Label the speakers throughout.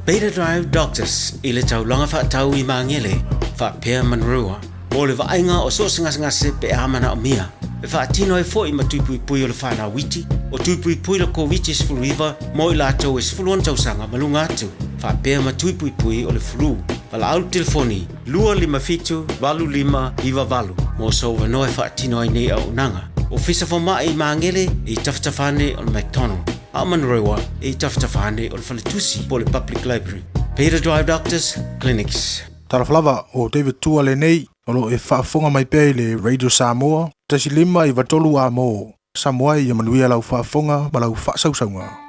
Speaker 1: Beta Drive Doctors ile tau longa fa tau I mangele fa pea manrua mo le vainga o so singa se pe amana o mia e fa tino e foi ma tuipui pui o le whana witi o tuipui pui le COVID is full river mo I lato is full on tau sanga malunga atu fa pea ma tuipui pui o le flu pala au telefoni lua lima fitu valu lima iwa valu mo so vanoe fa tino ai nei au nanga o fisa fo mai mangele I taftafane o McDonald Amanrewa e taftafane o le falitusi po le Public Library. Beta Drive Doctors Clinics.
Speaker 2: Taraflava o David Tua le nei o lo e whaafonga mai pei le Radio Samoa. Tasi lima I watolu a mo. Samoa I amanuia lau whaafonga ma lau whaasausaunga.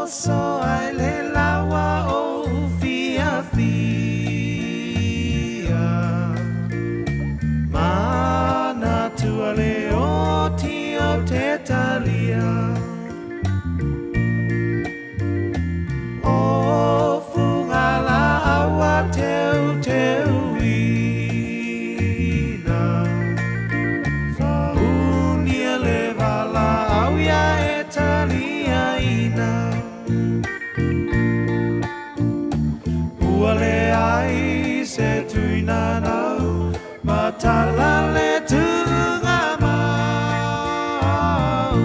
Speaker 3: So I le lawa o Fiafia Mana tua le o ti o te talia O fungala awa teu teu ina Sa unia le vala au ya e talia ina Uale ai se tuina nau matala le tunga mau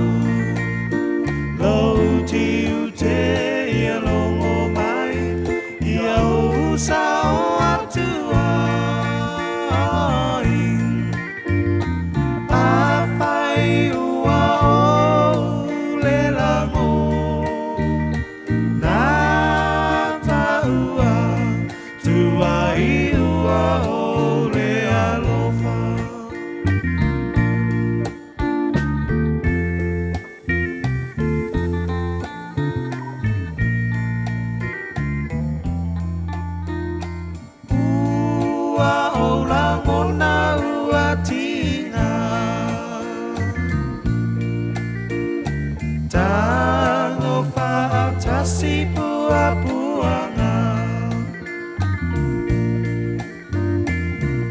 Speaker 3: Lo ti ute ia longo mai ia usa o atua A fai ua o le lango Tango fatasi pua-puanga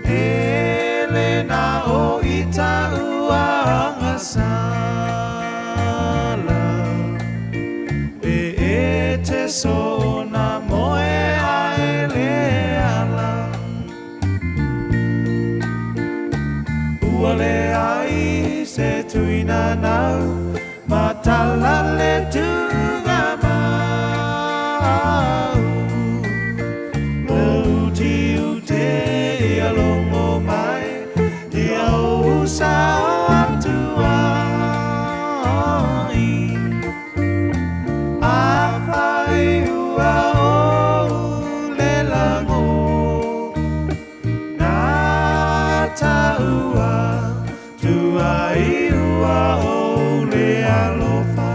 Speaker 3: Elena o ita uanga sala E te sona moe aele ala Uale ai se tuina nau Matala le tunga mau Lo ti ute ia longo mai Ia usa o atuai A fai ua o le lango Na taua tuai ua o le alofa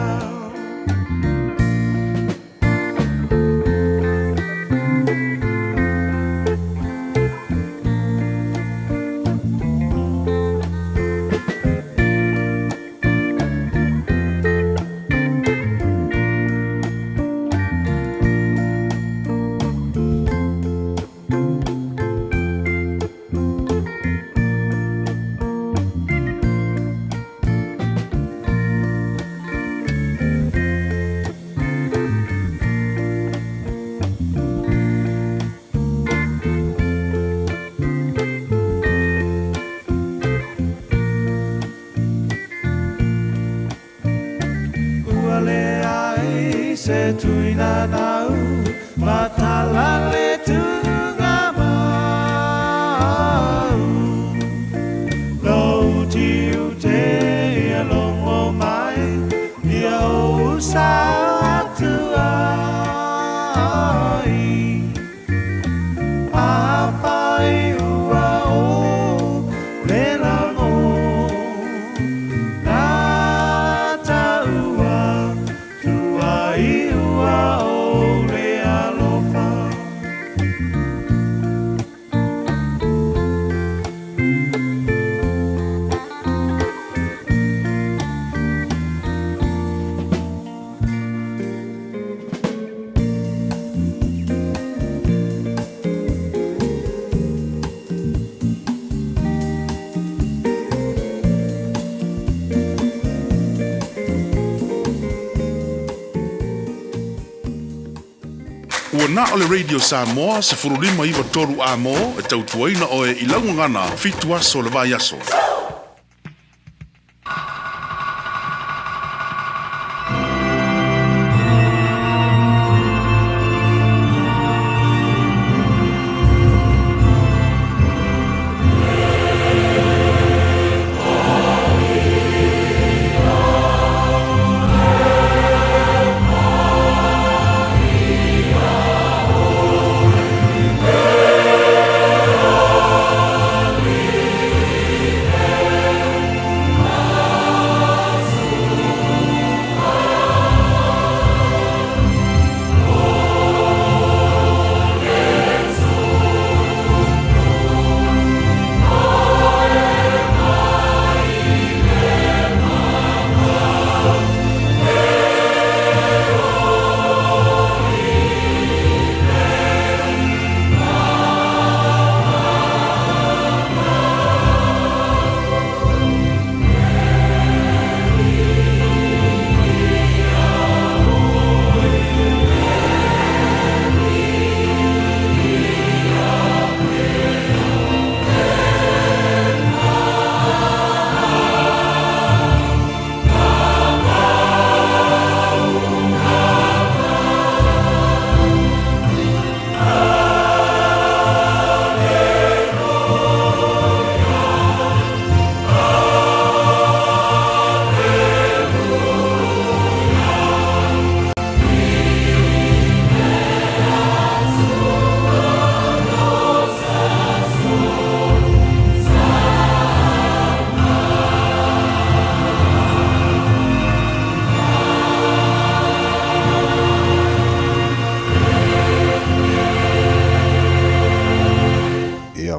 Speaker 3: Se tuina nau matala le tunga mau Lo ti ute ia longo mai ia usa atuai A fai ua o le lango Na taua tuai ua o le alofa
Speaker 4: na o le Radio Samoa se furulima iwa toru a mo e tautuaina o e ilaungangana fitu aso le vai aso.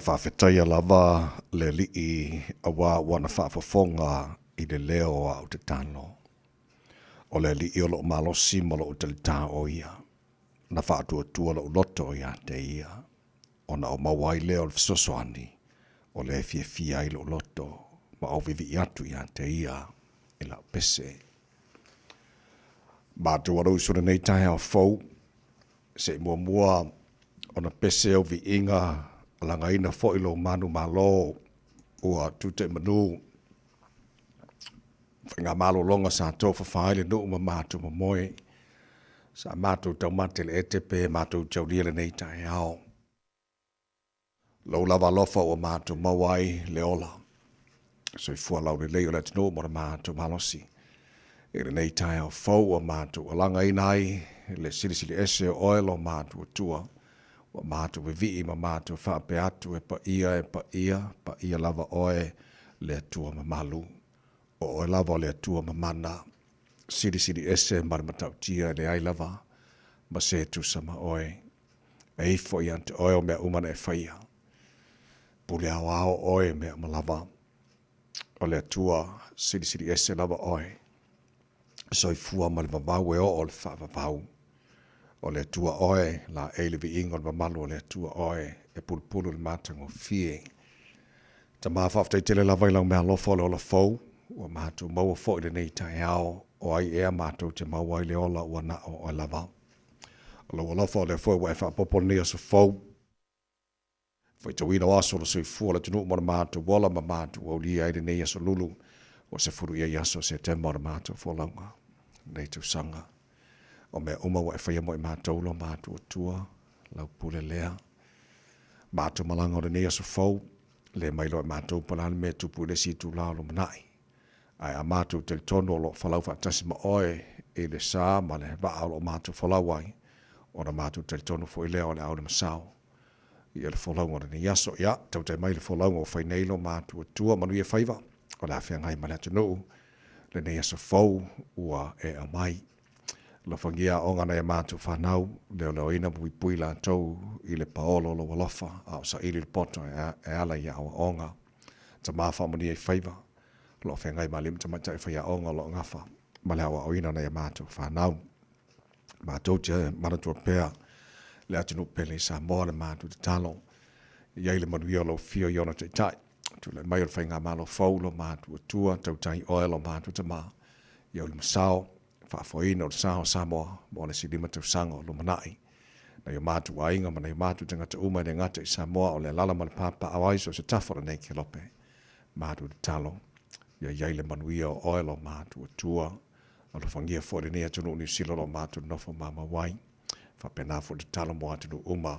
Speaker 5: Whawhetai lava le lii awa wana whaafafonga I le leo au te tano. O le lii o lo malosi ma lo te tā o ia. Na whaatua tua lo loto ia te ia. O na o mawai leo le fisosoani. O le fiafia I lo loto. Ma o vivi atu ia te ia. I la pese. Mātua rau sura nei Taeao fau. Se mua o na pese o vi inga. Langa ina fo ilo manu malo ua tute manu whinga malo longa sa tofa whaile no uma mātu mamoe sa mātu tau mate le etepe mātu tau lia le nei Taeao lau lava lofa ua mātu mawai le ola so I fua lau le leo le tino mora mātu malosi le nei Taeao fau ua mātu o langa ina ai le silisili ese oil o mātu tua wa mātu we vii ma mātu whaape atu e pa ia lava oe le atua ma Malu. O oe lava le atua ma mana. Siri ese matau tia le ai lava ma se tu sama oe. E ifo I ante oe o mea umana e whaia. Pule ao oe mea ma lava. O le atua siri ese lava oe. So I fua ma le mawau e o le whaavavau. O le tua oe, la eile vi ingon mamalu o le tua oe, e pulpulu le matango fie. Ta maa whaftai tele la vailang mea lofo le ola fau, ua mātou maua fo ile nei Taeao, o ai ea mātou te maua ile ola ua na o lava. O lo lofo le fau, ua e whaapopo nia sa fau. Fai tau ina aso lo sui fua le tunu mora mātou, wala ma mātou, o lia ile nei aso lulu, o se furu ia yaso se te mora mātou fo launga, nei tu sanga. O mea uma wa e whaia mo I mātou lo mātou tua, lau pule lea. Mātou malanga o le nea so fau, le mailo e mātou palani mea tupu le si tu lao lo manai. Ai a mātou te tono lo whalau whaatasi ma oe, e le sā ma le waa lo mātou whalau ai, o na mātou te tono fo I lea o le au le masao. I le whalau o le ne yaso, ia, tau te mai le whalau o whai neilo mātou tua, manu I e whaiva, o le awhia ngai ma le atunu, le ne yaso fau, ua e a mai. Lo whangia o ngana e mātu whanau, leo ina pui la tau I le paolo lo walofa, au sa ili le poto e ala I awa onga. Ta mawha mani e whaiva, lo whengai malim ta mata e whaia onga lo ngafa, ma le awa o ina na e mātu whanau. Mātou te manatua pēr, le atinu pele Samoa le mātu te talo, iei le manuia lo fio iona te tai, tu le mai o whainga malo fau lo mātu tua, tau tai oe lo mātu te mā, iau le masao, whaafoina o le saho Samoa, mo le silima tau sango lo manai, na yo mātu ainga, mana yo mātu tangata uma ne ngata I Samoa o le lala ma le papa awai so se tafora nei ke lope. Mātu te talo, ia iai le manuia o oil o mātu o tua, o le whangia fōre nea tunu New Zealand o mātu nofo mama wai, whapena fō te talo mo atunu uma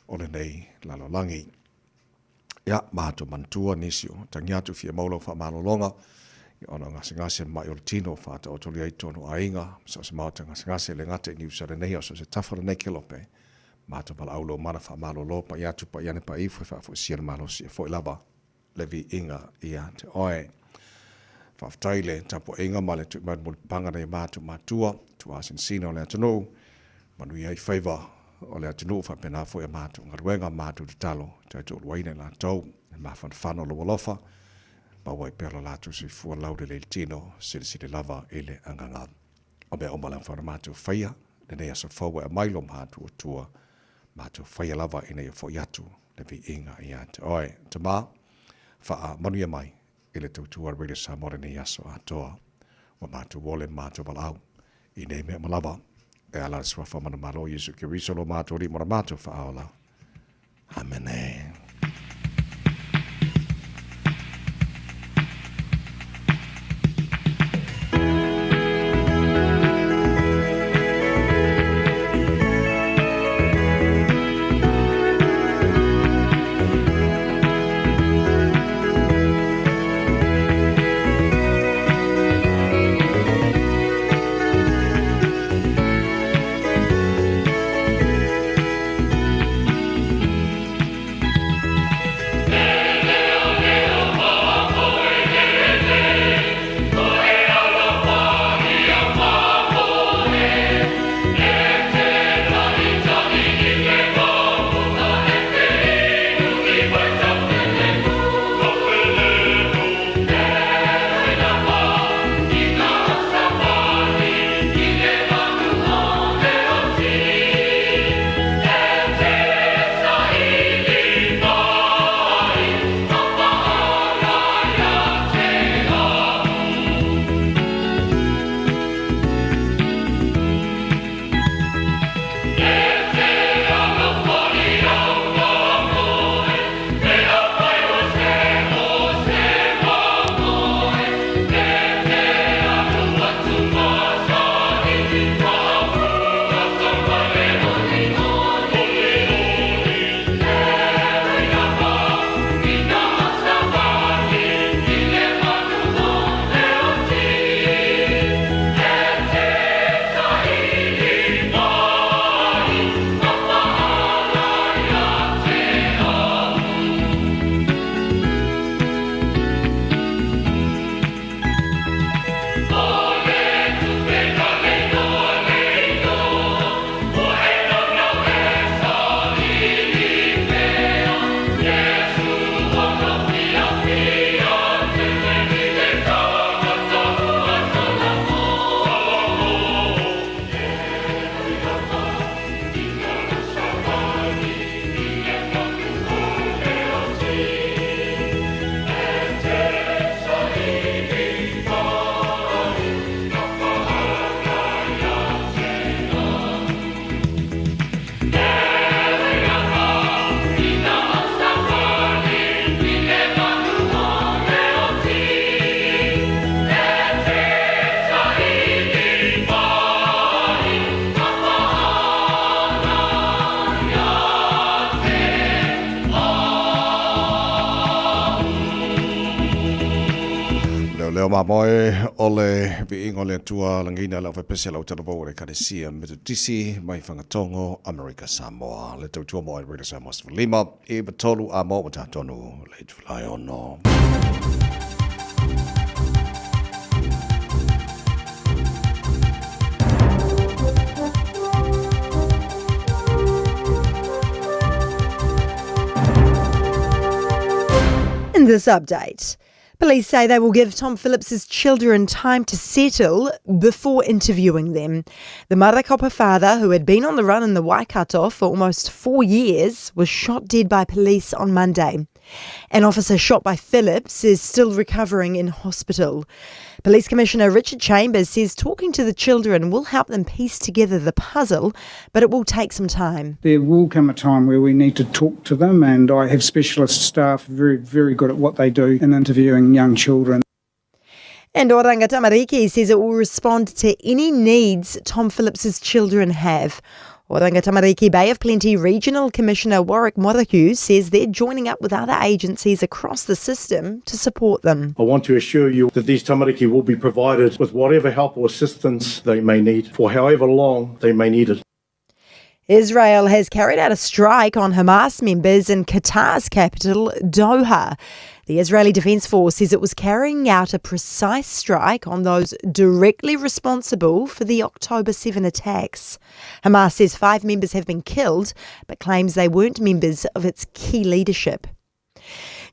Speaker 5: o le nei lalolangi. Ia mātu mantua nisio, tangiatu fia maulo wha malolonga, ona ngase mai o le tino whata o toli aitonu ainga, so se mauta ngase le ngate ni usare nei o so se tafara nei ke lope, mātu pala aulo mana wha malolo pa iatu pa iane pa ifu wha fo siana malo si fo ilaba, levi inga ia te oe. Whaftaile tapo inga male tu iman mul pangana I mātu mātua, tu asin sina o le atunu, manu iai whaiva o le atunu whapena fo ia mātu, ngaruenga mātu te talo, taitu ulwaine la tau, mawhan whano lo walofa, Bawa I pēla lātu si fua laude le tino, siri lava ele anganga. O mea omalang whara mātu whaia, nene asa whaua mailo mātu o tua, mātu whaia lava ina ia whaiatu, le vi inga ia te oe. Te mā, wha manuia mai, ele tautua Radio Samoa ne aso atoa, wa mātu wole mātu walau, I nei mea malava, e ala swa whamana malo Yesu ki risolo mātu ri mora mātu wha aola. Amen. leo mamoe ole vi ingo le tua langina la fa pese la utala bo le karesia metutisi mai fangatongo America Samoa le tua mo Radio Samoa Lima e batolu a mo tonu le fly on no.
Speaker 6: In this update, police say they will give Tom Phillips's children time to settle before interviewing them. The Marakopa father, who had been on the run in the Waikato for almost 4 years, was shot dead by police on Monday. An officer shot by Phillips is still recovering in hospital. Police Commissioner Richard Chambers says talking to the children will help them piece together the puzzle, but it will take some time.
Speaker 7: There will come a time where we need to talk to them, and I have specialist staff very, very good at what they do in interviewing young children.
Speaker 6: And Oranga Tamariki says it will respond to any needs Tom Phillips's children have. Oranga Tamariki Bay of Plenty Regional Commissioner Warwick Morahu says they're joining up with other agencies across the system to support them.
Speaker 8: I want to assure you that these tamariki will be provided with whatever help or assistance they may need for however long they may need it.
Speaker 6: Israel has carried out a strike on Hamas members in Qatar's capital, Doha. The Israeli Defence Force says it was carrying out a precise strike on those directly responsible for the October 7 attacks. Hamas says 5 members have been killed, but claims they weren't members of its key leadership.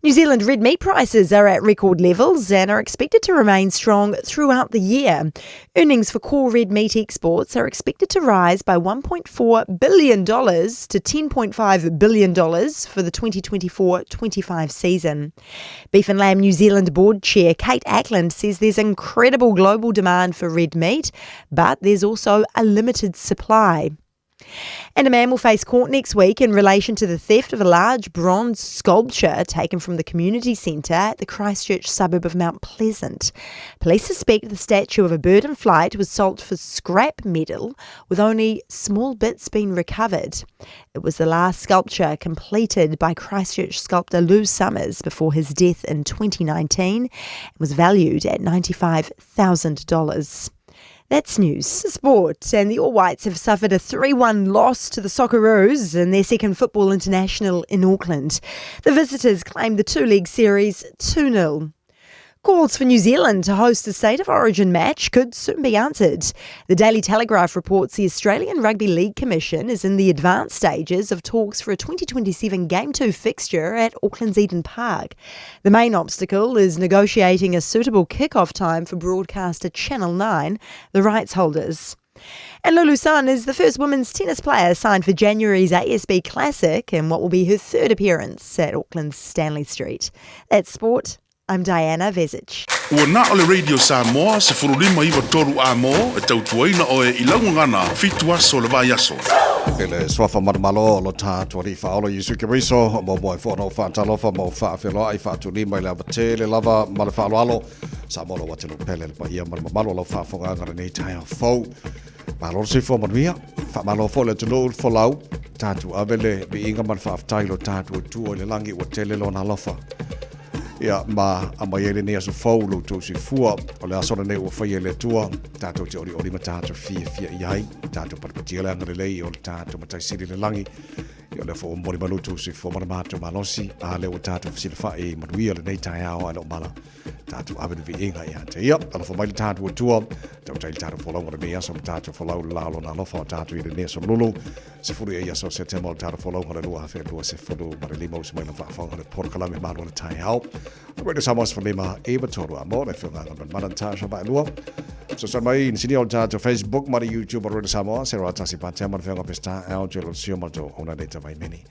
Speaker 6: New Zealand red meat prices are at record levels and are expected to remain strong throughout the year. Earnings for core red meat exports are expected to rise by $1.4 billion to $10.5 billion for the 2024-25 season. Beef and Lamb New Zealand board chair Kate Ackland says there's incredible global demand for red meat, but there's also a limited supply. And a man will face court next week in relation to the theft of a large bronze sculpture taken from the community centre at the Christchurch suburb of Mount Pleasant. Police suspect the statue of a bird in flight was sold for scrap metal, with only small bits being recovered. It was the last sculpture completed by Christchurch sculptor Lou Summers before his death in 2019 and was valued at $95,000. That's news. Sport. And the All Whites have suffered a 3-1 loss to the Socceroos in their second football international in Auckland. The visitors claimed the two-league series 2-0. Calls for New Zealand to host a State of Origin match could soon be answered. The Daily Telegraph reports the Australian Rugby League Commission is in the advanced stages of talks for a 2027 Game 2 fixture at Auckland's Eden Park. The main obstacle is negotiating a suitable kick-off time for broadcaster Channel 9, the rights holders. And Lulu Sun is the first women's tennis player signed for January's ASB Classic in what will be her third appearance at Auckland's Stanley Street. That's sport. I'm Diana Vezic.
Speaker 4: Ua na ole Radio Samoa se furulima iwa toru a mo e tautuaina o e ilaungangana fitua so le vai aso.
Speaker 5: Ele swafa marmalo lo tātua ri whaolo Yesu ke riso mo moe whanau whaatalofa mo whaawhiloa ai whaatulima i lava te le lava ma le whaaloalo sa molo wa te no pele le paia marmalo lo whaafonga ngara nei Taeao fau. Malo se fo manuia, malo fo le tunu fo lau, tātu avele bi inga man whaaftailo tātua tua le langi wa tele lo na lofa. Ia ma amayele ne aso faulo to si fua o le asona ne o fai le tua tato te ori matato Fiafia iai tato parpatila ngare lei o tato matai siri le langi ia le fo mori maluto si fo maramato malosi a le o tato silfa e manuia le nei Taeao alo mala tato ave vi inga ia te ia ala fo mai tato tua tato tato fo longa ne aso tato fo lau lalo na lofa tato i ne so lulu se furu ia so se temo tato fo longa le lua fe lua se furu marelimo se mai na fa fa le porkalame malo le Taeao Radio Samoa for lima eba toru amo le whunga ngana marantasha ba lua. So sa mai in sini o tato Facebook mari YouTube Radio Samoa se roa tasi patea man whunga pesta ao jelo sio mato ona data mai meni.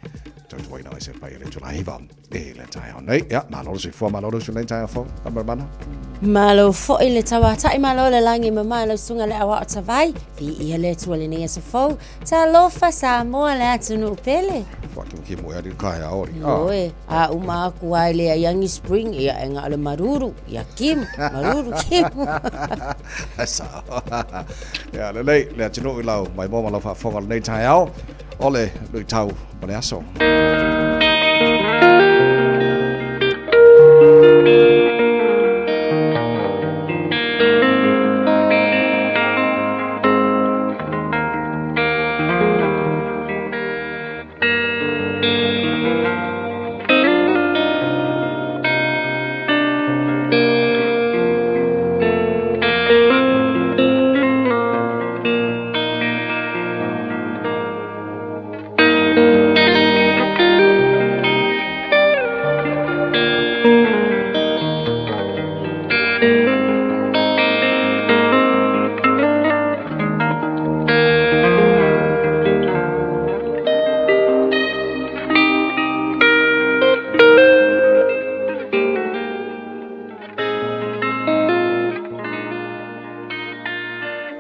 Speaker 5: Tautu waina ai se pai le tula hiva e le Taeao nei. Ya, maloro si fua maloro si le Taeao fo. Amar mana.
Speaker 9: Malo fo ile tawa tai malo le langi ma malo sunga le awa ta vai. Fi ia le tuale ne se fo. Ta lofa Samoa le atunu pele.
Speaker 5: Fucking kimu ya di kaya ori.
Speaker 9: Oe, a uma aku ai le Young Spring ia enga le maruru, ia Kim, maruru Kim.
Speaker 5: Asa. Ya le atunu ilau mai mo malo fa fonga nei Taeao. Ole lui tau mane aso.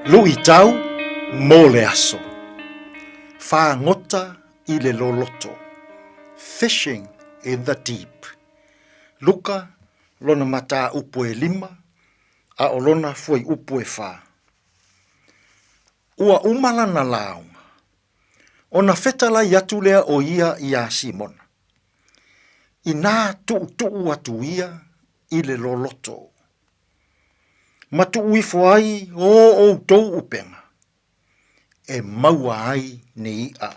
Speaker 10: Lui tau mō le aso. Whāngota I le loloto. Fishing in the deep. Luka lona mata upo e 5, a o lona foi upo e 4. Ua umalana launga. Ona fetala iatu lea o ia I a Simona. I nā tuu atu ia I le loloto. Matu uifo ai o tou upenga. E maua ai ni ia.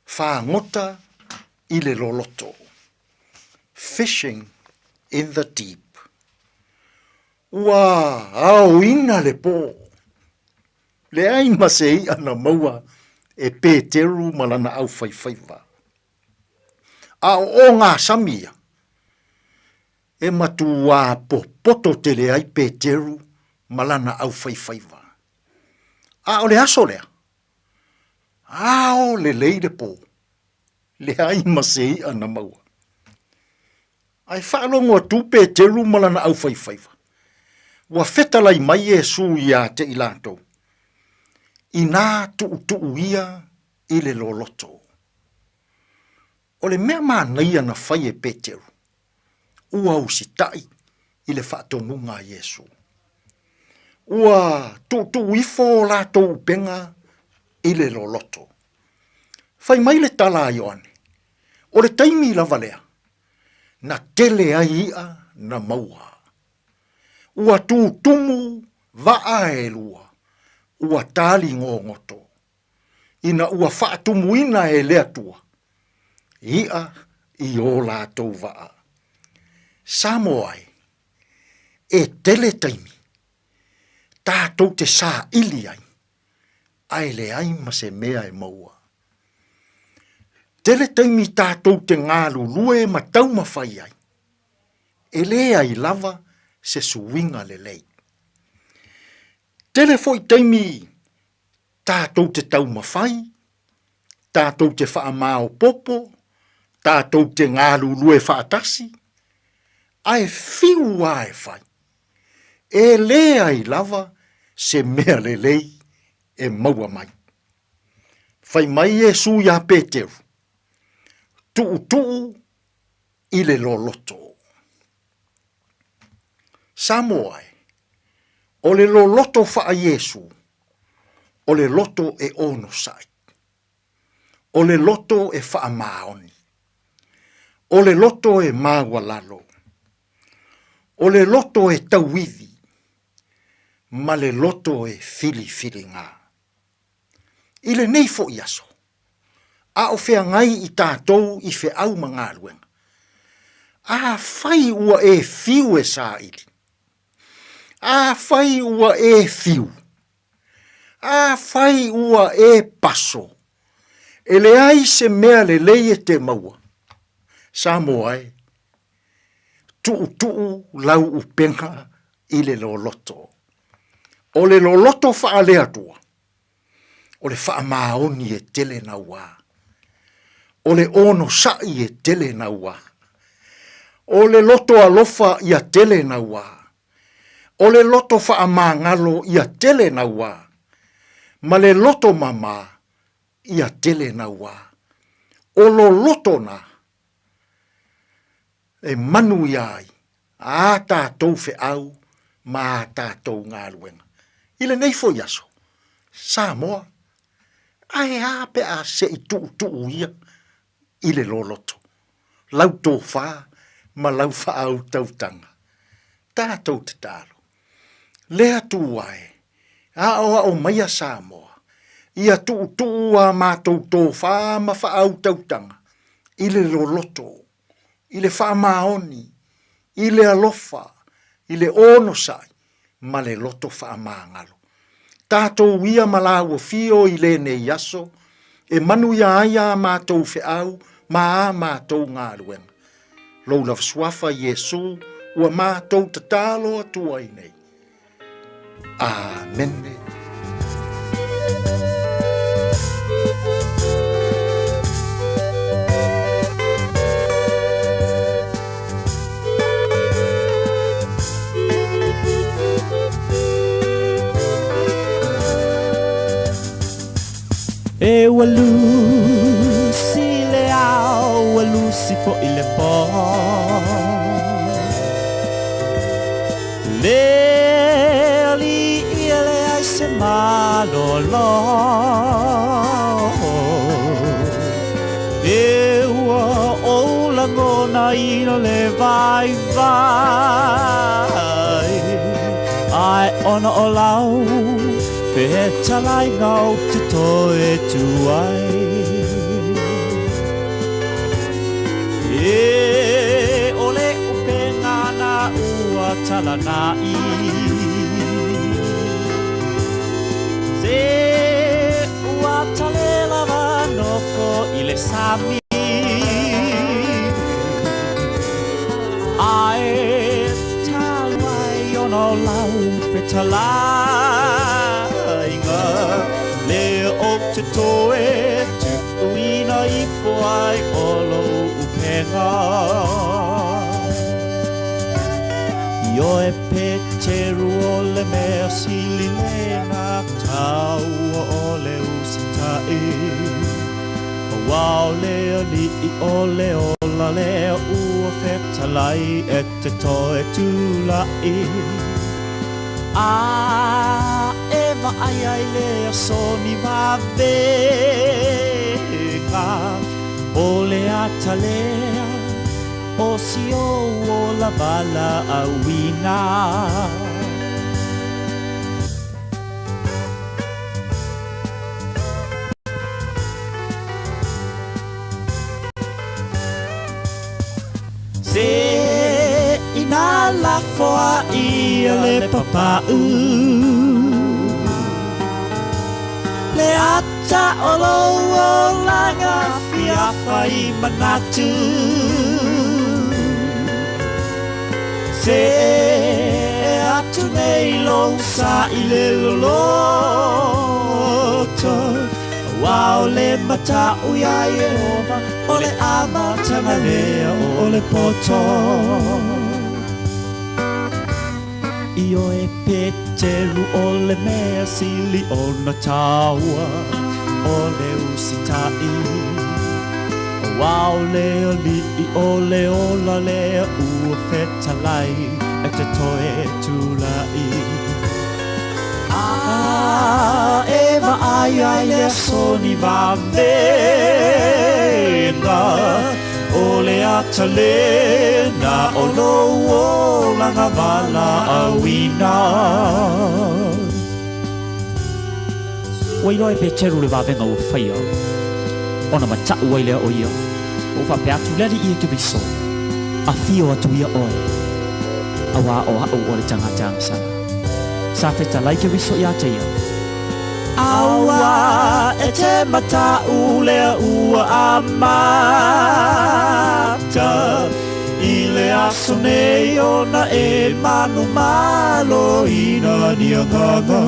Speaker 10: Whāngota I le loloto. Fishing in the deep. Ua au ina le pō. Le ai masei ana maua e Pēteru malana au whaiwhaiwa. A o ngā samia. E matua popoto te le ai Pēteru malana au whaiwhaiwa. A o le aso lea. A o le leide pō. Le ai masei ana maua. Ai whaalongo tu Pēteru malana au whaiwhaiwa. Wa fetalai mai e su ia te ilato. I nā tuu ia I le loloto. O le mea mānaia na whai e Pēteru. Ua usitai I le whaatonunga Yesu. Ua tuu ifo la tau penga I le loloto. Whai mai le tala a Ioane. O le taimi la valea. Na tele ai ia na maua. Ua tumu waa e lua. Ua tali ngongoto. Ina ua whaatumu ina e lea tua. Ia I o la tau waa. Samoa e tele taimi. Tātou te sā ili ai. Ai le ai ma se mea e maua. Tele taimi tātou te ngālu lue ma tau mawhai ai. E lea I lava se suinga le lei. Tele foi taimi tātou te tau mawhai. Tātou te whaamao popo. Tātou te ngālu lue whaatasi. Ai fiu ai whai. E lea I lava se mea le lei e maua mai. Whai mai e su ia Pēteru. Tuu I le loloto. Samoa o le loloto wha Yesu. O le loto e ono sai. O le loto e wha maoni. O le loto e mawalalo. O le loto e tauivi. Ma le loto e fili ngā. I le nei fo I aso. A o whea ngai I tātou I whe au mga ruenga. A whai ua e fiu e sā ili. A whai ua e fiu. A whai ua e paso. E le ai se mea le leie te maua. Samoa e. Tuu lau upenga I le loloto. O le loloto wha lea tua. O le wha maoni e tele na wā. O le ono sai e tele na wā. O le loto alofa ia tele na wā. O le loto wha mangalo ia tele na wā. Ma le loto mama ia tele na wā. O lo loto na e manu iai. A tātou whe au ma tātou ngā ruenga. Ile nei fo yaso. Samoa. Ai ape a se I tuu ia. Ile loloto. Lau tō whā. Ma lau wha au tautanga. Tātou te tālo. Lea tū ai. A o maia Samoa. Ia tuu a mātou tō whā ma wha au tautanga. Ile loloto. Ile wha maoni. Ile alofa. Ile ono sai. Ma le loto wha maangalo. Tātou ia malaua fio I le ne yaso. E manu ia aia mātou whe au. Ma a mātou ngā ruenga. Lou lava swafa Yesu. Ua mātou tatalo atua I nei. Amen.
Speaker 3: lusi le au lusi po ile po le li ile ai se malolo e ua o la ngona ina le vai vai ai ona o lau pe talai ngau te toe tu ai e ole upe ngana ua talanai se ua talela vanoko ile sami ai talai ono lau pe talai le o te toe tu uina I poai olo upenga Io e peteru o le mea sili lena tau o le usitai O wao le li o le ola le ua fetalai e te toe tu lai Eva ai ai le soni va vega o le atalea o si o la bala a wina se ina la foa I le papau le ata o lo o langa fiafa I manatu se atu nei lo sa I le loto Wow le mata uia Yehova o le amatanga lea o le poto Io e peteru o le mea sili o na taua o le usitai Wow le li o le ola le ua fetalai e te toe tulai Eva ai ai le soni va vena O le atalena o lo o langa vala a wina Wailo e peteru le vavenga o whaia Ona mata uai lea o ia O wha pea tu lari I ke biso A fio atu ia oe A wā o hao o le tangata sana Sa feta lai ke biso ia te ia Awa e te mata ulea ua amata I le aso nei ona e manu malo ina ni anganga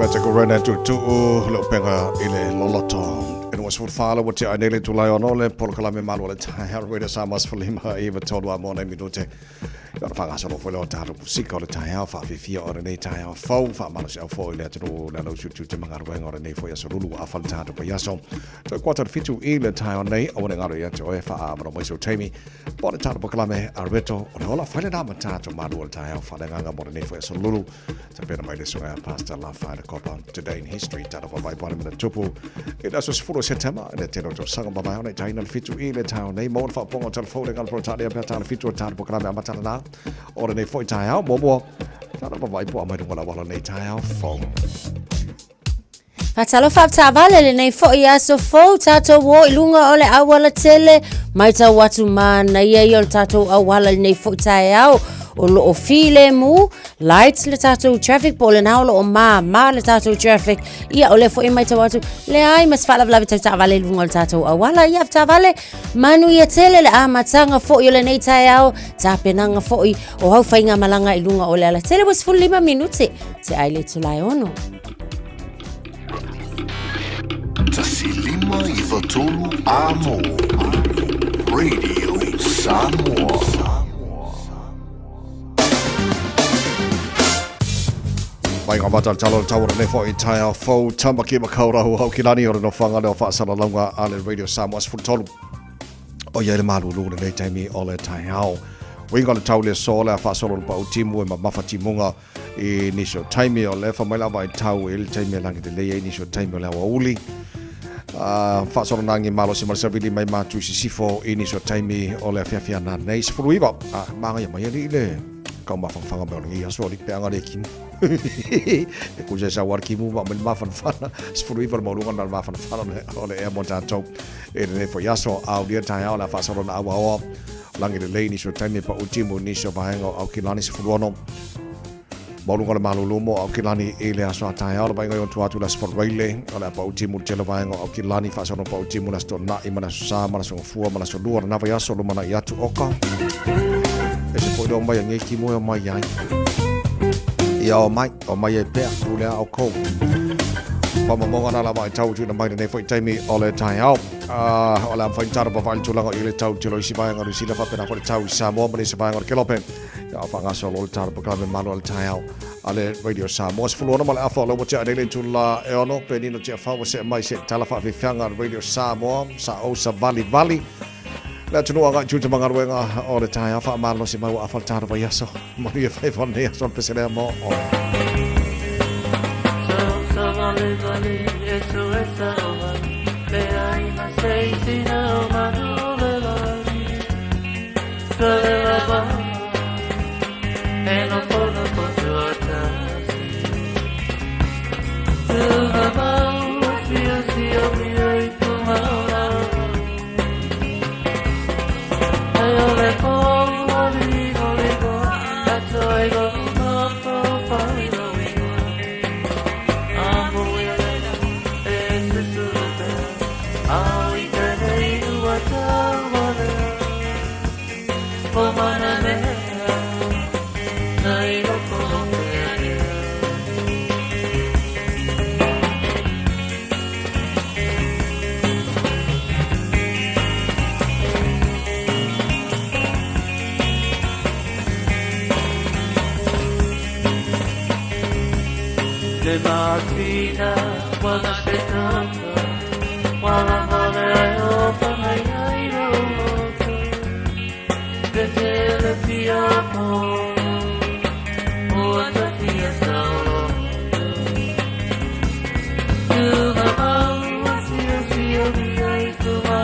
Speaker 5: Beta ko rena tu lo penga ile loloto. It was for fala what I nearly to lie on ole por kala me malo le Taeao radio samas for lima eva todo amone minute. Ora fanga solo foi lo taro musica le Taeao fa Fiafia ora nei Taeao fo fa malo se foi le tro na lo chuchu te manga ro ora nei foi solo a fa taro pa yaso. To quarter fitu ile Taeao nei ona ngaro ya to fa amro mo so temi. Por taro por kala me arbeto ona ola fa le na matato Malu Taeao fa le nganga mo nei foi solo. Te pena mai le so pastor la fa Today in history tara pa vai para mena tupu e da so furo setema e te no sanga ba mai ona taina fitu I le Taeao nei mo fa pongo telefone gal pro tare pa tara fitu tara po kala ma tara na ora nei foi Taeao mo tara pa vai po mai wala nei Taeao phone
Speaker 9: Fatalo whaptawale le nei fo I aso fo tato wo ilunga ole awala tele mai ta watu mana ia I ol tato awala le nei fo Taeao o lo o file mu lights le tato traffic pole na o lo o ma le tato traffic ia o le fo I mai ta watu le ai mas fala vla ta vale lunga tato awala ia ta vale manu ia tele le amatanga fo I le nei Taeao ta penanga fo I o hau fainga malanga I lunga o le ala tele was full 5 minute se ai le tulai ono
Speaker 11: Tasilima I vatolu amo Radio Samoa
Speaker 5: Mai ngā mata talo tawara ne fo I Taeao fo tamaki makaurau hau ki lani ora no whanga leo whaasara launga ale Radio Samoa Sfutolu. O ia le malu lūra nei taimi o le Taeao. Winga le tau le so le whaasara pa utimu e mafa timunga I nisho taimi o le whamaila mai tau e le taimi langi te leia I nisho taimi o le awa uli. Whaasara nangi malo si marisavili mai matu si sifo I nisho taimi o le Fiafia na nei sifuru iwa. Manga ia mai ali le kau mawhanga me o ngi aso li pe anga le kinu. E kuja sa war kimu ma mawhana sifuru iwa maurunga na mawhana o le ea mo tātou. E ne fo yaso au dia Taeao la whaasara na awa oa. Langi le lei nisho taimi pa utimu nisho vahenga au kilani sifuru ono. Maurunga le malulumo au kilani e le aso a Taeao la vahenga yon tuatu la sport waile. O le pa utimu tele vahenga au kilani whaasara pa utimu la sto na I mana so sa, mana so ngafua, mana so lua. Na vayaso lo mana iatu oka. E se po mai ngai ki mo mai ai. Ia o mai e pea ule au kou. Pa mamonga na la mai tau tu na mai nei foi taimi o le Taeao. O la fai tara pa vai tulanga I le tau tilo isi vai ngaru sila fa pena for tau Samoa mani se vai ngaru kelope. Ya fa ngaso lo tara pa ka me Malu le Taeao. Ale Radio Samoa se fulona male afa lo motia dele tula e ono pe nino tia fa se mai se tala fa fianga Radio Samoa sa o sa vali. La tunu anga juta mangaruenga o le Taeao fa malo si mau afa tara pa yaso. Mani e fai fa ne yaso pesele mo.
Speaker 12: Le mattina quando aspettando quando amore o famiglia roto per te le piamo o ta fia solo tu ma mano si mi hai tu ma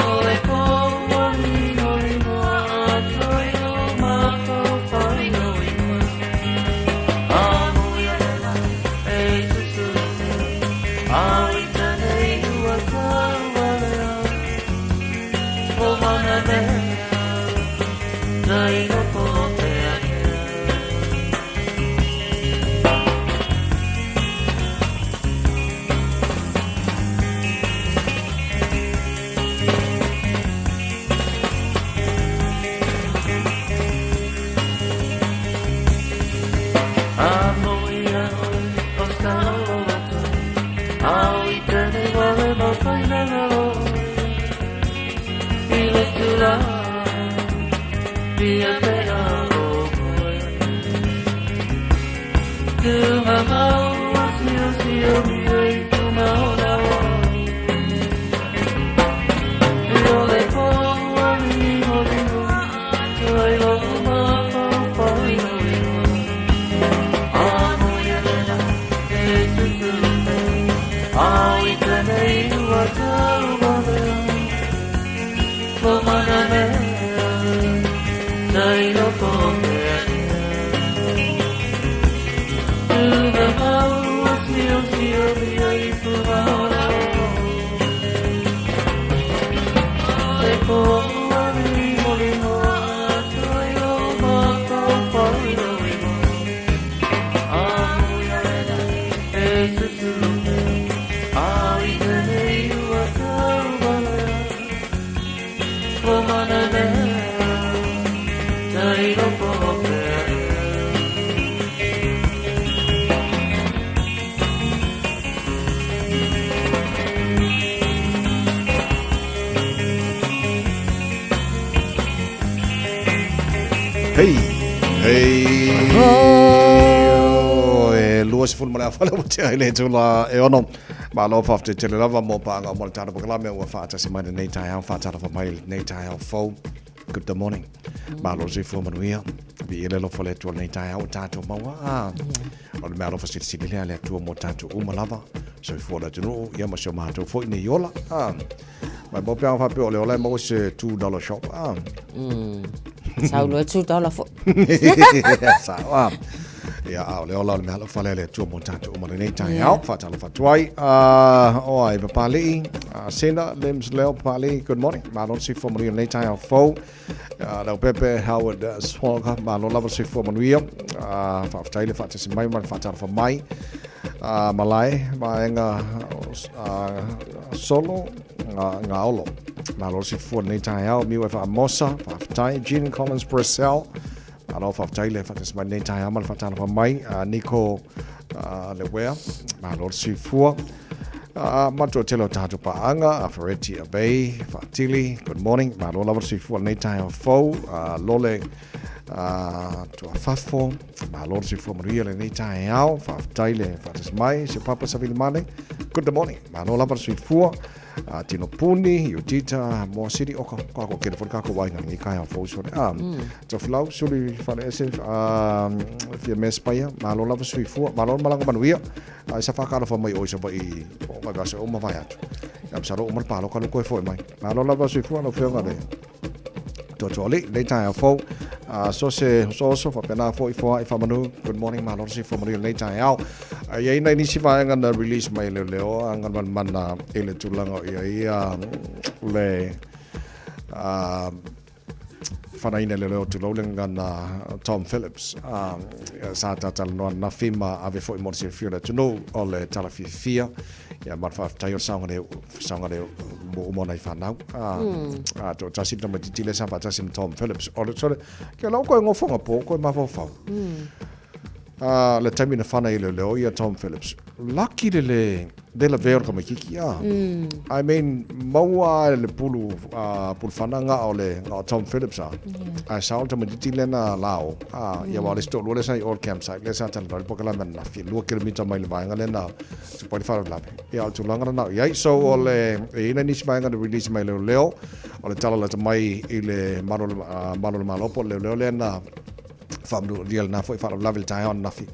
Speaker 12: o le como ni no
Speaker 5: Luas full mala fala utia ile tula e ono ma lo fa te tele lava mo pa nga mo tana pakala me wa fa ta semana nei Taeao fa ta fa mai nei Taeao fo good morning ma lo si fo manuia bi ile lo fole tu nei Taeao tato ma wa o me lo fa si si le tu mo tato uma lava so fo la tu no ya ma so ma to fo ni yola ma bo pia fa pe o le ola mo se $2 shop
Speaker 9: Sao lo $2 fo
Speaker 5: sa ya le ola me lo fale le tu mo tato uma nei Taeao fa ta fa tuai o ai pa pali sena lems leo pali good morning ma lo si fo manuia nei Taeao fo da pepe Howard Swalga ma lo lava si fo manuia fa taile fa te mai ma fa ta fa mai malai ma enga solo nga olo ma lo si fo nei Taeao mi wa fa mosa fa tai Jean Collins Purcell alo fa taile fa te mai nei Taeao ma fa ta fa mai Nico Lewea ma lo si fo Mato telo tatu paanga Afereti Abay Fatili good morning ma lo lava si fu nei Taeao fo lole to afafo ma lo si fu maria le nei Taeao fa taile fa mai se papa sa mane good morning ma lo lava si fu tino puni yutita mo city o ko ke for ka ko wai ngi ka fo so to flau suli fa ese fi mes paia ma lo lava si fu ma lo malango manuia sa fa ka fa mai o so bai o ma ga so ma vai atu am sa ro mo pa lo ka ko fo mai ma lo lava si fu no fe ngade to toli nei Taeao fo so fa pena fo fa manu good morning ma lo si fo manu nei Taeao ia nei ni si va nga release mai leo nga man ele tulanga ia le fanaina leo tulolenga na Tom Phillips sa tal no na fima ave fo mo si fiona to know ole tala Fiafia ya mar fa tayo sanga de mo na fanau to tasim to matitile sa pa tasim Tom Phillips ole so ke lo ko ngofonga po ko ma fo le tamina fana ile leo ia Tom Phillips lucky de la ver como kiki I mean maua le pulu fana ole Tom Phillips a saul to meditile na lao ia wale sto lo le sai all campsite le sa tal pokala men na fi lo kilomita mai le vanga le na to 45 lap ia to langa na ia so ole ina ni smanga de release mai leo ole tala la mai ile malo le na famdu real na foi fa level Taeao na fi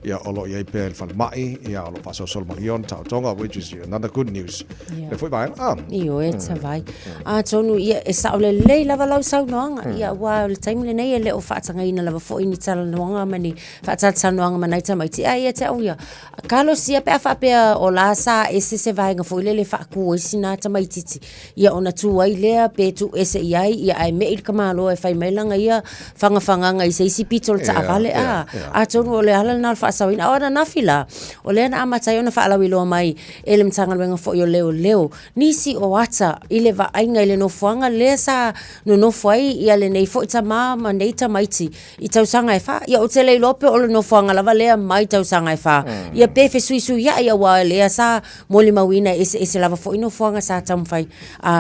Speaker 5: ya olo ia pel fa mai ya olo fa sol marion ta tonga which is another good news le foi vai
Speaker 9: io e vai tonu ia e sa ole le lava lau sau noanga ia wa le time le nei le o fa tanga ina lava foi ni tala noanga mani fa tata noanga manai ta mai ti ia te au ia Carlos ia pe fa pe o la sa ese se vai nga foi le fa ku sina ta mai titi ia ona tu ai le pe tu ese ia ai me il kamalo e fa mai langa ia fanga ngai se SEP tol ta vale tonu ole ala na fa sawina ora na fila ole na ama tayo na fa ala wilo mai elem tanga wenga fo yo leo nisi o ata ile va ainga ile no fuanga lesa no foi ia le nei fo ta mama nei ta maiti I tau sanga e fa ia o tele lope ole no fuanga lava lea mai tau sanga e fa ia pe fe suisu ia wa lea sa moli mawina ese lava fo ino fuanga sa tau fai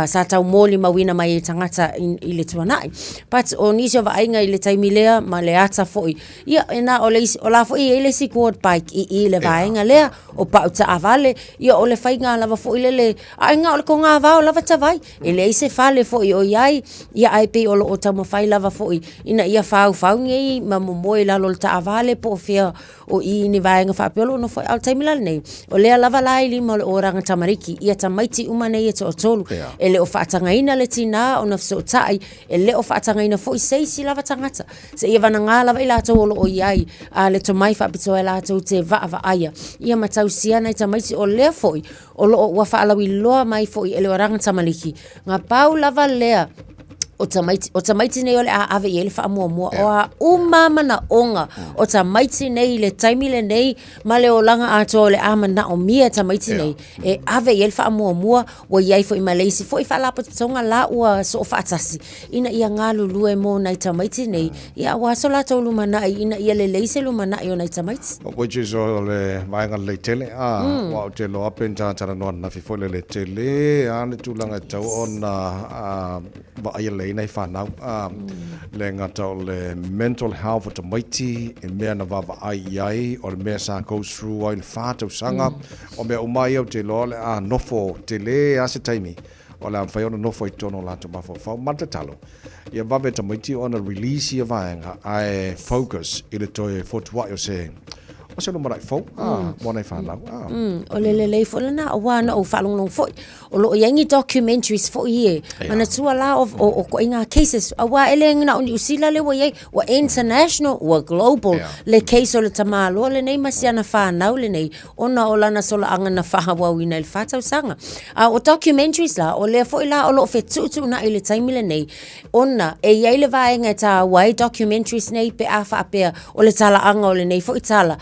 Speaker 9: sa tau moli mawina mai tangata ile tuanai but o nisi va ainga ile taimilea ma le ata foi ia ena ola foi ele si quad bike I le vainga lea o pa ta avale ia ole fainga lava foi le ainga ole ko nga va lava ta vai ele se fale foi o iai ia ai pe o ta mo fai lava foi ina ia fau ngi ma mo la lo ta avale po fia o I ni vainga fa pelo no foi al taimila nei o le lava lai li mo oranga tamariki ia ta maiti umane ia to tolu ele o fa tanga ina le tina ona so tai ele o fa tanga ina foi sei si lava tangata se ia vana nga lava ila to o iai le to mai fa pito ela to te va aya ia matau siana ta mai o le foi o lo wa fa alawi lo mai foi ele oranga tamaliki nga pau lava lea o tamaiti nei ole a ave ele fa mo o mama na onga o tamaiti nei le taimile nei male o langa a tole ama na o mia tamaiti nei e ave ele fa mo o iai foi Malaysia foi fa la patonga la o so fa tasi ina ia ngalu lue mo na tamaiti nei ia wa so la tolu mana ina ia le leise lu mana yo na tamaiti
Speaker 5: which is ole vainga le tele wa te lo apen ta no na fi foi le tele ane tu langa tau ona ba ia le ai nei whanau. Le ngata o le mental health o te maiti, e mea na wawa ai, o le mea sa goes through ai le whātau sanga, o mea umai au te loa le nofo, te le ase taimi, o le amwhai ona nofo I tono lato mawhau matatalo. Ia wawe te maiti o na release ia vaenga, ai focus I le toi fotua o se, o se lumara I fau, mwana I whanau.
Speaker 9: O le fo lana o wana o whalonglong fo. O lo yangi documentaries fo ie. Mana tua la o ko inga cases. A wa ele ngina o ni usila le wa ye wa international wa global. Le case o le tamalo le nei masiana whanau le nei. Ona o lana sola anga na whahawa wina le whatau sanga. O documentaries la o le fo ila o lo fetutu na ile taimi le nei. Ona e ye le vaenga ta wai documentaries nei pe afa apea o le tala anga o le nei fo itala.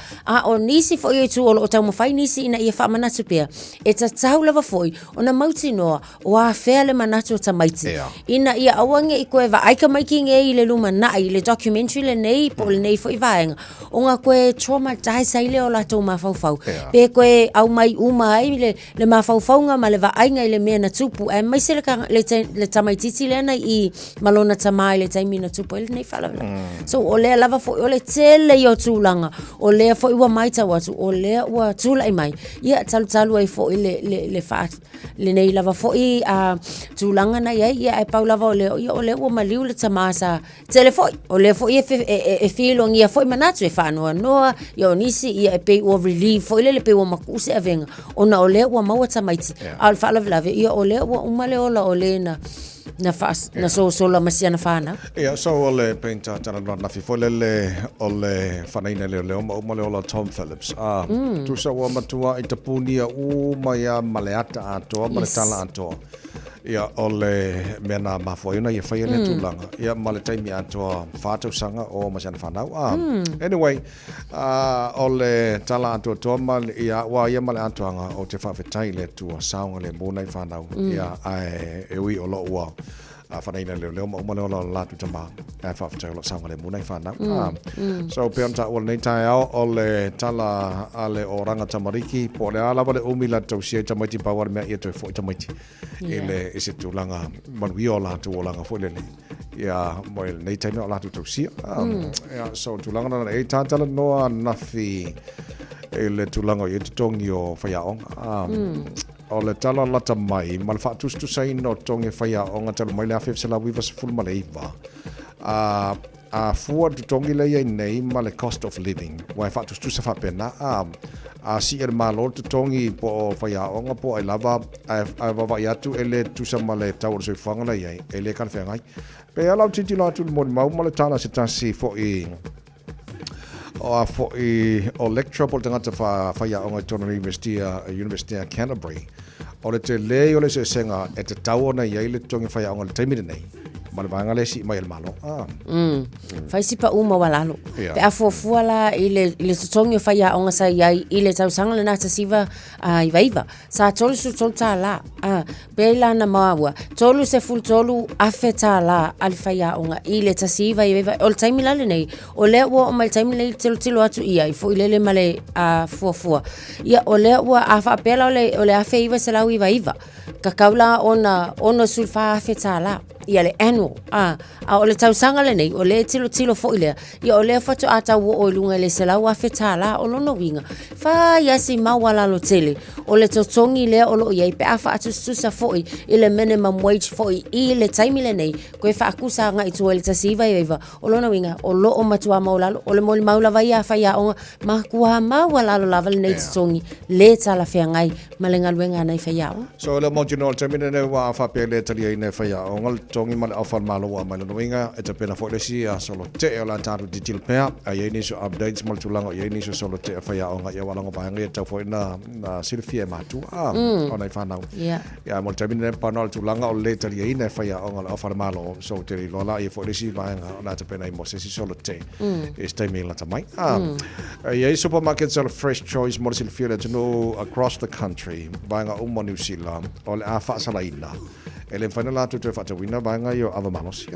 Speaker 9: O nisi fo i tu o tau mawhai nisi ina ia wha manatu pia. E ta tau lava foi, o na mauti noa, o a whea le manatu o ta maiti. Ina ia awange I koe wa aika maiki nge I le luma nai, le documentary le nei, po le nei fo I vaenga. O ngā koe traumatise ai le o lato mawhauwhau. Pe koe au mai uma ai le mawhauwhaunga ma le wa ainga I le mea na tupu. E mai se le tamaititi le ana I malona tamai le taimi na tupu. Ele nei whalawala. So o lea lava foi, o le tele I o tūlanga. O lea foi ua maita watu o lea ua tula I mai ia talu ai fo le fa le nei lava fo I tulanga na ia ai pau lava o le ua maliu le tamasa telefoi o le fo e filong ia fo manatu e fa noa ia nisi ia e pe o relief fo le pe o makuse avenga ona o le ua maua tamaiti al fa lava ia o le ua umale ola o le na fas na so la masiana fana
Speaker 5: so ole painter tana na fi fole o le fanaina le o Tom Phillips tu sa wa matua I te punia maya maleata ato maletala ato ia ole mena mafoina ia fai le tulanga ia male taimi ato fatu sanga o masiana fanau anyway ole tala ato toma ia wa ia male ato anga o te fafetai le tu saunga le mona I fanau ia ai e ui o lo wa whanaina leo umale o latu tama e whawhatai o lo saunga le muna I whanau. So pe anta o nei Taeao o le tala ale o ranga tamariki po le ala wale umila tau sia tamaiti pawar mea ia toi fo tamaiti I le ese tūlanga manui o latu o langa fo lele ia mo nei taime o latu tau sia so tūlanga na e tātala noa nafi e le tūlanga o i tutongi o whaiaonga o le tala lata mai ma le whaatustu sai no tonge whaiaonga tala mai le awhewse la wiwa se fulma le iwa a fua tutongi le iei nei ma le cost of living wai whaatustu sa whapena a si e malo tutongi po whaiaonga po ai lava a wawa atu e le tusa ma le tau o se whanga le iei e le kan whengai pe alau titi la atu le moni mau ma le tala se tasi fo I o lecture po tangata whaiaonga I tona University of Canterbury o le te lei o le se senga e te tau ona iei le tongi whaiaonga le taimire nei ma le vanga le si mai el malo
Speaker 9: Faisi pa uma walalo pe a fofua la I le tutongi o whaiaonga sa iai I le tausanga le nata siva I vaiva sa tolu su tolu tā la pe la na maua tolu se ful tolu afe tā la al whaiaonga I le tasiva I vaiva o le taimi lale nei o lea ua o mai taimi nei tilo atu iai fo I lele ma le fuafua ia o lea ua a whaapela o le afe iwa se lau I vaiva ka kaula ona sulfa afe tā la ia le annual o le tausanga le nei o le tilo fo I lea ia o lea fatu ata ua o lunga le se lau afe tā la o lono winga fa yasi mawala lo tele o le totongi lea o lo iai pe a wha atu susa fo I le minimum wage fo I le taimi le nei koe wha akusa nga I tua le tasiva I iwa o lono winga o lo o matua maulalo o le moli maulawa ia whaiaonga ma kua mawalalo lava le nei totongi le tala whea ngai ma le ngaluenga nei whaiaonga
Speaker 5: so le mojino le taimine ne wa whapea le tali ai nei whaiaonga le tongi ma le awhal malo wa mai lono winga e te pena fo le si a solo te o la tātu ditil pea a iei niso updates mal tulanga iei niso solo te whaiaonga ia walango pahangi e tau fo na Fiafia matu o nei whanau ia mo le taimine ne panol tulanga o le tali ai nei whaiaonga le awhal malo so te ri lola i fo le si vahenga o na te pena I mo se si solo te e staimi la tamai iei supermarket sell fresh choice mo le Fiafia to know across the country vahenga umo New Zealand o le a whaasalaina Ele whaina la tu te whatawina vaenga i o awa malosi.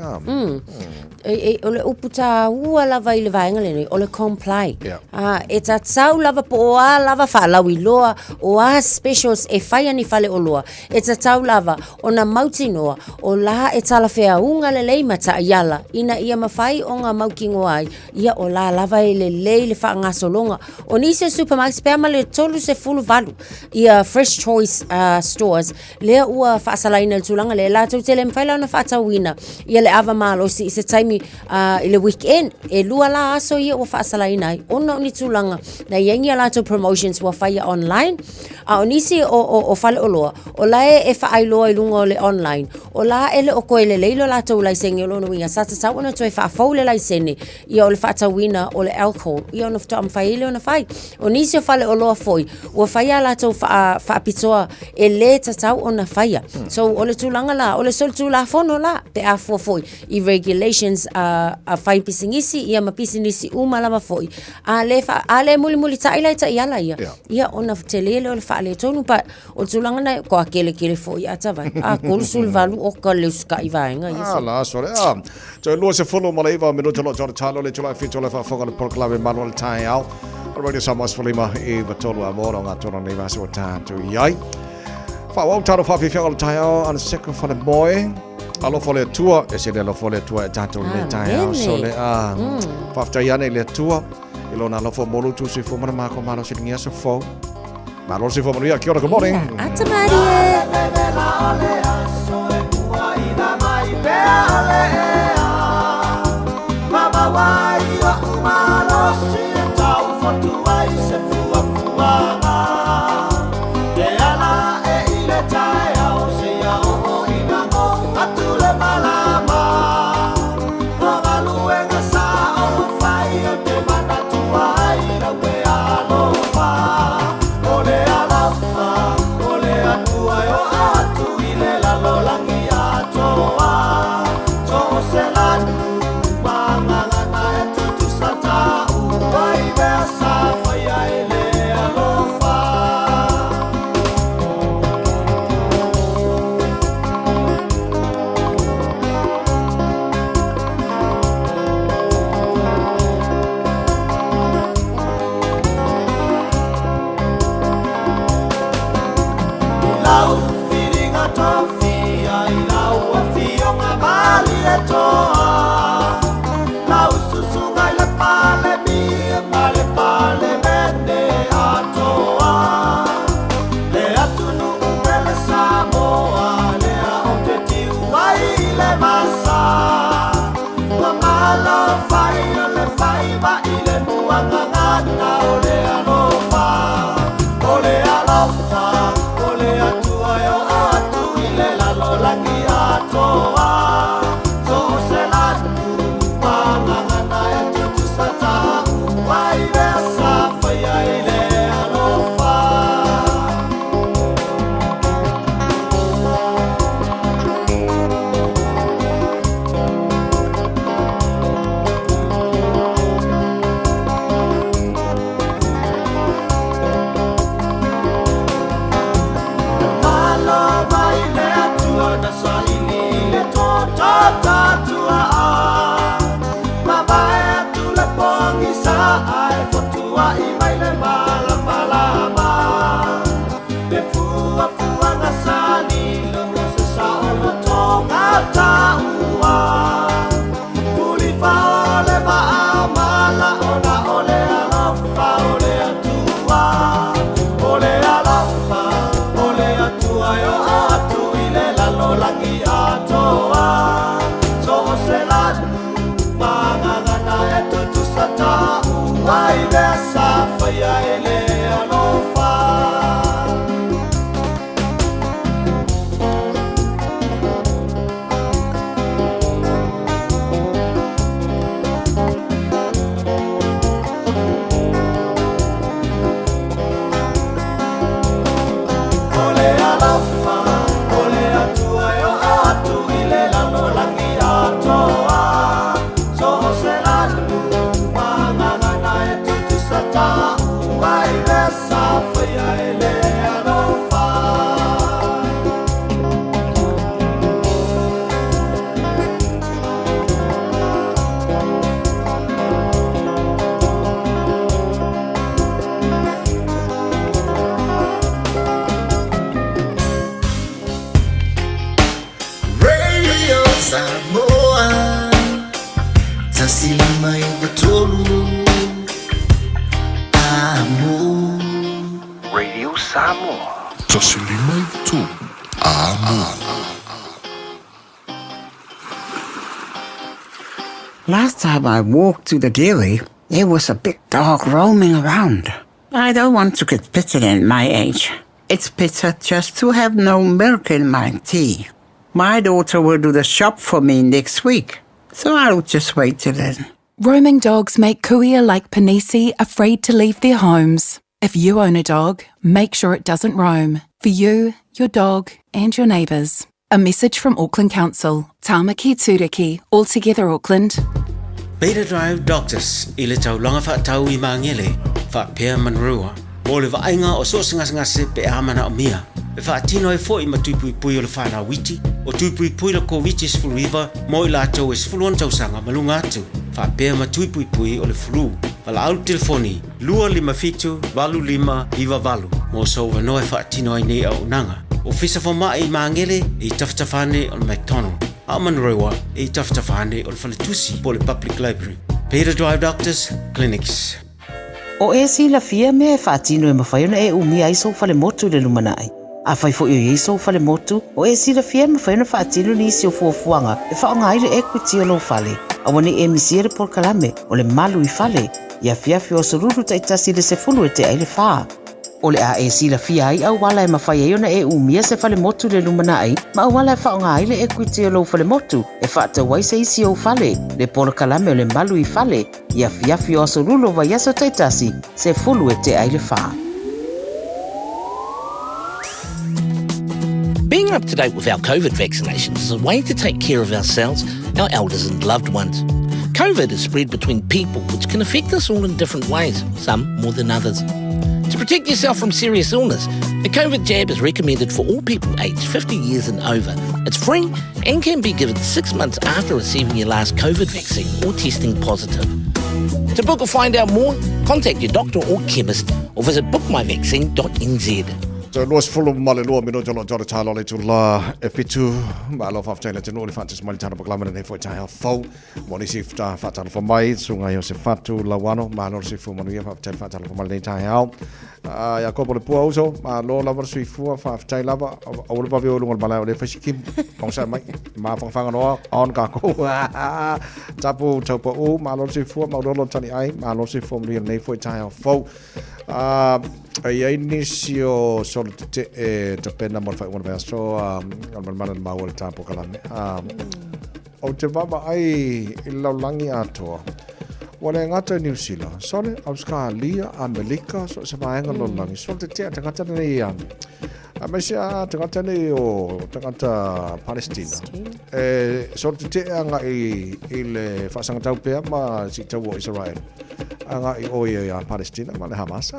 Speaker 9: Ole uputa ua lava i le vaenga le ole comply.
Speaker 5: Yeah.
Speaker 9: E ta tau lava po o a lava whaalawi loa o a specials e whaia ni whale o loa. E ta tau lava o na mauti noa o la e tala whea unga le lei mata iala. Ina ia mawhai o ngā maukingo ai. Ia o la lava e le lei le wha ngā solonga. O nise supermarkets pēma le tolu se fulu valu. Ia Fresh Choice stores. Lea ua whaasalaina le tulanga le la tau tele mwhaila ona whaatawina. Ia le ava malosi i se taimi i le weekend. E lua la aso ia ua whaasalaina ai. Ona ni tulanga. Na iengi a lato promotions ua whaia online. O nisi o whale o loa. O lae e whaailoa i lunga o le online. O la ele o koe le leilo lato laisenge o lono winga. Sata tau ona toi whaafau le laisene. Ia o le whaatawina o le alcohol. Ia ona whata amwhaile ona whai. O nisi o whale o loa foi. Ua whaia lato whaapitoa e le tatau ona whaia. So o le tūlanga la, o le sol tūla whono la, te a foi. I regulations a whai pisingisi, ia ma pisingisi umalawa foi. A le muli tailai ta iala ia. Ia ona te lele o le whaale tonu, pa o tūlanga na ko a kele foi atawai. A kolusul valu o ka leuska i vaenga.
Speaker 5: La sore. So lua se whono mala iwa minuto lo jona talo le tula fito le whafonga le porklawe Malu le Taeao. O radio Samoa Sfalima i watolu a mora o ngā tona nei vasi o tātou iai. Whawau taro Fiafia le Taeao ana seko whane moe. Alofo le tua, e se le alofo le tua e tātou le Taeao. So le whaftai ane le tua. I lona alofo molu tu si fumana mako malo si ngia so fo. Malo si fumana ia, kia ora, good morning.
Speaker 9: Ata Maria.
Speaker 12: Why?
Speaker 11: Samoa.
Speaker 4: Tasilima i tolu amo.
Speaker 13: Last time I walked to the dairy, there was a big dog roaming around. I don't want to get bitten at my age. It's better just to have no milk in my tea. My daughter will do the shop for me next week, so I'll just wait till then.
Speaker 14: Roaming dogs make kuia like Panisi afraid to leave their homes. If you own a dog, make sure it doesn't roam. For you, your dog, and your neighbours. A message from Auckland Council. Tāmaki Tūriki, All Together Auckland.
Speaker 1: Beta Drive Doctors i le taulanga whaatau i mangele whaapea manrua mo le vaenga o so ngase pe amana o mia e whaatino e fo i matupui pui o le whana witi o tupui pui la COVID is fluiva mo i lātou is fuluan tausanga malunga atu whaapea matupui pui o le flu wala au telefoni 255-25 mo so wano e whaatino ai nei au nanga o fisa fo mai i mangele i taftafane o le McDonald Amanrewa e taftafane o le Faletusi po le Public Library. Peter Drive Doctors Clinics.
Speaker 15: O e si la fia me e whaatino e mawhaiona e umia i so fale motu le lumanai. A whai fo i so fale motu, o e si la fia me whaiona whaatino ni si o fuafuanga e whaonga aire equity o lo fale. A wane e misiere por kalame o le malu i fale, ia Fiafia o sururu taitasi le se fulu e te aile whaa. O le a e sila fia ai au wala e mawhai e ona e umia se fale motu le lumana ai, ma au wala e whaonga ai le equity o lo fale motu, e whaata wai se isi o fale, le polo kalame o le malu i fale, ia Fiafia o sururu wa yaso taitasi, se fulu e te aile whaa.
Speaker 16: Being up to date with our COVID vaccinations is a way to take care of ourselves, our elders and loved ones. COVID is spread between people, which can affect us all in different ways, some more than others. To protect yourself from serious illness, a COVID jab is recommended for all people aged 50 years and over. It's free and can be given 6 months after receiving your last COVID vaccine or testing positive. To book or find out more, contact your doctor or chemist or visit bookmyvaccine.nz.
Speaker 5: So luas fulu male lua mino jolo jolo talo le tula e fitu ma lo fa tele tenu le fantas mali tana proklama ne foi tae fo moni sifta fatalo fo mai sunga yo se fatu lawano ma lo se fu moni fa tele fatalo fo mali tae ya ko le pua uso ma lo la versi fu fa tae lava o le pa vio lungo mala le fasikim pong sa mai ma fa no on ka ko tapu topo o ma lo se fu ma lo tani ai ma lo se fu moni ne foi tae fo ai inicio solo te pena mo fa un verso al man ma o tapo kalame o te baba ai ilo langi ato wala ngata New Zealand sole Australia Amerika so se va ngalo langi so te ngata nei ya Amasia ngata nei o ngata Palestina so te nga i ile fa sanga tau pe ma si tau Israel anga i o ia Palestina ma le Hamas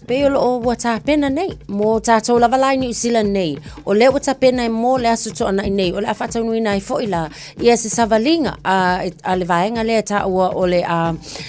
Speaker 9: Pe o wata pena nei mo tatou lava lai New Zealand nei o le wata pena mo le asu to ana nei o le afata nui nai fo ila ia se savalinga a le vaenga le ta o le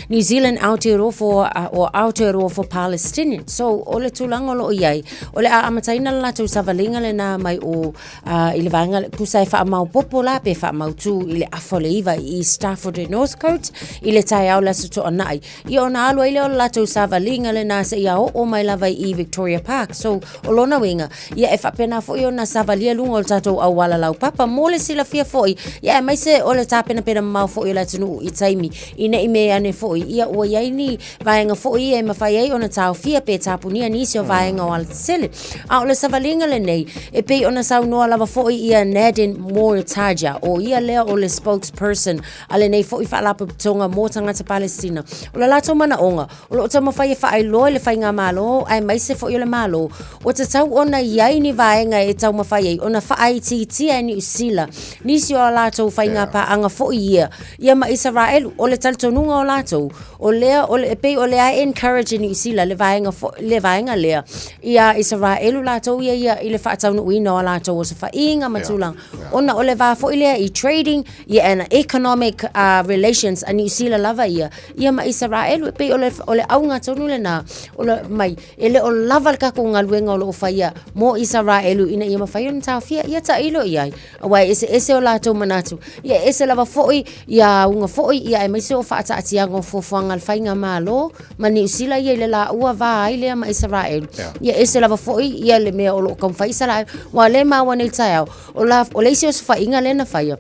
Speaker 9: New Zealand Aotearoa o Aotearoa Palestinian so o le tulanga lo iai o le amataina la tu savalinga le na mai o i le vaenga kusai fa mau popo la pe fa mau tu i le afole iva i Stafford and North Coast i le Taeao la su to ana i ona alu ile o la tu savalinga le na se ia o mai lava i Victoria Park so o lona winga ia e fa pena fo i ona savalia lunga o tatou au wala lau papa mo le sila fia fo i ia mai se o le tapena pena mau fo i la tunu i taimi ina i me ane fo i ia o iai ni vaenga fo i e mawhai ei ona tau fia pe tapunia nisi o vaenga o alsele a o le savalinga le nei e pe ona sau noa lava fo i ia Nadine Mortaja o ia lea o le spokesperson ale nei fo i whaalapa tonga mo tangata Palestina o le lato mana onga o lo ta mawhai e whaai loa le whainga malo ai mai se fo i le malo o te tau ona iai ni vaenga e tau mawhai ei ona whaai titia ni usila nisi o lato whainga pa anga fo i ia ma Israel o le taltonunga o lato o lea o le pe o lea encourage ni usila le vaenga lea ia Israel Israelu lātou ia i le whaataunu ina o lātou o sa whainga matulang. Ona o le wāfo ilea i trading, ia and economic relations a New Zealand lava ia ma Israelu pe o le aunga tonu le na o le mai ele o lava ka ko ngaluenga o lo faia mo Israelu ina ia mafai on Fiafia ia ta ilo ia wa ese o lātou manatu ia ese lava foi ia unga foi ia mai se o faata atianga fo fanga al fainga malo ma New Zealand ia le la ua va ile ma Israelu ia ese lava foi ia le me o lo kom faisa la wa le ma wan el Taeao o le se o fainga le na faia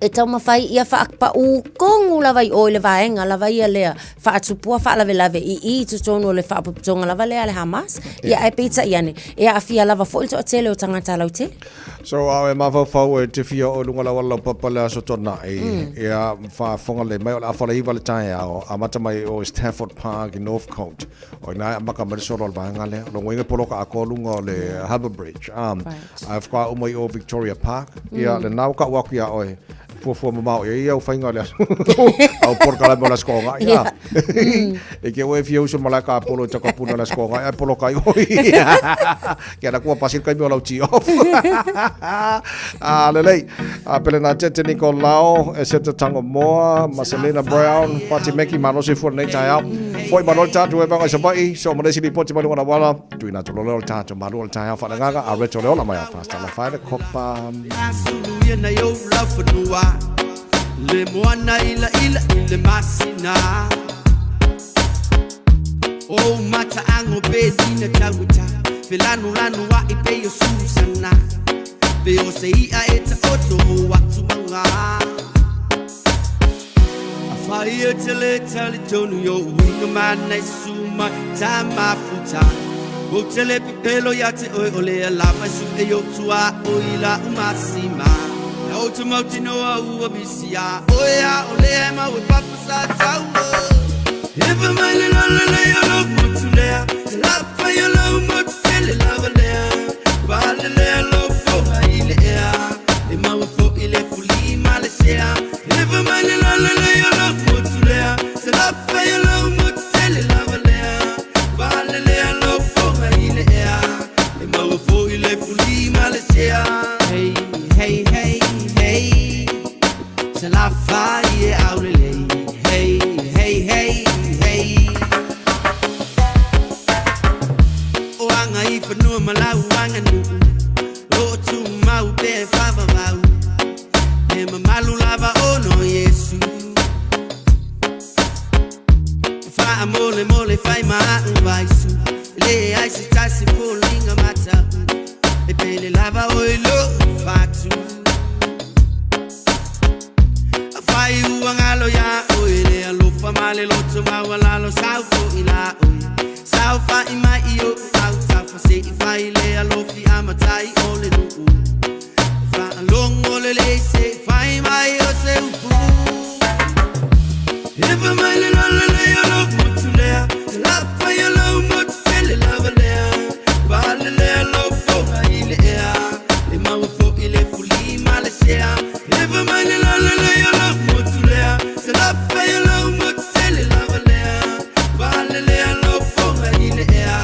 Speaker 9: e tau mawhai ia whaakpa u kongu lawai o le vaenga lawai ia lea whaatupua whaalawelawe i tutono le whaapuputonga lava lea le Hamas ia e pizza iane e a fia lava fo ilto o tele o tangata lau tele.
Speaker 5: So e mawhau e te fia o lunga lawa lau papala so tona ia whaafonga le mai o le awhala iwa le Taeao a mata mai o Stafford Park in Northcote o ina maka marisoro le vaenga lea lo ngoinga poloka a ko lunga o le Harbour Bridge a whaka umai o Victoria Park ia le nauka waku ia oe fua mamau ia whainga lea au porkala mo la skonga ia e ke oe fia uso malaka apolo taka puna la skonga ia polo kai oi kia na kua pasir kai mo lau ti off lelei pele na tete Nicolao e seta tango moa Marcelina Brown Pati Meki manosi fua nei Taeao foi manol tatu e banga sabai so manesi li poti malu wana wala tuina tulolo tatu malu Taeao whanangaga a reto leola mai a pasta la whaere kopa
Speaker 17: le moana ila le masina o mata ango be dina tauta felanu lanu wa I pe yo susana be o se ia eta oto watu manga afai tele tonu yo winga mana suma tama futa o tele pelo ya te ole la pasu e yo tua o ila umasima Automoti no ua bisia oya ole ma we papa sa tawo if a man la ya lo mutulea la fa ya lo mutele la valea vale le lo fo ile ya e ma we fo ile fuli malesea if a man la ya lo mutulea la fa ya lo mutele la valea vale le lo fo ile ya e ma we fo ile fuli malesea hey hey hey Se la fai out lei hey hey hey hey o anga I fanu malau anga nu o tu mau be fa ba ba e malu lava o no Yesu fa mole fai ma vai su le ai si tasi folinga mata e pele lava o lo fa tu Fai uangalo ya oile alo famale lo tuma wala lo sauko ila oi saufa ima io auta fa se fai le alo fi amatai ole no fa longo le se fai mai o se upu if a man le alo mutulea la fa alo mutele la valea vale le alo fo ile ya e ma fo ile fuli malesea if a man le alo Se la fai lo mutele la valea vale le lo fo ile ya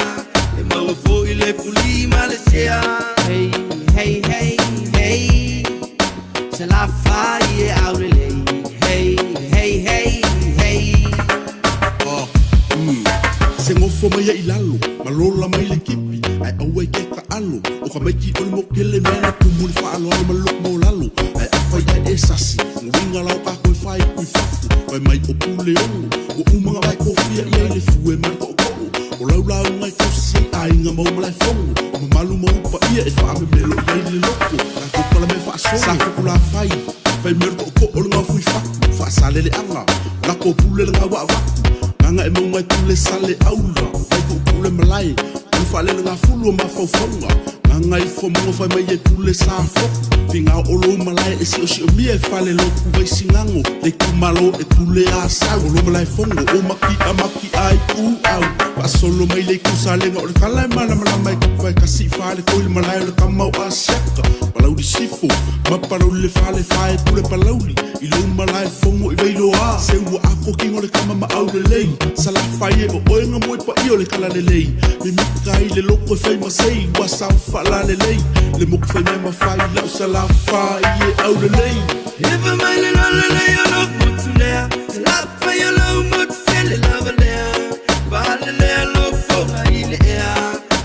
Speaker 17: e ma fo ile fuli malesea hey hey hey hey se la fai out le hey hey hey hey oh se mo fo mai ilalo malola mai le kipi ai au ke ka alo o ka mai ki o mo kele mena tu mul fa alo ma lo mo lalo ai fa ya esasi winga la ka ko fai ku fafu ai mai o pule o uma vai ko fia ia le fu e ma ko o la ngai ko si ai nga mo mai fongo o malu mo pa ia e fa me lo ia le loko la ko pala me fa so sa ko la fai mer ko o nga fu fa sale le anga la ko pule nga wa nga e mo mai pule sale aula vai ko pule malai ko fa le nga fulu ma fa fonga nga I fo mo fa mai e pule sa fo finga o lo malai e si o mi e fale lo ku vai singango le ku malo e pule a sa o lo malai fongo o maki ai ku au pa solo mai le ku sale nga o kala mana mai ku vai kasi fale ko le malai le kamau a seka
Speaker 18: palauli sifu ma palauli fale fai pule palauli I lo malai fongo I veilo a se ua ako kingo le kama ma au le lei sala fai e o oenga moi pa io le kala le lei me mikai le loko e fai ma sei wa sa fala le lei le mok fai me ma fai lau sala fai e au le lei
Speaker 17: Never mind the love lay on up mut lea la fa yo lo mut fele love lea ba le lo fo ile ea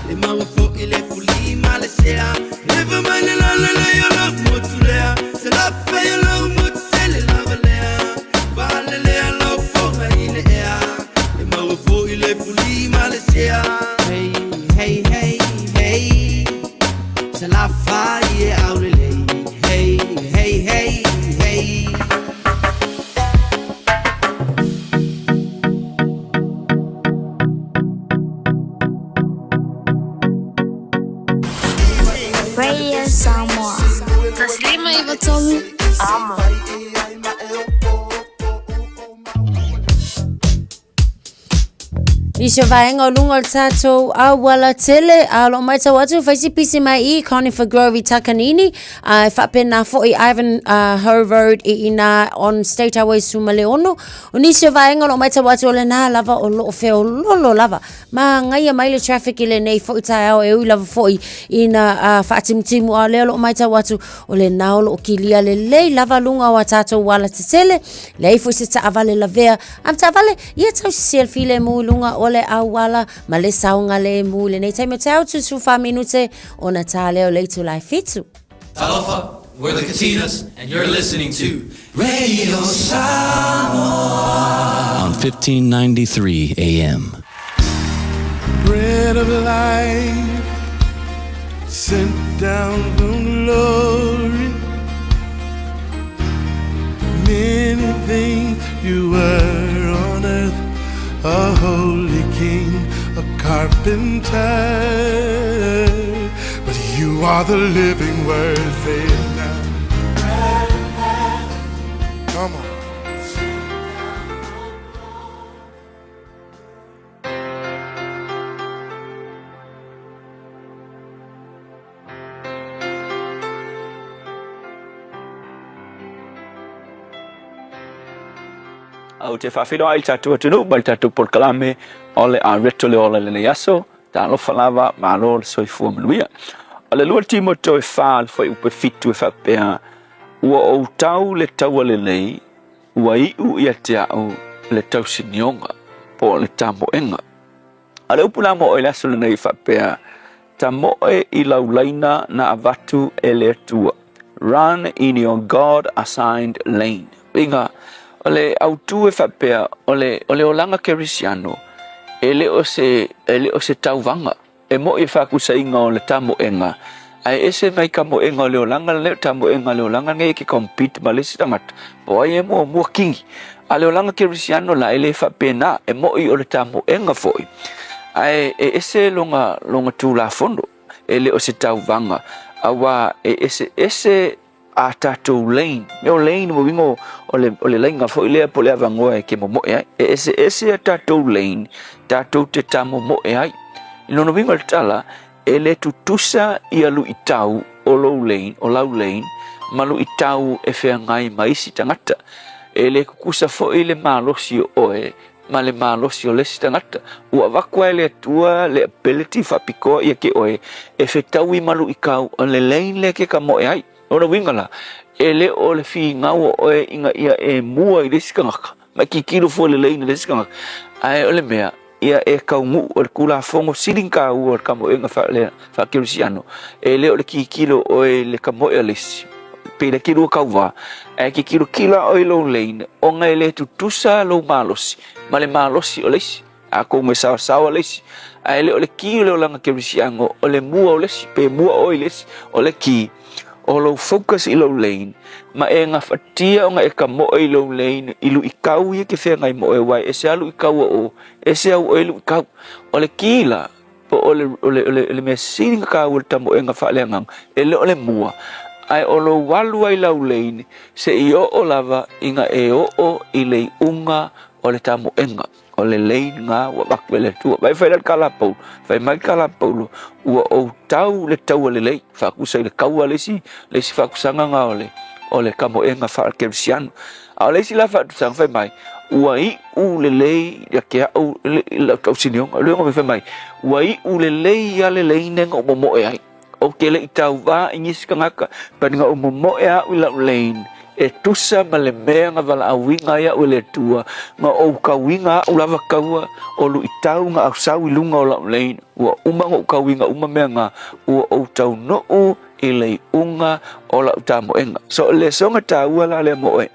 Speaker 17: le ma fo ile fuli malesea Never mind the love lay on up mut lea la fa yo lo mut fele love lea ba le lo fo ile ea le ma fo ile fuli malesea Hey hey hey hey se la fa ye au le Hey hey hey
Speaker 19: Radio Samoa. Taslima Ivatolu. Amo.
Speaker 9: Isha vaenga lunga tato awala tele alo maita watu faisi pisi mai Connie for Groovy Takanini fape na fo Ivan Ho Road ina on State Highway Sumaleono unisha vaenga lo maita watu ole na lava o lo feo lolo lava ma ngai mai le traffic ile nei fo Taeao e u lava fo ina fatimtimu ale lo maita watu ole na lo kilia le lei lava lunga wa tato wala tele lei fo se avale lavea am tavale yeta selfie mu lunga ole awala male saunga le mule nei taime tau tu 5 minute ona tale o leitu lai fitu.
Speaker 20: Talofa, we're the Katinas and you're listening to Radio Samoa on 1593 AM.
Speaker 12: Bread of life sent down from glory. Many things you were on earth, a holy king, a carpenter, but you are the living word. Say it now. Come on.
Speaker 21: Au te whawhino ai tātua tunu, mai tātua porkalame, ole a reto le ole le yaso, tā lo whalawa, mā lo le soifua manuia. Ole lua timoto e whāl whai upe fitu e whapea, ua o tau le taua le nei, ua iu ia te au le tau sinionga, po le tāmo enga. Ale upuna mo e laso le nei whapea, ta mo e I laulaina na avatu e le atua. Run in your God-assigned lane. Inga, ole autu e whapea, ole olanga kerisiano, ele o se tauwanga, e mo I whakusainga o le tamo enga, ai ese mai ka mo enga o le olanga le tamo enga le olanga nge ki compete ma le sitamata, po ai e mo mua kingi, a le olanga kerisiano la ele whapea na, e mo I o le tamo enga foi, ai e ese longa tu la fondo, ele o se tauwanga, awa e ese a tatou lane me lane mo wingo ole lainga fo ile po le avangoa ke mo e ese a tatou lane tatou te tamo mo e ai no wingo tala ele tutusa ia lu itau o low lane o low lane malu itau e fe ngai mai si tangata ele kukusa fo ile malosi oe male malosi o le si tangata ua wakwa ele tua le ability fa piko ia ke oe e fe taui malu ikau o le lane le ke ka mo e ai Ona wingala, ele o le fi ngau o e inga ia e mua I lesikangaka. Ma ki kilo fo le leina lesikangaka. Ai ole mea, ia e kaungu o le kula fongo silinka u o le kamo e nga fa kirusiano. Ele o le ki kilo o e le kamo e lesi. Pe le kilo kauwa. Ai ki kilo o e lo leina. O nga ele tutusa lo malosi. Ma le malosi o lesi. Ako me sawa lesi. Ai ele o le kilo o langa kirusiano. O le mua o lesi. Pe mua o lesi. O le ki. O lo focus I lo lane ma e nga fatia o nga e ka mo I lo lane ilu ikau ye ke fe ngai mo e wai e se alu ikau o e se au ilu ikau o le kila po ole me sini ka o tamo e nga fa le ngang e le ole mua ai o lo walu ai lo lane se I o lava inga e o I le unga o le tamo enga o le leinga ua vakuele tua vai fai kala pau fai mai kala pau ua o tau le tau le lei fakusa le kaua le si fakusanga nga o le kamoenga fa kersian a le si la fa tsang fai mai ua I u le lei ya ke au le tau siniong le ngo fai mai ua I u le lei ya le leine ngo mo ai o ke le tau va ingis kangaka pa nga o mo ya u la lein e tusa ma le mea nga wala a winga ia o le tua nga o ka winga o lava kaua o lu itau nga au sau ilunga o la lein ua umanga o ka winga mea nga ua o tau no o I le unga o la uta moenga so le songa taua la le moe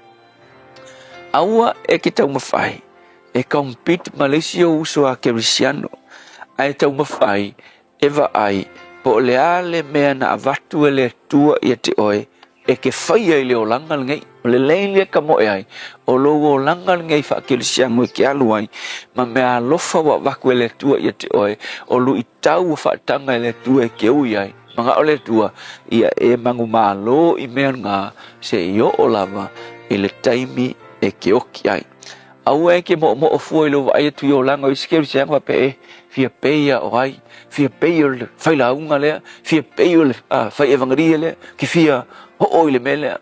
Speaker 21: aua e ki tau mawhai e compete Malaysia uso a Kerisiano ai tau mawhai e va ai po le ale mea na avatu e le tua ia te oe e ke whai ai leo langal ngai o le lein le ka moe ai o lo langal ngai wha Kerisiano e ke alu ai ma mea lofa wa waku e le tua ia te oe o lu I tau wha tanga e le tua e ke ui ai manga o le tua ia e mangu malo I mea ngā se io o lava I le taimi e ke oki ai au e ke mo o fuoi lo vai tu yo langa I Kerisiano wa pe fia peia o ai fia peia le fai la unga le fia peia le fai evangelia le ki fia ho le mele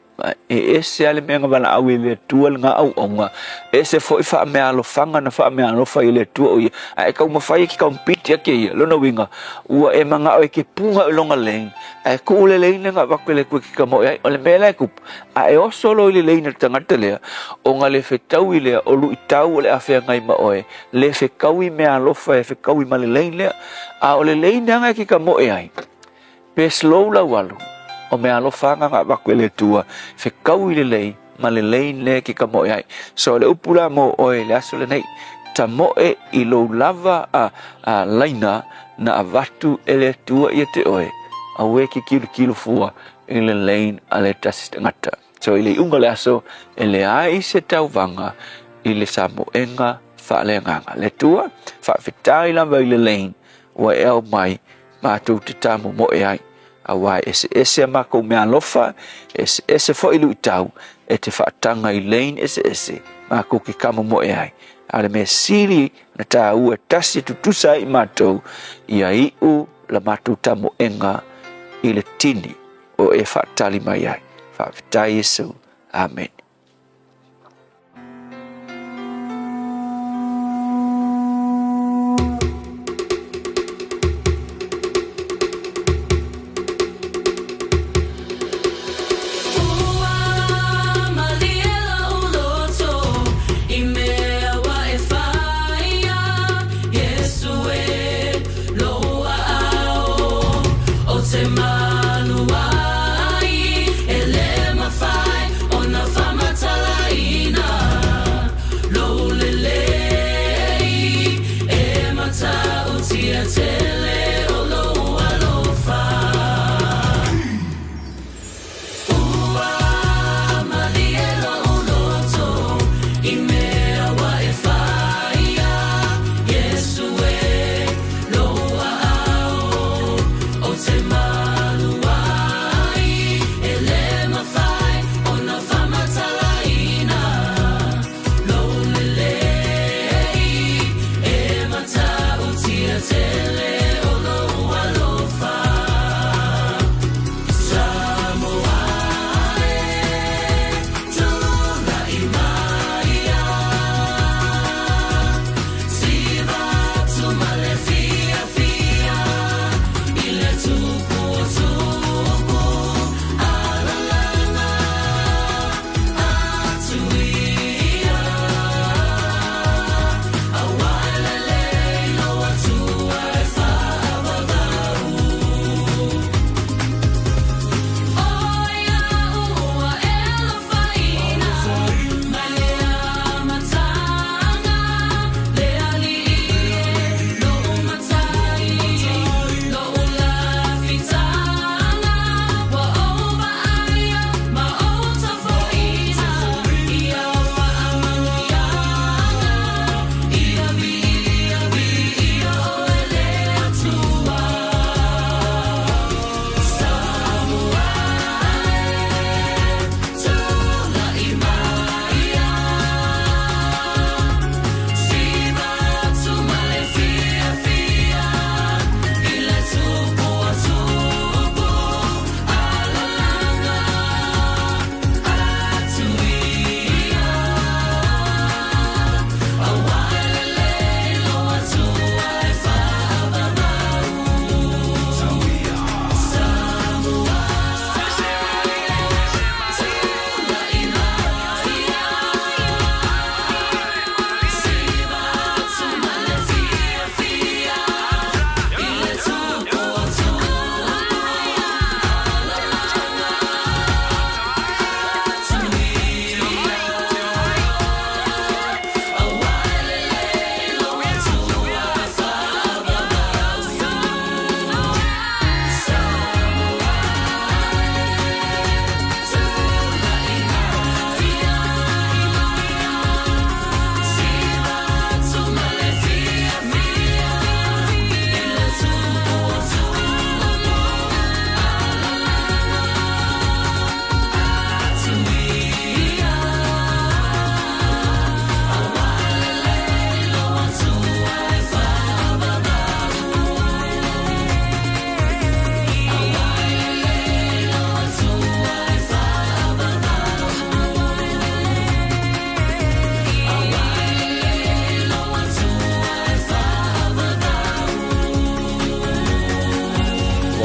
Speaker 21: e ese ale me nga bana au le tua nga au onga ese foi fa me alo fanga na fa me alo fai le tua o ai ka uma fai ki compete ke lo no winga ua e manga o ke punga longa leng ai ku le leng nga ba le ku ki ka mo ai o le mele ku ai o solo le leng tanga tele o nga le fetau ile o lu itau le afia ngai ma oe le fe kaui me alo fa fe kaui ma le leng le a o le leng nga ki ka mo ai pe slow la walu o me alo fanga nga bakwele tua fe kau I le lei ma le lei le ki ka moe ai so le upula mo oe le aso le nei ta moe I lo lava a laina na avatu ele tua ia te oe a we ki kilu fua I le lei a le tasitangata so I le unga le aso ele ai se tau vanga I le Samoenga fa le nganga le tua fa fitai lava I le lei wa el mai ma tu te tamu moe ai awai ese ma ko me alofa ese fo ilu tau e te fatanga I lein ese ma ko ki kamo mo ai ale me siri na ta u tasi tutusa I matou ia I u la matu tamo enga I le tini o e fatali mai ai fa vitai Yesu amen
Speaker 2: Malu ai, ele mafai, ona fama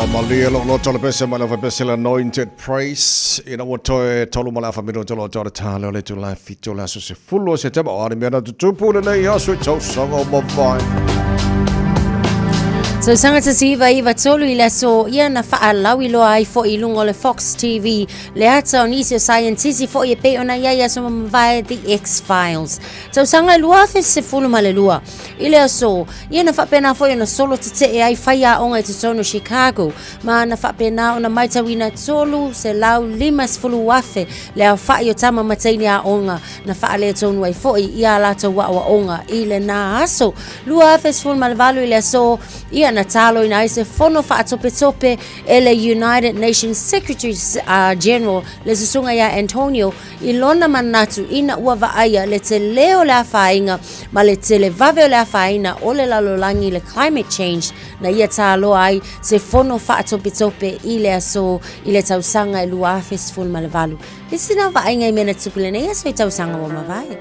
Speaker 5: Malia lo tolo pese mala fa pese anointed praise ina wo toe tolo mala fa mino tolo tolo talo le tu la fito la so se fullo se taba ari mena tu pu le ya so tau songo mo vai.
Speaker 9: So sanga ta siva iwa tolu ila so ia na whaalau ilo ai fo i lungo le Fox TV le ata o nisi o scientisi fo i pe ona ia so mawai The X-Files. So sanga lua fe se fulu male lua ila so ia na whapena fo i na solo te e ai whaia onga i te tono Chicago ma na whapena ona maitawina tolu se lau 5 fulu wafe le au whai o tama mataini a onga na whaale tonu ai fo i ia lata wa onga ile na aso lua fe se fulu male valu ila so ia na talo ina ise fono whaatope ele United Nations Secretary General le susunga ya Antonio ilona manatu ina ua vaaya le te leo le awhainga ma le te le vave le awhaina o le lalolangi le climate change na ia talo ai se fono whaatope i le aso i le tausanga i lua festival ma le valu. Isi na vainga i mena tupile na ia so i tausanga wa mawai.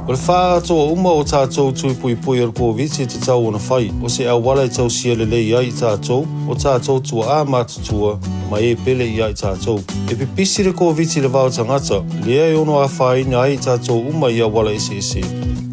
Speaker 2: O le wha toa uma o tātou tui pui pui ar COVID te tau ona whai. O se au wala i tau sia lelei ai tātou, o tātou tua a mātutua, ma e pele i ai tātou. E pipisi le COVID le vau tangata, lea e ono a whai na ai tātou uma i a wala ese.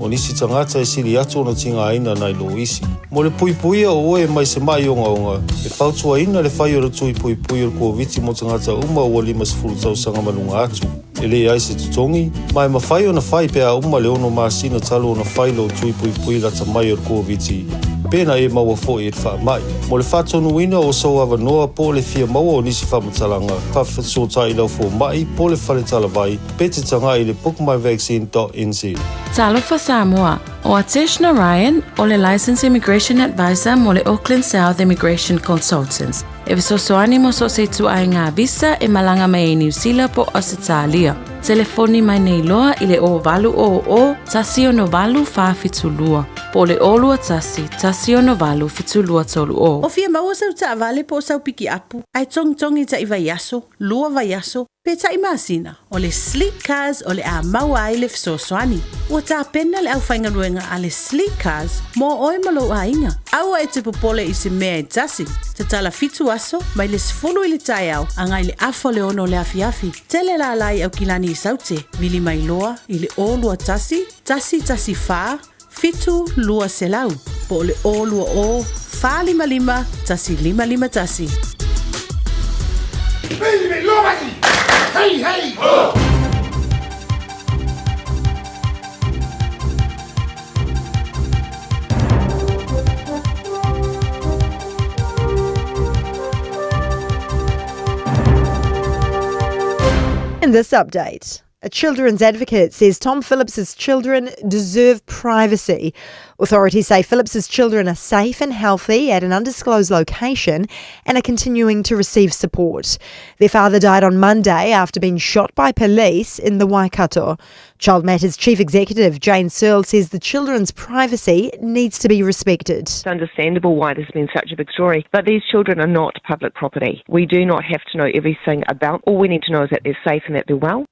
Speaker 2: O nisi tangata e sili atu ona tinga aina nai lo isi. Mo le pui pui o oe mai se mai onga. E whautua ina le whai o le tui pui pui ar COVID mo tangata uma o 5 tau sanga manunga atu. Ele ai se tutongi, mai mawhai o na whai pea uma le ono maasina talo o na whai lo tui pui pui lata mai o COVID. Pena e maua fo e wha mai. Mo le whatonu ina o sau awa noa po le fia maua o nisi whamatalanga. Pawhasota i lau fo mai po le whale talavai. Pete tanga i le bookmyvaccine.nz.
Speaker 22: Talo for Samoa. O Ateshna Ryan, o le Licensed Immigration Advisor mo le Auckland South Immigration Consultants. E visosoani mo so se tu ai ngā visa e malanga mai e New Zealand po Australia. Telefoni mai nei loa i le o valu o tasi o no valu whawhitulua. Po le olua tasi o no valu fitulua tolu o.
Speaker 23: O fia maua sau ta vale po sau piki apu. Ai tongi ta i vaiaso, lua vaiaso, pe ta i masina. O le sleek cars o le a maua ai le fisosoani. Ua ta pena le au whaingaruenga a le sleek cars mo oi malo a inga. Aua e te popole i se mea e tasi. Te tala fitu aso, mai le sifulu i le Taeao, angai le afo le ono le afiafi. Tele la lai au kilani i saute, vili mai loa i le olua tasi wha, fitu lua selau. Po le olua o, wha 5 tasi 5 tasi.
Speaker 18: Baby, lomaki! Hey, hey! Oh!
Speaker 6: In this update, A children's advocate says Tom Phillips's children deserve privacy. Authorities say Phillips's children are safe and healthy at an undisclosed location and are continuing to receive support. Their father died on Monday after being shot by police in the Waikato. Child Matters Chief Executive Jane Searle says the children's privacy needs to be respected.
Speaker 7: It's understandable why there's been such a big story, but these children are not public property. We do not have to know everything about. All we need to know is that they're safe and that they're well.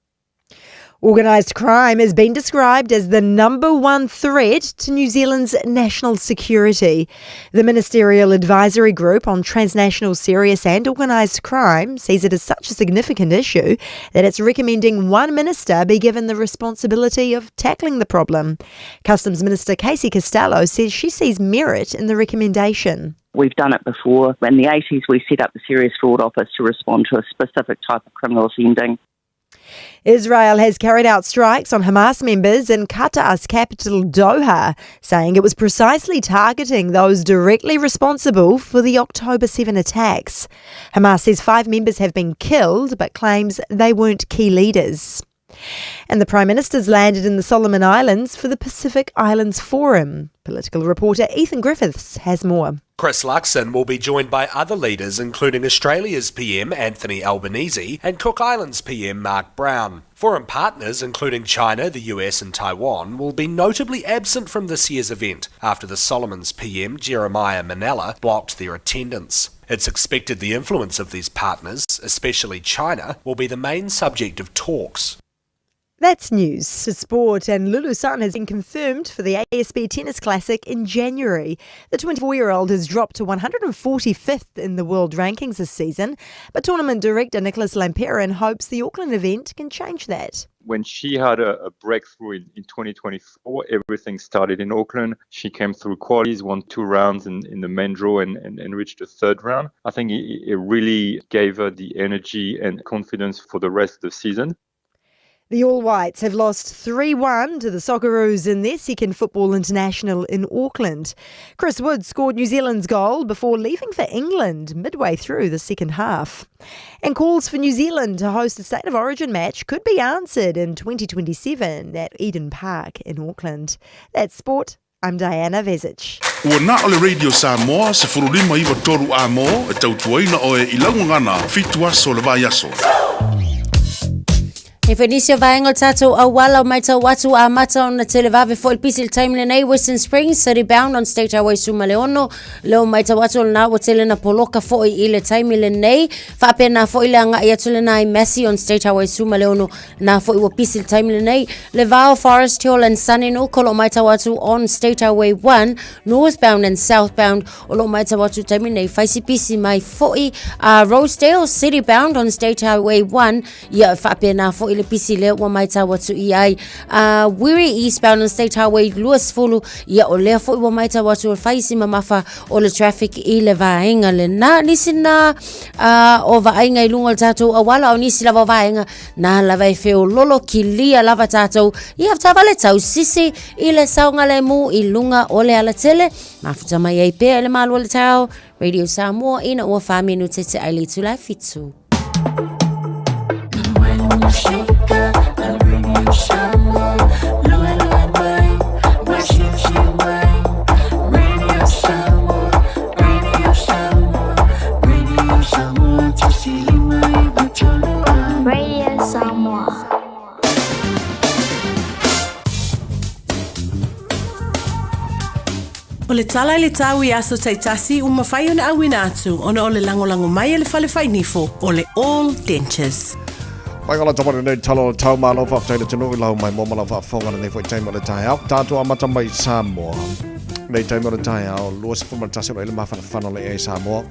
Speaker 6: Organised crime has been described as the number one threat to New Zealand's national security. The Ministerial Advisory Group on Transnational Serious and Organised Crime sees it as such a significant issue that it's recommending one minister be given the responsibility of tackling the problem. Customs Minister Casey Costello says she sees merit in the recommendation.
Speaker 8: We've done it before. In the 80s, we set up the Serious Fraud Office to respond to a specific type of criminal offending.
Speaker 6: Israel has carried out strikes on Hamas members in Qatar's capital Doha, saying it was precisely targeting those directly responsible for the October 7 attacks. Hamas says 5 members have been killed, but claims they weren't key leaders. And the Prime Minister's landed in the Solomon Islands for the Pacific Islands Forum. Political reporter Ethan Griffiths has more.
Speaker 10: Chris Luxon will be joined by other leaders including Australia's PM Anthony Albanese and Cook Islands PM Mark Brown. Foreign partners including China, the US and Taiwan will be notably absent from this year's event after the Solomons PM Jeremiah Manella blocked their attendance. It's expected the influence of these partners, especially China, will be the main subject of talks.
Speaker 6: That's news to sport, and Lulu Sun has been confirmed for the ASB Tennis Classic in January. The 24-year-old has dropped to 145th in the world rankings this season, but tournament director Nicholas Lamperin hopes the Auckland event can change that.
Speaker 24: When she had a breakthrough in 2024, everything started in Auckland. She came through qualies, won 2 rounds in the main draw and reached the 3rd round. I think it really gave her the energy and confidence for the rest of the season.
Speaker 6: The All Whites have lost 3-1 to the Socceroos in their second football international in Auckland. Chris Wood scored New Zealand's goal before leaving for England midway through the second half. And calls for New Zealand to host a State of Origin match could be answered in 2027 at Eden Park in Auckland. That's sport. I'm Diana Vezic.
Speaker 4: Ua na ole Radio Samoa se furulima iwa toru a mo e tautuaina oe I laungangana fitua so le vai aso.
Speaker 9: E whanisio vaenga tātou awala o mai tau watu a mata on na televave fo il pisil time le nei Western Springs, City Bound on State Highway Suma Leono, leo mai tau watu na wa tele na poloka fo I le time le nei, whape na fo ile anga ia tule na I Massey on State Highway Suma Leono, na fo iwa pisil time le nei, le vao Forest Hill and Sunino, kolo mai tau watu on State Highway 1, northbound and southbound, o lo mai tau watu time nei, whaisi pisi mai fo I Rosedale, City Bound on State Highway 1, ia whape na fo ile pisi leo wa mai tau watu I ai Wiri eastbound on State Highway Luas Fulu ia o lea fo I wa mai tau watu o whaisi mamafa o le traffic I le vaenga le na nisi na o vaenga I lunga le tātou awala o nisi lava vaenga na lava I feo lolo ki lia lava tātou I haftawa le tau sisi I le saunga le mu I lunga o le ala tele mafuta mai ai pea le malu le tau Radio Samoa ina ua whaminu tete ai le tulai fitu.
Speaker 23: O le tala le tau I aso taitasi umawhai o na awina atu ona o le langolango mai le fale whainifo o le All Dentures.
Speaker 5: Mai ngala tamare nei talo o tau malo whaftaile tunu I lau mai momala whafongana nei fwoi taimo le Taeao. Tātua amata mai Samoa. Nei taimo le Taeao, luas fumatasi o ile mawhanawhana le Samoa.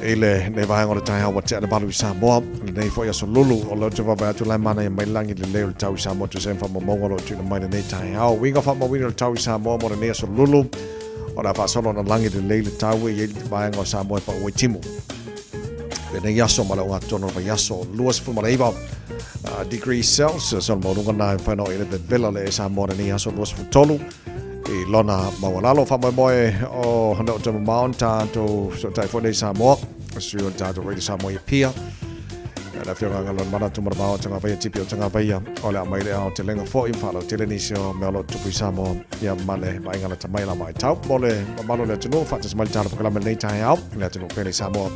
Speaker 5: Ile nei vahenga le Taeao wa te ana balu I Samoa. Nei fwoi aso lulu o leo te wawe atu lai mana I mai langi le leo le tau I Samoa tu sen whama mongolo tuna mai nei Taeao. Winga whama wina le tau I Samoa mo nei aso lulu. O na whasolo na langi le leo le tau I le vahenga o Samoa pa oi timu. Nei yaso mala unga tono va yaso luas fumareiva degrees Celsius on morunga na whanau ile te vela le Samoa nei yaso luas futolu I lona mawalalo whamai moe o hana o te mount tātou so tai fo nei Samoa suo tātou reidi Samoa I pia La fianga ngalon mana tu marmao tanga vai tipi o tanga vai o le mai le au te lenga fo infalo te le nisio me lo tu pisamo ia male mai ngala te mai la mai tau mole malo le tunu fa te small tar ko la mai tai au le tunu pele samo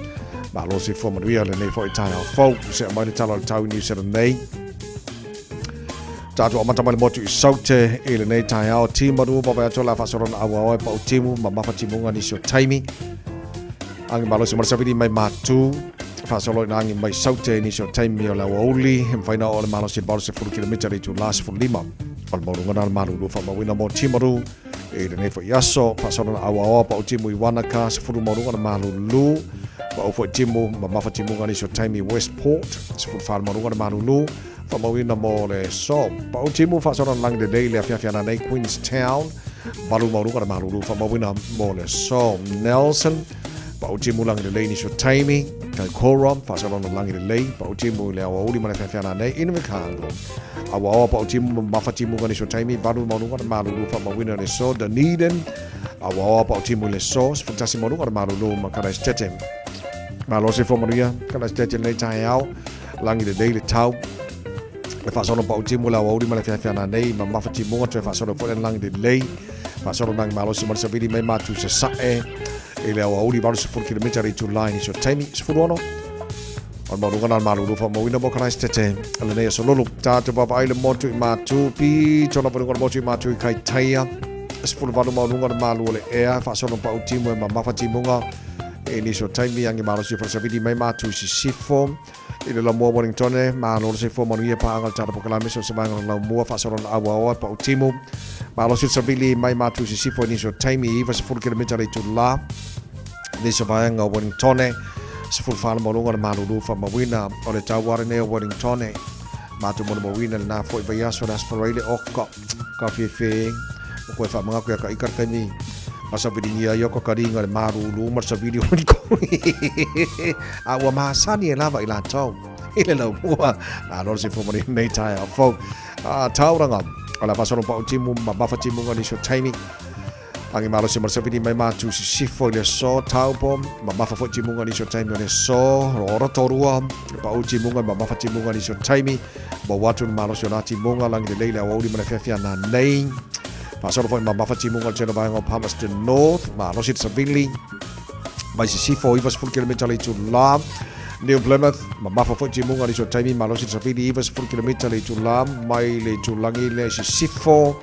Speaker 5: ma lo si fo mo ia le nei fo tai au fo se mai talo tau ni se nei Tatu amata mai motu I saute e le nei tai au timaru pa va tola fa soron awa pa utimu ma mafa timunga ni so taimi angi malo se marsa vidi mai matu fa solo nangi mai saute ni so taimi o la oli faina o le malo se balo se furu kilometer I tu las for lima al mo ngana malu do fa ma wina mo timaru e le nei fo yaso fa soron awa pa utimu I wana ka se furu mo ngana malu lu pa o fo timu ma mafa timunga ni so taimi Westport se furu fa mo ngana malu lu fa mawina mo le so pa o timu fa soron lang de day le Fiafia na nei Queenstown balu mo ngana malu fa mawina mo le so Nelson pa o timu lang de lei ni so taimi kai koram fa soron lang de lei pa o timu le o uli ma le Fiafia na nei in mekango awa pa o timu ma fa timu ngani so taimi balu mo ngana malu fa mawina le so Dunedin awa pa o timu le so fantasi mo ngana malu ma kada stete ma lo se fo maria kada stete nei Taeao lang de lei le tau le fa sono pa o timu la o uli ma le Fiafia na nei ma fa timu ngana fa sono fo lang de lei fa sono nang malo se ma se vidi mai matu se sae ele au uli baru 4 km I tu line so taimi sfurono al malu ngana malu fa mawina mo kana stete ale nei so lolu tatu papa ile motu I matu pi tona po ngana motu I matu I kai taia sfuru valu malu ngana malu le ea fa sono pa utimu e ma fa timunga e ni so taimi angi malu se fa vidi mai matu si sifo ile la mo Wellington ma lo se fo mo ia pa angal tata po kala meso se bang la mo fa sono awa pa utimu ma lo se vili mai matu si sifo ni so taimi I va 4 km I tu la ni so bang Wellington se fo fa mo ngana malu fa mawina o le taware ne Wellington matu mo mawina na fo I va so das for ile okka ka fe ko fa mga ko ka ikar kani asa vidinia yo ko karinga le maru mar sa video ko awa masani la va ila tau ile la wa a lo se fo mo nei tai a fo tauranga ala pasoro pa utimu ma bafa timu ngani so taimi angi malo se marsa vidi mai matu si sifo le so taupo ma bafa fo timu ngani so taimi le so ora torua pa utimu ngani ma bafa timu ngani so taimi bo watu malo so na timu ngala ngi le le wa udi ma Fiafia na nei pasoro fo ma bafa timu ngani so ba ngo Palmerston North ma lo sit sabili mai si sifo I was 4 km I tu la New Plymouth ma bafa fo timu ngani so taimi ma lo sit sabili I was 4 km I tu la mai le tu langi le si sifo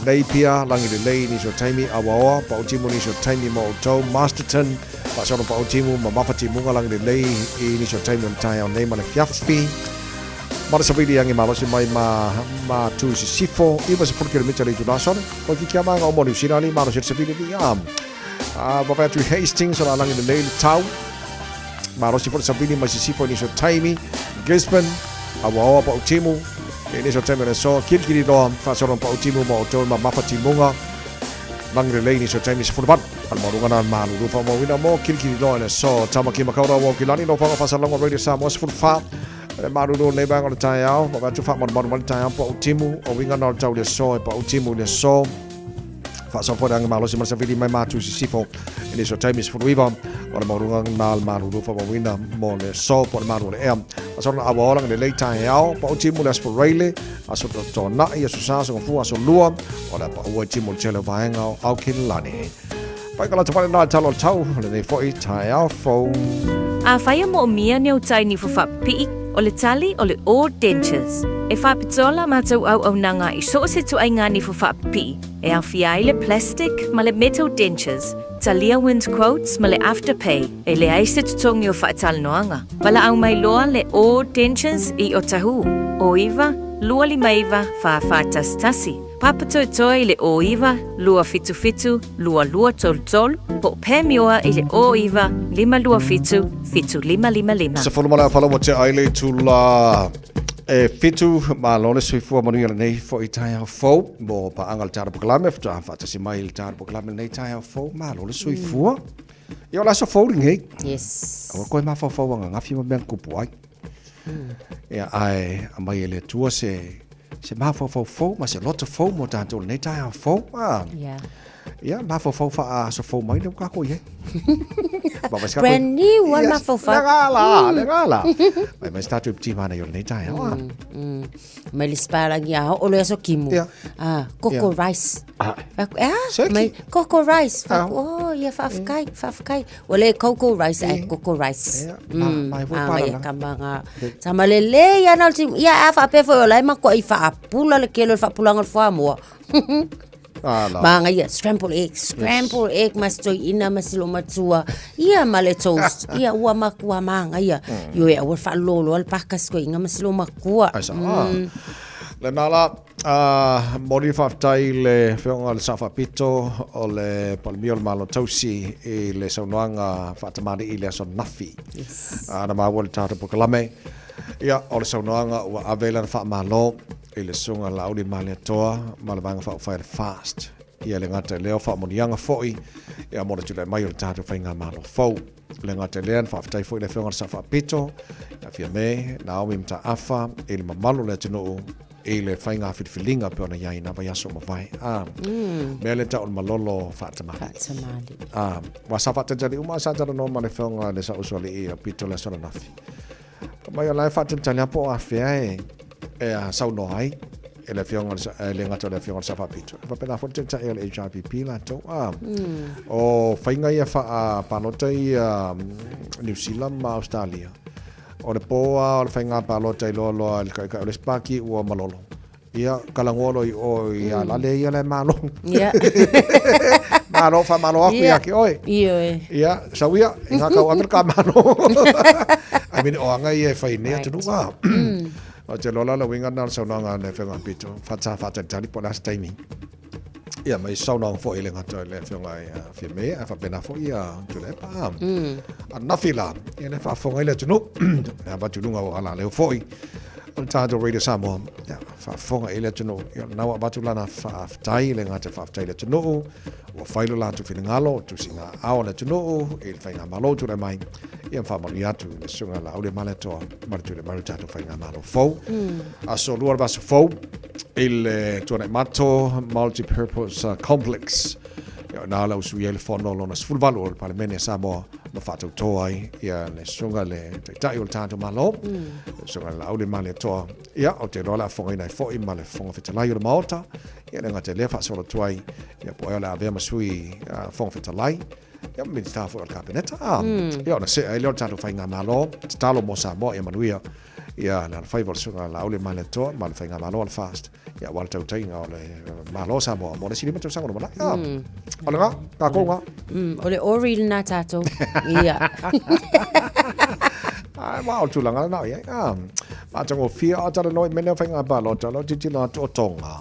Speaker 5: Napier langi de lei ni so taimi awa pa utimu ni so taimi mo to Masterton pa so pa utimu ma bafa timu langi de lei ni so taimi on Taeao nei ma le Fiafia ma sa vidi angi malo si mai ma tu si sifo I was 4 km I tu la so ko ki chiama ngo mo ni sinali ma so se vidi di va pa tu Hastings so langi de lei tau ma si for sa vidi ma si sifo ni so taimi Gisborne awa pa utimu ini so taimi so kiri do fa so pa utimu mo to ma mafa timunga bang relay ni so taimi se furbat al mo ngana malu fa mo wina mo kiri do ne so tama ki makau wo kilani no fa sa long radio Samoa se furfa malu do ne bang on Taeao ba tu fa mo Taeao pa utimu o winga no tau le so pa utimu le so fa so fo dang malo se marsa vidi mai matu si sifo ini so taimi se furwiva ora mo ngal malu do fa mo wina mo le so po malu le em aso na awa lang le lei Taeao pa utimu le aspirale aso to na ia so sa so fu aso lua ora pa utimu chele vaenga au kilani pa kala tapa na talo tau le nei foi Taeao fo
Speaker 3: a fai mo mia ne utai ni fa pi o le tali o le old dentures e fa pitola ma tau au nanga I so se tu ai ngani fa pi e a fiai le plastic ma le metal dentures Talia wins quotes ma le afterpay e le aise tutongi o whaatal noanga. Wala au mai loa le o dentures I o tahu. O iwa, lua li maiva whaafatas tasi. Papato toi le o iwa, lua fitu fitu, lua tol tol. Po pemioa I le o iwa, lima lua fitu, fitu lima lima lima.
Speaker 5: Sa whanumala whalawa te aile tu la fitu ma lone swifua manuia nei fo I Taeao fo mo pa angal tara poklame fa fatasi mai tara poklame nei Taeao fo ma lone swifua io la so folding hey
Speaker 9: yes
Speaker 5: o ko ma fo nga ngafi ma ben kupu ai ya ai mai le tua se ma fo ma se lot fo mo tanto nei Taeao fo
Speaker 9: yeah
Speaker 5: Ia, mafofau fa so fo mai le ka ko ye.
Speaker 9: Brand new one mafofau.
Speaker 5: Ngala. Mai statu ti mana yo nei tai.
Speaker 9: Mai le spara ngia o le so kimu. Coco rice. Mai coco rice. Oh, ya fafkai. Ole coco rice coco rice.
Speaker 5: Mai vo pa
Speaker 9: la. Kamanga. Sama le ya na tim ya fa pe fo la ma ko I fa pula le kelo fa pulanga fa mo. Mga ia scrambled egg mas toy ina masilo matua ia male toast ia ua makua mga ia yo ia ua fa lolo al pakas ko inga masilo makua
Speaker 5: le nala mori fa tai le feonga le safa pito o le palmiol malo tausi e le saunoanga fa tamari I le so nafi ana ma wol tata pokalame ia o le saunoanga ua avela fa malo I le sunga lauri male toa malabanga fa fire fast ia le ngata leo fa monianga foi ia mo le mai o tatu fainga malo fo le ngata lean fa tai foi le fenga sa fa pito ia fia me na o mimta afa ele mamalo le tino ele fainga fitfilinga pe ona ia ina va yaso mavai me le ta on malolo fa tamali wa sa fa tali uma sa tala no male fenga le sa usoli ia pito le sona nafi mai o la fa tali po afia sau no ai ele fionga le ngata le fionga sa fa pito va pena fonte ta ele HRPP la to o fainga ia fa palota ia New Zealand ma Australia o le poa o fainga palota I lolo al ka le spaki o malolo ia kalangolo o ia la le ia le malo malo fa malo aku ia ki oi ia sawia inga ka wa ka malo I mean o anga ia fa ine tu wa o te lola la winga na saunanga ne whenga pito fata tali po last timing ia mai saunanga fo ile ngata le whenga fia me a fa pena fo ia tule pa a nafila ia ne fa fonga ile tunu na ba tulunga o ala le fo on tado radio Samoa ia fa fonga ile tunu ia na wa batulana fa tai le ngata fa tai le tunu o failo la tu finangalo tu singa ao le tunu il whenga malo tu le mai ia fa mali atu le sunga la ole maleto martu le martu to fainga malo fo aso luar bas fo il tone mato multi purpose complex ia na la usu ele fono lona sfulvalo il parlamento Samoa no fatto toi ia le sunga le tai ol tanto malo sunga la ole maleto ia o te rola fo ina fo I male fo fitala yo malta ia nga te le fa solo toi ia po ala ave masui fo fitalai ia min sta fo al kabineta ia ona se ele tanto fainga malo talo mo Samoa ia manuia ia na favor sunga la ole maleto mal fainga malo al fast ia walta utinga ole malo Samoa mo sili meto sango mala ala ka ko nga
Speaker 9: ole oril na tato ia
Speaker 5: ai ma o tulanga na ia ma tango fia ata no mena fainga balo talo titilo to tonga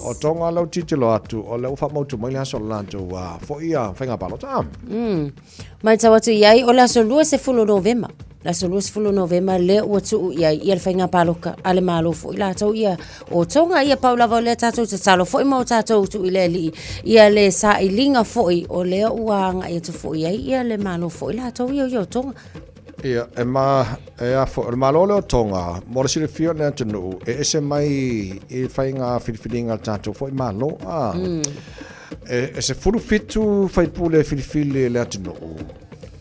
Speaker 5: o tonga lo titilo atu o le fa mo tu mai la so lanto wa fo ia fainga balo
Speaker 9: mai tawatu iai o la so lua se fulo novema la so lua se fulo novema le o tu iai ia le fainga paloka ale malo fo ila tau ia o tonga ia paula va le tato te salo fo mo tato tu ile li ia le sa ilinga fo o le uanga ia tu fo ia le malo fo ila tau ia tonga
Speaker 5: ia e fo il malo le tonga mo si le fio na tunu ese mai e fainga filfilinga tato fo malo e se fulu fitu fai pule filfili le tunu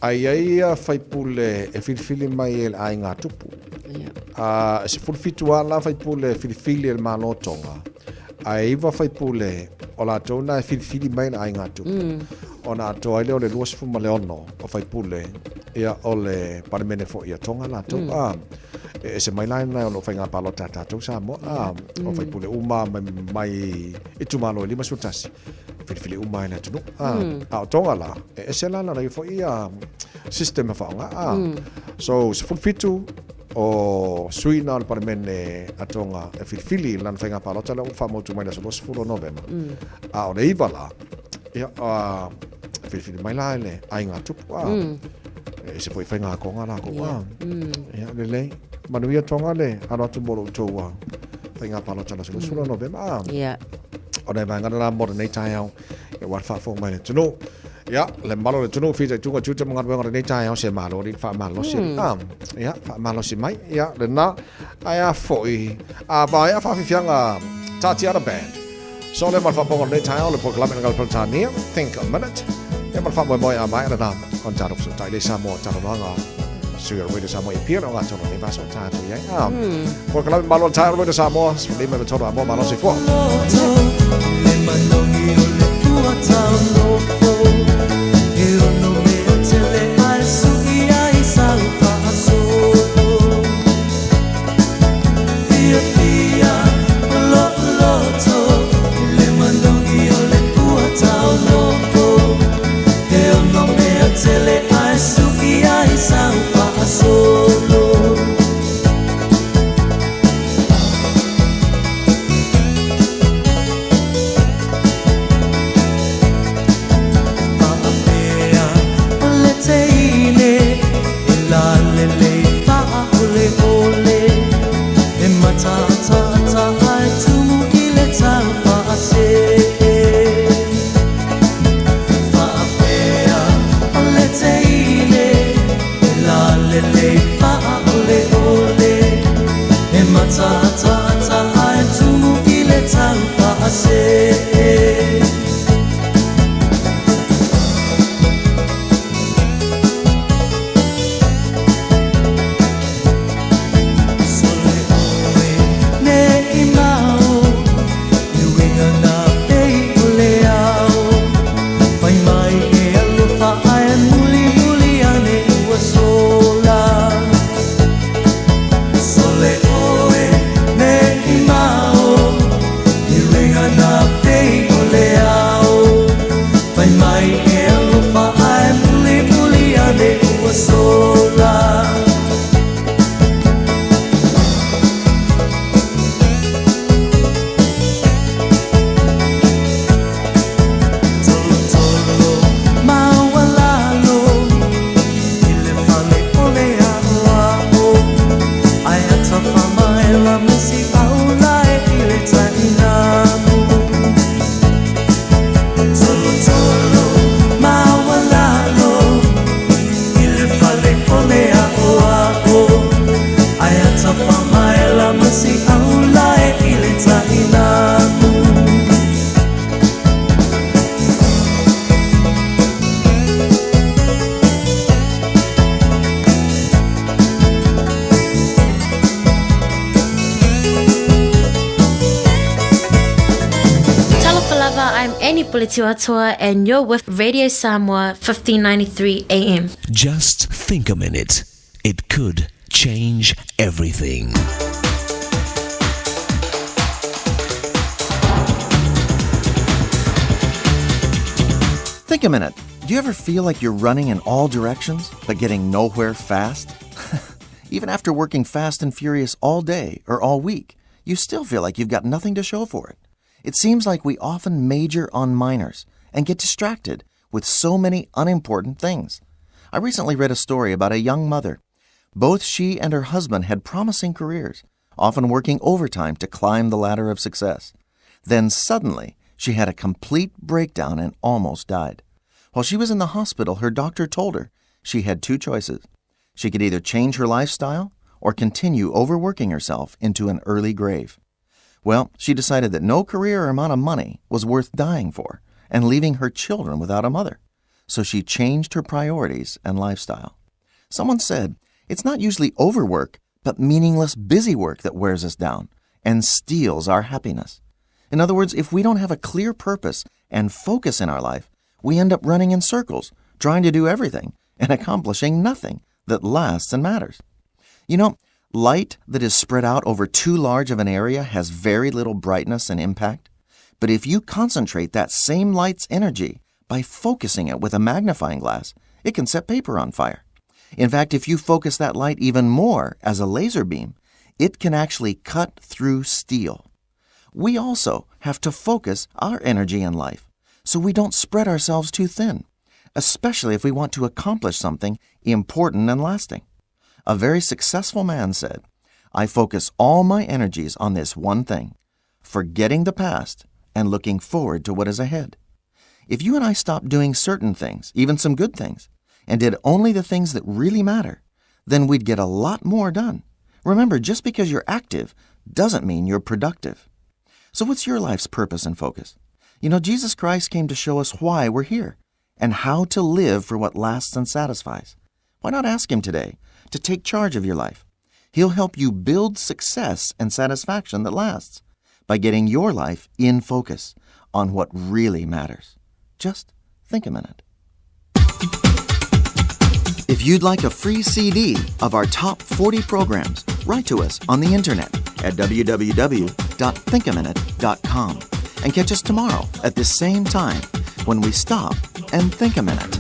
Speaker 5: ai fai pule e filfili mai el ai nga tupu se fulu fitu ala fai pule filfili el malo tonga ai va fai pule o la tona filfili mai ai nga tupu ona to ai le luas fu male ono o fai pule ia ole parmene fo ia tonga la to e se mai line o fai nga palo tata to Samoa o fai pule uma mai e tu malo lima sutasi filfili uma ina tu a tonga la e se la na fo ia system fa nga so se fitu o suina al parmene atonga e filfili lan fai nga palo tala fa mo tu mai la so fulo november a o nei vala ia filfili mai la le ai nga tu e se foi fainga konga na ko ia le manuia tonga le ana tu moro to wa fainga palo tala so fulo november
Speaker 9: ia
Speaker 5: ona vanga na mo nei Taeao e wa fa fo mai tuno ia le malo le tuno fita tunga chuta mga wenga nei Taeao se malo ri fa malo si ia fa malo si mai ia le na aya foi a ba ia fa fianga tatiara band So le malfapongo le Taeao le proklame ngal Pultania, think a minute. Le malfamo moi a mai na on taro so tai le Samoa taro nga. Sugar with the Samoa pier on taro le vaso tato ye. Proklame malo Taeao with the Samoa, le me toro amo malo si fo.
Speaker 1: Politiwatua, and you're with Radio Samoa 1593 AM.
Speaker 11: Just think a minute. It could change everything.
Speaker 13: Think a minute. Do you ever feel like you're running in all directions, but getting nowhere fast? Even after working fast and furious all day or all week, you still feel like you've got nothing to show for it. It seems like we often major on minors and get distracted with so many unimportant things. I recently read a story about a young mother. Both she and her husband had promising careers, often working overtime to climb the ladder of success. Then suddenly, she had a complete breakdown and almost died. While she was in the hospital, her doctor told her she had two choices. She could either change her lifestyle or continue overworking herself into an early grave. Well, she decided that no career or amount of money was worth dying for and leaving her children without a mother. So she changed her priorities and lifestyle. Someone said, it's not usually overwork, but meaningless busy work that wears us down and steals our happiness. In other words, if we don't have a clear purpose and focus in our life, we end up running in circles, trying to do everything and accomplishing nothing that lasts and matters. You know, light that is spread out over too large of an area has very little brightness and impact. But if you concentrate that same light's energy by focusing it with a magnifying glass, it can set paper on fire. In fact, if you focus that light even more as a laser beam, it can actually cut through steel. We also have to focus our energy in life so we don't spread ourselves too thin, especially if we want to accomplish something important and lasting. A very successful man said, I focus all my energies on this one thing, forgetting the past and looking forward to what is ahead. If you and I stopped doing certain things, even some good things, and did only the things that really matter, then we'd get a lot more done. Remember, just because you're active doesn't mean you're productive. So what's your life's purpose and focus? You know, Jesus Christ came to show us why we're here and how to live for what lasts and satisfies. Why not ask Him today to take charge of your life? He'll help you build success and satisfaction that lasts by getting your life in focus on what really matters. Just think a minute. If you'd like a free CD of our top 40 programs, write to us on the internet at www.thinkaminute.com and catch us tomorrow at the same time when we stop and think a minute.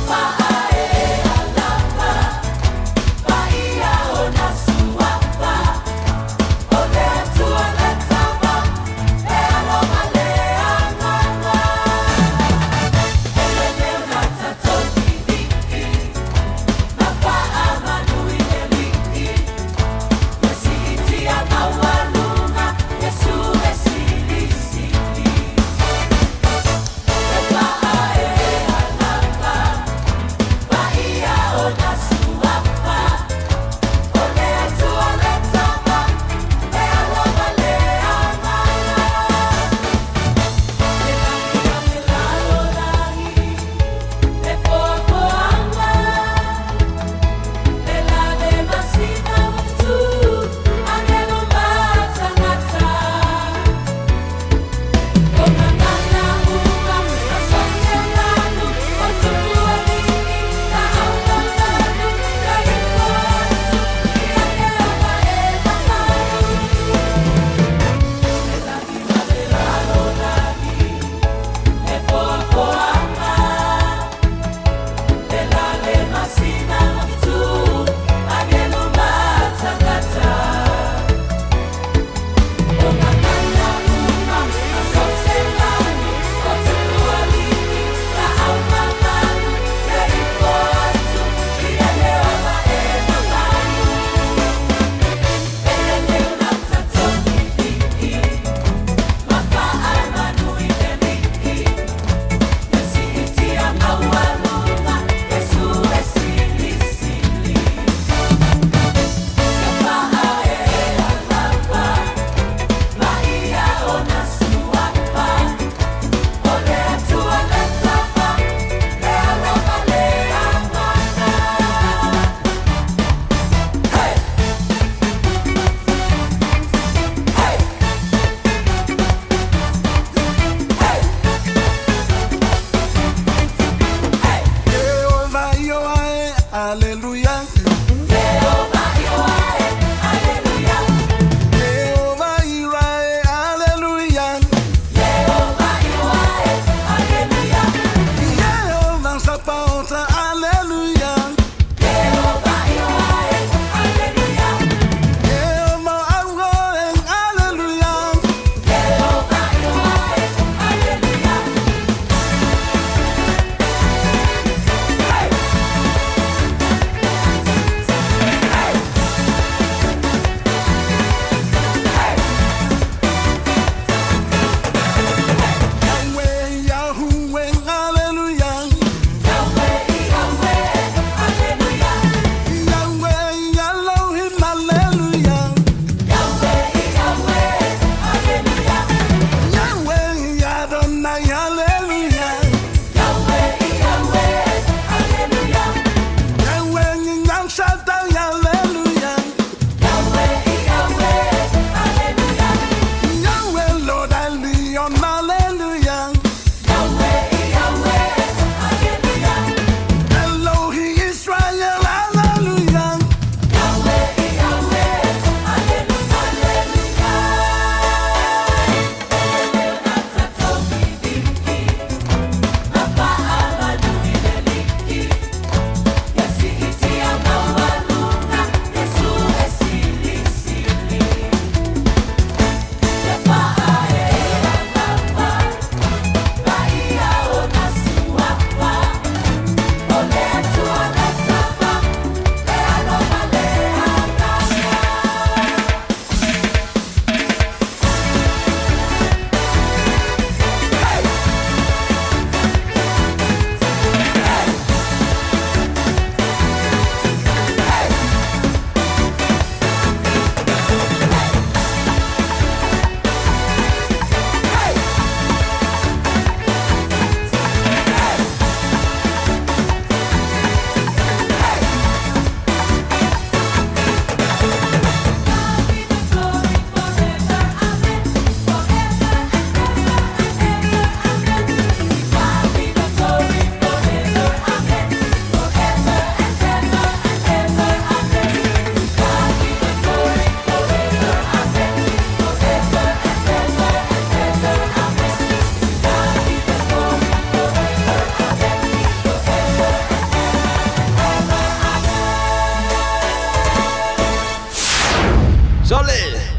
Speaker 14: Fire.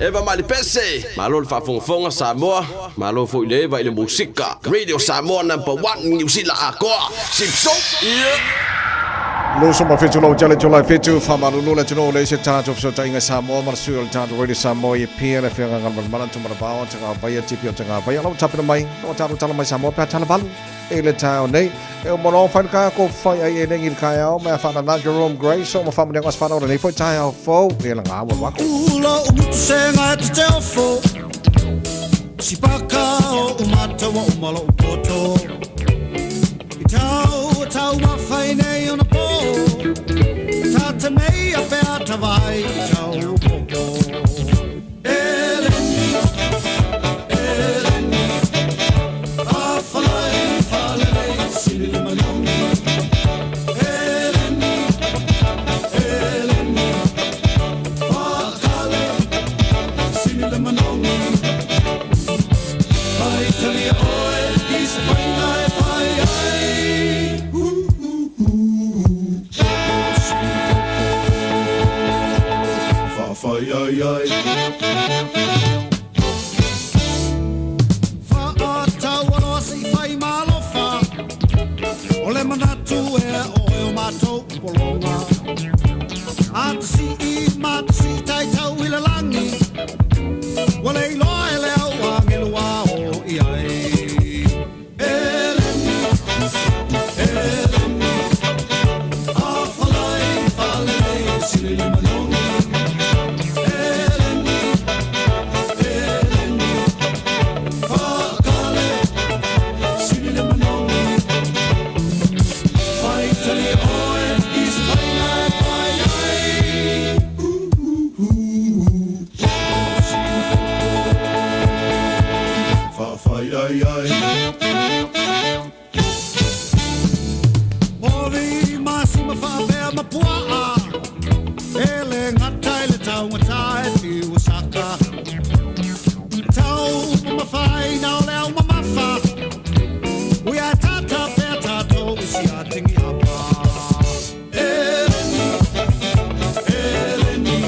Speaker 14: Eva mali pese. Malo fa fonga Samoa. Malo fo le va ile musika. Radio Samoa #1 New Zealand akoa. Sipso.
Speaker 5: Lo so ma fetu lo jale to la fetu fa ma lo le to le se ta to so ta inga Samoa ma su ta Radio Samoa e pia le fenga ngal malan tu ma ba ta ga ba ya tipi ta ga ba ya lo ta pe mai lo ta ta mai Samoa pa ta la balu e le ta nei e mo lo fa ka ko fa ai e ngil ka ya ma fa na Jerome Gray so ma fa mo ngas fa no le fo ta ya fo e la nga wa ko
Speaker 15: Ulo umutu senga te te ofo Sipaka o umata wa umalo upoto Tau ma whaine on a po Tata mei a whea tawai Tau popo Eleni, Eleni A whalai whalei siri manongi Eleni, Eleni Whakale siri manongi Pai tali oe Isa whainai whai ai Fai ai ai Fa ata wano si fai malofa Ole manatu e o matou polonga Ata si I mata si tai tau ila langi Wale I loa e leo wangelua o I ai Eleni, Eleni A falai falei sili manongi Ai ai Mori masima fa vea mapua Ele ngatai le tau ngatai fi Osaka Tau mafai na leo mamafa We are tata pea tato isi atingi hapa Eleni, Eleni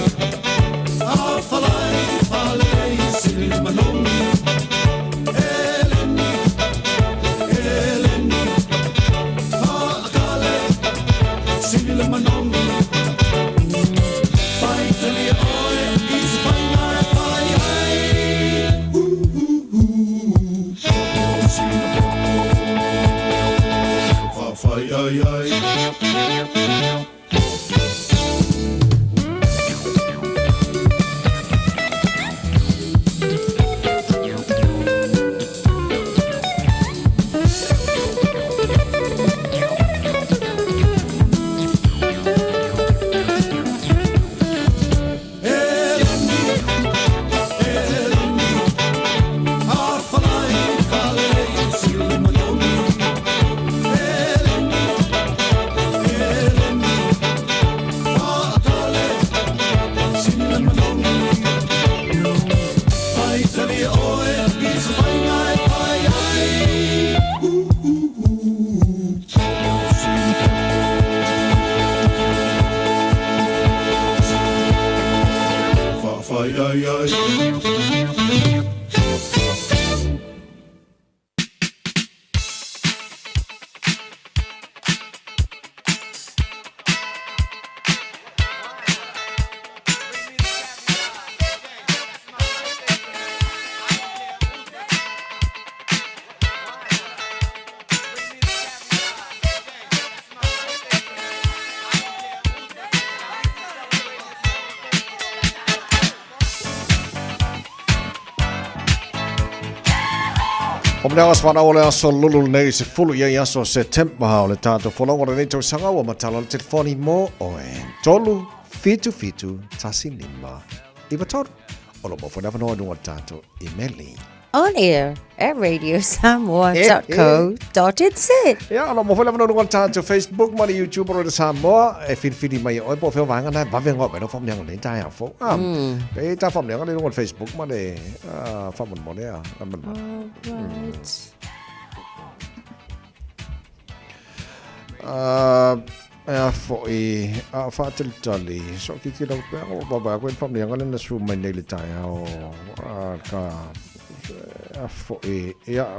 Speaker 15: A falai, falei, siri manongi Ai ai Omneas van ole aso lulu nei se fulu ia aso September ole tato folongo nei to sanga wa matala telefoni mo oe tolu fitu tasi lima iba tolu olo mo for never know no tato imeli
Speaker 9: On air at radiosamoa.co.nz.
Speaker 5: Ja, olo mo for never know no tato Facebook ma YouTube ro Samoa e fili mai oi po fe wanga na ba vengo ba no fom yang nei tai ha fo. Pe ta fom yang no Facebook ma de fom mo ne a. for a fatal tali. So kikita ko baba ko pam niya ngalen na sumay nila tayo. For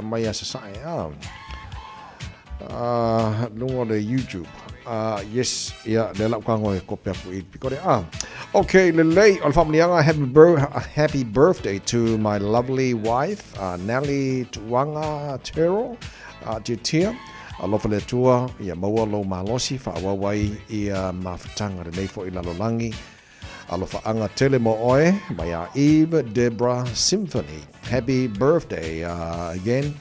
Speaker 5: maya sa saya. Lungo de YouTube. Yes, de la kango ko pe ko it because okay, lele all family happy birthday to my lovely wife, Nelly Tuanga Tero, Jitia. Alofale tua ia maua lo malosi fa wawai ia mafatanga nei fo ila lolangi. Alofa anga tele mo oe by Eve Deborah Symphony. Happy birthday again.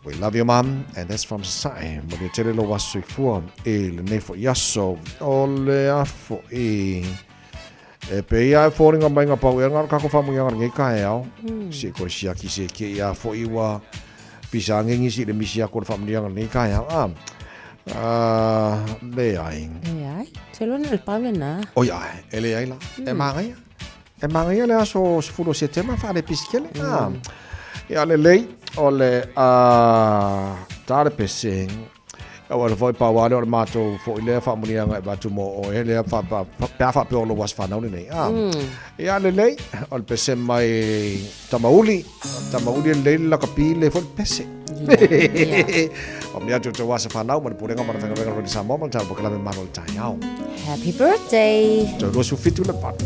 Speaker 5: We love you, Mom, and that's from Sai. Mo tele lo wasu fu e le nei fo yaso ole afo e pe ia fo ringa mai nga pau nga ka ko famu nga ngai kae si ko sia ki se ke ia fo iwa bisa ngisi le misia ko family nga nei kae le ai
Speaker 9: telo nel pavena
Speaker 5: o ya ele ai la e mangai le aso sfulo setema fa le piskele ya le lei ole tare peseng awal foi pa wale or mato fo ile family nga ba tu mo o ele fa pe lo was fa no nei ya le lei ol pesem mai tamauli le la kapile fo pese Om dia tu was fa no mo pure nga mo fa nga di Samoa mo tal bokala me manol Taeao.
Speaker 9: Happy birthday.
Speaker 5: Tu lo su fitu le pat.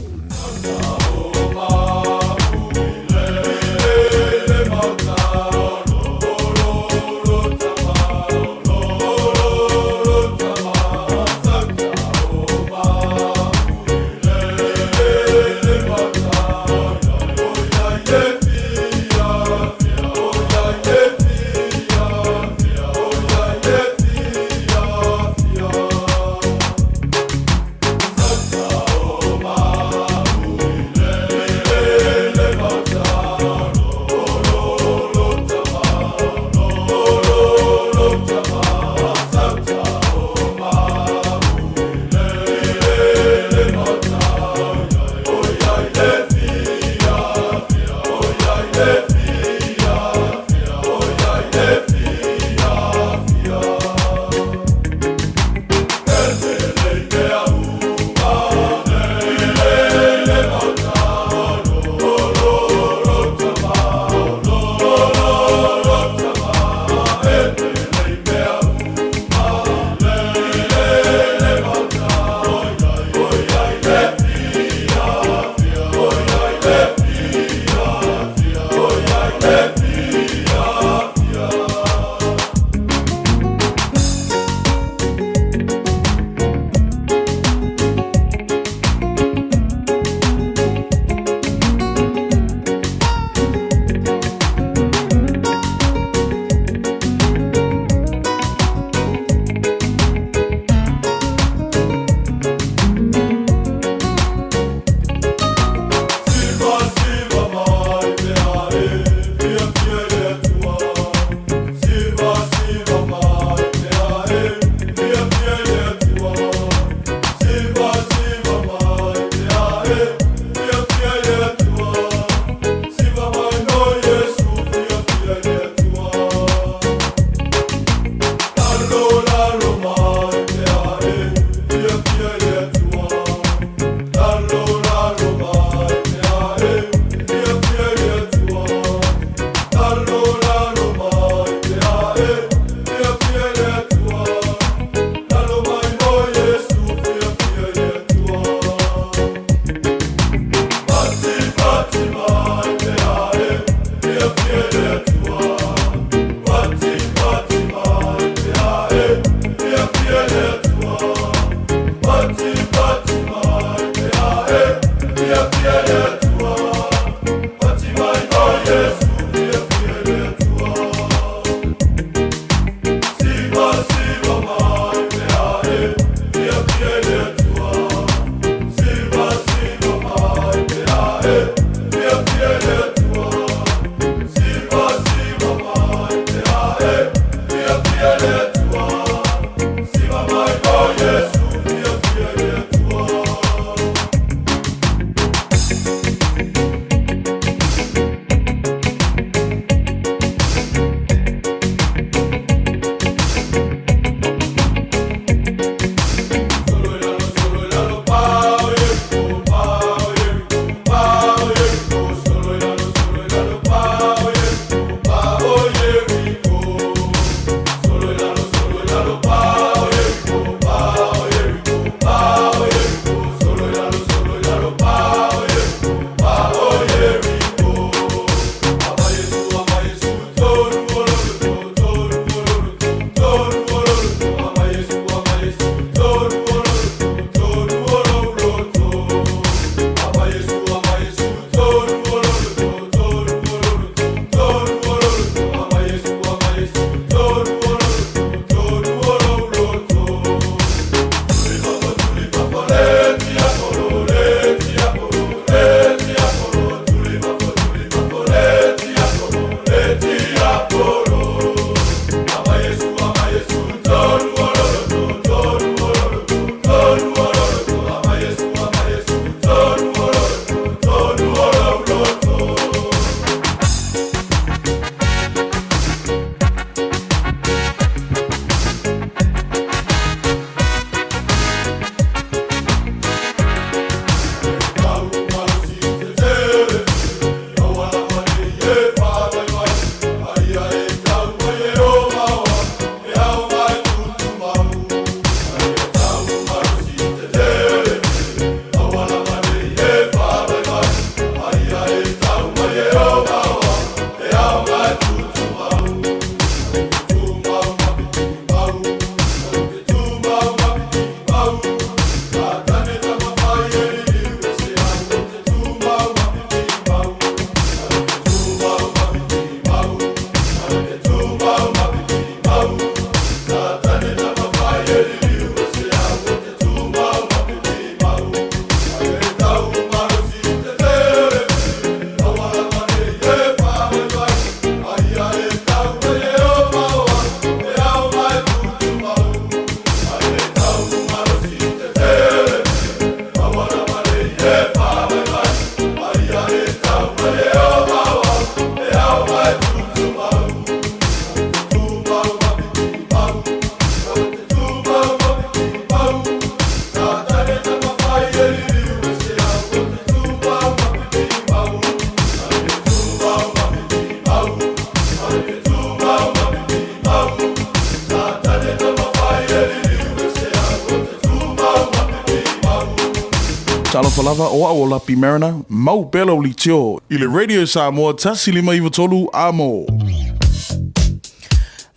Speaker 18: Talofa lava o a o lapi marina, mau belo li tio. I le Radio Samoa tasi lima iwa tolu amo.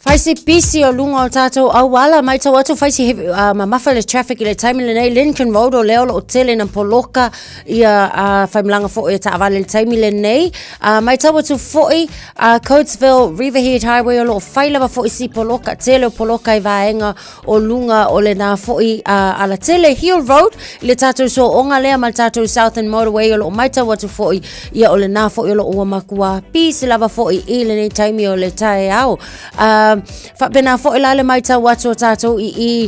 Speaker 9: Faisi pisi o lunga o tātou awala mai tau atu faisi mamafa le traffic i le taimi le nei Lincoln Road o leo o tele na poloka ia whaimlanga fo i ta awale le taimi le nei mai tau atu foi Coatesville Riverhead Highway o lo whailawa fo i si poloka tele o poloka i vaenga o lunga o le nā fo i ala tele Hill Road i le tātou so onga lea mal tātou Southern Motorway o lo mai tau atu foi ia o le nā fo i o lo ua makua pisi lava fo i le nei taimi o le Taeao Whapena fo ilale mai tau watu o tātou i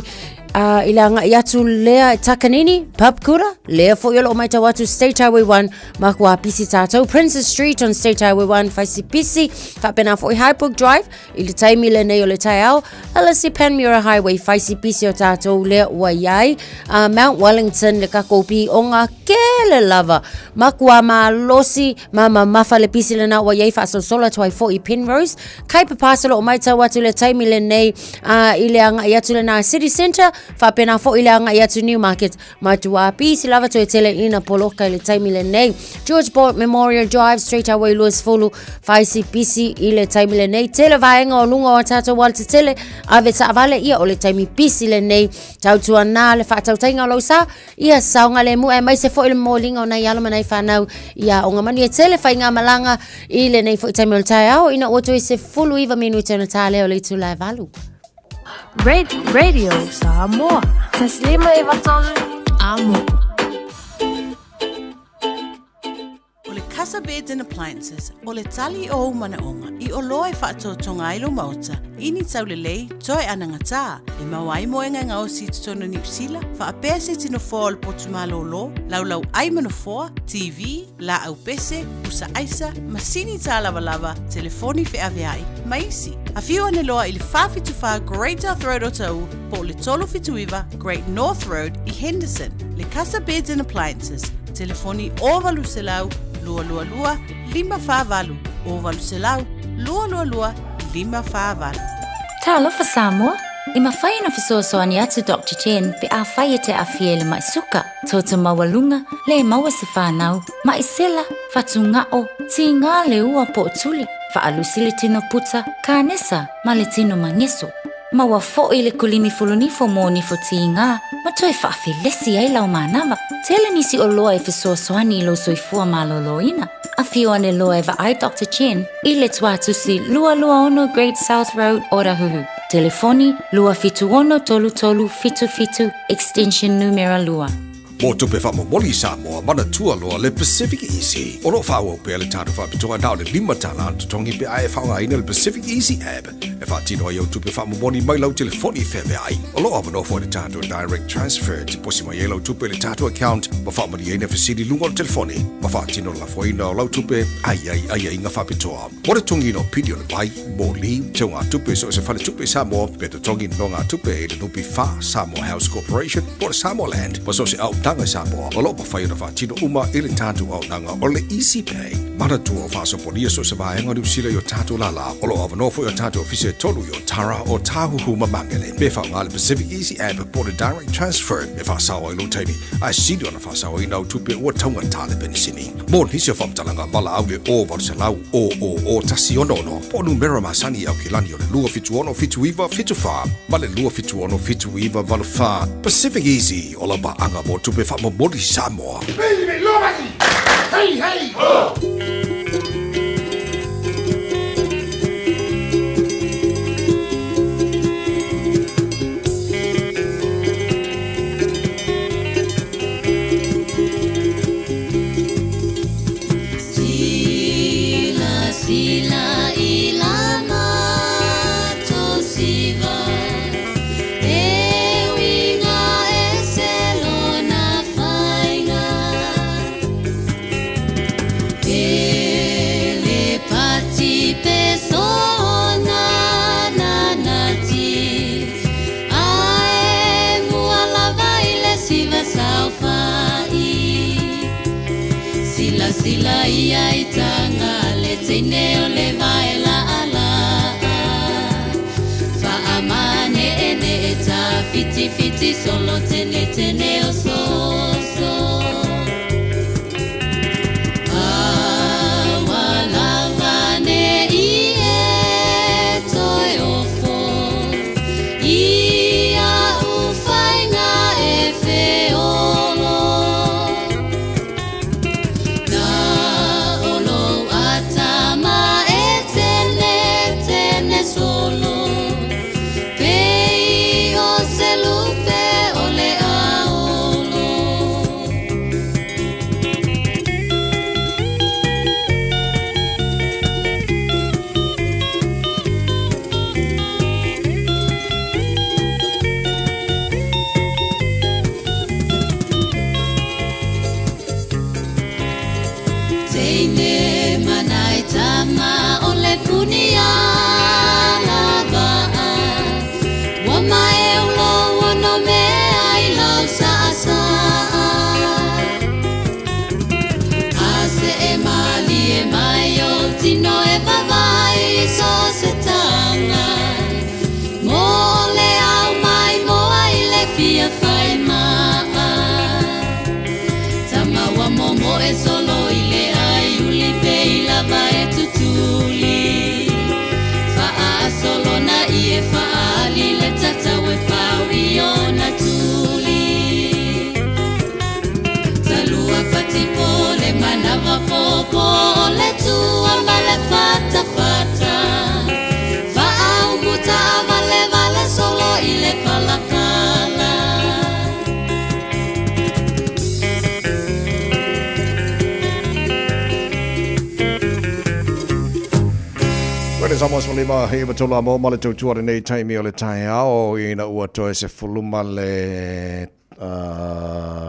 Speaker 9: ilanga i atu lea takanini, Papkura, lea fo yolo o mai tau watu State Highway 1, makua pisi tātou, Princess Street on State Highway 1, faisi pisi, whapena fo i Highbrook Drive, i le taimi le nei o le Taeao, alasi Panmure Highway, faisi pisi o tātou lea ua iai, Mount Wellington le kakopi o ngā kele lava, makua losi, mafa le pisi le na ua iai wha sola tuai fo i Penrose, kai papasalo o mai tau watu le taimi le nei, i le anga i atu le na City Centre, Whapena fo ile anga i atu Newmarket matua pisi lava to e tele ina poloka ile taimi le nei George Bort Memorial Drive Straight Away Louis Fulu faisi pisi ile taimi le nei tele vaenga o lunga o tata walta tele ave ta avale ia o le taimi pisi le nei tautua nā le whaatau tainga o lausa ia saunga le mu e mai se fo ile molinga o nei alama nei whanau ia o ngamani e tele whainga malanga ile nei fo i taimi o le Taeao ina oto i se fulu iwa minuta na tā leo le tu lai valu
Speaker 16: Radio Samoa. Taslima iwatolu amo.
Speaker 23: O le Casa Beds and Appliances, o le tali o mana onga, i o loa e whaato tonga ilo mauta, ini tau le lei, toi ananga tā, e mawai moenga ngā o si tutona New Zealand, wha apea se tino fōa o le potumalo lo, lau ai mano fōa, TV, la au pese, usa aisa, masini tā lava, telefoni Fiafia, maisi. A whiu ane loa i le whawhituwha Great North Road o tau, po le tolo whituiwa Great North Road i Henderson. Le Casa Beds and Appliances, telefoni o valu se lau, lua, lima whāwalu, o valu se lau, lua, lima whāwalu.
Speaker 17: Tā alofa Samoa, i mawhai na fisoasoani atu Dr. Chen pe a whai te a fiele mai suka, tōta mawalunga, le maua se whanau, mai sela, whatunga o, ti ngā le ua po tuli, whaalusi le tino puta, kānesa, ma le tino mangeso. Maua fo i le kulini fuluni fo mōni fo ti ngā, ma toi whaafilesi ai lau mānawa. Tele nisi o loa e fisoasoani i lo soifua maloloina. A whio ane loa e wa ai Dr. Chen, i le tuatusi lua ono Great South Road Orahuhu. Telefoni lua fitu ono tolu fitu extension numero lua.
Speaker 5: Mo tupe whamomoli Samoa, mana tua loa le Pacific Easy. O lo whaua pēr le tātu whapitoa nao le lima tāna tutongi pe ai whaunga ina le Pacific Easy app. E whaatino ai au tupe whamomoli mai lau telefoni whewe ai. O lo awano fo le tātu direct transfer, ti posi mai e lau tupe le tātu account, ma whamari e na fasiri lunga o telefoni. Ma whaatino la foina o lau tupe, ai inga whapitoa. Mo le tungi no pidio le vai, mo li, teo ngā tupe so se whale tupe Samoa, pe te tongi no ngā tupe e le nupi wha Samoa House Corporation, po le Samoa Land, ma so se au tanga Samoa, o lopa whai na whaatino uma e le tātu au nanga o le Easy Pay. Mana tua o whaasoponia so se vaenga New Zealand o tātu lala, o lo awanofo o tātu ofise tolu o Tara o Tāhuhu mamangele. Me whaunga le Pacific Easy app po le direct transfer, me whaasawa i lo taimi, ai sidi ona whaasawa i nau tupe ua taunga tāle penisini. Mō nisi o whamtalanga mala au le o varselau o tasi ono, po numera masani au kilani o le lua fitu ono fitu iwa fitu wha, ma le lua fitu ono fitu iwa valu wha. Pacific Easy, o la ba anga mo tupe whamomori Samoa.
Speaker 15: Baby, lomaki! Hey! Oh!
Speaker 19: Sila ia itanga le tine o le vaela ala fa amane ene eta fiti solo tene o so
Speaker 5: Amos Malima, he would tell a more money to tour in a time or Taeao, in a what to say Fulumale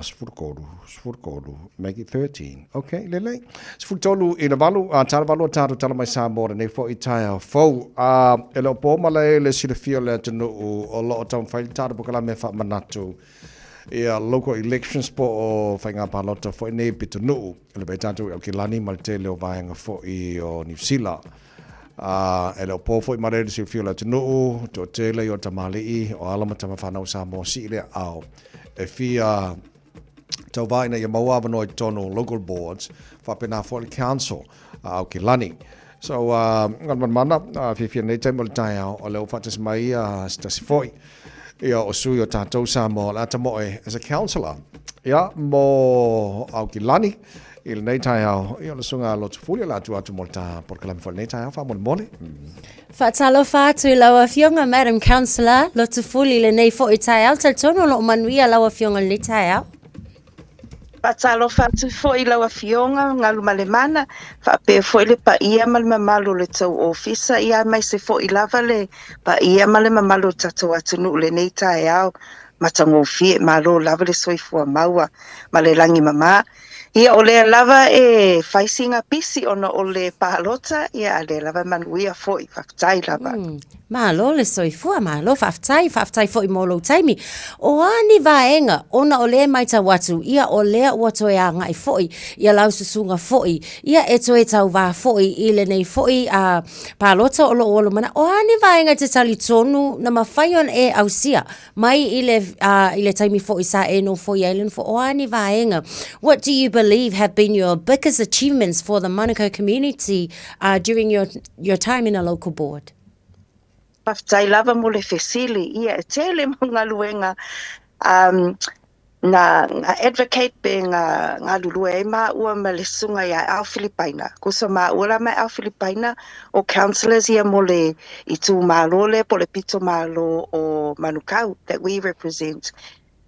Speaker 5: Spurkodu, make it 13. Okay, Lele. Spurtolu in a valu, Tarvalo Taru Talamai Samor, and a for Italia. Fo, Elo Pomale, let's see the feel to know a lot of time file Tarbucala Mefa Manato. Local elections po whainga palota fo nei pitu nuu ele bai tātou el kilani ma te leo vaenga fo I o New Zealand e leo po fo I marere si whiola te nuu to te leo o tamali o alama tama whanau Samoa si le au e fia tau vaina I maua wano I tono local boards whapena fo le council au kilani so ngan mana Fiafia nei taimole Taeao o leo whatas mai stasi foi ia o sui o tātou Samoa la tamoe as a councillor ia mo au kilani il nei Taeao ia le sunga lo tufuli la tu atu molta por kalam fo nei Taeao fa mole
Speaker 9: Fatalo fatu lawa fionga Madam Councillor lo tufuli le nei fo I Taeao tal tono lo manuia lawa fionga le Taeao
Speaker 2: Patalo fatu fo I lawa fionga ngalu malemana fa pe fo le pa ia mal mamalu le tau ofisa ia mai se fo I lava le pa ia mal mamalu tatu atunu le nei Taeao matango fie malo lava le soifua maua male langi mama ia ole lava e faisinga pisi ona ole pahalota ia ale lava manuia fo I faktai lava
Speaker 9: Malo le soifua malo faftai fo I molo taimi o ani vaenga ona ole mai ta watu ia ole wato ya ngai foi ia lau susunga foi ia eto e tau va foi ile nei foi a palota olo mana o ani vaenga te tali tonu na mafaion e ausia mai ile taimi foi sa e no foi island for o ani vaenga. What do you believe have been your biggest achievements for the Manukau community during your time in a local board?
Speaker 2: Paftai lava mo le fesili ia e tele mo ngā luenga na advocate be ngā lulua e mā ua ma le sunga ia au Filipaina. Kusa mā ua mai au Filipaina o councillors ia mo le I tū mālo le po le pito mālo o Manukau that we represent.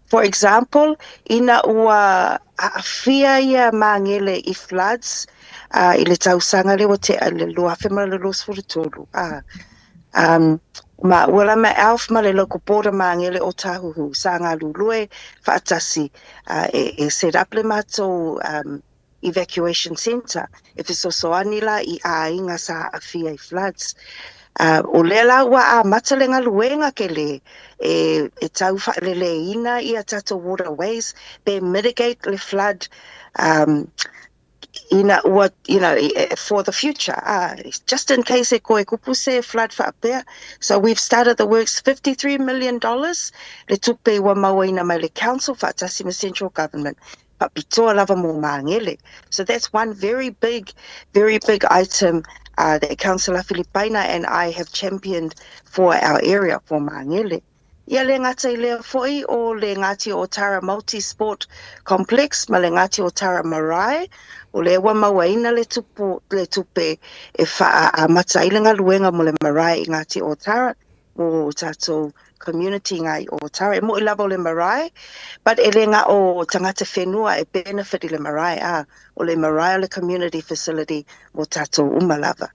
Speaker 2: For example, ina ua awhia ia māngele I floods I le tausanga le o te le lua whemara le los furitolu. Ma wala ma elf ma le local border mangele o tahuhu sa ngā lulue whaatasi e set up le mato evacuation centre e fiso anila I a inga sa awhia I floods o lela wa a matalenga luenga ke le e tau whaalele ina I a tato waterways be mitigate le flood what for the future just in case e koe kupuse flood whaapea. So we've started the works $53 million le tupe wa mawaina mai le council whaatasi ma central government but pitoa lava mo mangele. So that's one very big item that Councillor Filipaina and I have championed for our area for mangele. Ia le ngata I lea foi o le ngati o Tara Multi-Sport Complex ma le ngati o Tara Marae o le wa mawaina le tupe e wha a matailenga luenga mo le Marae I ngati o Tara mo tato community ngai o Tara mo I lava o le Marae but e le ngā o tangata whenua e benefit I le Marae o le Marae le community facility mo tato umalava.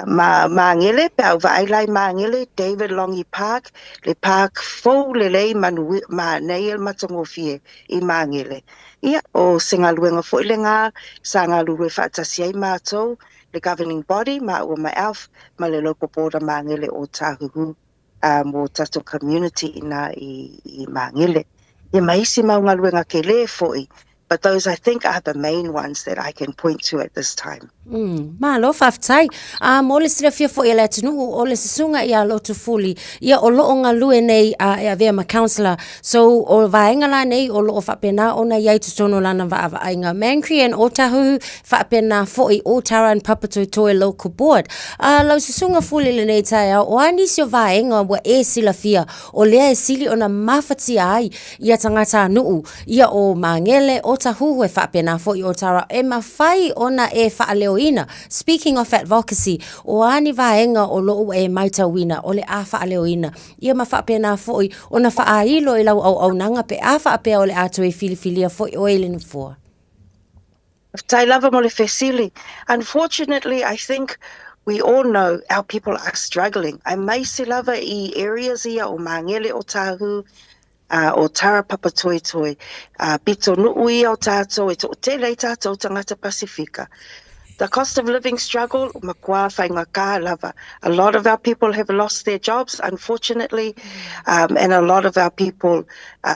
Speaker 2: Ma ngele pe au vailai ma ngele David Longi Park le park fo le lei manu ma neil matongofie I ma ngele ia o singa luenga fo le nga sanga luwe fatasi ai mato le governing body ma o ma elf ma le local board ma ngele o tahuhu mo tato community ina I ma ngele ia maisi ma nga luenga ke le foi but those I think are the main ones that I can point to at this time.
Speaker 9: Malo whaftai. Mo le sirafia fo ia le atinu o le sisunga ia lo tufuli. Ia o loo ngā lue nei ia vea ma councillor. So o vaenga la nei o loo whapena o na iai tutono lana vaava ainga. Mankri and Otahu whapena fo I Otara and Papatoetoe local board. Lau sisunga fuli le nei Taeao o ani sio vaenga wa e silafia o lea e sili o na mawhati ai ia tangata nuu. Ia o mangele Otahu he whapena fo I Otara e mawhai ona e whaaleo ina. Speaking of advocacy, o ani vaenga o loo e maitawina o le a whaaleo ia mawhapena foi o na whaailo I lau au nanga pe a whaapea o le ato e filifilia foi o e linu fua.
Speaker 2: Tai lava mo le fesili. Unfortunately, I think we all know our people are struggling. Ai mai se lava I areas ia o Mangele o Tahu, o Tara Papatoetoe, Pito Nui o Tato, e to te rei tātou tangata Pasifika. The cost of living struggle, makua whainga ka lava. A lot of our people have lost their jobs, unfortunately, and a lot of our people,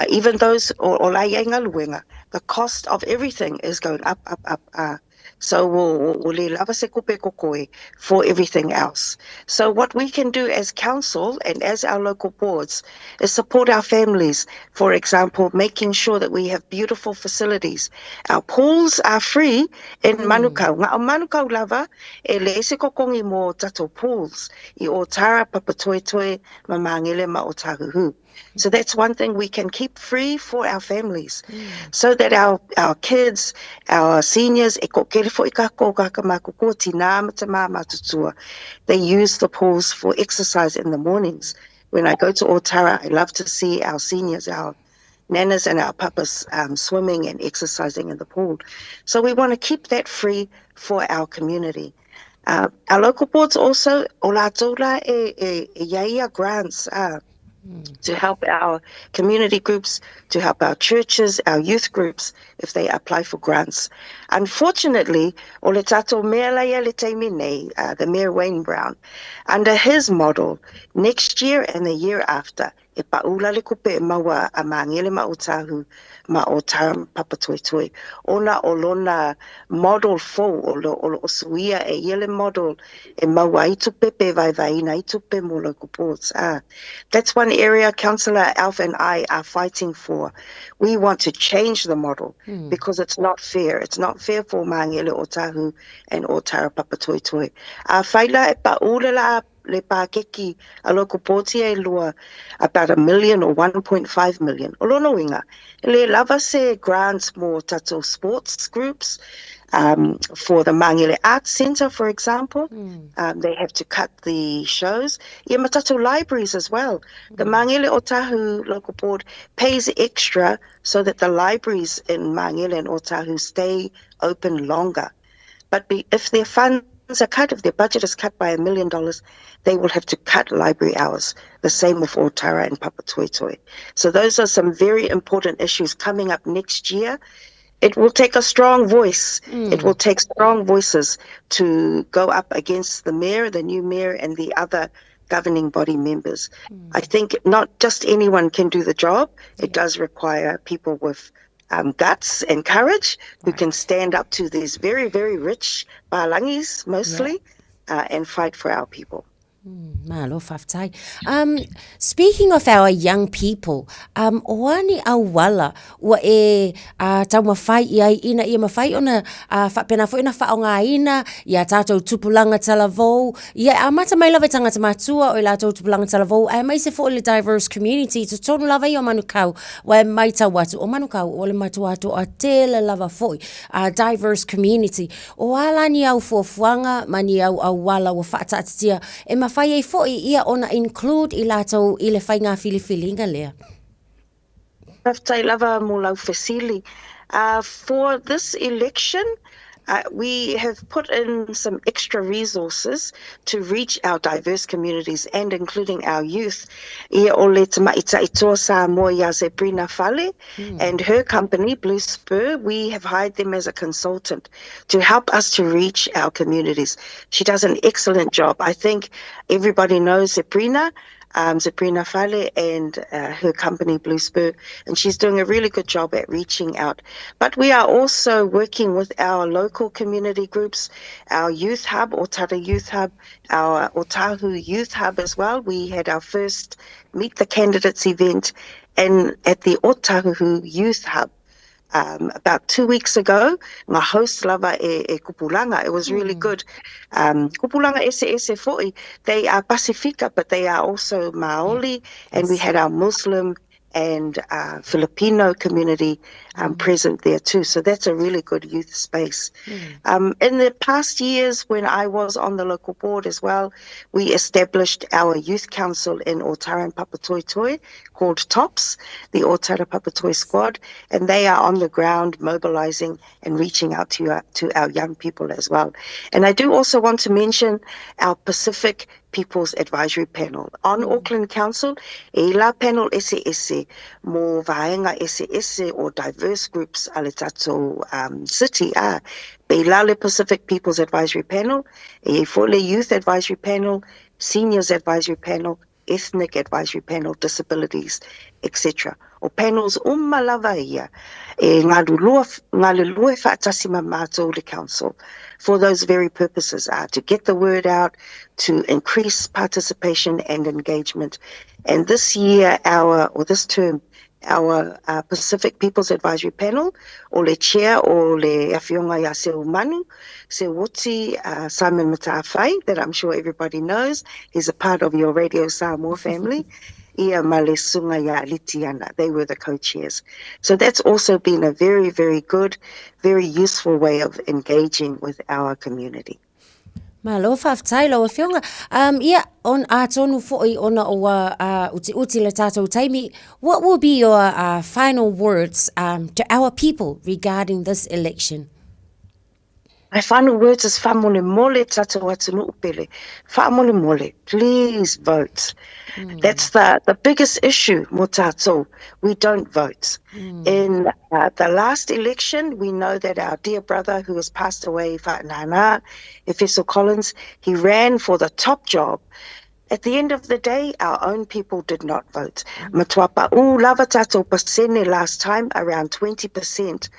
Speaker 2: even those o lai ainga luenga, the cost of everything is going up, up, up. So we'll lava se kupe kokoe for everything else. So what we can do as council and as our local boards is support our families. For example, making sure that we have beautiful facilities. Our pools are free in Manukau. Ngā o Manukau lava, e le se kokongi mo tato pools. I o Tara Papatoetoe ma Mangele ma o Tahuhu. So that's one thing we can keep free for our families, so that our kids, our seniors, they use the pools for exercise in the mornings. When I go to Otara, I love to see our seniors, our nanas and our papas swimming and exercising in the pool. So we want to keep that free for our community. Our local boards also, ola tola e yaia grants, to help our community groups, to help our churches, our youth groups, if they apply for grants. Unfortunately, o le tato mea laia le teimi nei, the Mayor Wayne Brown, under his model, next year and the year after, e paula le kupe e maua a Mangele ma o Tahu ma o Tara Papatoetoe. Ona o lona model fo o lo suia e yele model e maua I tupe pe vai vaina I tupe mo local boards. That's one area Councillor Alf and I are fighting for. We want to change the model because it's not fair. It's not fair for Mangele o Tahu and o Tara Papatoetoe. Whaila e paula la le Pakeki, a local poti e lua about $1 million or 1.5 million. O lono inga, le lava se grants more tato sports groups, for the Mangele Arts Centre, for example. They have to cut the shows. Ia matato libraries as well. The Mangele Otahu local board pays extra so that the libraries in Mangele and Otahu stay open longer. But if their funds are cut, if their budget is cut by $1 million, they will have to cut library hours. The same with Otara and Papatoetoe. So those are some very important issues coming up next year. It will take a strong voice. It will take strong voices to go up against the mayor, the new mayor, and the other governing body members. I think not just anyone can do the job. It does require people with guts and courage who can stand up to these very, very rich Palangis mostly and fight for our people.
Speaker 9: Malo whaftai. Speaking of our young people, oani awala wa e tau mawhai ia ina ia mawhai ona whapena fo ina whaonga ina ia tātou tupulanga talavou ia amata mai lawa tangata matua o i tātou tupulanga talavou ai mai se fo o le diverse community to tonu lava i o manukau wa mai tau watu o manukau o le matua ato a tele lava foi diverse community o ala ni au fuafuanga mani au awala wa whaatatatia e mawhai e foi ia ona include I lato I le whainga filifilinga lea.
Speaker 2: Taftai lava mo lau fesili. For this election, we have put in some extra resources to reach our diverse communities and including our youth. Ia o le tamaita itoa Samoa ia Zebrina Fale and her company, Blue Spur, we have hired them as a consultant to help us to reach our communities. She does an excellent job. I think everybody knows Zebrina Fale and her company Blue Spur, and she's doing a really good job at reaching out. But we are also working with our local community groups, our youth hub, Otara Youth Hub, our Otahu Youth Hub as well. We had our first Meet the Candidates event and at the Otahu Youth Hub about 2 weeks ago. Ngā host lava e kupulanga. It was really good. Kupulanga ese foi. They are Pasifika, but they are also Maoli, and we had our Muslim and Filipino community present there too. So that's a really good youth space. In the past years, when I was on the local board as well, we established our youth council in Otara and Papatoetoe called TOPS, the Otara Papatoetoe Squad, and they are on the ground mobilizing and reaching out to our young people as well. And I do also want to mention our Pacific People's Advisory Panel. On Auckland Council, e la panel SES, mo vaenga SES or diverse groups ale tatou city be la le Pacific People's Advisory Panel, e for le Youth Advisory Panel, Seniors Advisory Panel, Ethnic Advisory Panel, Disabilities, etc. O panels lava ia e ngā lua whaatasima mātou le council for those very purposes, to get the word out, to increase participation and engagement. And this year, this term, our Pacific People's Advisory Panel, o le chair o le awhionga ia se Manu, se Woti Simon Matawhai, that I'm sure everybody knows. He's a part of your Radio Samoa family. Ia male sunga ia litiana. They were the co-chairs. So that's also been a very, very good, very useful way of engaging with our community.
Speaker 9: Malo whaftai lo whionga. Ia on a tonu fo'i ona o uti le tātou taimi. What will be your final words to our people regarding this election?
Speaker 2: My final words is whamole mole tātou atunu upele. Whamole mole, please vote. That's the biggest issue, mo tātou. We don't vote. In the last election, we know that our dear brother who has passed away, Whaanana, Efeso Collins, he ran for the top job. At the end of the day, our own people did not vote. Matuapa lava tātou pasene last time, around 20%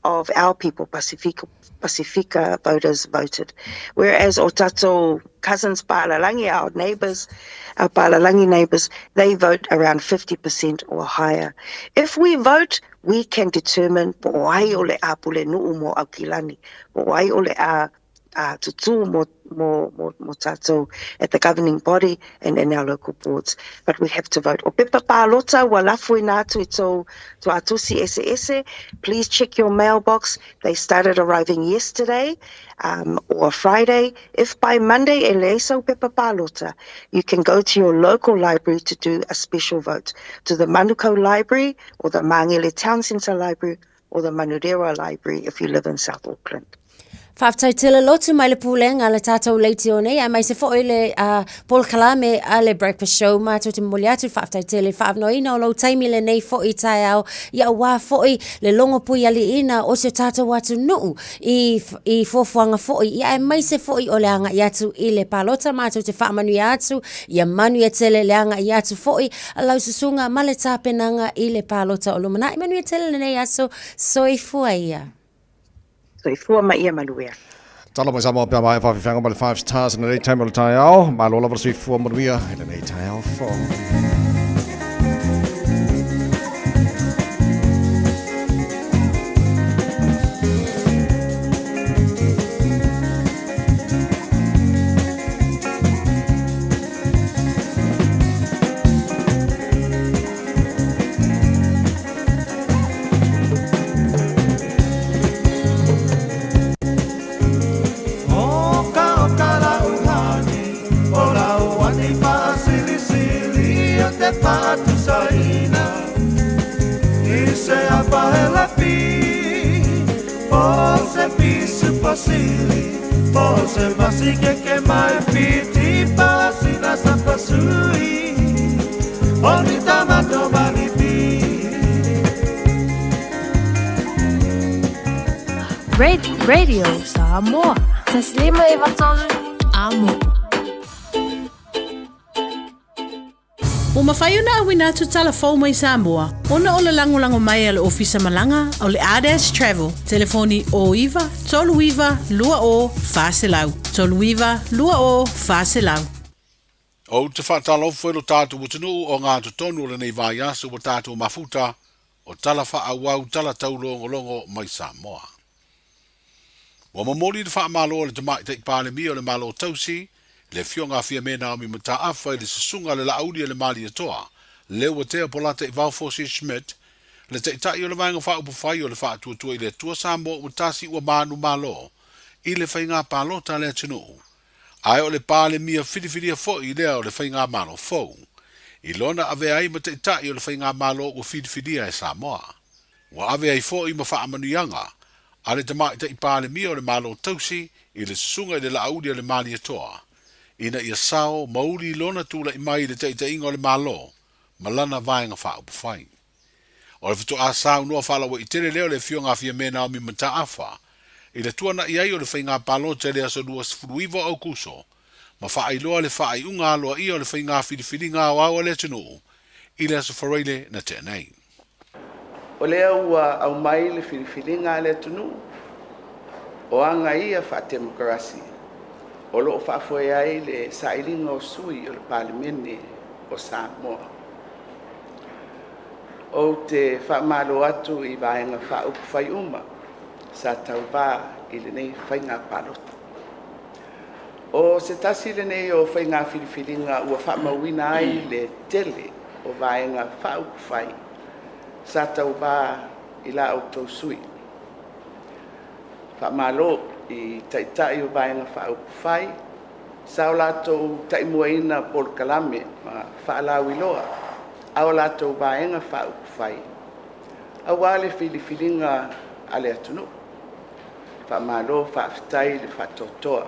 Speaker 2: of our people, Pacifica voters voted. Whereas o tātou cousins Pālalangi, our neighbours, our Pālalangi neighbours, they vote around 50% or higher. If we vote, we can determine po wai ole a pule nuu mo Aukilani, po wai ole a tutu mo tātou at the governing body and in our local boards. But we have to vote. O pepa pālota wa lafui nātu i tō atusi SES. Please check your mailbox. They started arriving yesterday or Friday. If by Monday e leisa o pepa pālota, you can go to your local library to do a special vote. To the Manukau Library or the Mangele Town Centre Library or the Manurewa Library if you live in South Auckland.
Speaker 9: Whaftaitila lotu mai le pūlenga le tātou leiti o nei, a mai se fōi le Paul Kalame a le breakfast show, mātou te moli atu whaftaitila whaafnoina o lau taimi le nei fōi Taeao, ia wā fōi le longo pui ali ina o se tātou atu nuu i fōfuanga fōi, ia e mai se fōi o le anga i atu i le pālota, mātou te whaamanu i atu, ia manu i tele le anga i atu fōi, a lau susunga ma le tāpenanga i le pālota o lumana, i manu i tele le nei aso, soifua ia.
Speaker 2: So ifua mai ia maluea.
Speaker 5: Tala mai Samoa pia mai whawhiwhanga mai le 5 stars in the daytime o le Taeao. Mai lola wara sui fua manuia i le nei Taeao 4.
Speaker 15: Patu saina Ise apahela pi Pose pisu pasili Pose masike ke mai piti Pasina sa pasui Oni tamato manipi
Speaker 16: Radio Samoa Taslima iwatolu Amo
Speaker 23: O mawhaiuna a wina tu tala fau mai Samoa. Ona o le lango mai ale ofisa malanga o le ADS Travel. Telefoni o iwa, tolu iwa, lua o, whaselau. Tolu iwa, lua o, whaselau.
Speaker 4: O te whaatalo whero tātu utinu o ngā tutonu le nei vai asu o tātu mafuta o tala whaawau tala taulongo mai Samoa. Wa mamori te whaamalo le te mai te ipāle mi o le malo tausi, le fionga fia mena o mi mata awhai le sasunga le lauri le mali atoa, le ua te polata I vau Fosi Schmidt, le te itai o le vaenga wha upu whai o le wha atua tua I le tua Samoa ua tasi ua manu malo, I le whainga palota le tinu. Ai o le pāle mia whiriwhiria fo I lea o le whainga malo fau. I lona ave ai ma te itai o le whainga malo ua whiriwhiria e Samoa. Wa ave ai fo I ma wha amanuianga, a le tamai te I pāle mia o le malo tausi, I le sunga I le laudi o le mali atoa. Ina ia sao mauri lona tula I mai le te inga o le malo, malana vaenga wha upu whai. O le fitu a sao noa whalawa I tere leo le fionga fia mena o mi mata afa, I le tuana I ai o le whainga palo te lea so lua sfuruivo au kuso, ma wha loa le wha unga aloa I o le whainga whiriwhiringa o au le tunu, I le aso whareile na te nei.
Speaker 12: O lea ua au mai le whiriwhiringa le tunu, o anga ia wha demokrasi, o loo whaafoe ai le sailinga o sui o le palimene o Samoa. O te whaamalo atu I vaenga whaupu whai uma, sa tau wā I le nei whainga palota. O se tasi le nei o whainga whiriwhiringa ua whaamawina ai le tele o vaenga whaupu whai, sa tau wā I la au tau sui. Whaamalo I taitai o vaenga whaupu whai, sa o lato taimuaina pol kalame ma whaalawi loa, a o lato vaenga whaupu whai. A wale whiriwhiringa ale atunu. Whaamalo whaafitai le whatotoa.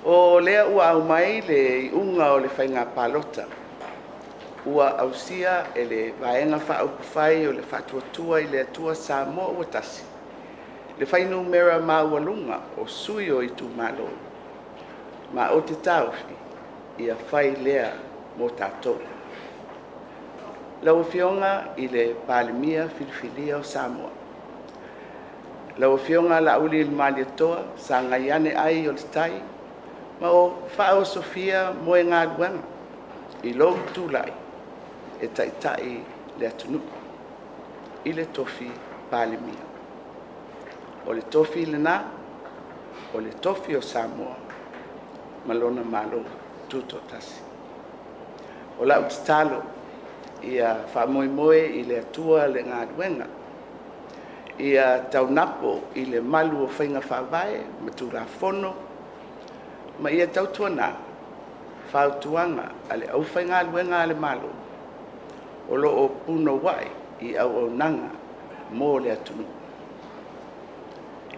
Speaker 12: O lea ua au mai le unga o le whainga palota. Ua ausia e le vaenga whaupu whai o le whatuatua I le atua Samoa ua tasi. Le whainu mera maualunga o sui o I tu malo. Ma o te tauwhi ia whai lea mo tātou. Lau fionga I le palimia whiriwhiria o Samoa. Lau fionga la uli il maliatoa sa ngaiane ai o le tai, ma o whao Sofia moe ngā luanga I lou tūlai e taitai le atunu I le tofi palimia. O le tofi le nā, o le tofi o Samoa, malona malo tuto tasi. O la utalo ia whamoimoe I le atua le ngā luenga, ia taunapo I le malu o whainga whawae, matura fono, ma ia tautuana, whautuanga ale au whainga luenga ale malo, o lo o puno wai I au nanga mō le atunu.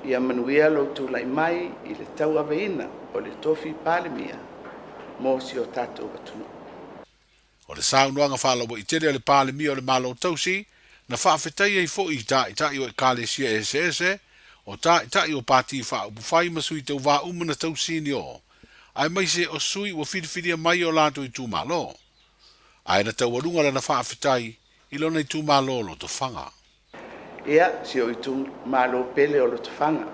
Speaker 12: Ia manuia lo tūlai mai I le tau aveina o le tofi palimia mō si o tātou atunu.
Speaker 4: O le saunuanga whalawa I tere o le palimia o le malo tausi, na whaafetai ai fo I tai o e kālesia ese, o tai o pāti whaupu whai masui tau wā umana tausi ni o. Ai mai se o sui o whiriwhiria mai o lātou I tū malo. Ai na tau warunga la na whaafetai I lona I tū malo lo to whanga.
Speaker 12: Ia, si o I tū malo pele o lo to whanga.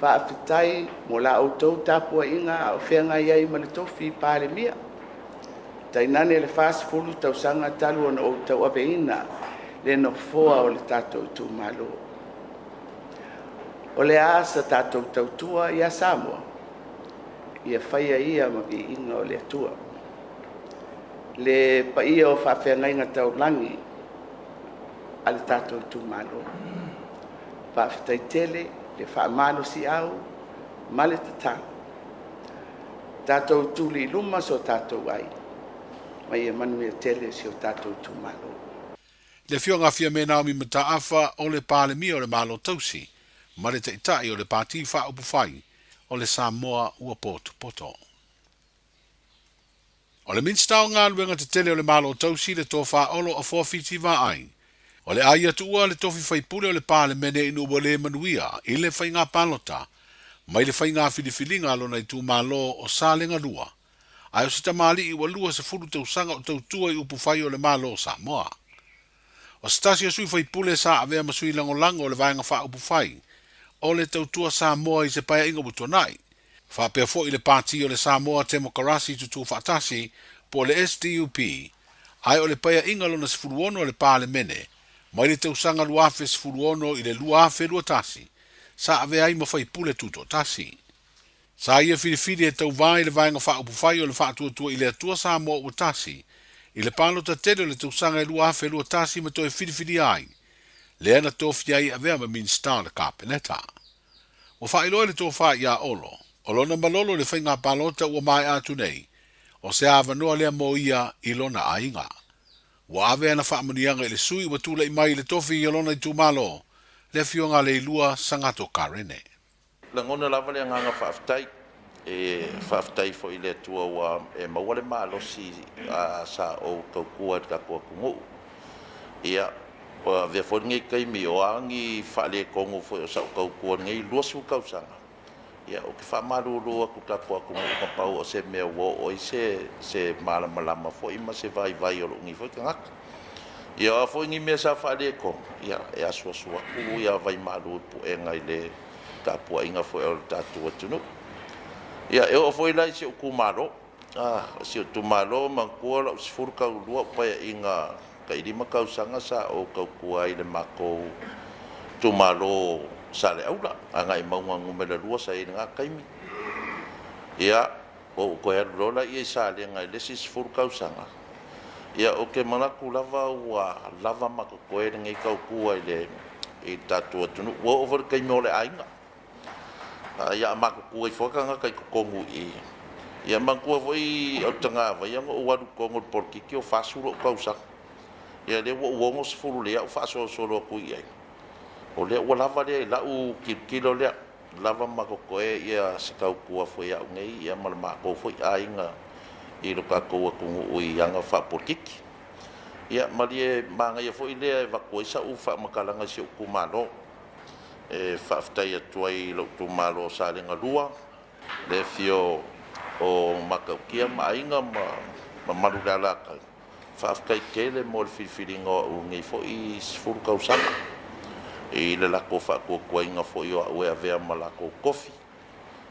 Speaker 12: Whaafitai mo la outou tapua inga o whenga iai ma le tofi pāle mia. Tainane le whaasifulu tausanga talu ona outou aveina le no foa o le tātou tū malo. O le asa tātou tautua ia Samoa, ia whaia ia ma vi inga o le atua. Le pa ia o whawhenga inga tau langi ale tātou tū malo. Whaafitai tele, le whaamalo si au, male tatang. Tātou tūli luma so tātou ai, mai e manu e tele si o tātou tū malo.
Speaker 4: Le fionga fia me Naomi mata afa o le palemia o le malo tausi, ma le teitai o le pāti whaupu whai o le Samoa ua poto. O le minstau ngā luenga te tele o le malo tausi le tō whaolo a forfiti wa ai. O le aia tua le tofi whaipule o le palemene inu ua le manuia I le whainga palota, mai le whainga whiriwhiringa alona I tū malo o sālenga lua. Ai o se tamali I ua lua se furu tausanga o tautua I upu whai o le malo o Samoa. O stasi o sui whaipule sa avea masui lango o le vaenga wha upu whai, o le tautua Samoa I se paia inga butonai. Whapea fo I le pāti o le Samoa Temokarasi tutu whaatasi po le SDUP, ai o le paia inga lona se furuono o le palemene, mai le tausanga luafe se furuono I le luafe luatasi, sa avea ai ma whaipule tuto tasi. Sa ia whiriwhiri e tau vai le vaenga wha upu whai o le wha atua I le atua Samoa uatasi, I le palo ta tele le tausanga e lua afe lua tasi ma toi whiriwhiri ai. Le ana tofi ai a vea ma minsta na kapeneta. Wa whaeloa le tofa ia olo. O lona malolo le whainga palota ua mai atu nei. O se awanoa lea mo ia I lona ainga. Wa ave ana whaamanianga I le sui wa tula I mai le tofi I lona I tumalo. Le fionga le ilua sangato karene.
Speaker 7: Langona lava le nganga whaafitai. Whaafitai fo I le tua wa mawale maalosi sa o kaukua ka kua kungu. Ia, vea fo ngai kai mi o angi whaale kongo fo o sa o kaukua ngai luasu kausanga. Ia, o ke whamarurua ku ka kua kungu kapau o se mea wo o I se malamalama fo I ma se vai o lungi fo I ka ngaka. Ia, fo ngi mea sa whaale kongo. Ia, asua ku ia vai maru pu e ngai le ka pua inga fo o tatu atunu. Ia, o foi lai se o kumaro. Se o tumalo mangkua la usfur ka ulua pa inga ka ilima kausanga sa o kaukua I le mako tumalo sa le aula. Anga I maunga ngumela lua sa inga kaimi. Ia, o koe rola I sa le ngai le sisfur kausanga. Ia, o ke manaku lava ua lava mako koe ngai kaukua I tatu atunu. Ua over kaimi o le ainga. Ia mako kua I whakanga kai kongu I. Ia mangkua voi au tanga vai anga o waru kongo porkiki o fasuro kausa. Ia le wo wongo sfuru le au faso solo ku ia. O le o lava le la u kilo le lava mako koe ia sikau kua foi au nei ia mal mako foi ainga I lo ka ko ku i anga fa porkiki. Ia malie manga ia foi le va koisa u fa makalanga si ku malo. Whaaftai atua I lo tumalo sa le ngalua. Le fio o makaukia mainga ma maruralaka. Whaafkai kele mo le whiwhiringa o ngai fo I sfuru kausanga. I le lako whaakua kuainga fo I o aue avea ma lako kofi.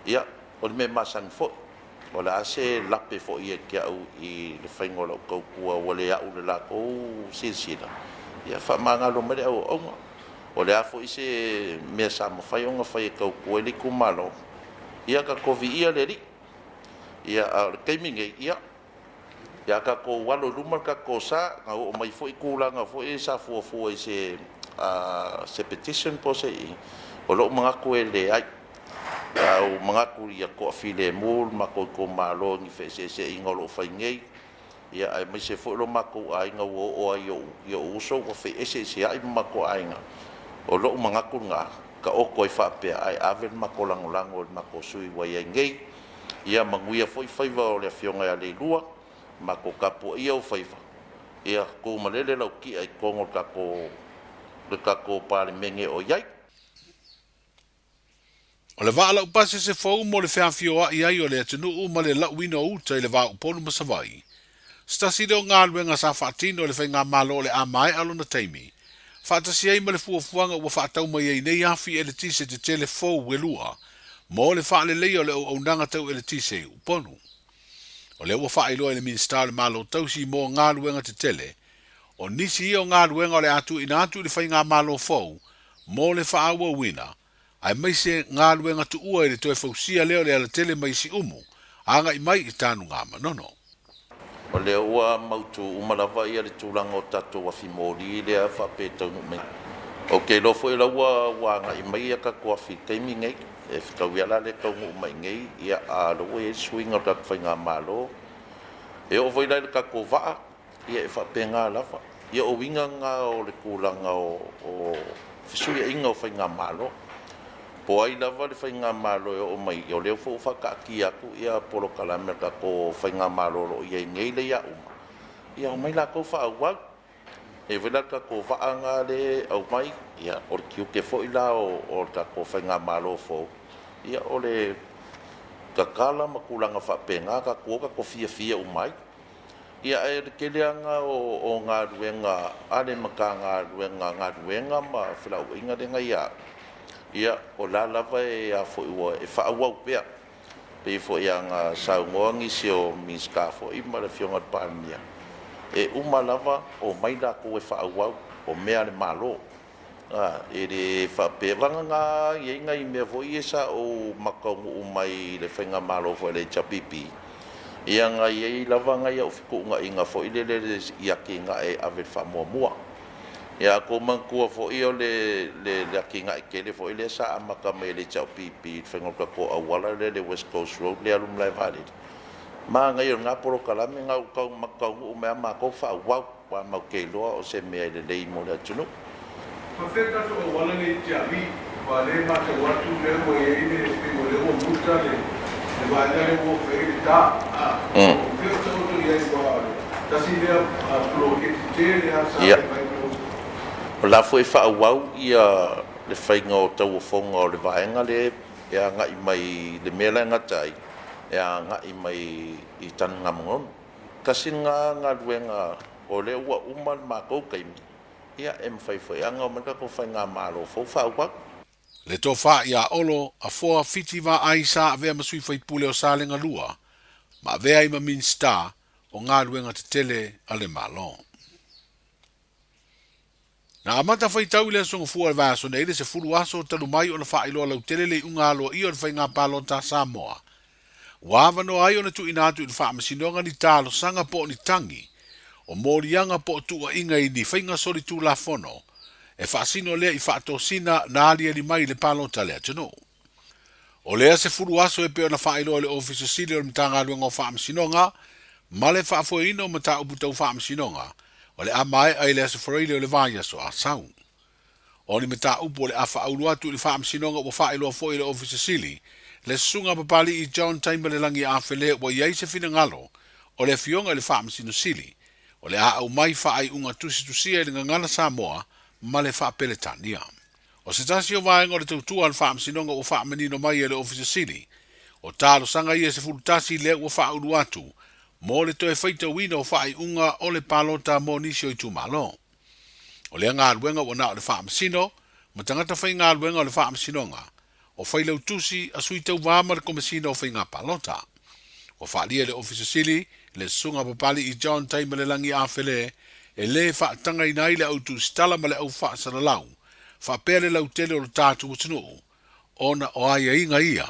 Speaker 7: Ia, o le me masang fo. O le ase lape fo I e kia au I le whaingo lau kaukua o le au le lako silsila. Ia, whaamangalo mere au aunga. O le afo I se mea sa mawhai o ngā whai kau kua li kumalo. Ia ka kovi ia le ri. Ia le keiminge ia. Ia ka ko walo luma ka ko sa. Ngā o mai fo I kūlanga fo I sa fuafua I se petition po se I. O lo mga kue le ai. O mga kuri ia ko afile mul. Mako ko malo ngi fe se inga lo whai ngei. Ia ai mai se fo lo mako ai ngā o ai o uso. O fe se ai mako ai ngā. O lo mga kunga ka oko I whapea ai avel mako langolango o mako sui wai ai ngei. Ia manguia foi whaiva o le fionga a le lua. Mako kapo ia o whaiva. Ia ko malele lau ki ai kongo le kako pare menge o iai.
Speaker 4: O le vaa lau pase se fau mo le Fiafia I ai o le atunu u ma le lau wina uta I le vaa upolu masawai. Stasi leo ngā luenga sa whaatino le whainga malo le amai alo na teimi. Whaatasi ai ma le fuafuanga ua whaatau mai ei nei afi e le tise te tele fau welua, mo le whaale leo le au nanga tau e le tise uponu. O le ua whaailoa le minsta le malo tausi mo ngā luenga te tele, o nisi I o ngā luenga o le atu ina atu le whai ngā malo fau, mo le whaaua wina, ai mai se ngā luenga tu ua e le toe fausia leo le ala tele mai si umu, anga I mai I tānu ngā manono.
Speaker 7: O le ua mautu umalawa ia le tūlanga o tato wa fimori lea whapetau me. O ke lofo I laua wanga I mai a ka kua whikaimi ngei. E whikauiala le kaungu mai ngei. Ia a loa e suinga o tak whainga malo. E o voila le ka ko waa. Ia e whapenga lawa. Ia o winga ngā o le kūlanga o whisuia inga o whainga malo. Po ai lava le whainga malo e o mai. O leo fo whakaaki aku ia polo kalame ka ko whainga malo lo ia ngei le ia uma. Ia o mai la ko whaawau. E vela ka ko waanga le au mai. Ia o kiu ke fo ila o ka ko whainga malo fo. Ia o le kakala makulanga whapenga ka kuoka ko fiafia umai. Ia e ke leanga o ngā ruenga, ale maka ngā ruenga ma whilau inga renga ia. Ia o la lava e a fo ua e whaawau pea. Pe fo ia ngā saungoangi si o miska fo I ma le fionga palmia. E uma lava o mai la ko e whaawau o mea le malo. E re whapewanga ngā ienga I mea fo I esa o makaungu umai le whainga malo fo le chapipi. ia nga i lava nga ia ufiku nga inga fo ile le ia ki nga e ave fa mua ia ko mangkua fo io le ki nga ke le fo ile sa amaka me le chau pipi fengo ka ko awala le West Coast Road le alum lai vale ma nga ia nga poro kalame nga ka maka u me ma ko fa wa wa ma ke lo o se me le mo le tunu
Speaker 4: ma feta so wala ni tiavi vale ma te watu le mo ye ile se mo le mo muta le va le mo ferita ke so to ye wa tasi le pro ke te le sa
Speaker 7: la foi fa wau ia le fainga o tau fonga o le vaenga le ia nga i mai le mela nga tai ia nga i mai i tan ngamon kasinga nga duenga o le wa umal ma ko kai ia em fai anga ma ko fainga malo fo fa wa
Speaker 4: le tofa ia olo a foa fitiva aisa ave masui fai pule o salenga lua ma vea i ma minsta o ngā ruenga te tele ale malo. Na amata fai tau le songa fua le vaso neile se furu aso talu mai o na fai loa lau tele le unga alo i o na fai ngā palo ta Samoa. Wava no ai o na tu inatu i na faa masinonga ni talo sanga po ni tangi o morianga po tua inga i ni fai ngā sori tu la fono e faa sino lea i faa tosina na alia ni mai le palo ta lea tano. O lea se furu aso e peo na fai loa le ofisa sili o na mtanga luenga o faa masinonga ma le faa fo ino ma ta uputa u faa masinonga o le amae ai le ase foreile o le vaya so a sau. O ni meta upo le afa auluatu li faa msinonga o faa iloa fo i le ofisa sili, le sunga papali i John Taimba le langi a fele wa iai se fina ngalo, o le fionga le faa msino sili, o le a au mai faa ai unga tusia i le ngana Samoa, ma le faa peletania. O se tasi o vaenga o le tautua le faa msinonga o faa menino mai e le ofisa sili, o talo sanga ia se fulutasi le o faa auluatu, mo le toe faita wina o fai unga o le palota mo nisio i tumalo. O le ngā ruenga o na o le faa masino, ma tangata fai ngā ruenga o le faa masinonga, o fai lau tusi a sui tau wama le komasino o fai ngā palota. O faa lia le ofisa sili, le sunga papali i John Taima le langi a fele, e le faa tanga inai le au tu stala ma le au faa saralau, faa pere lau tele o le tātu utinu, ona o aia inga ia,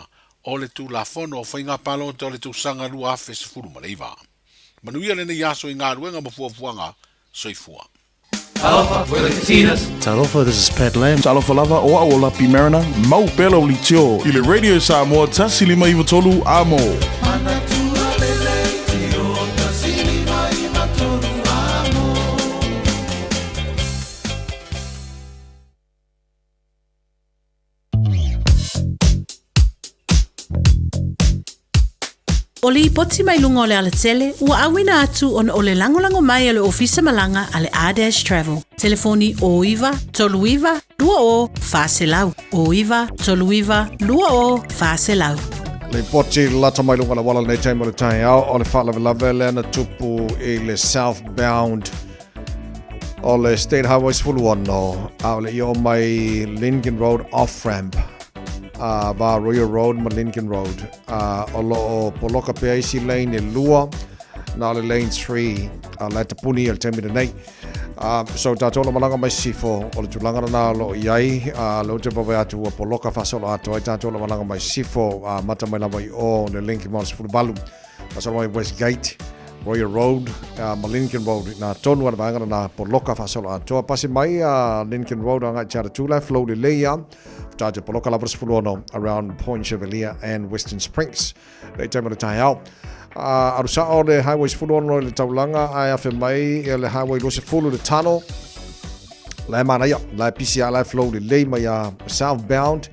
Speaker 4: o le tu la fono o fai ngā palota o le tu sanga lua afe se furu maleiva. Manuia le ne yaso i ngā ruenga mafuafuanga soifua.
Speaker 8: Talofa, we're the Katinas.
Speaker 18: Talofa, this is Pat Lam. Talofa lava o a Lapi Mariner. Mau pelo li tio. I le Radio Samoa tasi lima iwa tolu amo.
Speaker 23: O le ipoti mai lunga o le alatele, ua awina atu on o le langolango mai le ofisa malanga a le A-Dash Travel. Telefoni o iwa, tolu iwa, lua o, faselau. O iwa, tolu iwa, lua o, faselau.
Speaker 5: Le ipoti lata mai lunga la wala nei taimo le Taeao o le whalavelave le na tupu i le southbound o le State Highways fuluano a le i o mai Lincoln Road off-ramp. Va Royal Road ma Lincoln Road o lo poloka pe isi lane e lua na le lane 3 la tapuni al temina nei so tatola malanga mai sifo o le tulanga na lo iai lo te pove atu o poloka fasolo atu ai tatola malanga mai sifo mata mai lava i o le Lincoln Road Balu fasolo mai West Gate Royal Road ma Lincoln Road na tonu ana vanga na poloka fasolo atu pasi mai Lincoln Road anga chara tula flow le leia Taja poloka lavras fulono around Point Chevalier and Western Springs. Le taimo le Taeao. Arusa o le highways fulono le taulanga ai afe mai le highway lo se fulu le tunnel. La mana ia, la PCI la flow le lei mai southbound.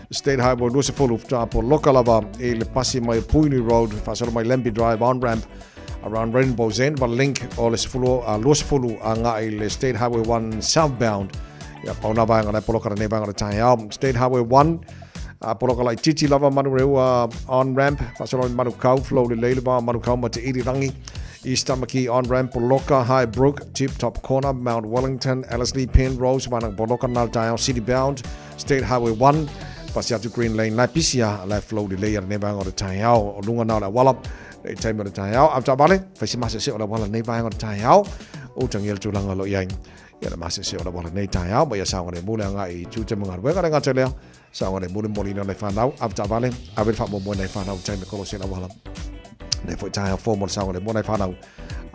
Speaker 5: State Highway lo se fulu poloka lava le pasi mai Puini Road, fasolo mai Lemby Drive on ramp around Rainbow's End, va link o le se fulu lo se fulu anga le State Highway 1 southbound. Ya pauna vanga na poloka na nevanga na Taeao State Highway 1 poloka lai titi lava manu reu on ramp fasolo manu kau flow le leile ba manu kau ma te irirangi East Tamaki on ramp poloka High Brook Tip Top Corner Mount Wellington Ellerslie Penrose mana poloka na Taeao City bound State Highway 1 pasiatu Green Lane la pisia la flow le leile nevanga na Taeao lunga na la wala le taimo na Taeao after bale fasimasa se ola wala nevanga na Taeao o tangel tulanga lo yang ya la masa se ola wala nei Taeao ba ya sa ngone mule nga I tute mga wenga nga tele sa ngone mule molina le fanau after vale avel fa mo nei fanau taime kolo se la wala ne foi tai fo mo sa le mo nai whanau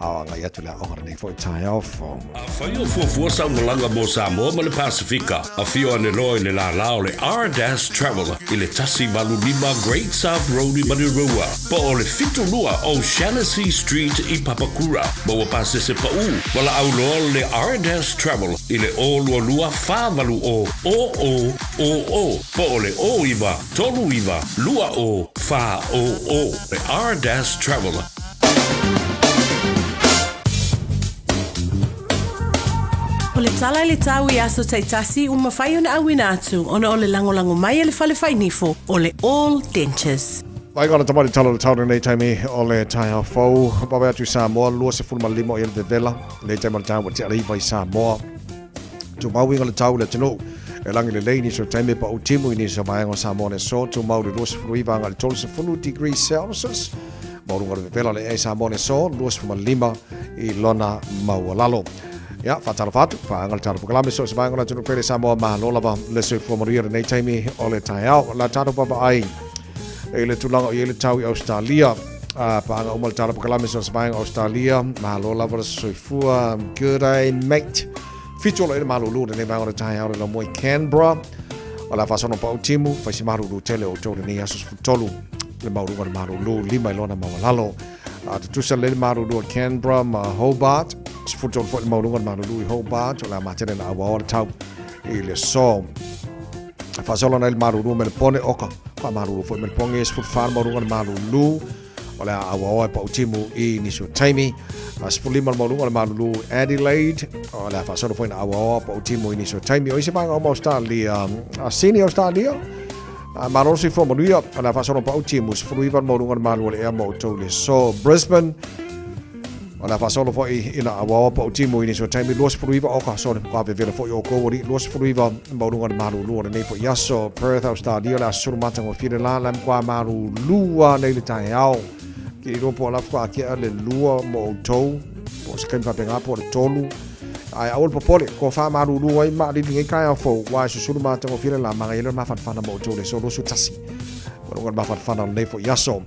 Speaker 5: a ngai atu le ora nei foi Taeao fo.
Speaker 10: Whai o fuafua saungalanga mo Samoa ma le Pasifika. A whio ane loe le la lao le R-Travel i le tasi Malu 5 Great South Road i Manirua. Po o le fitu lua o Shaughnessy Street i Papakura. Ma ua pasese pa u. Wala au loa le R-Travel i le o lua lua whāmalu o. Po o le o iwa, tolu iwa, lua o, whā o. Le R-Travel.
Speaker 23: O le tala le tau I aso taitasi mawhai ona awina atu ona o le langolango mai le whale whainifo o le All Dentures.
Speaker 5: Vai gana tamari talo le tauro nei taimi o le Taeao fau. Bawe atu Samoa, lua se fulma limo I le vela. Nei taimi le tau wa te ariva I Samoa. Tu mau inga le tau le tino. E langi le leini so taimi pa o timu ini sa maenga Samoa ne so. Tu mau le lua se fuluiva nga le tolu se fulu degrees Celsius. Maurunga le vela le e Samoa ne so. Lua se fulma lima I lona maualalo. Ya, fatalo fatu, angal taro pukalame so sebagai orang junuk pele Samoa mahalola ba lesu formulier nei taimi ole Taeao la taro papa ai ele tulang ele tau I Australia pa angal umal taro pukalame so sebagai Australia mahalola ba soifua good day mate fitolo ele malulu nei ba ole Taeao le moi Canberra ala fasono pa utimu fa si malulu tele o tole nei asus futolu le malulu malulu lima lona mawalalo tusa le malulu Canberra ma Hobart Sfuton fo maurungan malulu I Hobart la matene na awal tau I le so fa solo nel malulu Melbourne oka fa malulu fo Melbourne sfut far maurungan malulu ola awal pa utimu I niso taimi sfulima maurungan malulu Adelaide ola fa solo fo na awal pa utimu I niso taimi o ise bang Australia senior Australia Marosi fo manuia ola fa solo pa utimu sfuluivan maurungan malulu e mo to le so Brisbane Ona fa solo foi ina awa pa utimu ini so taimi los fruiva oka so le ka vevela foi o ko ri los fruiva maurunga malu lu nei foi yaso Perth Australia la surmata mo fire la kwa malu lua nei le Taeao ki ro po la kwa ki ale lua mo to po sken fa penga po tolu ai awol po pole ko fa malu lua I ma di ngai ka fo wa so surmata mo fire la ma ngai le ma fa fa mo to le so lo su tasi maurunga ma fa nei foi yaso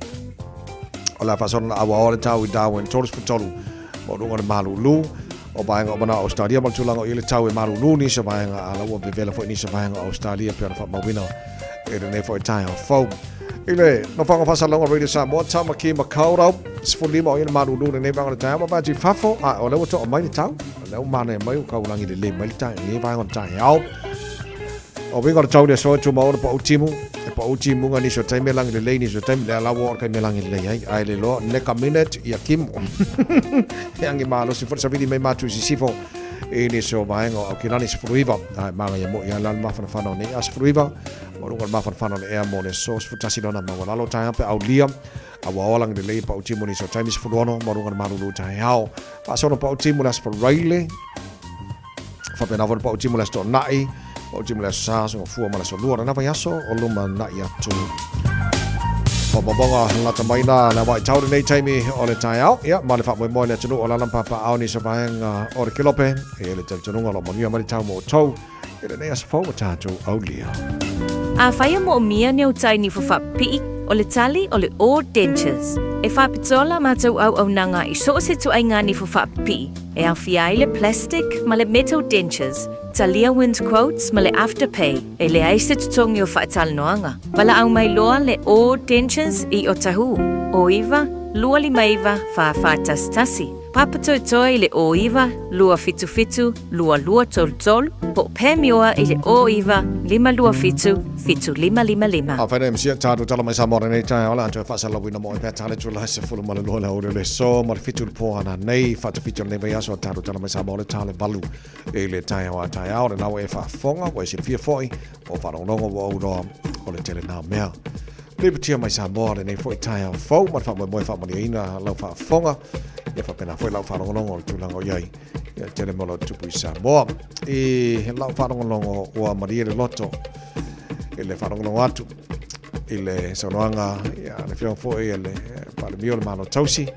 Speaker 5: Ola fasona awa tau I Darwin toros putolu o runga malulu o bainga o Australia mal tulanga ile tau I malulu ni so bainga ala o bevela fo ni so bainga Australia per fa mawina e ne fo Taeao fo ile no fanga fa salonga radio Samoa tama ki makaurau sfuli mo ile malulu ne banga Taeao ba ji fafo o le to mai tau le mane mai ka ulangi le mai tai ni bainga Taeao o vinga tau de so tu mo po utimu pa uti munga ni so taimi lang le ni so taimi le lawo ka melang le ai le lo ne ka minute ya kim yang malo si for sabidi mai matu si sifo e ni so baenga o kilani si fruiva ai manga ya mo ya lan ma fa no ni as fruiva o runga ma fa no le mo ne so futasi dona ma wala lo taia pe aulia awa lang le pa uti mo ni so taimi si fruono mo runga ma lu Taeao pa so no pa uti mo las for raile fa pe na pa uti mo las to nai o jimla sa so fu mala so luar na vayaso o luma na ya tu Pababonga la tamaina na vai tau nei taimi o le Taeao ya ma le fa mo le tunu o la lampa pa au ni so vaenga o le kilope e le tunu lo mo ni ma tau mo tau e le nei as fo tatu aulia
Speaker 3: A whaia mo o mia neu tai ni fa pi o le tali o le All Dentures. E whapitola mātou au nanga I so se tu ai ngani fa pi. E a whiai le plastic ma le metal dentures. Talia wins quotes ma le afterpay. E le aise tutongi o whaatal noanga. Wala au mai loa le All Dentures I o tahu. O iwa, lua li maiva whaafatas tasi. Papato toi le o iwa, lua fitu fitu, lua tol tol, po pemioa I le o iwa, lima lua fitu, fitu lima lima lima.
Speaker 5: A whaine msia tātu tala mai Samoa nei Taeao la antua whasala wina mo I pēr tāle tu la se fulu ma le lua le ore le so, ma le fitu le pōhana nei, whatu fitu nei mai aso tātu tala mai Samoa le tāle balu e le Taeao a Taeao, le nawa e whaafonga, wa e si fia foi, o wharongongo wa uroa, o le tele nā mea. Liputia mai Samoa le nei foi Taeao fau, ma wha moi wha mani ina lau whaafonga, ia whapena foi lau wharongongo o tūlanga iai, ia tele molo tupu I Samoa. E lau wharongongo ua maria le loto, e le wharongongo atu, I le saunoanga, ia le whiong foi, e le pale mio le mano tausi,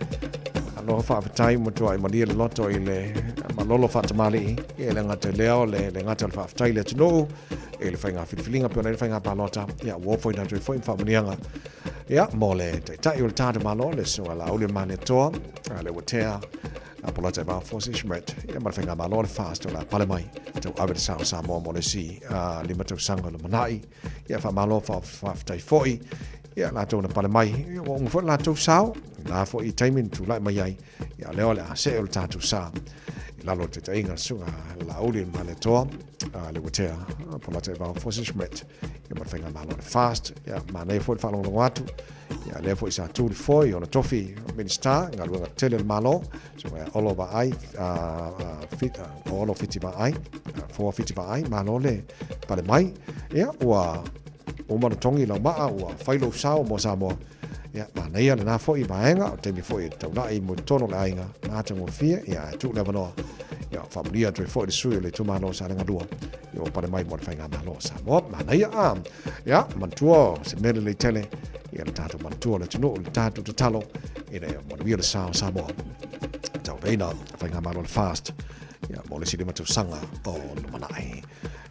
Speaker 5: aloha whaafitai mo tua I maria le loto, I le malolo whaatamali, e le ngata leo, le ngata le whaafitai le tunu, e le whainga whiliwhilinga, pio nei le whainga palota, ia uofoi na tui whain whaamanianga, Ia, mo le tai o le tātou malo, le sunga la ule mane toa, le watea, pola te wā forces met, ia marwhenga malo le fast o la pale mai, tau awe te Samoa mo le si, lima tau sanga le manai, ia wha malo whaftai foi, ia la tau na pale mai, ia o ngfo la tau sao, la fo I taimin tu lai mai ai, ia leo le a se o le tātou sa, lalo te tainga sunga la ule mane toa, le watea, pola te wā forces met, ia marwhenga malo le fast, ia manei fo le whalonga watu, ia lea fo I sa tūri foi, ona tofi minister, ngā luanga tele le malo, so olo ba ai, olo fiti ba ai, foa fiti ba ai, malo le pale mai, ia ua umana tongi lau maa, ua whailo sao mo Samoa, ia maneia le nā foi maenga, o temi foi tau nai mo tono le ainga, nā tango fia, ia tū le manoa, ia whamunia tui foi le sui le tumano sa renga dua, ia o pale mai mo le whainga malo Samoa, maneia ia mantua se mele le tele, ia le tātou mantua le tunu, le tātou te talo, ina ia mo le wia le Samoa, tau peina, whainga malo le fast, ia mo le siri matu sanga o le manai.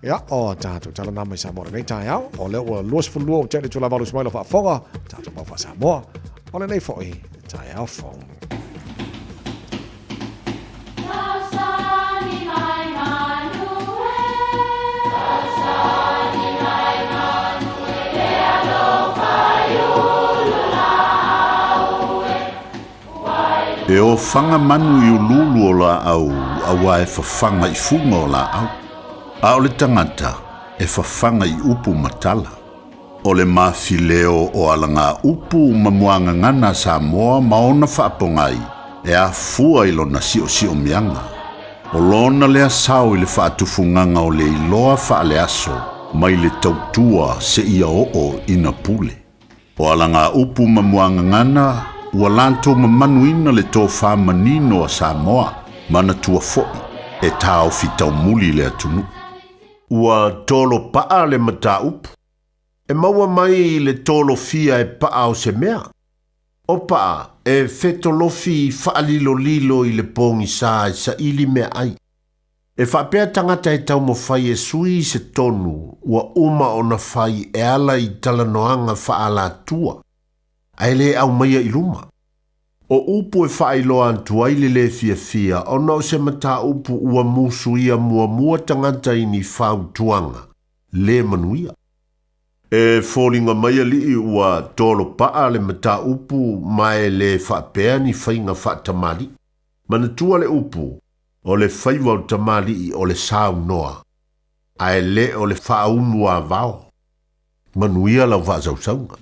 Speaker 5: Ia, o tātou tala namai Samoa nei Taeao, o leo ua luas fulua o tele tula malu smailo whaafonga, tātou mau wha Samoa, o le nei foi, Taeao fong.
Speaker 18: E o whanga manu I ululu o la au, awa e whawhanga I funga o la au. A o le tangata, e whawhanga I upu matala. O le mawhileo o alanga upu mamuanga ngana Samoa maona whaapongai, e a fua I lona sio mianga. O lona lea sao I le whaatufunganga o le iloa whaale aso, mai le tautua se ia o ina pule. O alanga upu mamuanga ngana, ua lanto mamanuina le tō whamanino a Samoa, mana tua fo'i, e tāo fitau muli le atunu. Ua tolo paa le mata upu, e maua mai le tolo fia e paa o se mea. O paa, e fetolofi whaalilo lilo I le pongi sa ili mea ai. E whapea tangata e tau mo whai e sui se tonu, ua uma o na whai e ala I talanoanga whaala tua. Aile au maia I luma. O upu e whailoa antua I le fiafia, o nau se mata upu ua musu ia mua tangata I ni whau tuanga. Le manuia. E fōringa maia li ua tolo paa le mata upu mai le whapea ni whainga whaatamali. Manatua le upu, o le whaiwa o tamali o le sau noa. Aile o le whaunua vau. Manuia lau whaasausaunga.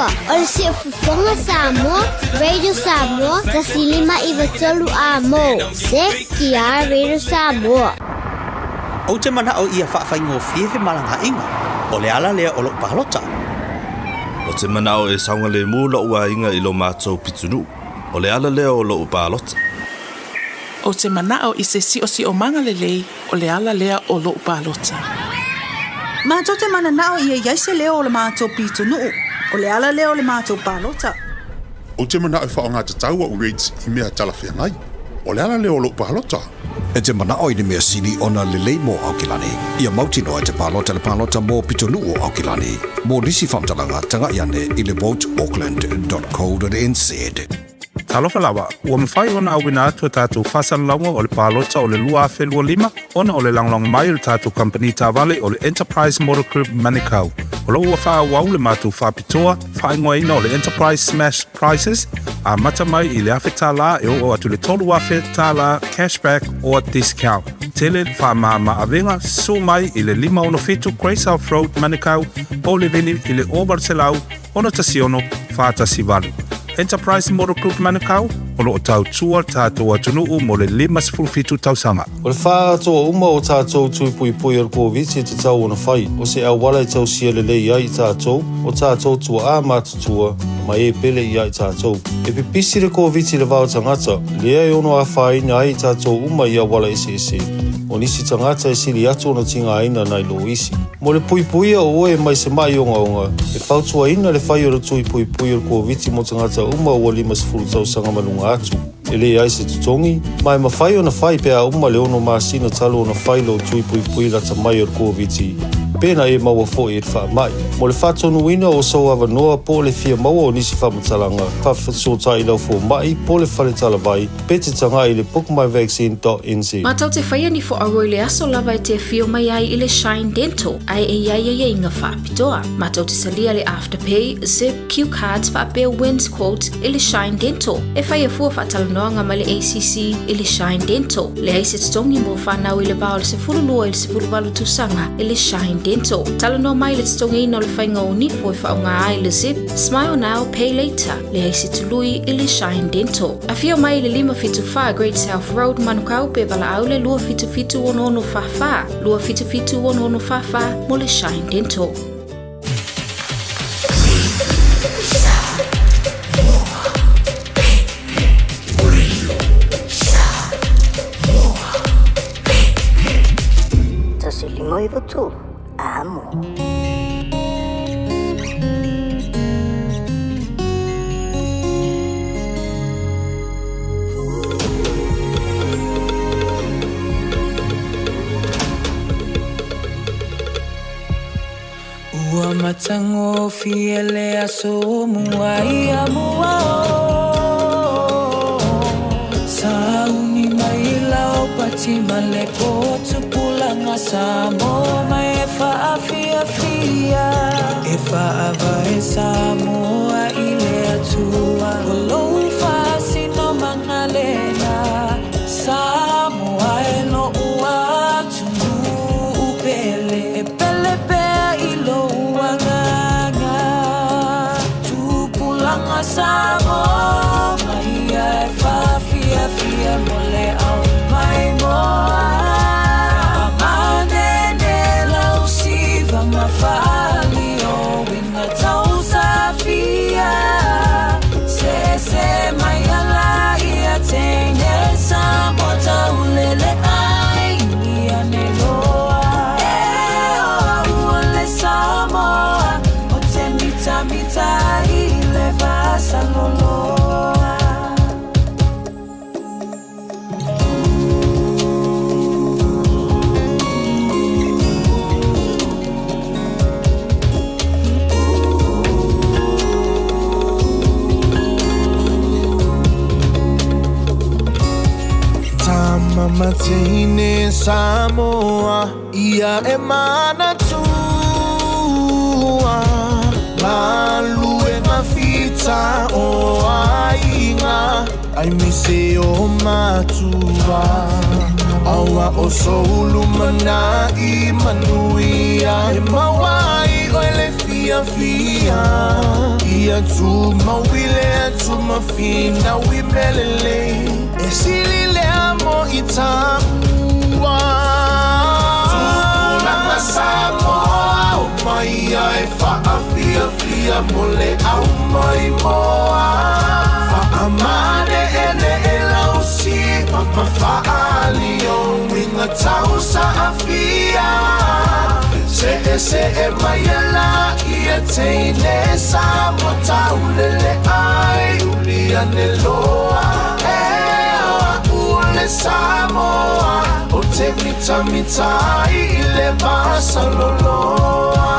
Speaker 20: ua. O le si fufonga Samoa, Radio Samoa, tasilima iwa tolu a mo. Se kia Radio Samoa.
Speaker 21: O te mana o ia whaafaingo fiewe malanga inga. O le ala lea o lo palota.
Speaker 22: O te mana o e saunga le mu lo ua inga I lo mātou pitunu. O le ala lea o lo palota.
Speaker 24: O te mana o I se si o manga le lei. O le ala lea o lo palota.
Speaker 23: Mātou te mana nao ia iaise leo o le mātou pitunu. O le ala leo o le mātou palota.
Speaker 18: O te mana o whaonga te taua o rates I mea talawhia ngai. O le ala leo o lo palota.
Speaker 5: E te mana o I mea sini ona le lei mo au kilani. Ia mautino e te palota le palota mo pitonu o au kilani. Mo nisi whamtalanga tanga iane I le voteauckland.co.nz.
Speaker 25: Talofa lawa, ua mawhai ona au wina atua tātou whasanalaunga o le palota o le lua awhelua lima, ona o le langlong mai o le tātou company tāwale o le Enterprise Motor Group Manukau. O lo ua wha wau le mātou whapitoa, whaingoa ina o le Enterprise Smash Prices, a mata mai I le awhe tāla e o atu le tolu awhe tāla cashback o discount. Tele wha maa awenga, so mai I le 5 Grace South Road Manukau, o le veni I le Ovarselau, ona tasiono, whātasi walu. Enterprise Motor Group Manukau, o lo tau tua tātou atunuu mo le 5 tausanga.
Speaker 26: O le wha atoa uma o tātou tui pui pui ar COVID te tau ona whai. O se au wala I tau sia le lei ai tātou, o tātou tua a mātutua, ma e pele I ai tātou. E pipisi le COVID le vau tangata, le ai ono a whai na ai tātou uma I a wala ese. O nisi tangata e siri atu ona tinga aina nai lo isi. Mo le pui pui o oe mai se mai onga. E whautua ina le whai o le tui pui pui ar COVID mo tangata uma ua 5 tausanga malunga atu. E le ai se tutongi, mai mawhai o na whai pea uma le ono maasina talo o na whai lo tui pui pui rata mai ar COVID. Pena e maua fo e wha mai. Mo le whatonu ina o sau awa noa po le fia maua o nisi whamatalanga. Whawhatsota I lau fo mai po le whale talawai. Pete tanga I le bookmyvaccine.nz.
Speaker 27: Mātau te whaia ni fo aroi le aso lava te fio mai ai I le Shine Dental. Ai e inga whaapitoa. Mātau te salia le Afterpay, Zip, Q-Cards whaapea wins quote I le Shine Dental. E whaia fua whatalanoanga mai le ACC I le Shine Dental. Le aise tongi mo whanau I le bao le se furulua I le se furuwalu tusanga I le Shine Dental. Talano mai le tongi no le whainga o nifo I whaonga ai le Zip, Smile Now, Pay Later. Le aise tului I le Shine Dental. A fio mai le 5 Great South Road Manukau pe wala au le 2 ono whawha. 2 ono whawha mo le Shine Dental.
Speaker 20: Tasilima iwa tolu a mo.
Speaker 28: Ua matango fiele aso mua ia mua Sauni mai lau pati maleko tupulanga Samoa mai e Fiafia E whaava e Samoa I le atua Walou whaasino mangalena Samoa e no ua tunu upele E pele pea I lo uanganga Tupulanga Samoa mai e Fiafia mole au mai moa Mafali o winga tau safia Se mai ala ia tene Samoa tau lele ai Ia ne loa E o le Samoa O te mita I le vasa loloa
Speaker 29: Matine Samoa ia e mana tua Malu e mawhita o ainga Ai mise o matua Aua o soulu mana I manuia E mawai o le Fiafia I ia tu mawile tu mafina wimelele esili le amo itamua tupula Samoa o mai ai Fiafia mole au mai moa amane ene elausi papa faali o winga tau Fiafia se mayela ia teine Samoa taulele ai ulia neloa ule Samoa o te mita ile basa loloa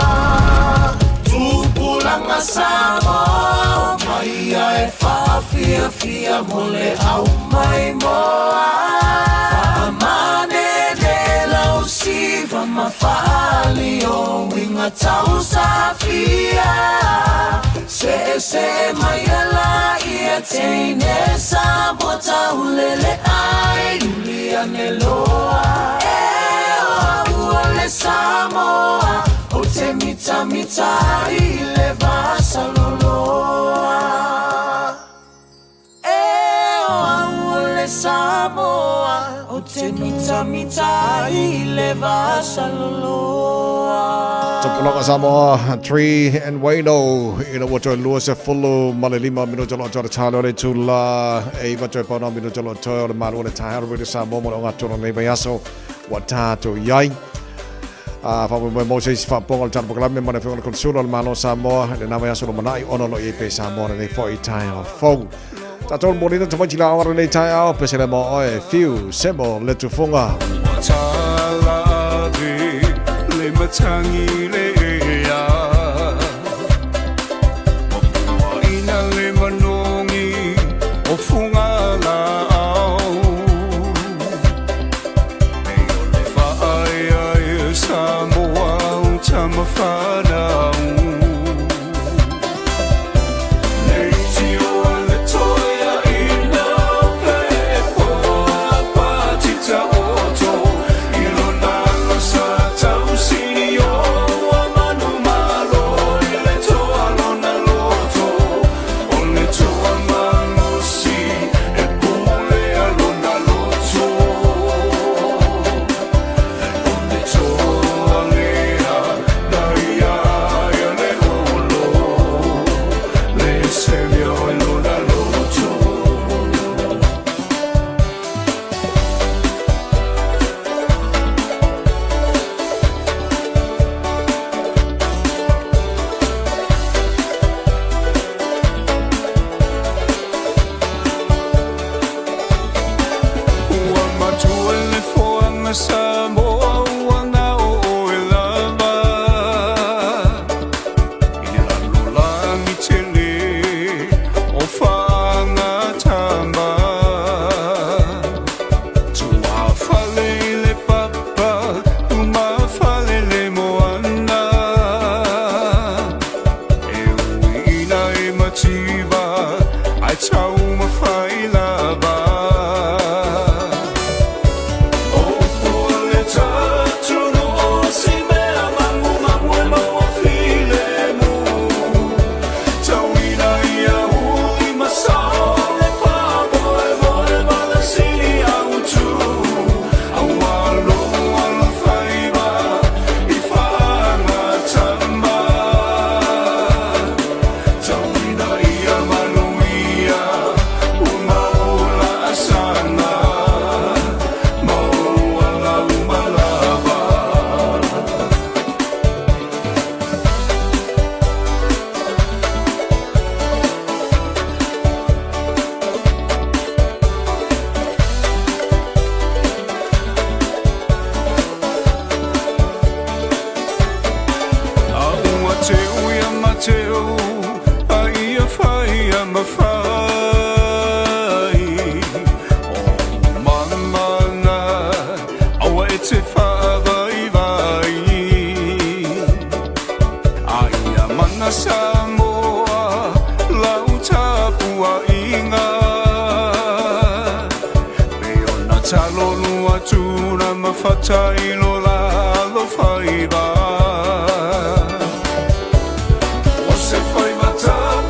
Speaker 29: tupulanga Samoa mai ai Fiafia mole au mai moa amane de lausi mafali o winga tau Fiafia se mayala ia teine Samoa taulele ai ulia neloa ule Samoa o te mita ile basa loloa ule Samoa o te mita ile basa loloa
Speaker 5: Tapulanga Samoa, 3 and Wayno, ina wato lua se fulu malilima minuto lo jora talo le tula e wato pa no minuto lo to le malu le Taeao le Samoa mo nga tolo le bayaso watato yai. Fa mo Moses fa pongo tan program mo na fe konsulo le malo Samoa le na bayaso lo manai ono lo e pe Samoa le fo i Taeao fo. Tato mo ni tamo chila ora le Taeao pe se le mo o few semo le tu funga.
Speaker 1: Matangi lea Mapua ina le manongi O funga lao Neo le whaai Samoa o tamawhanau Nei tio le toia ina pepo La patita oto Ilona sa tausi Samoa wana o lava Ina lula mitele o whanga tamba Tua whale le papa, uma whale le moana E ui ina e mativa, ai tau mawhai lava Mateo, ai fai ama fai. Oh mamana, awa te fa vai vai. Ai amana Samoa, lau tapua inga. Leona talo lua tuna mafatai lo la lo fai vai. Se foi matar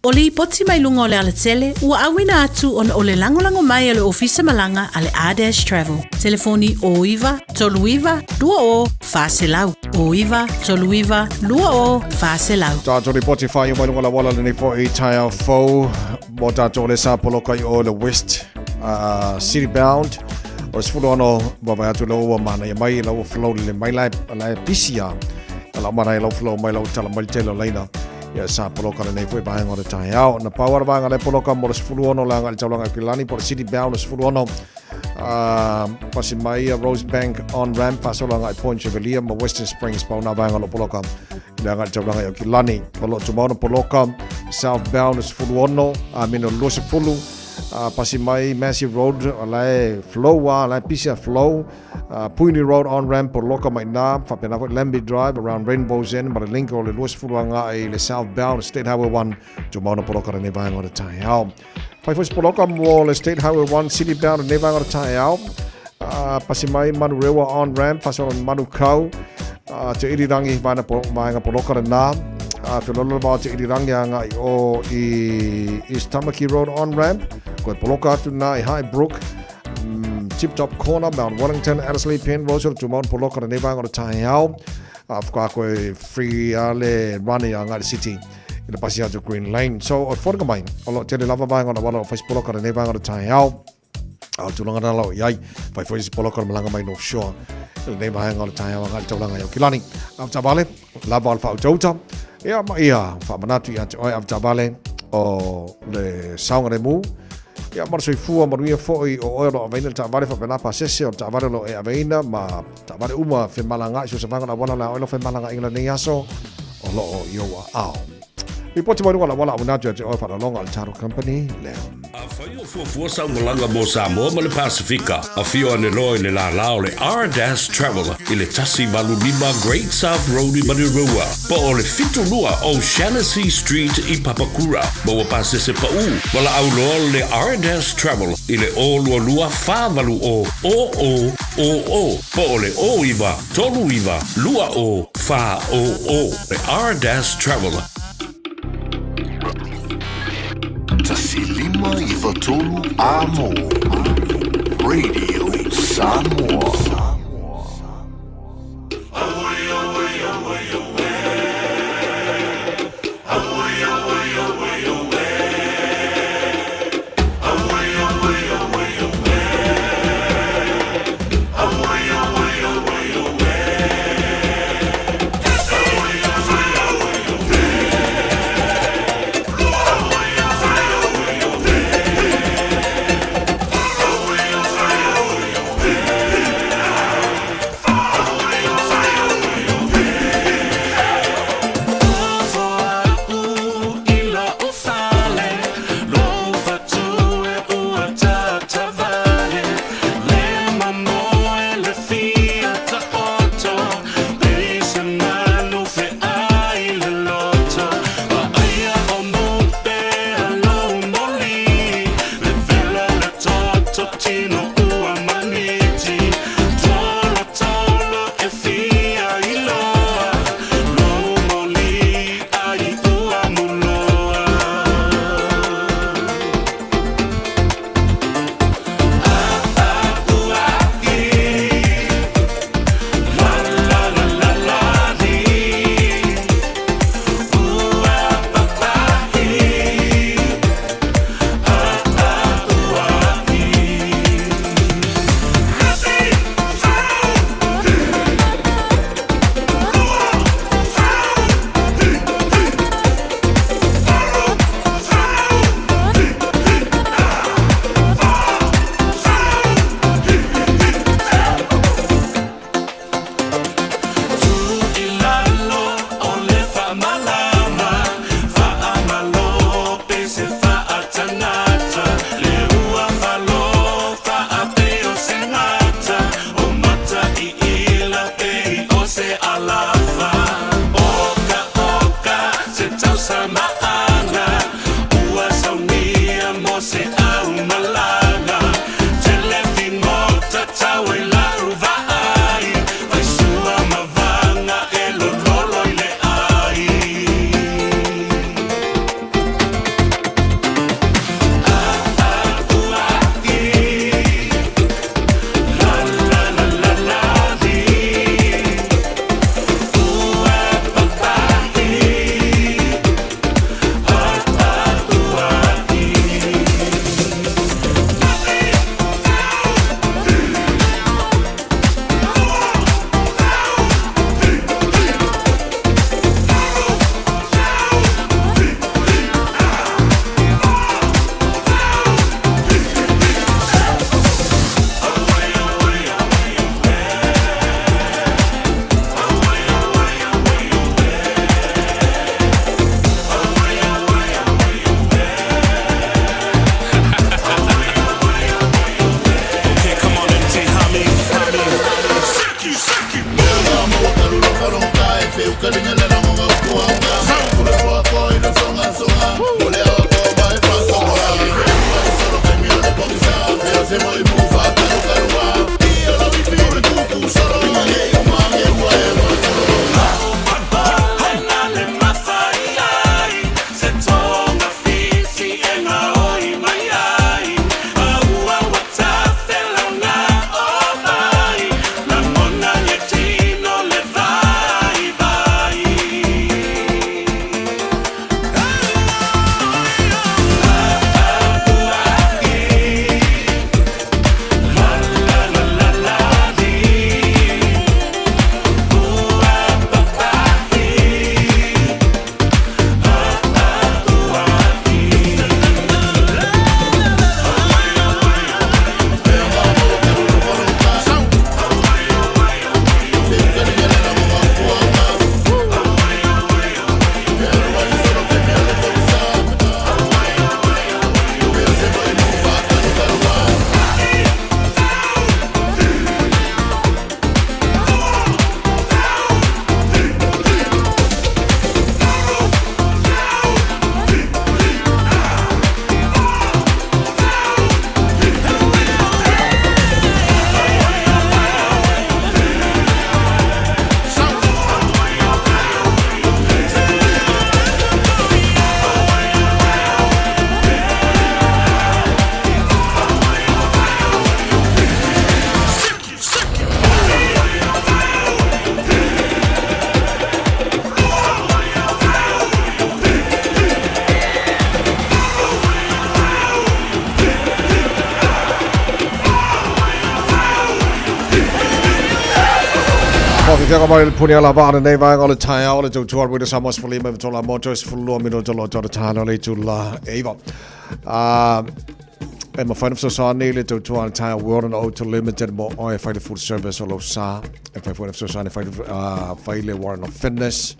Speaker 23: O le ipoti mai lunga o le ala tele, ua awina atu o le langolango mai le ofisa malanga a le R-Dash Travel. Telefoni o iwa, tolu iwa, 2 faselau. O iwa, tolu iwa, 2 faselau.
Speaker 5: Tātou le poti whai mai lunga la wala le nei po i Taeao Fou. Mo tātou le sa poloka i o le West City Bound. O sifuru ano, wawai atu lau mana i mai lau flow le mai lai pisia. Lau mana i lau flow mai lau tala mai telo leina. Ia sa poloka le nei fui bahenga o le Taeao. Na power vanga le poloka mo le sifuru ano langa le taulanga i Kilani po le City Bound le sifuru ano. Pasi mai Rosebank on ramp pasolanga i Point Chevalier mo Western Springs pa una vanga lo poloka. Langa le taulanga i Kilani. Polo tumano poloka southbound le sifuru ano. Mino lua sifuru. Pasi mai Massive Road alai flow alai pisia flow Puini Road on ramp por loka mai na whapena Lamby Drive around Rainbow's End ma le link o le luas furuanga i le southbound State Highway 1 to mauna por loka ne vanga o le Taeao. Pai fos por loka mo le State Highway 1 city bound ne vanga o le Taeao. Pasi mai Malu Rewa on ramp paso Malu Kau te irirangi vanga por loka na. Filolo ba te irirangi anga o i East Tamaki Road on ramp ko poloka atu na i High Brook Tip Top Corner Mount Wellington Addersley Penrose to Mount Poloka ne vanga o Taeao afka ko free ale running anga the city in the Pasia to Green Lane so o forga mai o lo tele lava vanga o wala face poloka ne vanga o Taeao au tulanga na lo yai pai foi poloka malanga mai North Shore ne vanga o Taeao anga tulanga yo Kilani au tabale lava alfa jota ia ia fa manatu ia oi au tabale o le saunga mu ia marso fua maruia foi o oilo aveina tavale fa pena pasese o tavale lo e aveina ma tavale uma fe malanga so savanga na wala la oilo fe malanga ingla ni aso o lo o yo ao Ripoti mai wala wala una te o fa longa al Taro Company le
Speaker 10: Afai o fuafua saumolanga mo Samoa ma le Pasifika. A fio ane loe le la lao le R-Dash Travel i le tasi Malu lima Great South Road i Manirua. Pa o le fitu lua o Shaughnessy Street i Papakura. Ma wa pasese pa u. Wala au loa le R-Dash Travel i le o lua lua fa malu o. Pa o le o iwa, tolu iwa, lua o, fa o. Le R-Dash Travel.
Speaker 1: Tasilima Ivatolu Amo Radio Samoa.
Speaker 5: Fiafia mai le puni ala vana nei vai ngole Taeao le tuar with Samoa for lima tola motors for lo mino tolo tolo talo le tula eva. E ma fine so sa nei le tuar Taeao world and auto limited mo oi fight food service lo sa e fine so sa fight le warrant of fitness.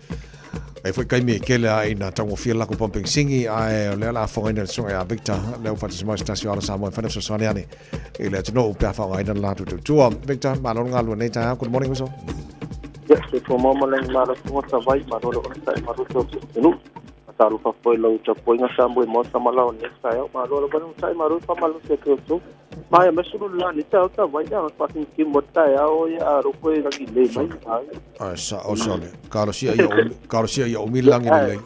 Speaker 5: E foi kai me kele ai na tango fia ko pumping singi ai le la fo ina so ya Victor le fa tsi mas tasio ala Samoa fine so sa ni e le no pa fa ai na la tu Victor ma lo ngalu nei ta good morning so.
Speaker 2: Yes, so mama lang mara ko sa vai marolo sa marolo no talu pa foi lo cha foi nga sambo mo sa malao ne sa yo marolo ba no sa marolo pa malo se ko so mai me sulu la ni ta vai ya pa tin ki mo ta ya o ya ro ko na ki le mai
Speaker 5: sa o sole karosia ya umi lang ni le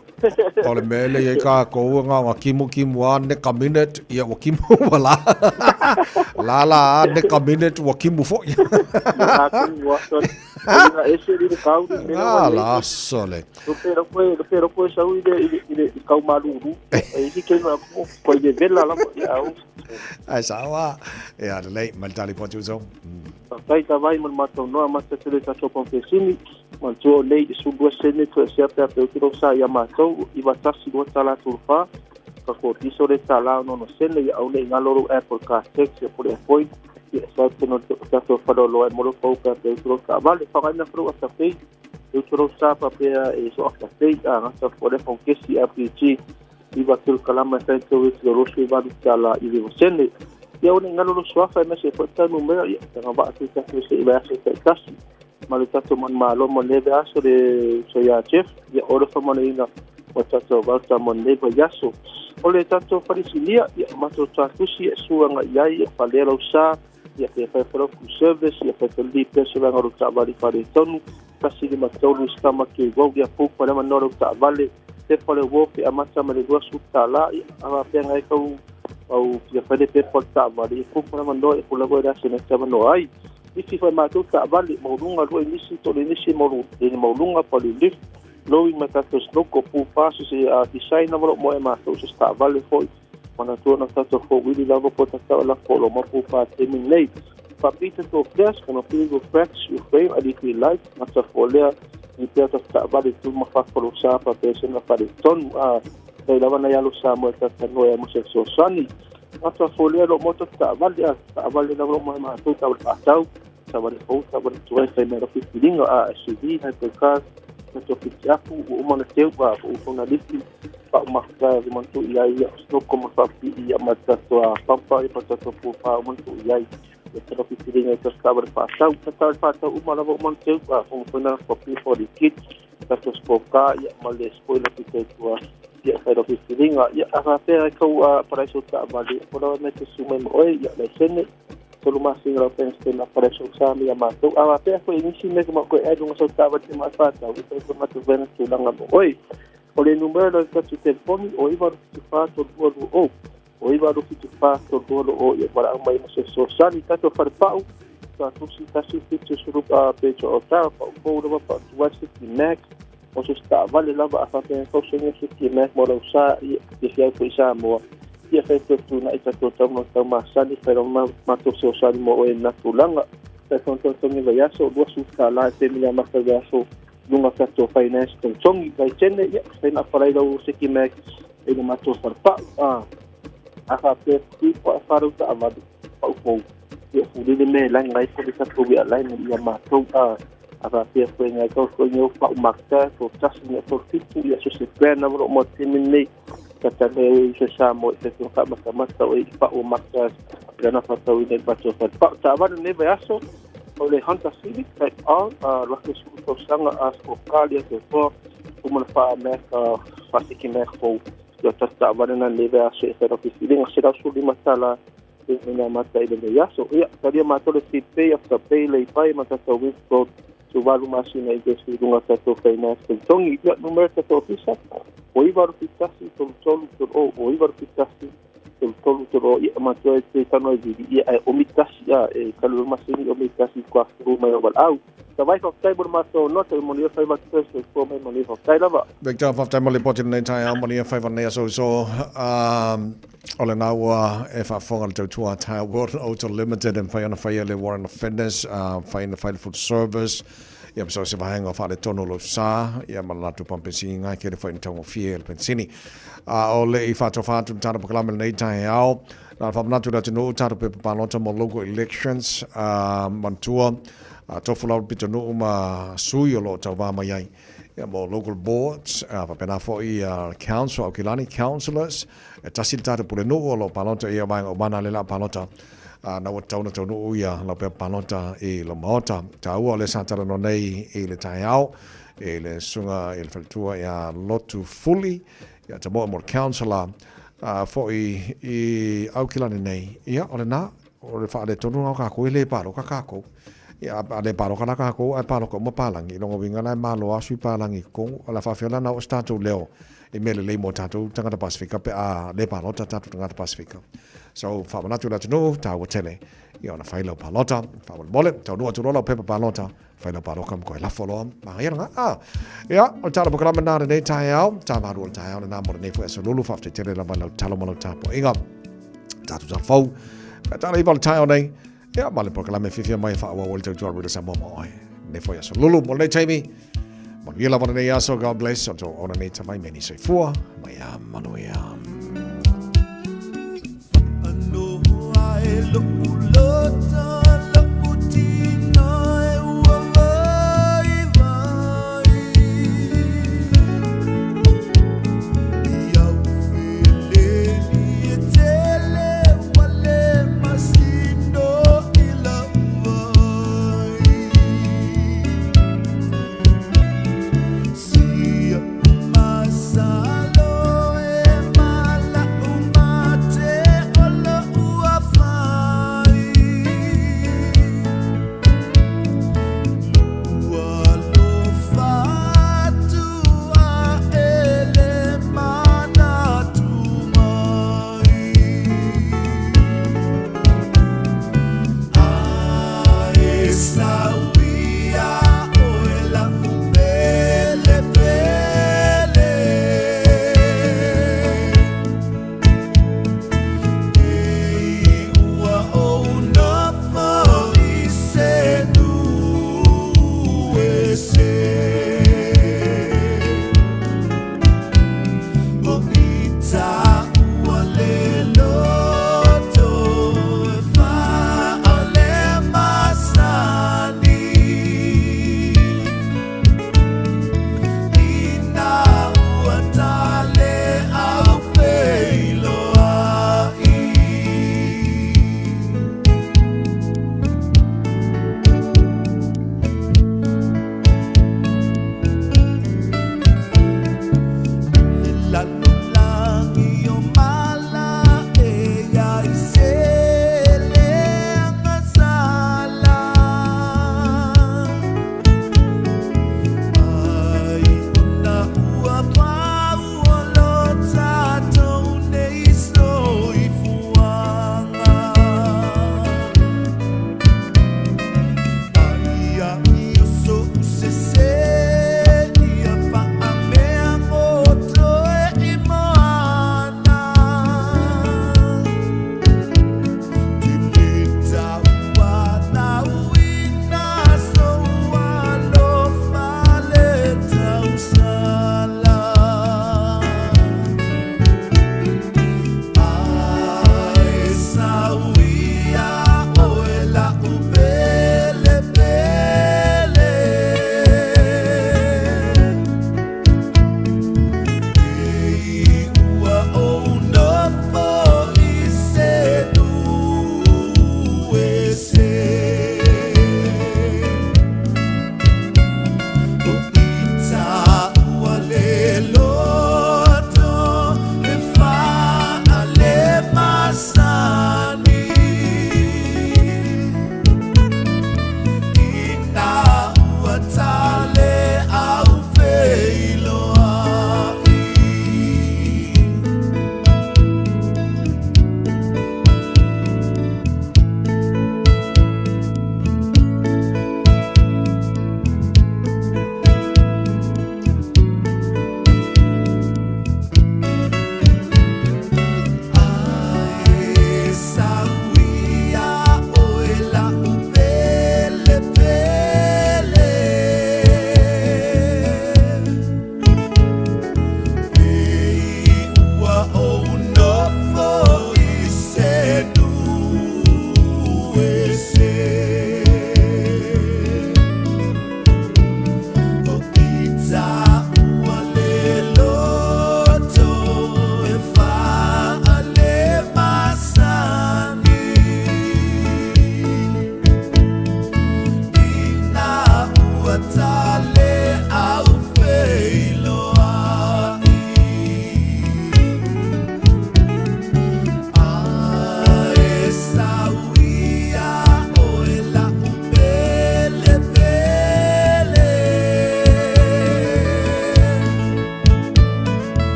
Speaker 5: ole mele ye ka ko nga kimu ne kabinet ya wa kimu wala la ne kabinet wa kimu fo la sole
Speaker 2: pero ko sa u de ka Malu e si ke na ko de bella la ya
Speaker 5: ai sa wa ya le maltali po tuzo
Speaker 2: sai ka vai man mato no ma se le ta so confessini man to le su due sene to sia per te sa ya mato I va tasi do tala turfa ka ko tiso le tala no sene ya au le ngaloro Apple Car taxi por e foi sa te no ta so fado lo mo lo ko ka te ka vale fa na fro asa pe eu sa pa pe e so asa pe na sa por e fon que si APG I va tul kalama sa to lo roshi va tala I le sene ya un ngalo lo swafa me se fota numero ya nga ba se ta se ba se ta ma le tato man malo mo le ba so de so ya chef ya ora fa mo le nga o tato ba ta mo le ba ya so o le tato farisilia ya ma to ta kusi su nga ya ya fa le lo sa ya pe fa pro ku service ya fa li pe so nga ro ta ba di fa de tonu ta si de ma to lu sta ma ke go ya pu pa ma no ro ta vale te fa le wo pe amasa ma le go su ta la a pe nga ka au ya fale pe porta vale ko para mando e pula go da sene tama no ai isi fa ma to ta vale mo lunga ro inisi to inisi mo lunga pa le lift lowi ma ta to sno ko pu pa se a design na mo e ma to se sta vale foi mana to na ta to fo wili lavo po ta la polo mo pu pa te min lei pa pita to flash kono figo cracks you frame ali ki light ma ta folea ni pe ta vale tu ma fa polo sa pa pe se na pa de ton e lava na yalo sa mo ta no e mo se so sani ata folia lo moto ta vale na mo ma to ta tau ta vale fo ta vale tu e sai mero filingo a SUV hypercar to Fiafia o mo na teu ba o na listi pa ma ka mo to ia ia sto como fa ia ma ta to a papa e pa to pu pa mo to ia te rofi tiringa te stabar pasau te tabar pasau umala vo manteu como foi na copy for the kids ta to spoka ia male spoiler te tua ia te rofi tiringa ia aka te kau para so ta mali ora me te sume mo ia le sene solo mas singa pensa na para so sami ia matou aka te foi inisi me ko ko e dunga so ta ba te mas pata o te ko matu vena tu langa mo oi o le numero ka tu telefoni o iba tu fa to o o iba ro ki fa to dolo o ia para mai mo se so sani tato farpau ta tu si ta si tu suru pa pecho o ta pa o ro pa tu wa si max o se sta vale lava a fa pe ko se ni si max mo ro sa ia ia ko isa mo ia fe tu na ita to mo ta ma sani pero ma to so sani mo o na tulanga ta son to ni va so do su sta la te mi ma ta so lunga ka to finance to songi vai chene ia se na para ro se ki max e no ma to farpa aka pe ti pa faru ta amadu pau ia fudile me la ngai ko ta to ia la ni ia ma to aka pe ko ngai ko nyo pa makta to tas ni to tipu ia so se pena ro mo timini kata le se samo se to ka ma ta o pa o makta na fa to i ba to pa ta va ne va so o le hanta civic type on la que su to sanga as ko kalia to como fa me fa siki me ko yo ta va na le va so se ro ki dinga se ra su di masala e na mata ile me ya so ia taria ma to le pay after pay le pai ma ta to with go to valu masina i ke su dunga ta to finance to tongi ia numero ta to fisa o iba ro pitasi to o iba ro pitasi tolu toro ia matua te tano ia o mitasi e kalu masini o mitasi kwa ru mai o au ta vai of time mato no te monio fai va test ko mai monio of time lava
Speaker 5: Victor of time le potin nei tai monio fai va nei so ole na wa e fa fonga le tua Taeao World Auto Limited and fai ona fai le warrant of fitness fai na file food service ia so se vai nga fa le tono lo sa ia mana tu pampesi nga ke le fai ntongo fiel pensini o le I fatu tana pakalama nei Taeao na fa natu da tino tata pe palota mo local elections mantua tofu lau pito no ma sui o lo tau mai ai ia mo local boards fa pena fo I council Kilani councillors tasi tata pule no o lo palota ia mai o mana le la palota na o tau na tau no ia la pe palota I lo maota tau o le satara no nei I le Taeao e le sunga il faltua ia lotu fully ia te mo councillor fo I au Kilani nei ia o le na o le fa le tonu au ka ko le palo ka ko ia ale palo kana ka ko ai palo ko mo palangi longo winga na malo asu palangi ko ala fa fiona na o stato leo e mele le mo tato tanga Pacifica pe le palo tato tanga Pacifica so fa na tu la no ta o tele ia na failo palota fa mole ta no tu lo pe palota failo palo kam ko la folo ma ia nga ia o tala programa na de Taeao ta ma ro Taeao na mo ne fu so lulu fa te tele la malo talo mo tapo inga ta tu sa fo ta le val Taeao nei ia ma le programa Fiafia mai fa o Walter George with Samoa ne fu so lulu mo le taimi mo ia la mo ne ia so God bless so ona ne ta mai meni se fu mai manu ia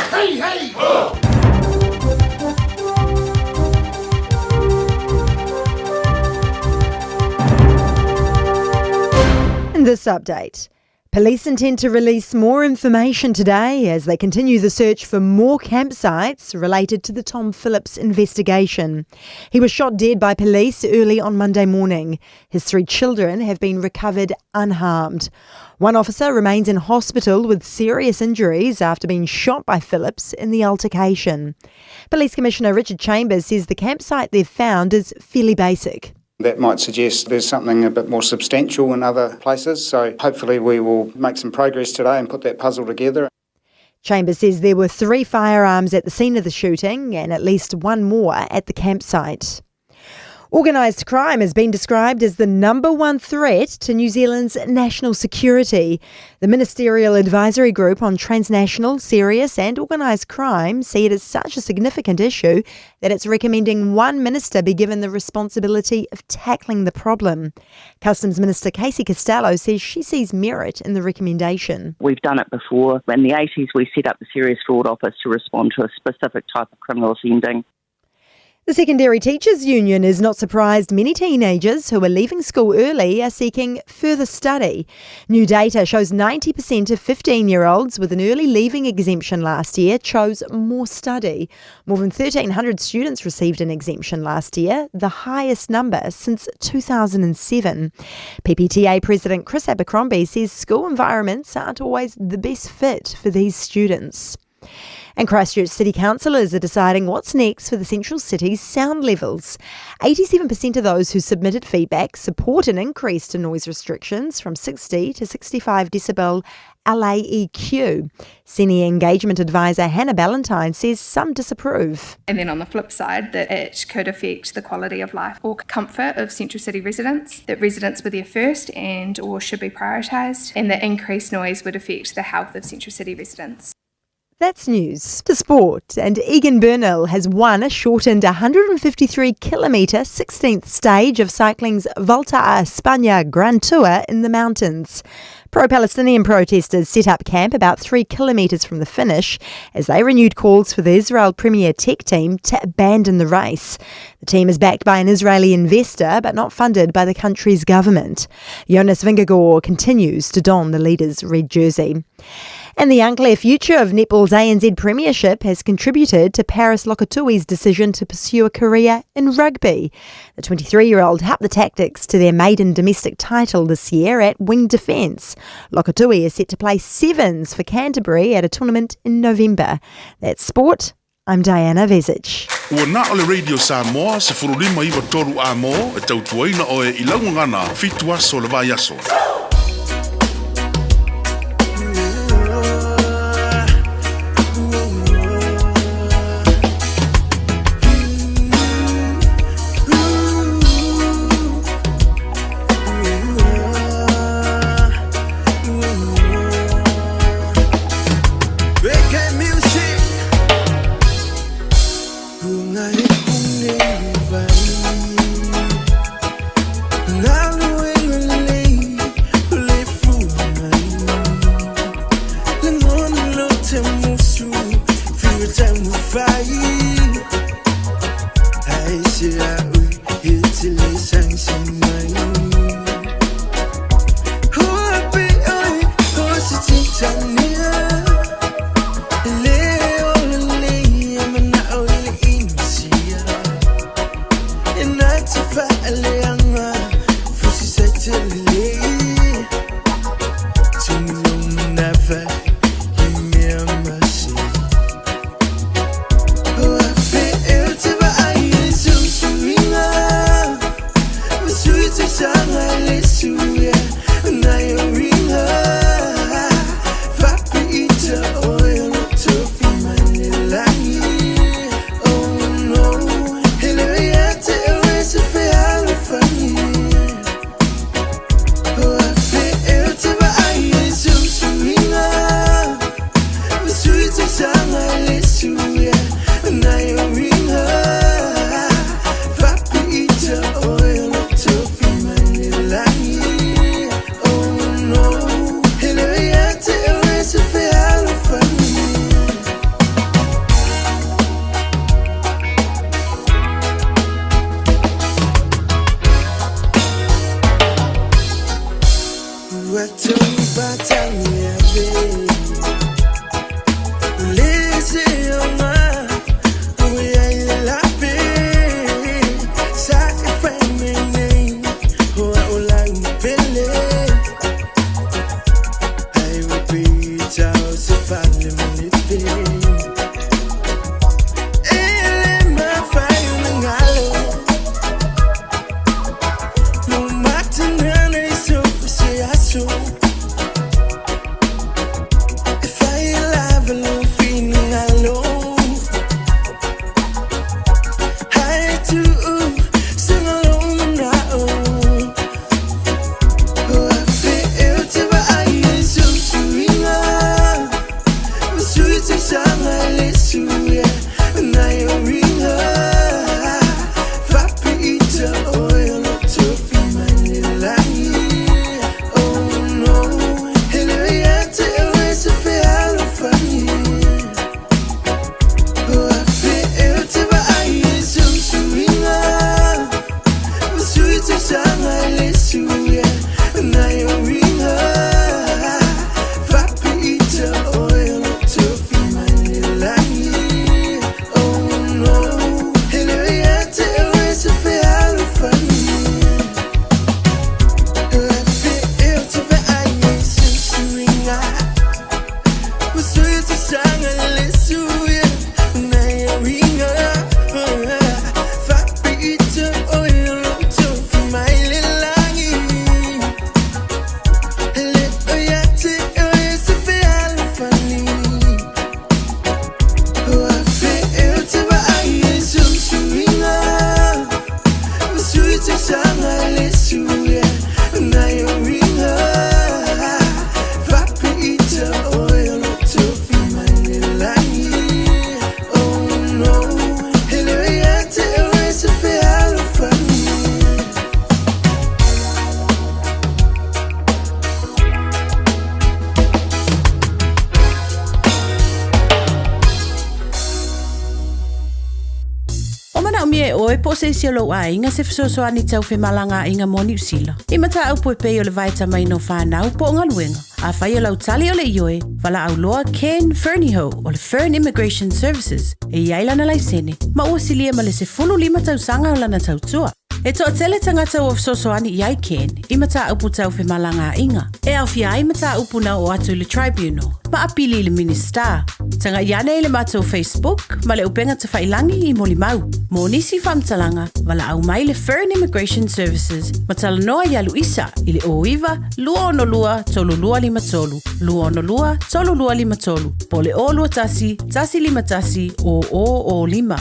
Speaker 6: Hey, hey!
Speaker 9: In this update, police intend to release more information today as they continue the search for more campsites related to the Tom Phillips investigation. He was shot dead by police early on Monday morning. His 3 children have been recovered unharmed. One officer remains in hospital with serious injuries after being shot by Phillips in the altercation. Police Commissioner Richard Chambers says the campsite they've found is fairly basic.
Speaker 11: That might suggest there's something a bit more substantial in other places, so hopefully we will make some progress today and put that puzzle together.
Speaker 9: Chambers says there were 3 firearms at the scene of the shooting and at least 1 more at the campsite. Organised crime has been described as the #1 threat to New Zealand's national security. The Ministerial Advisory Group on Transnational, Serious and Organised Crime see it as such a significant issue that it's recommending one minister be given the responsibility of tackling the problem. Customs Minister Casey Costello says she sees merit in the recommendation.
Speaker 13: We've done it before. In the 80s, we set up the Serious Fraud Office to respond to a specific type of criminal offending.
Speaker 9: The Secondary Teachers Union is not surprised many teenagers who are leaving school early are seeking further study. New data shows 90% of 15-year-olds with an early leaving exemption last year chose more study. More than 1,300 students received an exemption last year, the highest number since 2007. PPTA President Chris Abercrombie says school environments aren't always the best fit for these students. And Christchurch City Councillors are deciding what's next for the central city's sound levels. 87% of those who submitted feedback support an increase to noise restrictions from 60 to 65 decibel LAEQ. Senior Engagement Advisor Hannah Ballantyne says some disapprove.
Speaker 14: And then on the flip side, that it could affect the quality of life or comfort of central city residents, that residents were there first and or should be prioritised, and that increased noise would affect the health of central city residents.
Speaker 9: That's news. To sport, and Egan Bernal has won a shortened 153-kilometre 16th stage of cycling's Volta a España Grand Tour in the mountains. Pro-Palestinian protesters set up camp about 3 kilometres from the finish as they renewed calls for the Israel Premier Tech team to abandon the race. The team is backed by an Israeli investor but not funded by the country's government. Jonas Vingegaard continues to don the leader's red jersey. And the unclear future of netball's ANZ Premiership has contributed to Paris Lokatui's decision to pursue a career in rugby. The 23-year-old upped the tactics to their maiden domestic title this year at wing defence. Lokatui is set to play sevens for Canterbury at a tournament in November. That's sport. I'm Diana Vezic.
Speaker 18: Ua na ole Radio Samoa se furulima iwa toru a mo e tautuaina o e ilaungangana fitu aso le vai aso.
Speaker 23: mi e oe po se isi lo a inga se fesoasoani tau whemalanga inga mo New Zealand. I mata au po pe o le vai tamai no whanau po ngaluenga. A whai o lau tali o le ioe, wala au loa Ken Ferniho o le Fern Immigration Services e iailana lai sene. Ma ua silia ma le se fulu lima tau sanga o lana tau tua. E toa tele tangata o fesoasoani iai Ken, I mata upu tau whemalanga inga. E au fia ai mata upu na o atu le tribunal. Ma apili le minister. Tanga iane le mato Facebook, ma le upenga te whailangi I moli mau. Mo nisi whamtalanga, wala au mai le Fern Immigration Services, ma tala noa ia Luisa, I le oiva, lua ono lua, tolu lua lima tolu. Lua ono lua, tolu lua lima tolu. Po le o lua tasi, tasi lima tasi, o lima.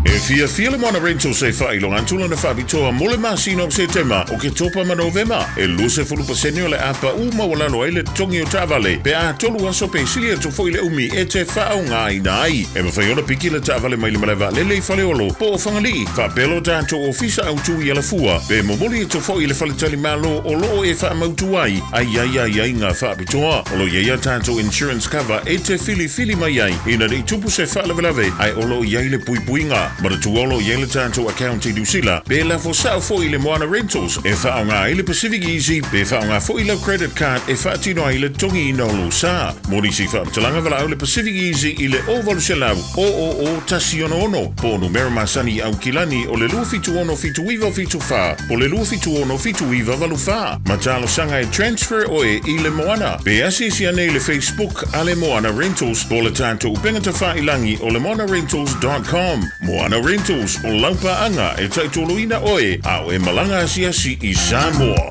Speaker 10: E Fiafia le moana rental se whailong antula na whabitoa mole masino o September o ke topa ma November. E luse fulu paseni o le apa uma walalo ai le tongi o Tavale. Pe a tolu aso pe silia to foi le umi e te whao ngā I nai. E mawhaiona piki le Tavale mai le malewa le le whale olo. Po o whangali, whapelo tāto o fisa au tui ala fua. Pe momoli e to foi le whale tali malo o loo e wha mautu ai. Ai ngā whabitoa. Olo iaia tāto insurance cover e te fili mai ai. Ina rei tupu se whalavelave ai olo iai le puipuinga. Mara tuolo yele tanto accounti dusila be la fo sao fo ile moana rentals e fa nga ile Pacific Easy be fa nga fo ile credit card e fa tino ile tongi no lo sa mori si fa talanga vala ile Pacific Easy ile over selau o tasiono po numero masani au kilani o le lufi tu ono fitu wiva fitu fa o le lufi tu ono fitu wiva valu fa matalo sanga e transfer o e ile moana be asisi ane ile Facebook ale moana rentals po le tanto upenga ta fa ilangi o le moanarentals.com Moana Rentals o laupa anga e taitoloina oe au e malanga asiasi I Samoa.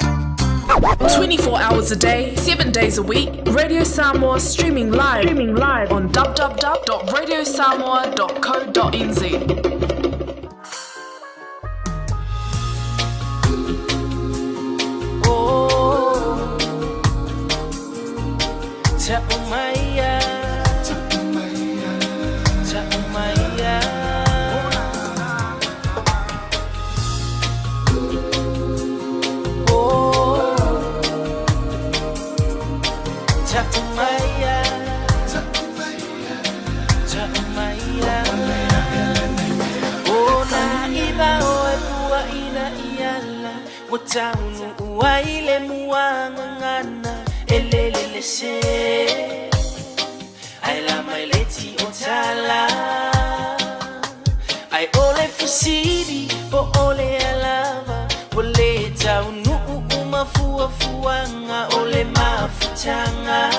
Speaker 24: 24 hours a day, 7 days a week, Radio Samoa streaming live on www.radiosamoa.co.nz.
Speaker 29: Taunu uaile muangangana elelele se ai la maileti otala ai ole fusidi po ole alava ole taunu umafua fuanga ole mafutanga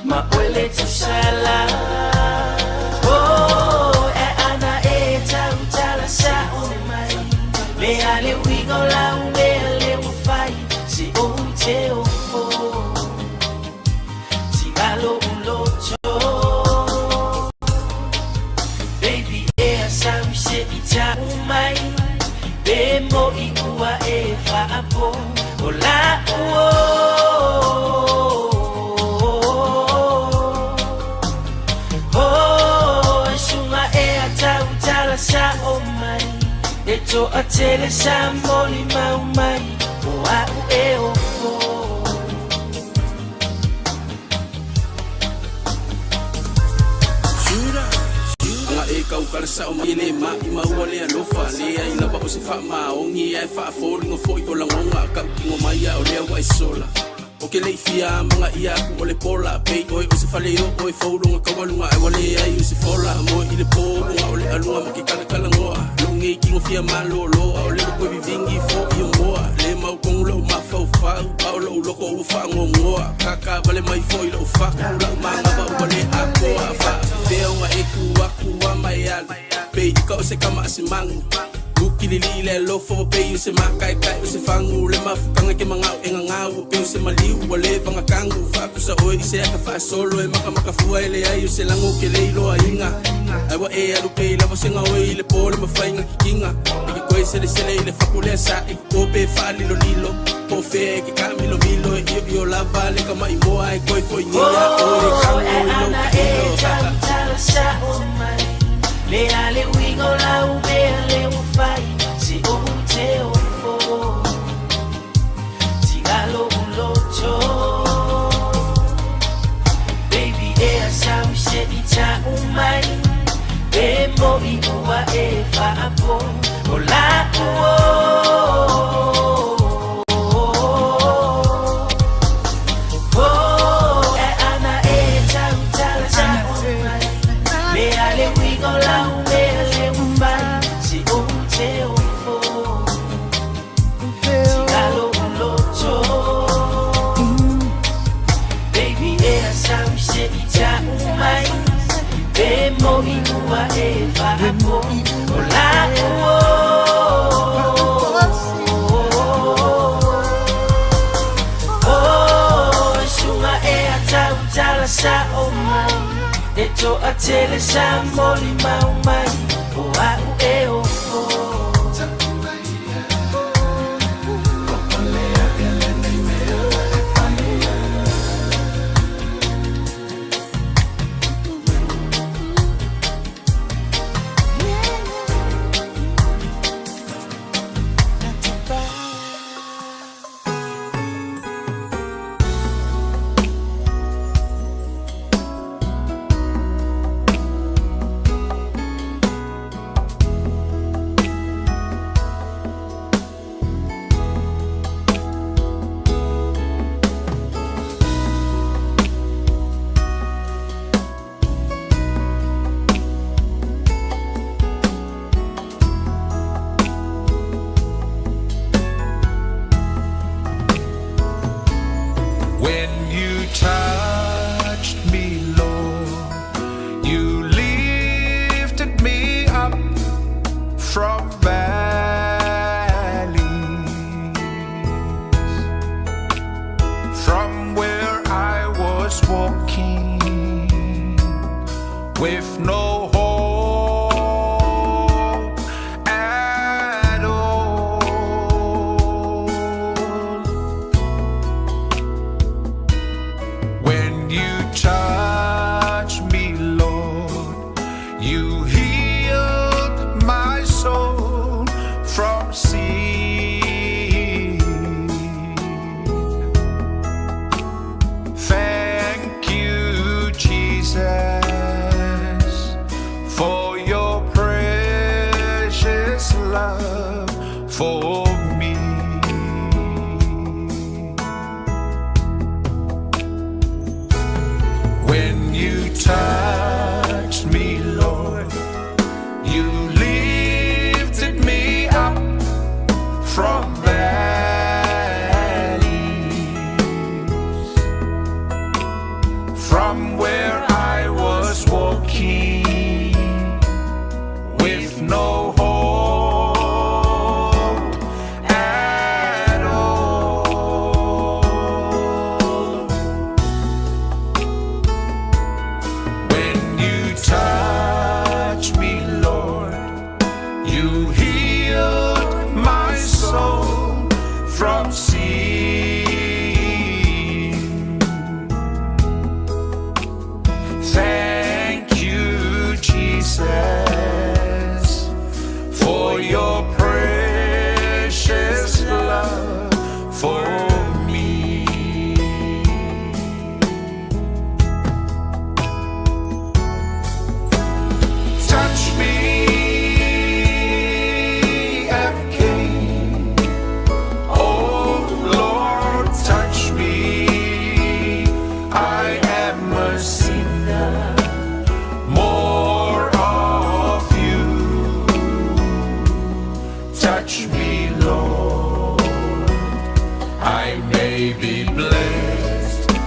Speaker 29: ma ole tusala oh e ana e tautala sa ole mai le ale we go la le we fight si o te o si malo uloto baby e asa we se ita umai be mo I ua e fa apo ola sunga e ata utala sa o mai Eto atele sa moli maumai o au e o
Speaker 4: Nga e kau karasa o mile ma I maua le alofa le ai lava o se wha maongi e wha fōringo fōi ko langonga kau kingo mai o lea waisola O ke leifia mga ia ku o le pola pei oi o se whaleo o e whaurunga kawalunga e wale ai o se fola mo I le pōrunga o le alunga ma ke kalakalangoa Lungi kingo fia malo loa o le lupo vivingi fo I o moa Le mau kongulo ma fau fau Pao lo loko o whango ngoa Kaka vale mai fo I lo whaku Lau manga ba o wale a koa Wha Feo nga e ku wa mai al Pei ka o se kama se mangu Ukilili le lofo pe se makai kai se fangu le mafukanga ke mangau e ngangau pe se maliu wale panga kangu fa kusa oi se ka fa solo e maka fua ele ai se lango ke le lo ainga ai wa e alu pe la se ngau le pole ma fainga kinga e ko se le fakule sa e ko pe fa lilo po fe ke kamilo milo e io la vale kama I moa e ko foi ni o e kangu lo
Speaker 29: Le ale we go la ubele u fai si o te o fo si galo uloto baby e asa we se ita umai be mo I ua e whaapo o la sa o mai e to a tele sa moli mau mai o a u e o o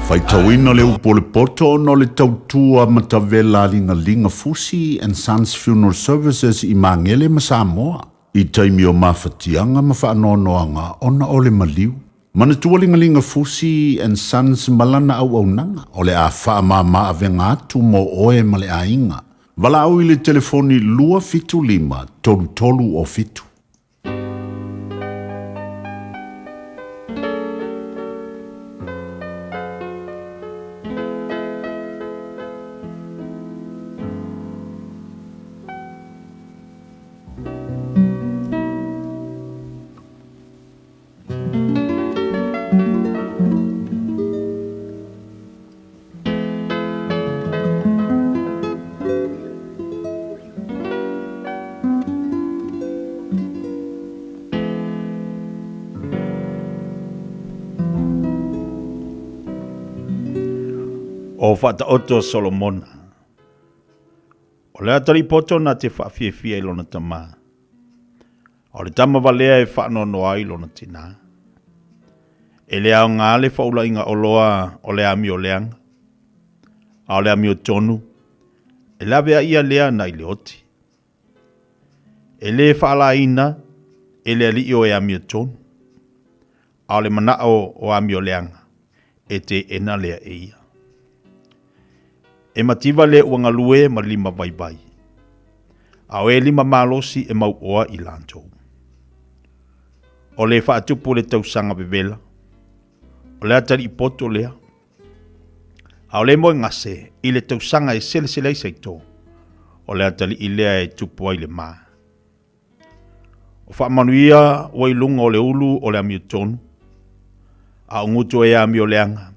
Speaker 3: Faitauina le upo le poto no le tautua matavela linga Fusi and Sons Funeral Services I Mangele ma Samoa. I taimi o mawhatianga ma whaanoanoanga ona o le maliu. Manatua linga Fusi and Sons malana au nanga o le a whaamama avenga atu mo oe ma le ainga. Wala au I le telefoni lua fitu lima tolu o fitu.
Speaker 6: o whataoto Solomona. O lea tari poto na te Fiafia I lona tama. O le tama valea e whaanono ai lona tina. E lea o ngā le whaula inga o loa o lea mi o leanga. A o lea mi o tonu. E lea vea ia lea na I le oti. E le whaala ina, e lea li o ea mi o tonu. A o le manao o a mi o leanga. E te ena lea e ia. E mativa le uanga lue ma lima vai vai. A o e lima malosi e mau oa I lantou. O le whaatupu le tausanga bevela. O le atari I poto lea. A o le moe ngase I le tausanga e sele sele saito. O le atari I lea e tupu ai le maa. O whaamanuia o I lunga o le ulu o le amiotonu. A o ngutu e ami o leanga.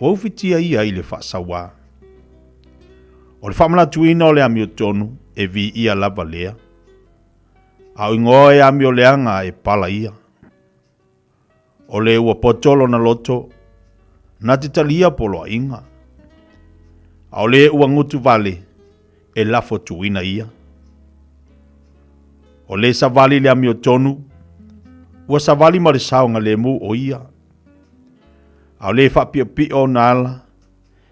Speaker 6: O ufitia ia I le whaasawa. O le whamana tuina o le amiotonu e vi ia lava lea. A o ingoa e ami o leanga e pala ia. O le ua potolo na loto, na te talia polo a inga. A o le ua ngutu vale, e lafo tuina ia. O le savali le amiotonu, ua savali ma le saonga le mu o ia. A o le whapia pio na ala,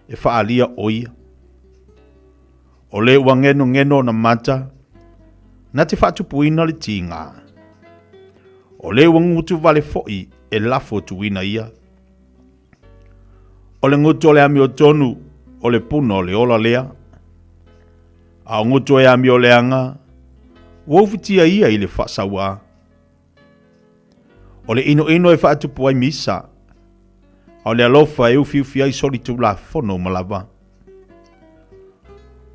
Speaker 6: e whaalia o ia. O le ua ngeno na mata, na te whatupuina le tinga. O le ua ngutu vale foi, e lafo tuina ia. O le ngutu o le ami o tonu, o le puna o le ola lea. A o ngutu e ami o leanga, uofitia ia I le whaasawa. O le ino e whaatupu ai misa. O le alofa e ufiufia I soli tu la fono malava.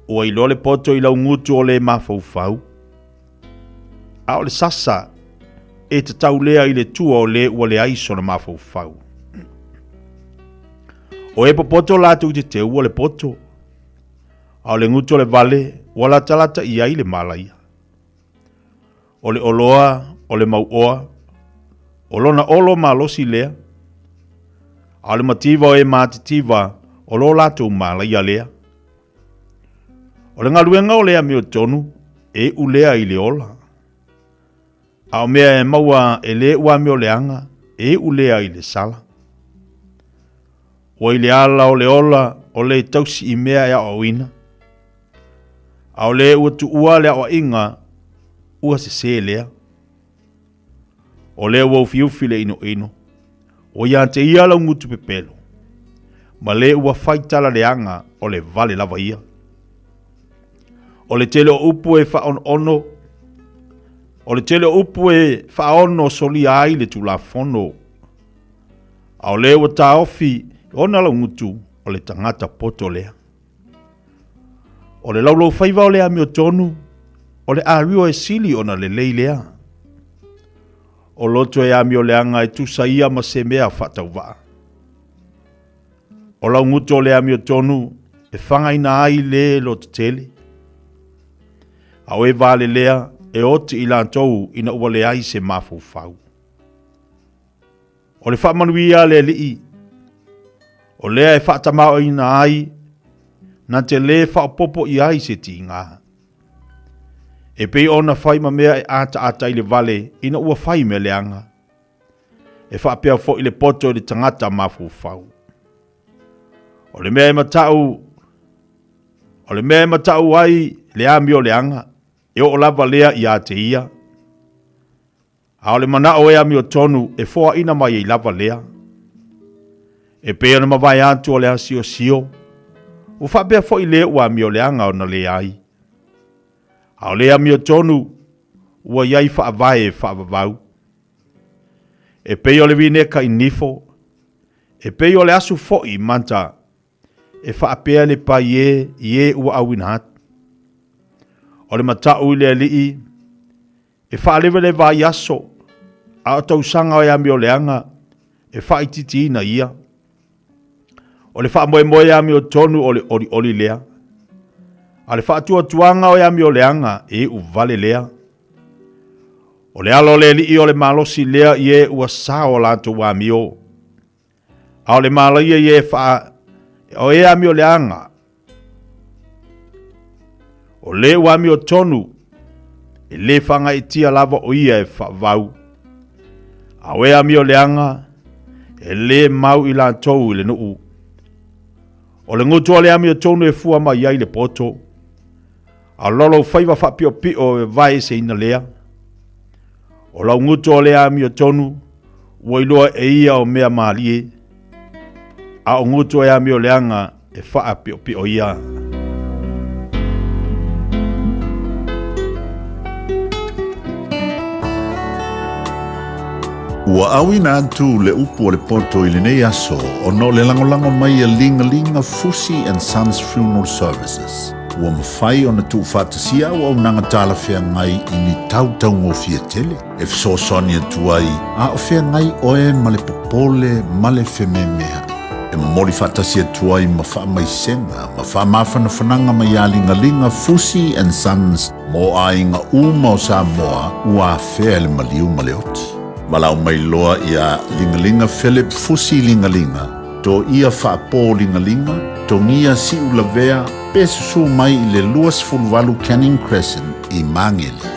Speaker 6: O I le poto I lau ngutu o le mafaufau. A o le sasa, e te tau lea I le tua o le ua le aiso na mafaufau. O e popoto latu te te ua le poto. A o le ngutu o le vale, wala talata I ai le malaia. O le oloa, o le mauoa, o lona olo malosi lea. A o le mativa o e matitiva, o lo latu malaia lea. O le ngaluenga o lea mi o tonu, e ulea I le ola. A o mea e maua e le ua mi o leanga, e ulea I le sala. O I le ala o le ola, o le tausi I mea e a ina. A o le ua tu ua le a inga, ua se lea. O le ua ufiufi le ino. O ia te ia lau ngutu pepelo. Ma le ua faitala leanga o le vale lava ia. O le tele o upu e ono. O le tele o upu e ono soli ai le tula fono. A o le ua ta ofi ona lau ngutu o le tangata poto lea. O le laulau faiva o le ami o tonu. O le ario e sili ona le lei lea. O loto e ami o leanga e tusa ia ma se mea whatau waa. O lau ngutu o le ami o tonu e whanga ina ai le lo te tele. A o e vale lea e oti I lantou ina ua le ai se mafufau. O le whamanuia le lii. O lea e whatamao ina ai na te le whaopopo I ai se ti ngā. E pei ona whai ma mea e ata I le vale ina ua whai me leanga. E whaapea fo I le poto I le tangata mafufau. O le mea e matau ai le ami o leanga. E o lava lea I a te ia. A o le mana o e ami o tonu e foa ina mai I lava lea. E pea na mawai antu o lea sio. O whapea fo I le ua ami o leanga o na le ai. A o le ami o tonu ua iai whaavae e whaavavau. E pei o le vineka I nifo. E pei o le asu fo I manta. E whaapea le pa ie ua awina hatu. O le matau I le alii. E whaalewe le vai aso. A o tausanga o e ami o leanga. E whaititi ina ia. O le whaamoe ami o tonu o le oli lea. A le whaatua tuanga o e ami o leanga e u vale lea. O le alo le li o le malosi lea ie ua sao lanto wa mio. A o le malaia ie O e ami o le anga. O le wami o tonu. E le fanga i tia lava o ia e whaavau. A we ami o le anga. E le mau i la tou i le nuu. O le ngutu o le ami o tonu e fua mai iai le poto. A lolo whaiva whapio pio e vai se ina lea. O lau ngutu o le ami o tonu. Woiloa e ia o mea maalie. A o ngutu e ami o le anga e whaapio pio ia.
Speaker 3: Ua awina atu le upu o le poto i le nei aso o no le langolango mai a linga Fusi and Sons Funeral Services. Ua mawhai o na tu whatasia o au nanga tala whea ngai i ni tautau ngō fia tele. E fso soni atu ai, a o whea ngai oe ma le popole ma le whememea. E mori whatasia atu ai ma wha mai senga, ma wha mawhana whananga mai a linga Fusi and Sons mo a inga uma o Samoa ua whea le maliu ma le oti. Malau mai loa ia lingalinga Philip Fusi lingalinga. To ia whaapō lingalinga, to ngia si ulavea, pesusu mai i le luas fulvalu Canning Crescent i Mangele.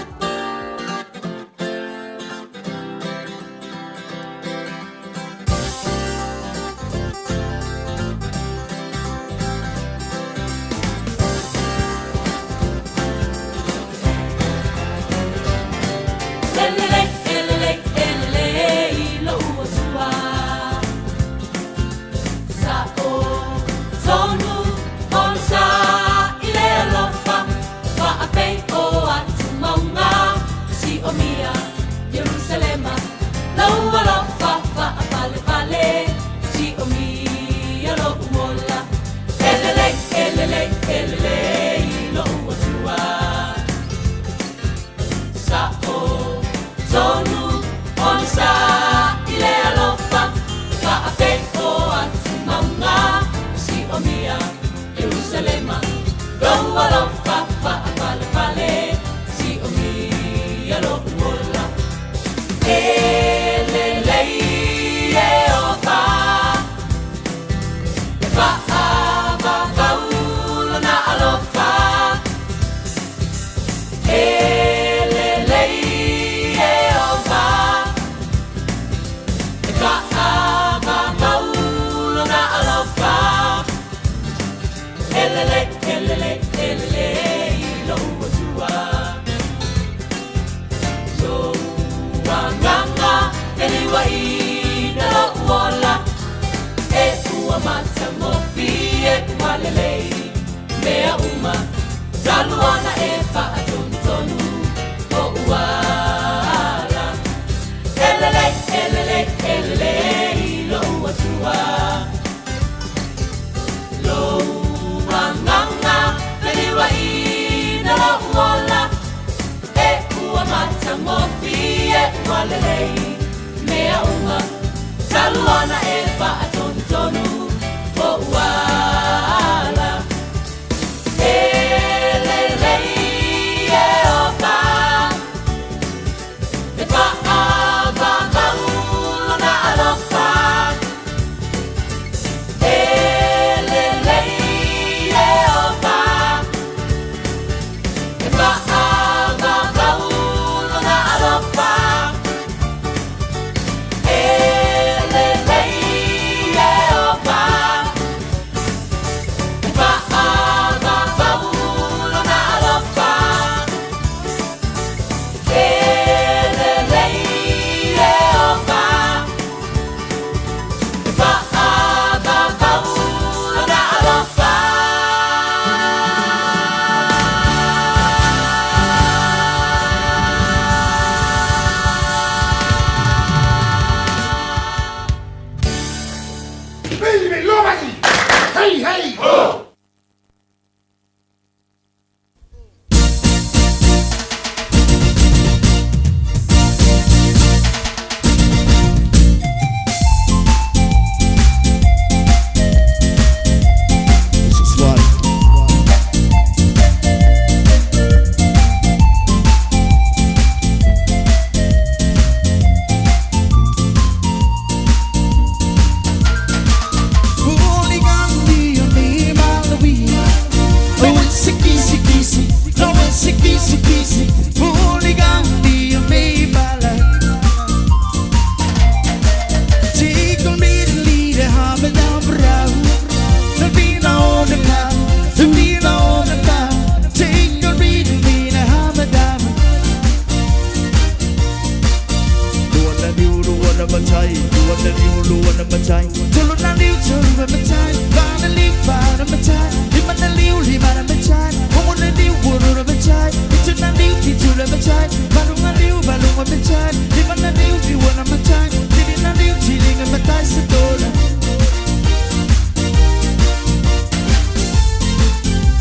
Speaker 29: matai tolo na liu tolo na matai bana liu bana matai lima na liu lima na matai homo na liu wono na matai itu na liu itu na matai balu na liu balu na matai lima na liu liu na matai tili na liu tili na matai sedola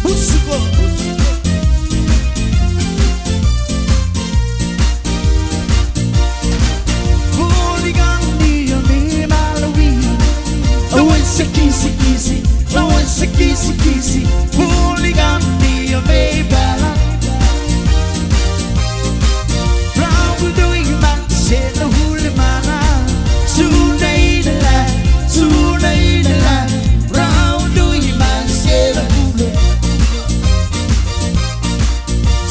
Speaker 29: Busuko Kisi, hooligan, be a baby. Proud of doing man, said the holy man. Soon they the land. Proud doing man, said the holy.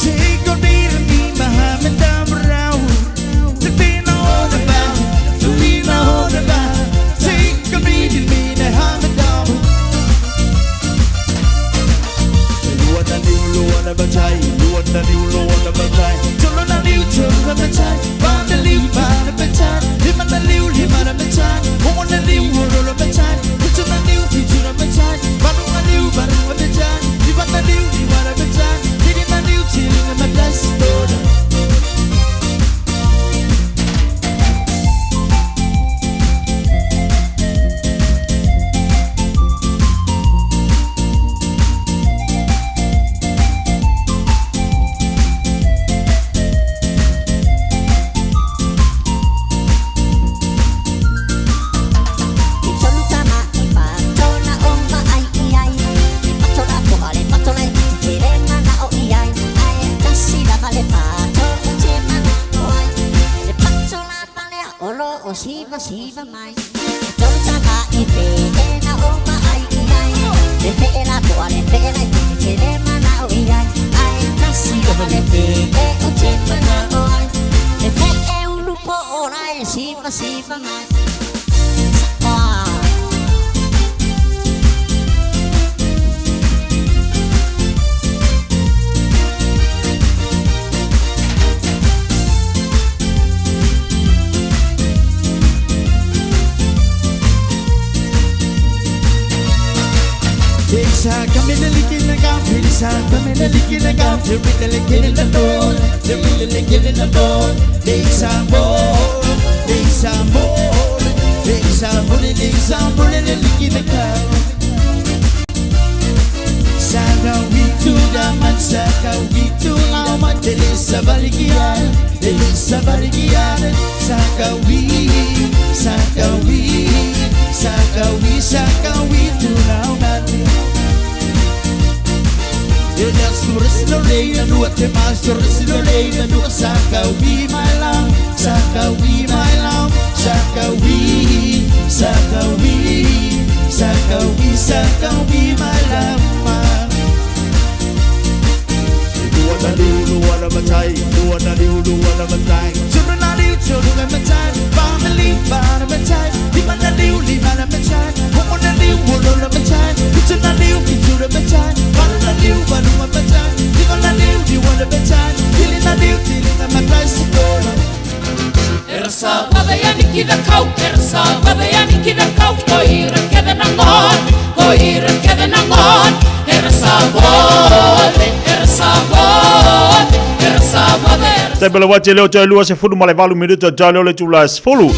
Speaker 29: Take on me to me, Muhammad, down around. To be no about, to be no about. Take on me to me, Muhammad, down. Luana batai, luana batai. Tolo na batai, bana batai. Lima na batai, homo na batai. Itu na batai, banu na batai. Lima na batai, tiri na tiri na batai sedola.
Speaker 20: Siva mai Tolta ka ipe na oma ai ai le fela to ale fela ti le mana o ai ai tasi o le fe o te mana o ai le fe e un lupo ora e siva mai Camilla licking the gum, Camilla licking the gum, they're really killing the bone, they're really killing the bone. There's some more, licking the gum. Saka we to the man, Saka we to now, man, there is a valigian, Saka we to now, man. That's the rest of the day, and what the master is the day, and what Saka we my love, Saka we my love, Saka we my love. Luana batai, luana batai. Children are new, children batai. Family, bana batai. Lima na batai. Homo na batai. Itu na batai. Bana na batai. Lima na batai. Tili na batai sekola.
Speaker 7: Ersa badayani kida kau, ersa badayani kida kau. Koira keda nangon, ersa bode, ersa bode.
Speaker 6: Te bela wache leo te lua se funu male valu minuto te leo le tula se fulu.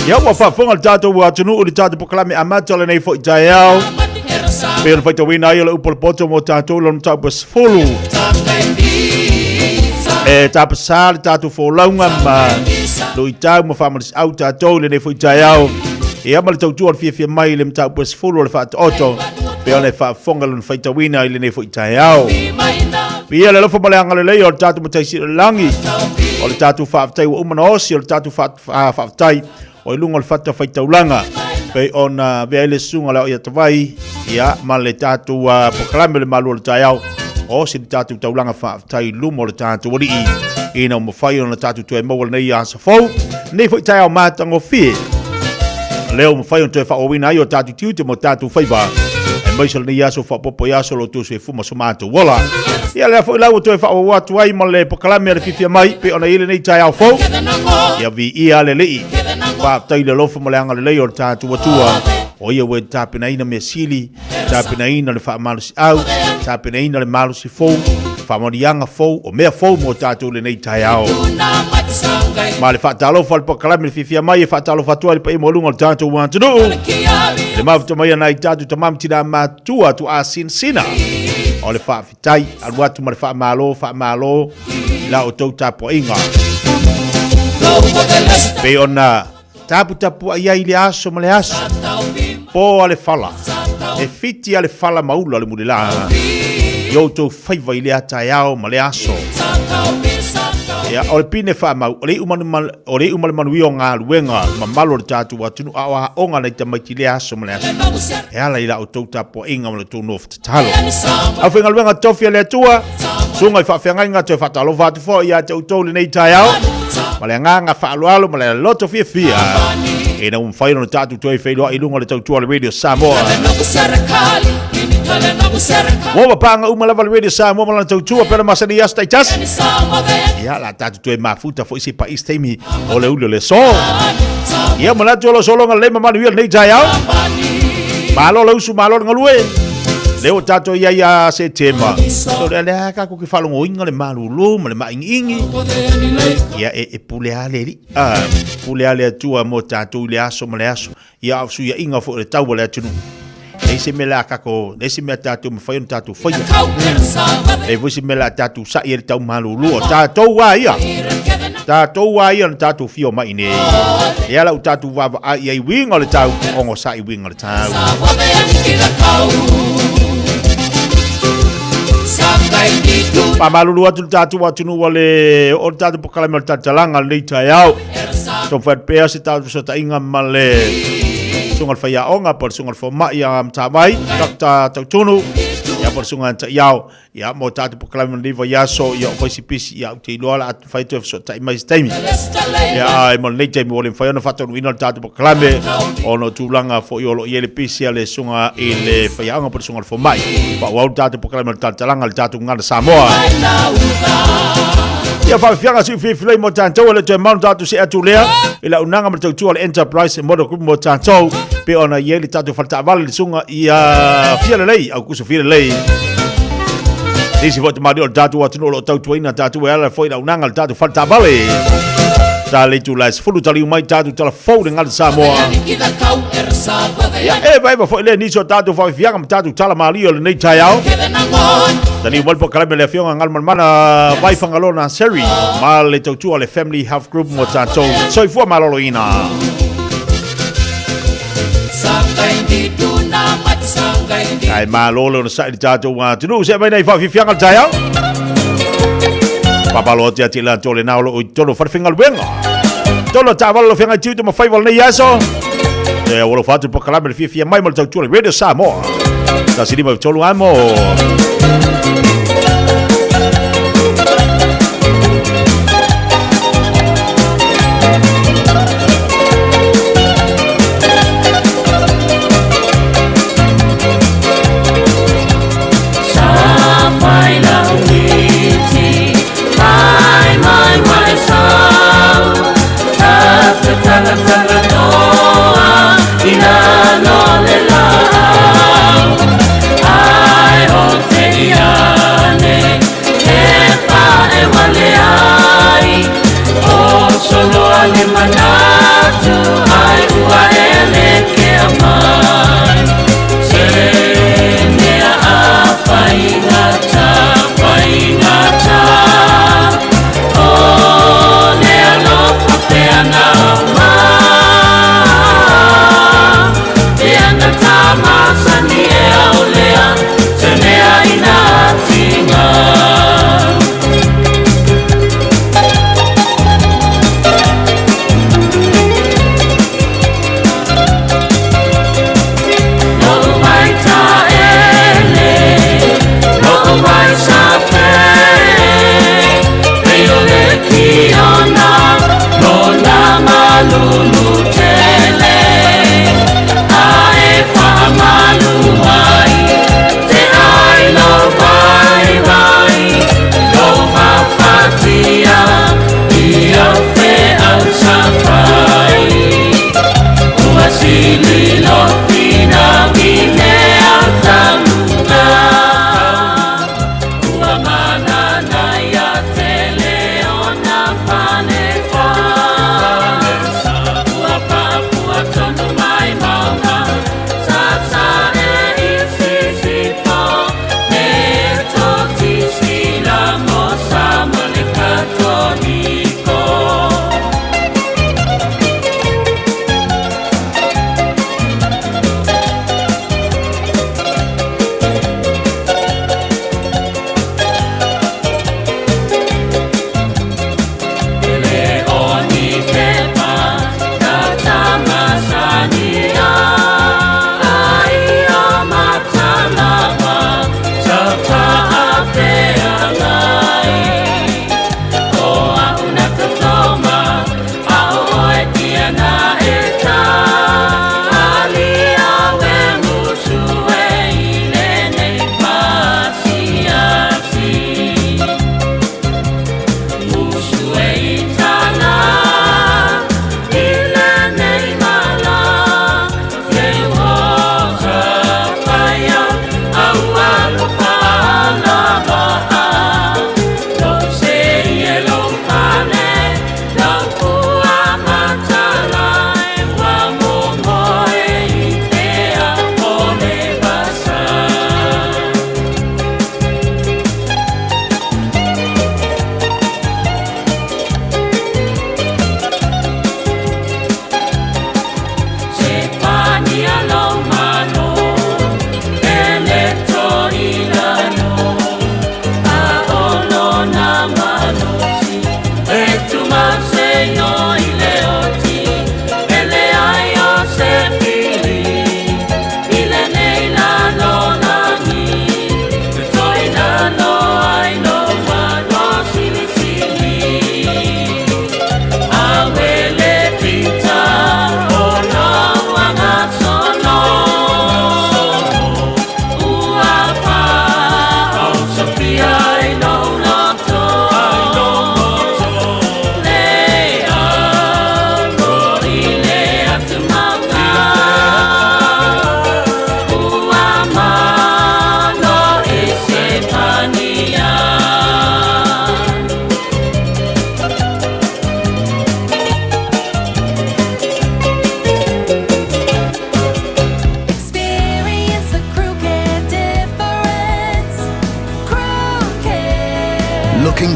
Speaker 6: Ia wa whafonga le tātou wa atunu o le tātou pokalame amata le nei fo i Taeao. Pea le whaita wina ai o le upole poto mo tātou le tātou se fulu. E tāpa sā le tātou fo launga ma lo i tāu ma whamaris au tātou le nei fo i Taeao. Ia ma le tautua le Fiafia mai le tātou se fulu le whaata oto. Pea le whafonga le whaita wina ai le nei fo i Taeao. Pia le lofa male anga le lei o le tātou mataisi le langi. O le tātou whaafatai wa umana osi o le tātou whaafatai o i lunga le whata whaitaulanga. Pei ona vea ele sunga leo ia tawai ia ma le tātou pokalame le malu o le Taeao. O si le tātou taulanga whaafatai lumo o le tātou wari i. Ina o mawhai o le tātou tue maua nei a sa fau. Nei fo i Taeao mātango fie. Leo mawhai o tue whaowina ai o tātou tiute mo tātou whaiba. Maisal ni yaso fa popo yaso lo tu se fuma so mato wala ia le fo lau to fa o watu ai mo le pokalame le Fiafia mai pe ona ile nei Taeao fo ia vi ia le lei Wa tai le lofa moleanga le lei o tātua tua. O ia we tāpina ina me sili, tāpina ina le wha malu si au, tāpina ina le malu si fou, wha morianga fou, o mea fou mo tātou le nei Taeao. Ma le wha tālofa le pokalame le Fiafia mai, e wha tālofa tua le pa imo lunga le tātou wātunu. Le mafuta mai ana i tātou tamam tina mātua tu a sina. O le wha fitai, aluatu ma le wha malo, la o tau tāpo inga. Pe ona tapu ai le aso ma le aso. Po ale fala. E fiti ale fala maula le mulila. Yo to faiva ile Taeao ma le aso. Ya ole pine fa mau. Ole umale manuio ngā luenga ma malo le tatu watunu awa onga nei tamaiti le aso ma le aso. E ala ila o tauta po inga ma le tūno ftatalo. Au whenga luenga tofia le atua. Sunga i whawhenga inga to e whatalo vatu fo ia te utau le nei Taeao. Ma le nganga whaalualo ma le loto Fiafia. E na umwhaino na tātu toi whailoa i lunga le tautua le Radio Samoa. Wawa panga umalawa le Radio Samoa ma le tautua pera masani yas taitas. Ia la tātu toi mafuta fo isi pa isteimi o le ule le so. Ia ma la tuolo solonga le mamanu ia nei Taeao. Malo le usu malo ngalue. Leo tato ia se tema. So le ka ko ki falongo inga le malulu, ma le maingi. Ia e pule ale li. Pule ale tua mo tato le aso ma le aso. Ia su ia inga fo le tau le tunu. Nei se mela ka ko, nei se me tato me fai tato fai. E vo se mela tato sa ia le tau malulu o tato wa ia. Tato wa ia na tato fio mai ne. Ia la tato wa ia i winga le tau, ongo sa i winga le tau. Pa malulu atu tatu watunu wale o tatu pokalame o tatalanga nei Taeao. So fat pea se tatu so ta inga male sungal faya onga por sungal fo ma ia mtamai takta tautunu ia por sungal Taeao ia mo tatu pokalame liva yaso ia o sipisi ia te loala at fai to so ta mai stemi ia mo nei te mo le faya no fato no tatu pokalame ono tulanga fo iolo ile pisi ale sunga ile faya onga por sungal fo mai pa wa tatu pokalame o tatalanga le tatu ngana Samoa. Ia Fiafia si Fiafia mo tantou le te mau tatu se atu lea ila unanga mo tautua le enterprise mo group mo tantou pe ona ye le tatu falta vale sunga ia fia le lei au kuso fia le lei. Disi vote ma dio tatu watino lo tautua ina tatu ala foi la unanga le tatu falta vale. Ta le tu las fulu tali mai tatu tala fou ngal Samoa. Ya vai foi le niso tatu Fiafia mo tatu tala malio le nei Taeao. Tani walpo kalame le fionga ngal mana vai fangalona seri mal le tautua le family health group mo tato so ifua malolo ina ai malolo no sai tato wa tunu se vai nei fa fianga Taeao papalo tia tila tole na lo tolo farfingal wenga tolo taval lo fianga tiu mo fai vol nei yaso e wolo fatu po kalame le Fiafia mai mo tautua le Radio Samoa ta sini mo tolo amo.
Speaker 7: I hope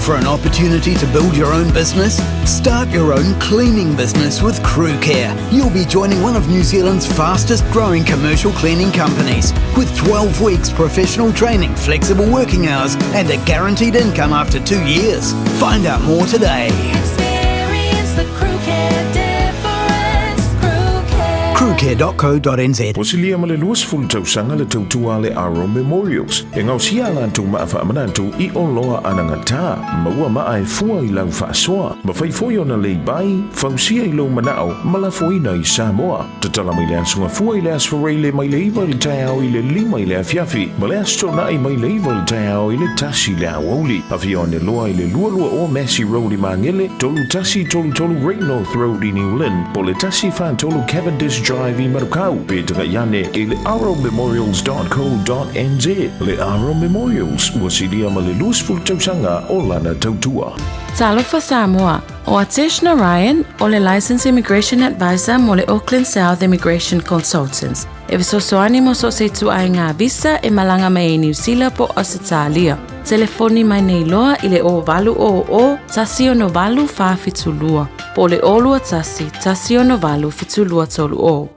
Speaker 8: for an opportunity to build your own business? Start your own cleaning business with Crew Care. You'll be joining one of New Zealand's fastest growing commercial cleaning companies with 12 weeks professional training, flexible working hours and a guaranteed income after 2 years. Find out more today.
Speaker 7: Experience the Crew Care difference. Crew Care.
Speaker 8: Crewcare.co.nz.
Speaker 12: Wasilia male luas full tausanga le tautua le Aro Memorials. E ngau sia lantu maafa amanantu I o loa anangata. Maua maa e fua I lau whaasoa. Mawhaifoi ona lei bai. Fausia I lo manao. Malafoina I Samoa. Tatala mai le asunga fua I le asfarei le mai le iwa le Taeao I le lima I le Fiafia. Ma le astona I mai le iwa le Taeao I le tasi le awoli. Awhia ne loa I le lua o Massey Road I Mangele. Tolu tasi tolu Great North Road I New Lynn. Po le tasi fan tolu Cavendish Drive I Marukau. Petra Yane I le aromemorials.co.nz. Le Aro Memorials wasilia ma le luas full tausanga o lana tautua.
Speaker 23: Talofa Samoa, o Atish Narayan, o le Licensed Immigration Advisor mo le Auckland South Immigration Consultants. E visosoani mo so se tu ai ngā visa e malanga mai e New Zealand po Australia. Telefoni mai nei loa I le o valu o tasi o no valu whawhitulua. Po le olua tasi o no valu fitulua tolu o.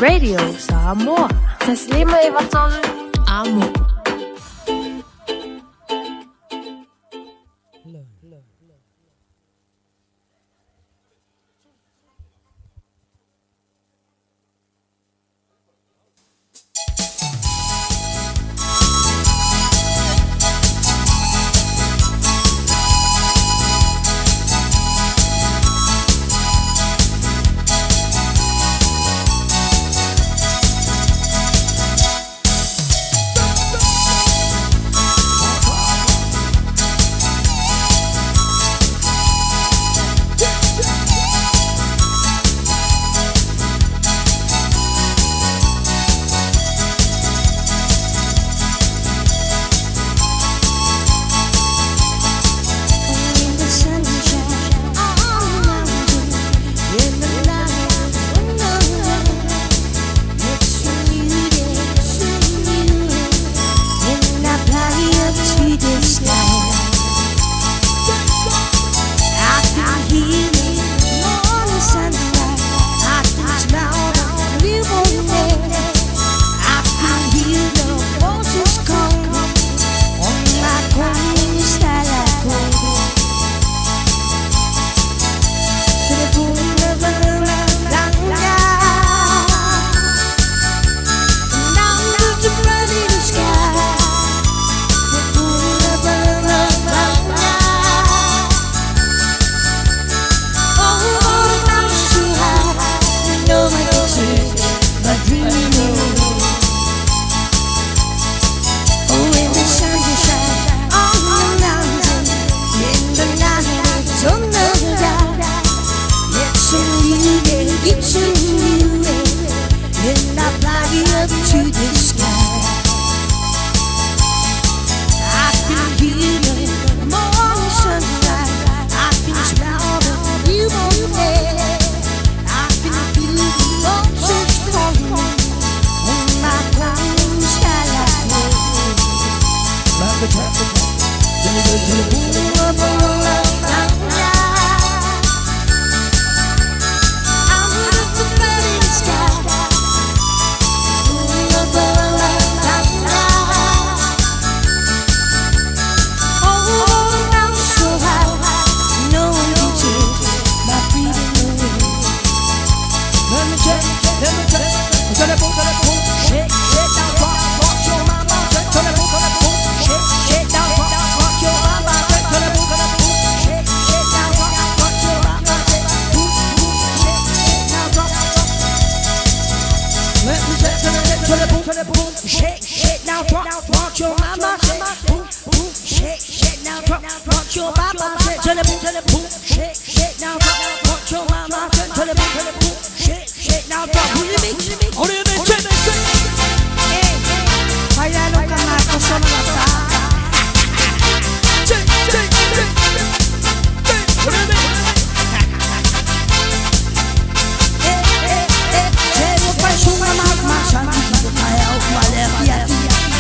Speaker 15: Radio Samoa. Taslima e watolu amo.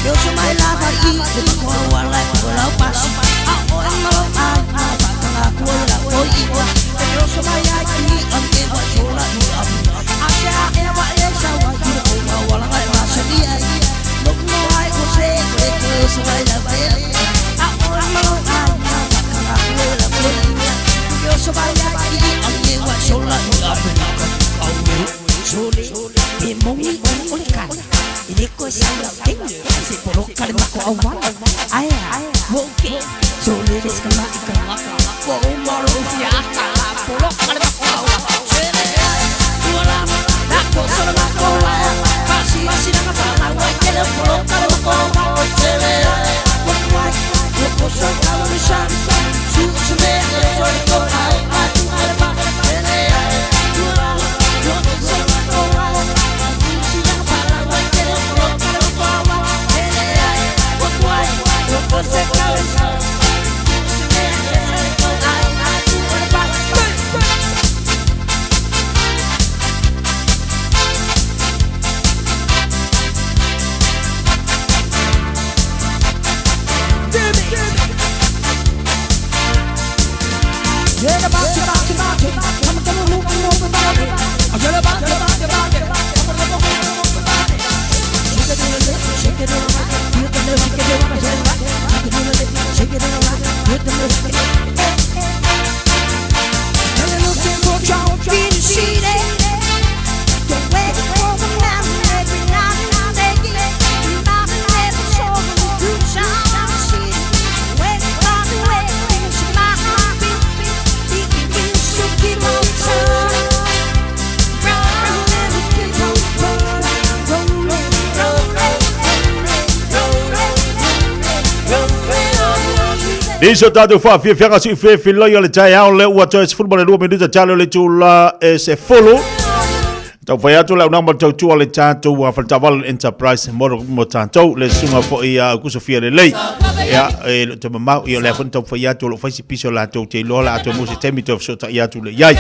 Speaker 7: Eu sou mais lava aqui, depois com o ar lá, vou lá, eu passo.
Speaker 6: Iso tatu Fiafia nga si Fiafia loyo le Taeao le ua toes football le 2 minuta talo le tula se folo. Tau whai atu lau namba tau tua le tātou a Whaltawalan Enterprise mo tātou le sunga fo i kusofia le lei. Ea te mamau i o le afon tau whai atu lo whaisi piso la tau te lola atu mo se temi tau sota i atu le iai.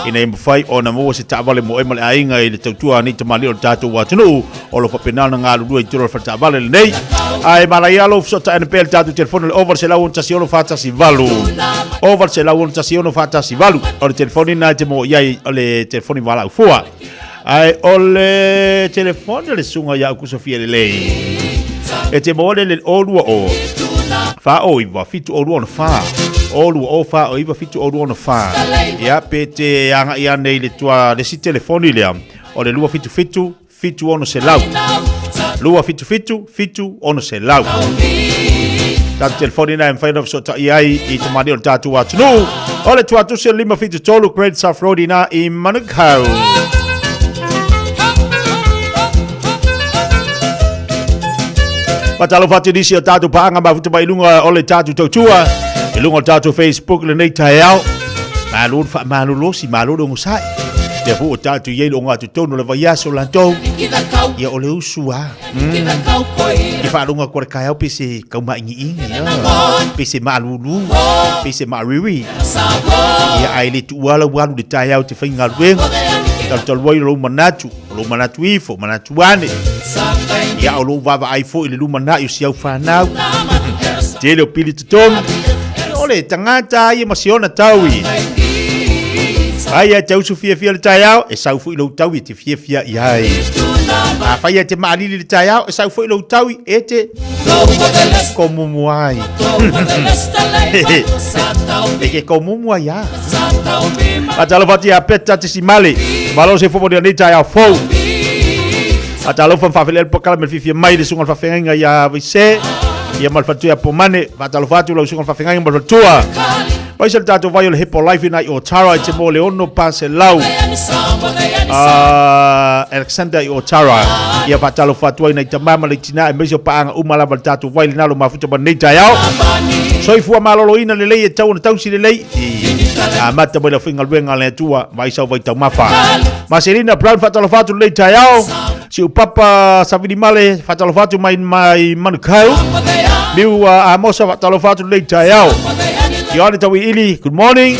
Speaker 6: Ina i mwhai o na mua se tāwale mo ema le ainga i le tau tua ni te mali o le tātou wa tunu o lo whapenana ngā lua i tiro le Whaltawalan le nei. Ai malai alo sota NPL tātou telefone le over se lau on tasi ono whatasi valu. Over se lau on tasi ono whatasi valu. O le telefoni na te mo iai o le telefoni wala ufua. Ai ole telefone le sunga ya ku Sofia le lei. E te mole le olua o. Fa o iwa fitu olua na fa. Olua o fa o iwa fitu olua na fa. Ya pete anga ia nei le tua le si telefoni le am. O le lua fitu fitu fitu ono se lau. Lua fitu fitu fitu ono se lau. Tatu telefoni na mfaino sota iai i te mani o le tatu atu nu. O le tua tu se lima fitu tolu Great South Road ina i Manukau. Patalo fatu disi o tatu paanga mafuta mai lunga o le tatu tautua. I lunga o tatu Facebook le nei Taeao. Malu losi malu dongo sai. Te fu o tatu iei longa atu tono le vaiaso lantou. Ia o le usua. I wha lunga kore kaiau pese kauma ingi. Pese malulu. Pese mariri. Ia ai le tuala walu le Taeao te whainga luenga. Talwai lo manatu ifo manatu ane. Ya o lo vava ai fo i le luma na i siau whanau. Te leo pili tutonu. Ole tangata i masiona taui. Ai a tau su Fiafia le Taeao e sau fu i lo taui e te Fiafia i ai. A whai a te maalili le Taeao e sau fu i lo taui e te komumuai. E ke komumuai a. A talo fati a peta te simale. Malo se fomo de Taeao fou. Atalo fan favelel pokala me Fiafia mai le sunga fafenga ya vise ya malfatu ya pomane atalo fatu lo sunga fafenga malfatua pai se tato vai le Hippo Life na o Tara te mo le ono pase lau Alexander o Tara ya atalo fatu ina tamama le tina e meso paanga umala tato vai le nalo mafuta ba Taeao soifua malolo ina le lei e tau na tau si le lei a mata mo le finga luenga le tua vai sa vai tau mafa Marcelina Brown fatalo fatu le Taeao si upapa savini male fatalo fatu mai Manukau miu a mosa fatalo fatu le Taeao Ione tawi ili good morning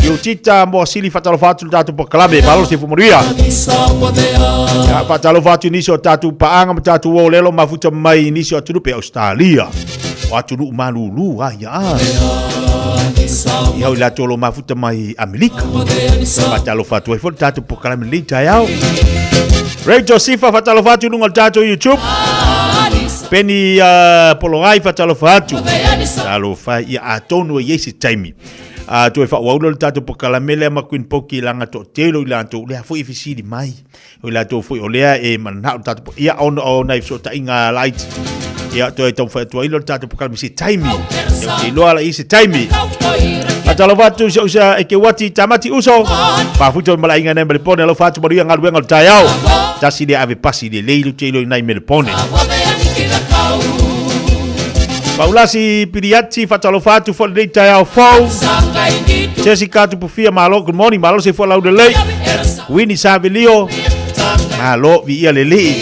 Speaker 6: yu tita mo sili fatalo fatu tatu pokalame malo se fumoria ya fatalo fatu niso tatu paanga tatu wo lelo mafuta mai niso tunupe Australia watu nu malulu ya ya ila tolo mafuta mai Amerika fatalo fatu e tatu pokalame le Taeao Ray Josepha fatalo fatu nungal tatu YouTube Penny Polongai fatalo fatu talo fa ya atono yesi taimi Tu e whaulo le tātou pokalamele ma kuin poki langa to telo i lantou lea fui fisili mai. O lantou fui o lea e manau tātou ia ona o nai so ta inga light. Ia to e tau whai tua ilo tātou pokalamele si taimi. I loa la i si taimi. A talo watu se usa e ke wati tamati uso. Pa futo mala inga nei melepone alo fatu maria ngaluenga le Taeao. Tasi le ave pasi le leilu telo i nai melepone. Paulasi piriati fatalo fatu fo le Taeao fo. Jessica tu pufia malo, good morning malo se fo lau de lei. Winnie Savilio. Malo vi ia le lei.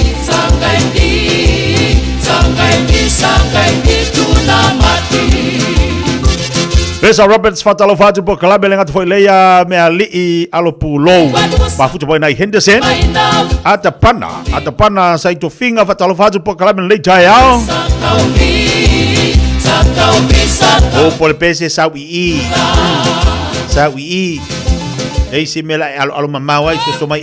Speaker 6: Reza Roberts fatalo fatu po kalabe lenga foi leia me ali alo pulo. Ba futu boy nai Henderson. Atapana sai to finga fatalo fatu po kalabe le Taeao. O por pese sawi. Sawi. Ei si mela alo mama wai so mai.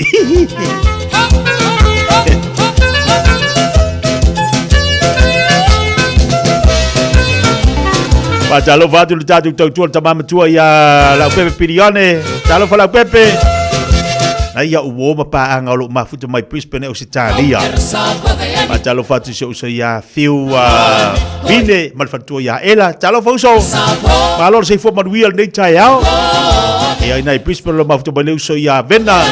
Speaker 6: Talo fatu le tatu tau tamama tua ia la pepe pirione. Talo fa la pepe. Na ia uo ma pa anga lo mafuta mai Brisbane o Italia. Talo fatu se usa ia fiu bine mal fatu ia ela. Talo fa uso. Malo se fo manuia nei Taeao. Ia nei Brisbane lo mafuta mai uso ia vena.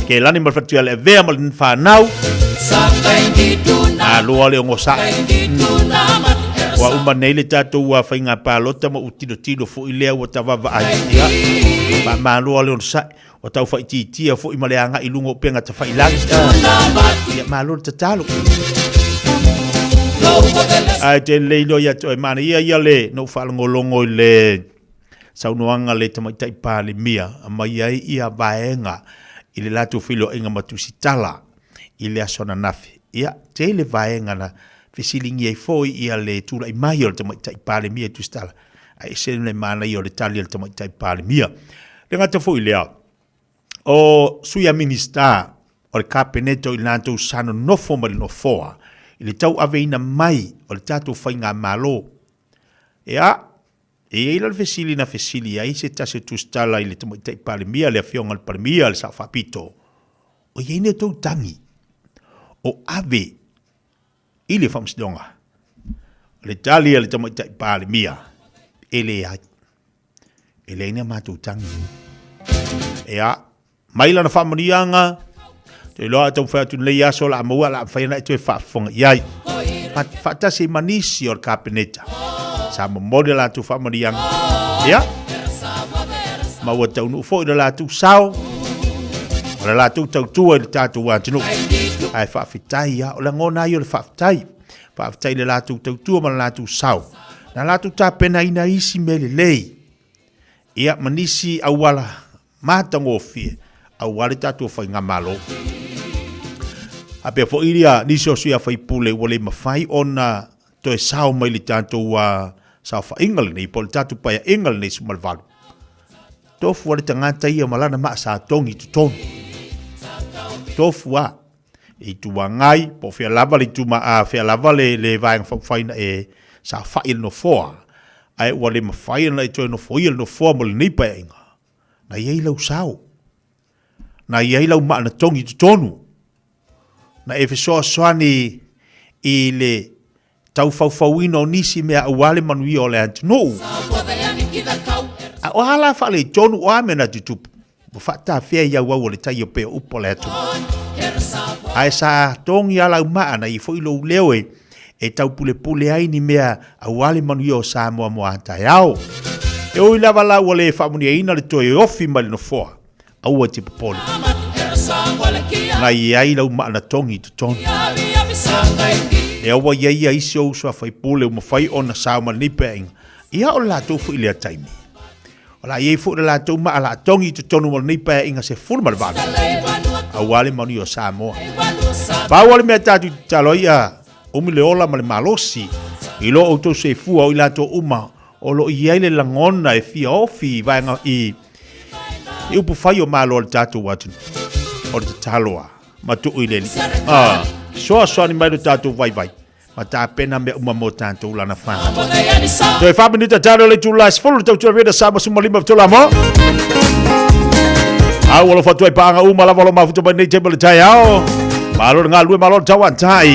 Speaker 6: Ke lani mal fatu ia le vea mal fa nau. Lo ale ngosa. Wa uma nei le tātou wa whainga pālota ma utino fo i lea wa tawava ai ia. Ma māloa leo sa o tau whaititia fo i maleanga i lungo penga ta whailangi. Ia māloa ta talo. Ai te leilo ia toi mana ia le no whalangolongo i le saunoanga le tamaitai pāle mia. Ma ia ia vaenga i le latu filo inga matusitala i le asona nafi. Ia te le vaenga na fisilingi ai foi ia le tula i mai o le tamaitai pāle mia tu stala. Ai se le mana i o le tali o le tamaitai pāle mia. Le ngata foi lea. O suia minista o le kapeneto i lantou sano nofo ma le nofoa. I le tau aveina mai o le tātou whainga malo. Ea, e ila le fesili na fesili ai se tase tu stala i le tamaitai pāle mia le afionga le pāle mia le sawhapito. O iene tau tangi. O ave ile famsidonga le talia le tamaitai pāle mia ele ai ele ina matu tangi ea maila na famarianga te loa tau whatu le yaso la maua la whaina e tue whafonga iai fatasi manisi o kapeneta sa mamode la tu famarianga ea maua tau nufo ina la tu sao o la tu tau tua i tatu wantinu ai whaafitai ia, o la ngona i o le whaafitai. Whaafitai le lātou tautua ma la lātou sau. Na lātou tā pena ina isi me le lei. Ia manisi awala mātango fie. Awale tātou whai ngā malo. A pia fo iria nisi o suia whai pule wale mawhai ona to e sau mai li tātou sau wha ingale nei, po le tātou paia ingale nei sumalvalu. Tofu wale tangata ia malana maa sa tongi tu tonu. Tofu a. I tua ngai, po fia lava le tuma a fia lava le vaenga whakawhaina e sa whail no foa. Ai ua le mawhaina e toi no foia no foa mo le nipa e inga. Na iei lau sao. Na iei lau maa na tongi tu tonu. Na e fesoa soani i le tau whawhawina o nisi mea awale manui o le antinou. A o hala whale tonu o amena tutupu. Mo whata fia ia wau o le tai o peo upo le atu. Ai sa tongi ala umaa na i fo ilo uleo e tau pule ai ni mea awale manu o Samoa mo Taeao. E oi lava la wale whamunia ina le toi ofi mali no foa. Aua te popoli. Na i ai la umaa na tongi tu tonu. E aua ia isi o usua whai pule uma whai ona Samoa nipe inga. Ia o la tau fu ilea taimi. O la iei fu la tau maa la tongi tu tonu mo nipe inga se furu malvada. Awale manu o Samoa. Pawale mea tatu taloia umile ola ma le malosi. I lo o tau se fua o i lato uma o lo i eile langona e fia ofi vaenga i upu fai o malo o le tatu watu. O le taloa. Ma tu i leli. Soa soa ni mai lo tatu vai vai. Mata pena me mo tanto lana fa. Toi fa minute tano le July full tau tua veda sama sumalima tula mo. Au wala fa toi pa nga uma la wala ma futu ba nei table Taeao. Malo nga lu malo tawan tai.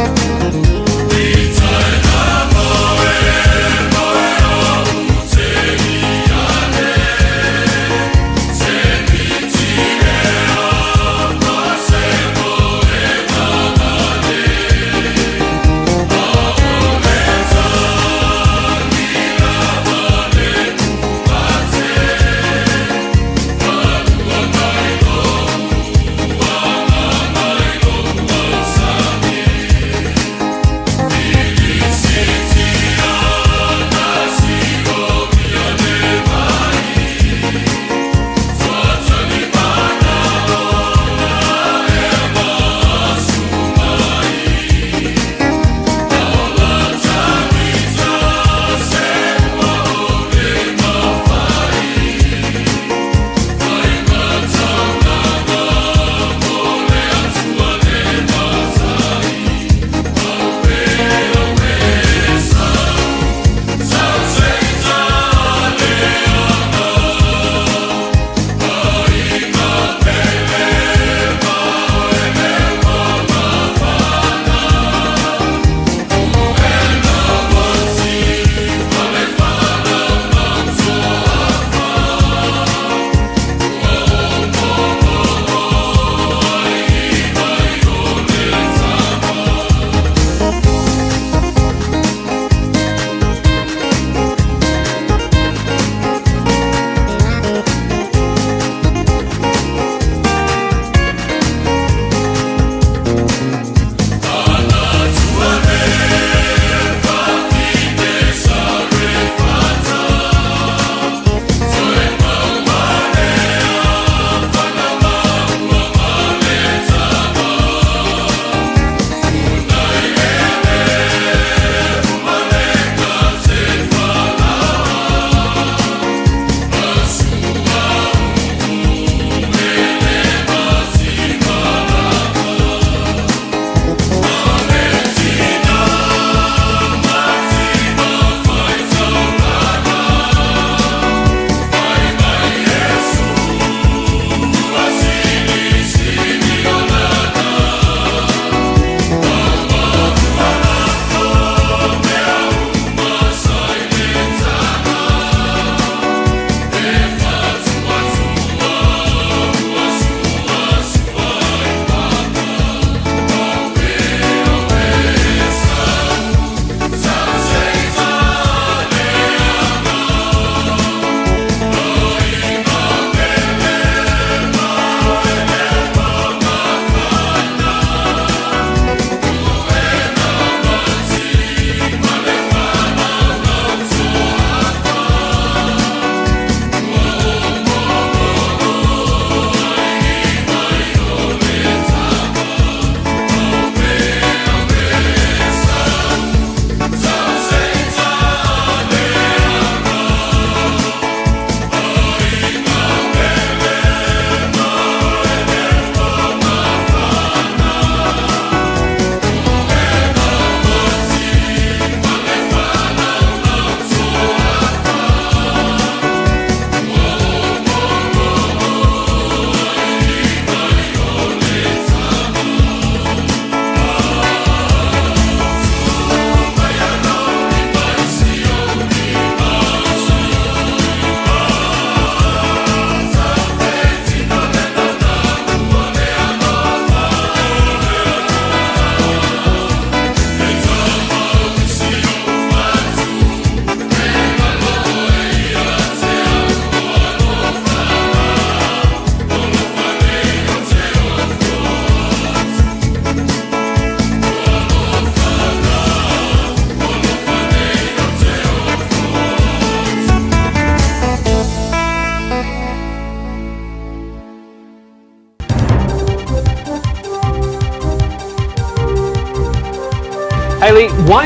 Speaker 1: Thank you.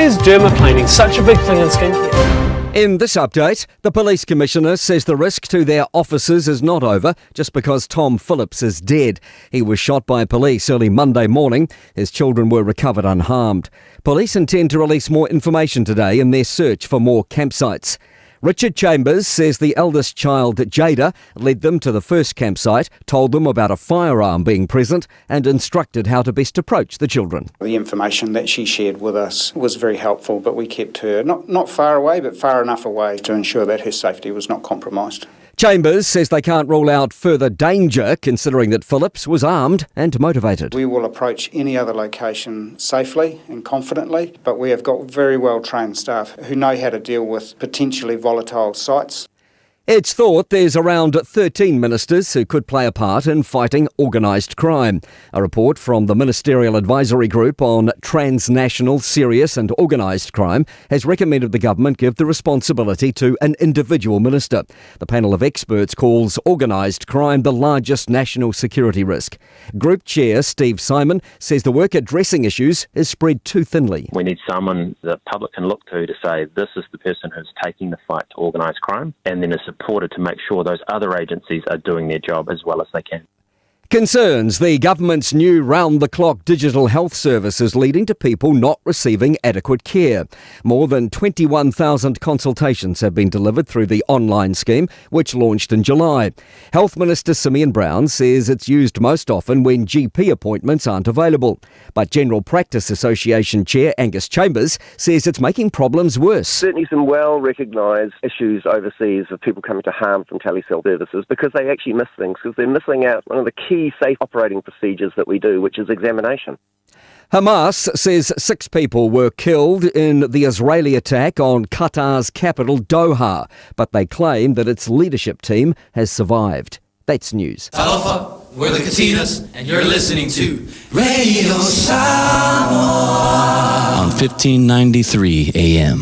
Speaker 16: is dermaplaning such a big thing in skincare?
Speaker 17: In this update, the Police Commissioner says the risk to their officers is not over just because Tom Phillips is dead. He was shot by police early Monday morning. His children were recovered unharmed. Police intend to release more information today in their search for more campsites. Richard Chambers says the eldest child, Jada, led them to the first campsite, told them about a firearm being present and instructed how to best approach the children.
Speaker 11: The information that she shared with us was very helpful, but we kept her not far away, but far enough away to ensure that her safety was not compromised.
Speaker 17: Chambers says they can't rule out further danger, considering that Phillips was armed and motivated.
Speaker 11: We will approach any other location safely and confidently, but we have got very well trained staff who know how to deal with potentially volatile sites.
Speaker 17: It's thought there's around 13 ministers who could play a part in fighting organised crime. A report from the Ministerial Advisory Group on Transnational, Serious and Organised Crime has recommended the government give the responsibility to an individual minister. The panel of experts calls organised crime the largest national security risk. Group Chair Steve Simon says the work addressing issues is spread too thinly.
Speaker 19: We need someone the public can look to say this is the person who's taking the fight to organised crime, and then is supported to make sure those other agencies are doing their job as well as they can.
Speaker 17: Concerns the government's new round-the-clock digital health service is leading to people not receiving adequate care. More than 21,000 consultations have been delivered through the online scheme, which launched in July. Health Minister Simeon Brown says it's used most often when GP appointments aren't available. But General Practice Association Chair Angus Chambers says it's making problems worse.
Speaker 21: Certainly some well-recognised issues overseas of people coming to harm from telehealth services because they actually miss things, because they're missing out one of the key safe operating procedures that we do, which is examination.
Speaker 17: Hamas says 6 people were killed in the Israeli attack on Qatar's capital, Doha, but they claim that its leadership team has survived. That's news.
Speaker 22: Aloha, we're the Katinas, and you're listening to Radio Samoa
Speaker 25: on 1593 AM.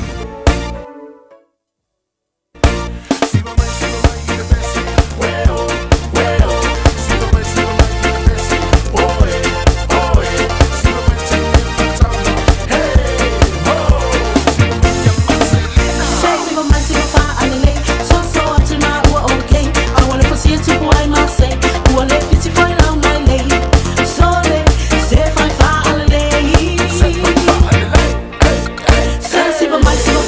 Speaker 22: Bye.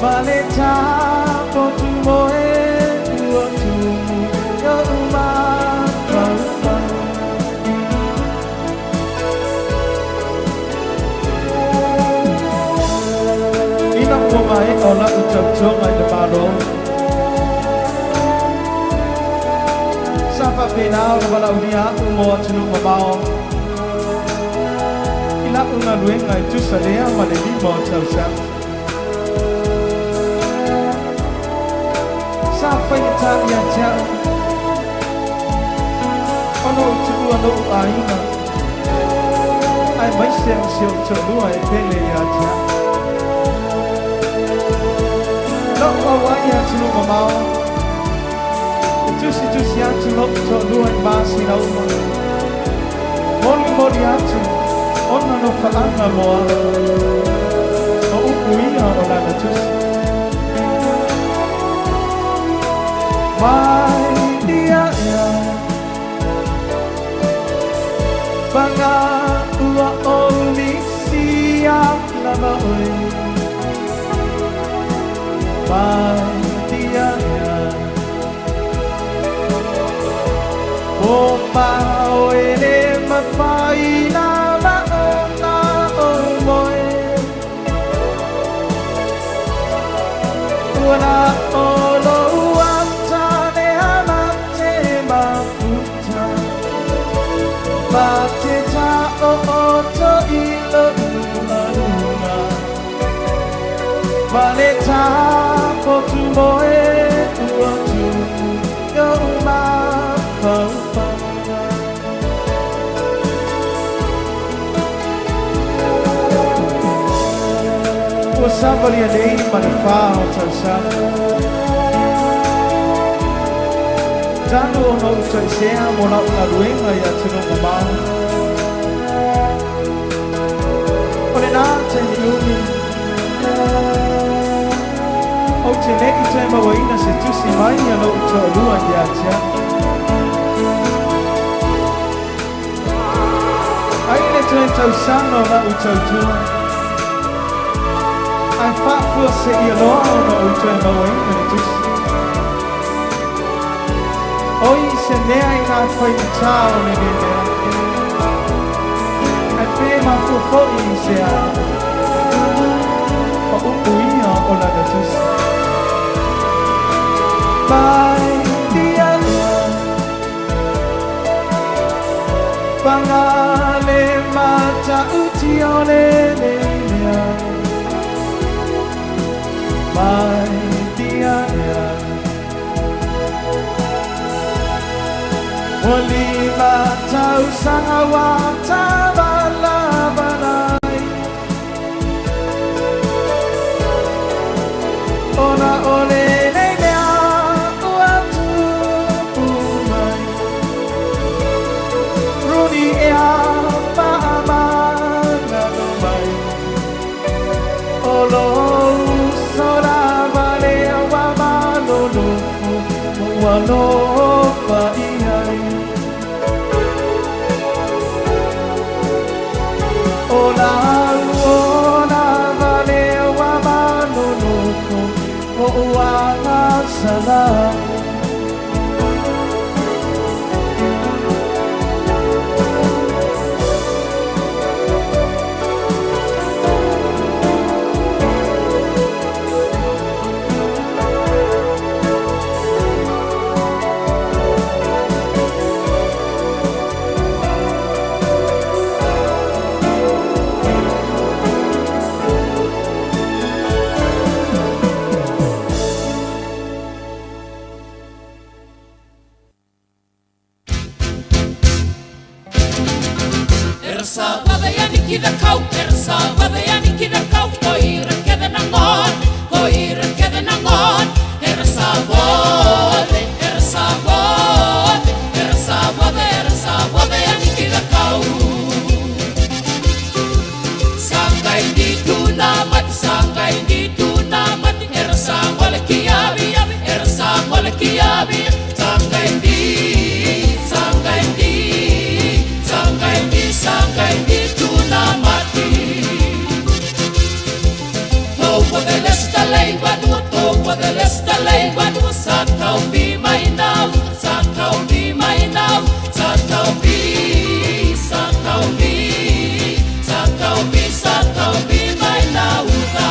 Speaker 29: Valeta potu moe uotu yo uma paupa. Ina kuma e ola utautonga i le maro. Sapa pena o le wala unia umo atunu mamao. Ila una luenga i tusalea ma le lima o tausanga. Sapa i taia tia. Ono utu ano aina. Ai mai se o tonua e pele i atia. Lo'o wai atunu mamao. Tusi atu lo'o tonua i masi na uma. Mori atu. Ona no whaanga moa. O uku ia o lana tusi. Mai dia ia. Banga ua o lisia lava oi. Mai dia ia. O mao ele mawhai lava o na o moe. Ua o lo ata ne hana te maputa. Ma te ta o to i lo unga. Valeta potu moe uotu yo uma paupa. Ua savali a nei ma le wha o tausa. Tanu o no utai sea mo na una ruenga i atunu mamau. O le nā te niumi. O te neki te mawaina se tusi mai a no uta o lua i atia. Ai le tuen tausano na uta utua. Ai whafua se i aloa o na uta e mawaina le tusi. Oi se mea i ngā whai tau ne mea. Ai pē mawhufo i se a. O upu ia o lana tusi. Mai dia ia. Pangale mata uti o le mea. Mai dia ia. O lima tau sanga wa tavala banai. Ona ole nei mea ua tupu mai. Runi ea paamanga no mai. Olo sora vale awa malolofu. Walofa iai. Ola vale wa malolofu. Oala salam.
Speaker 7: Sangai di tuna mati. lei wanua toa the lesta lei wanua sa tau bi mai nau sa tau bi mai nau sa tau bi sa tau bi sa tau bi sa tau bi mai nau ta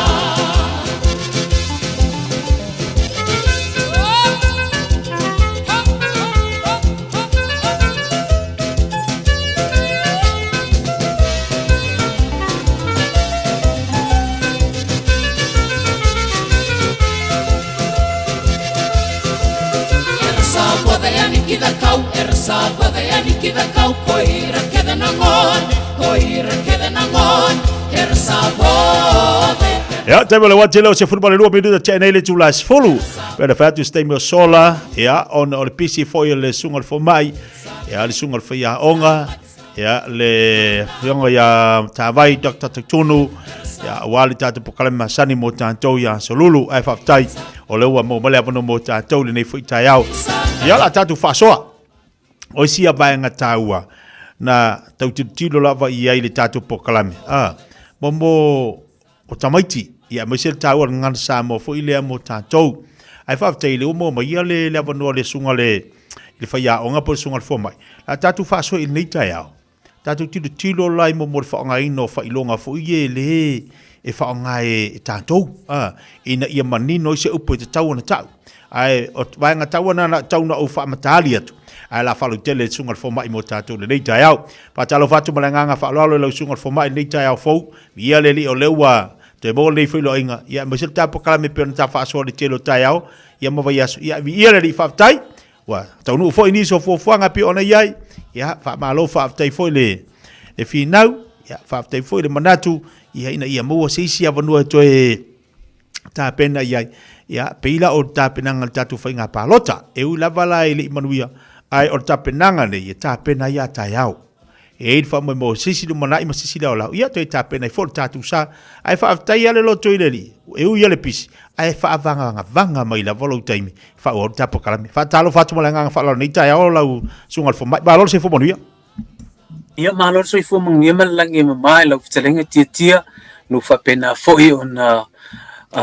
Speaker 6: Ja, te wele wat jelo se voetbal lua minuut dat nei le tula is folu. Per de fatu stem yo sola, ja, on le PC foi le sungal fo mai. Ja, le sungal fo ya onga. Ja, le yonga ya tawai Dr. Tunu. Ja, wali tatu pokalema sani mo tanto ya solulu ai faftai. O le ua mo male avono mo tanto le nei foi Taeao. Ja, la tatu fasoa. O sia vai nga taua. Na tau tilo lava i ai le tatu pokalame. Momo o tamaiti. Ia mesel taua ngan Samoa fo ile mo tanto. Ai faftai le mo mai le avono le sunga le faya onga po sunga fo mai. La tatu fasoa i nei Taeao. Tatu tilo lai mo mo fa nga ino fa ilonga fo ie le e fa nga e tanto. Ina ia manino se upo te tau na tau. Ai o vai nga tau na tau na o fa matali atu. Ai la falu tele sunga fo mai mo tatu le nei Taeao. Pa talo fatu malanga fa lo lo sunga fo mai nei Taeao fo. Ia le li o lewa te mo le filo inga. Ia mesel tapo kala me pe na fa so le telo Taeao. Ia mo vai asu. Ia le li fa tai. Wa tau no fo ini so fo fanga pe ona iai. Ya fa malo fa tai foi le finau ya fa tai foi le manatu ia ina ia mo se sia vanua to e ta pena ya peila o ta penanga tatu fa nga palota e u lava la ile manuia ai o ta penanga le ya ta pena ya Taeao e fa mo se si le manai ma se si la ia to ta pena fo tatu sa ai fa tai ale lo to ile li e u ia le pisi ai fa vanga mai la volo taimi fa o ta pokalame fa talo fa tu malanga fa lo ni Taeao la sungal fo mai ba lo se fo manuia
Speaker 2: ia malo so fo mangia malangi mai la ftelenga tia no fa pena fo i ona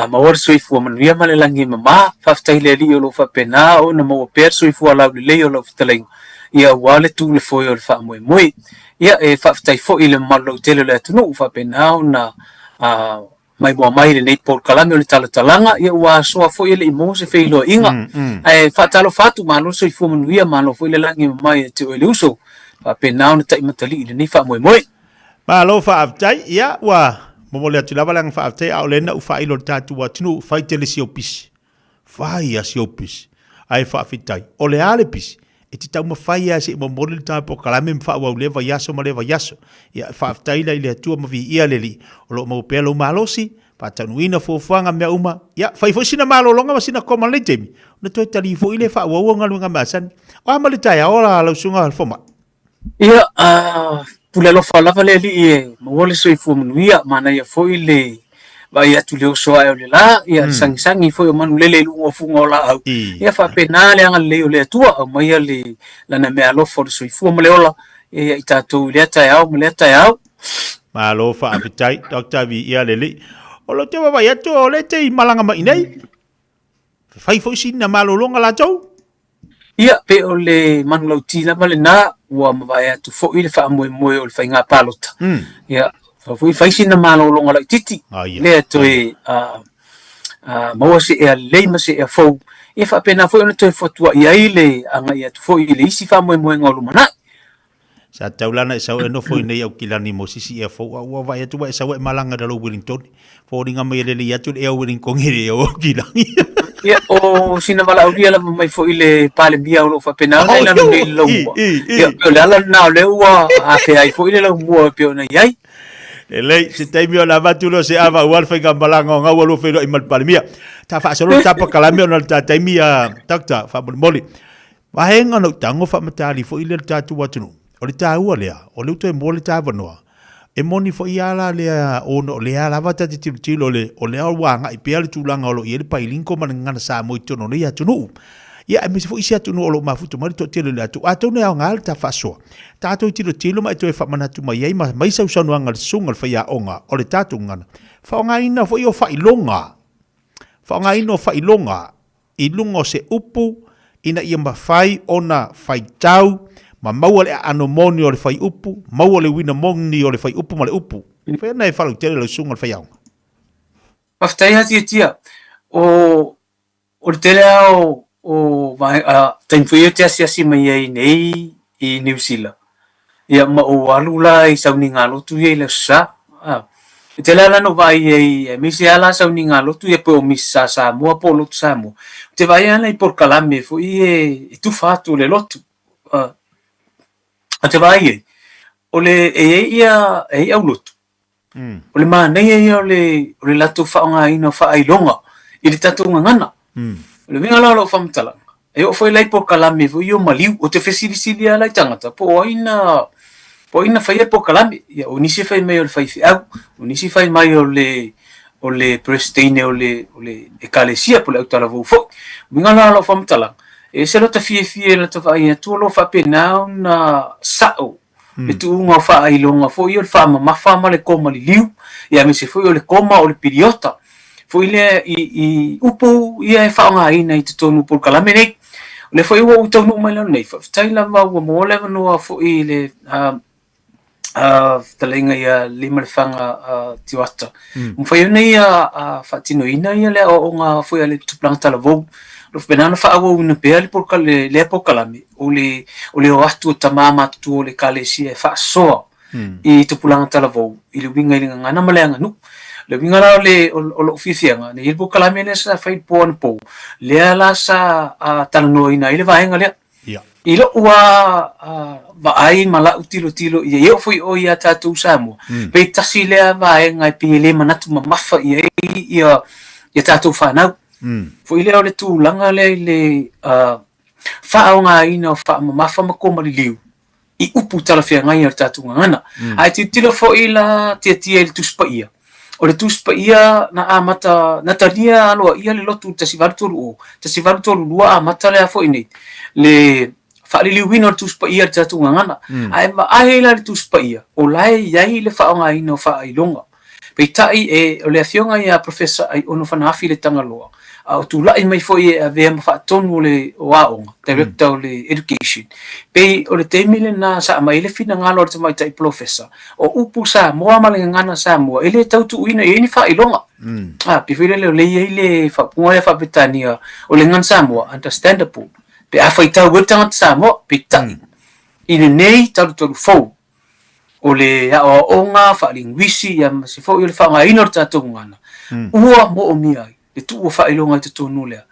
Speaker 2: mawar so fo manuia malangi ma fa ftai li lo fa pena o na mo per so fo la le lo ftelenga ia wale tu le fo o fa moi ia e fa ftai fo i le malo tele le tu no fa pena na mai mo mai le nei por kalame o le talatalanga ia ua soa fo i le imo se feilo inga ai fa talo fatu malo so fo manuia malo fo i le langi mai te o le uso pa penau na tai matali le ni fa moi
Speaker 6: ma lo fa aftai ya wa mo le tu lava lang fa aftai au le na u fa ilo tatu wa tunu fa tele si opis fa ya si opis ai fa fitai o le ale pis e ti tau ma fa ya si mo le ta po kala me fa wa le va yaso ma le va yaso ya fa aftai le tu ma vi ia le li o lo mo pelo malosi pa tanuina fo fanga me uma ya fa fo sina malo longa sina koma le temi na to tali fo ile fa wa nga lunga masan o ma le tai ora lo sunga al foma
Speaker 2: ia pula lo fala vale li e mo le so fu manuia mana ia foi le va ia tu le so ai le la ia sangi foi o manu le lu o fu ngola ia fa penale anga le le tua o mai le la na me alo for so fu mo le ola ia ita tu le Taeao mo le Taeao
Speaker 6: ma lo fa apitai Dr. Vi ia le o lo te va ia to le te malanga mai nei fai foi sina malo longa la tau
Speaker 2: ia pe o le manlauti la male na wa mavaya tu fo ile fa mo o le fainga palota ia fa foi faisina malo longa la titi le to e mo se e le ma se e fo e fa pena foi no to fotua ia ile anga ia tu fo ile isi fa mo ngolu mana
Speaker 6: sa taulana sa no foi nei au kilani mo sisi e fo wa vai tu vai sa wa malanga da lo Wellington fo ringa mai le ia tu e Wellington ngire o kilani
Speaker 2: ia o sina wala o la mai fo ile pale bia o fa pena na no le lo ia o la na le wa a fe ai fo ile lo mo pe ona ai
Speaker 6: ele se tai mio la vatulo se ava wal fa gambalanga nga walo fe i mal palmia ta fa solo ta pa kalame ona ta tai mia takta fa moli wa henga no tango fa matali fo ile ta tu watu o le ta ua lea o le to e moli ta vanoa e moni fo iala le ono le ala vata te tilo le o le wanga i pe ale tulanga o lo i le pailinko man ngana sa mo itono le atunu ia me fo isi atunu o lo mafuto mari to tele le atu atunu e ngal ta faso ta to tilo mai to e fa manatu mai ai mai sa usanu ngal sungal fa ia onga o le tatu ngana fa nga ina fo io fa ilonga whaangaino whailonga I lungo se upu ina ia mawhai ona whai tau ma maua le anomoni o le whai upu, maua le wina mongni o le whai upu ma le upu. Whena e whalau tere lau sunga le whai aunga.
Speaker 2: Paftai hati tia o le tele au o taimwhia te asi mai ai nei I New Zealand. Ia ma o alula I sauni ngā lotu ia I le sa. E te lala no vai e misi ala sauni ngā lotu ia pe o misa Samoa po lotu Samoa. Te vai ana I por kalame fo I tufa atu le lotu. A te vai e. O le ia au lotu. O le mānei ia o le lato whaonga ina whailonga. I le tatu ngangana. O le winga lau whamtalanga. E o foi lai por kalame fo I o maliu. O te whesilisili ala I tangata. Po ina whaia por kalame. Ia o nisi whai mai o le whaiwhiau. O nisi whai mai o le prestine o le ekalesia po le autala vau fo. Winga lau whamtalanga. E se lota Fiafia la to vai tu lo fa pena na sao e tu nga fa I longa fo I fa ma fa ma le koma li liu ia me se fo le koma o le piriota fo ile I upu ia fa nga ina I tonu por kalame nei le fo o tonu mai la nei fa tai la va mo le no fo I le talenga ia lima le fanga tiwata mo fa nei fa tino ina ia le o nga fo le tuplang tala vo lo penana fa awo una pele por le por kalame o le o atu tamama tu le kalesia fa so I tu pulang talavo I le winga I ngana malanga nu le winga la le o Fiafia nga ne por kalame ne sa fa pon po le ala sa talno ina ile vaenga le I lo wa va ai mala tilo ia foi o ia tatu Samoa pe tasi le vaenga pile manatu mafa ia tatu fa na Fo ile o le tūlanga le whaonga ina o wha makoma li liu I upu talawhia ngai ar tātu ngana. Ai tilo fo ila tia le tuspa ia. O le tuspa ia na amata na talia aloa ia le lotu tasivaru tolu lua amata le afo inei. Le whaali wina o le tuspa ia ar tātu ngana. Ai ila le tuspa ia. O lai iai le whaonga ina o whailonga. Pei tai o le afionga ia professor ai ono whanahafi le tangaloa. O tu lai mai foi a vea ma whaatonu le waonga, director o le education. Pei o le teimile na sa mai le fina ngalo te mai tai professor. O upu Samoa ma le ngana Samoa, ele tautu uina e ni whailonga. Pifile le le whapunga le whapetania o le ngana Samoa, understandable. Pe a whaitau wetanga te Samoa, pe tai. Ine nei talu fau. O le onga whaalingwisi, ya se fau i le whaanga ina o tātou ngana. Ua mo o miai. Le tu o whailonga I te tonu lea.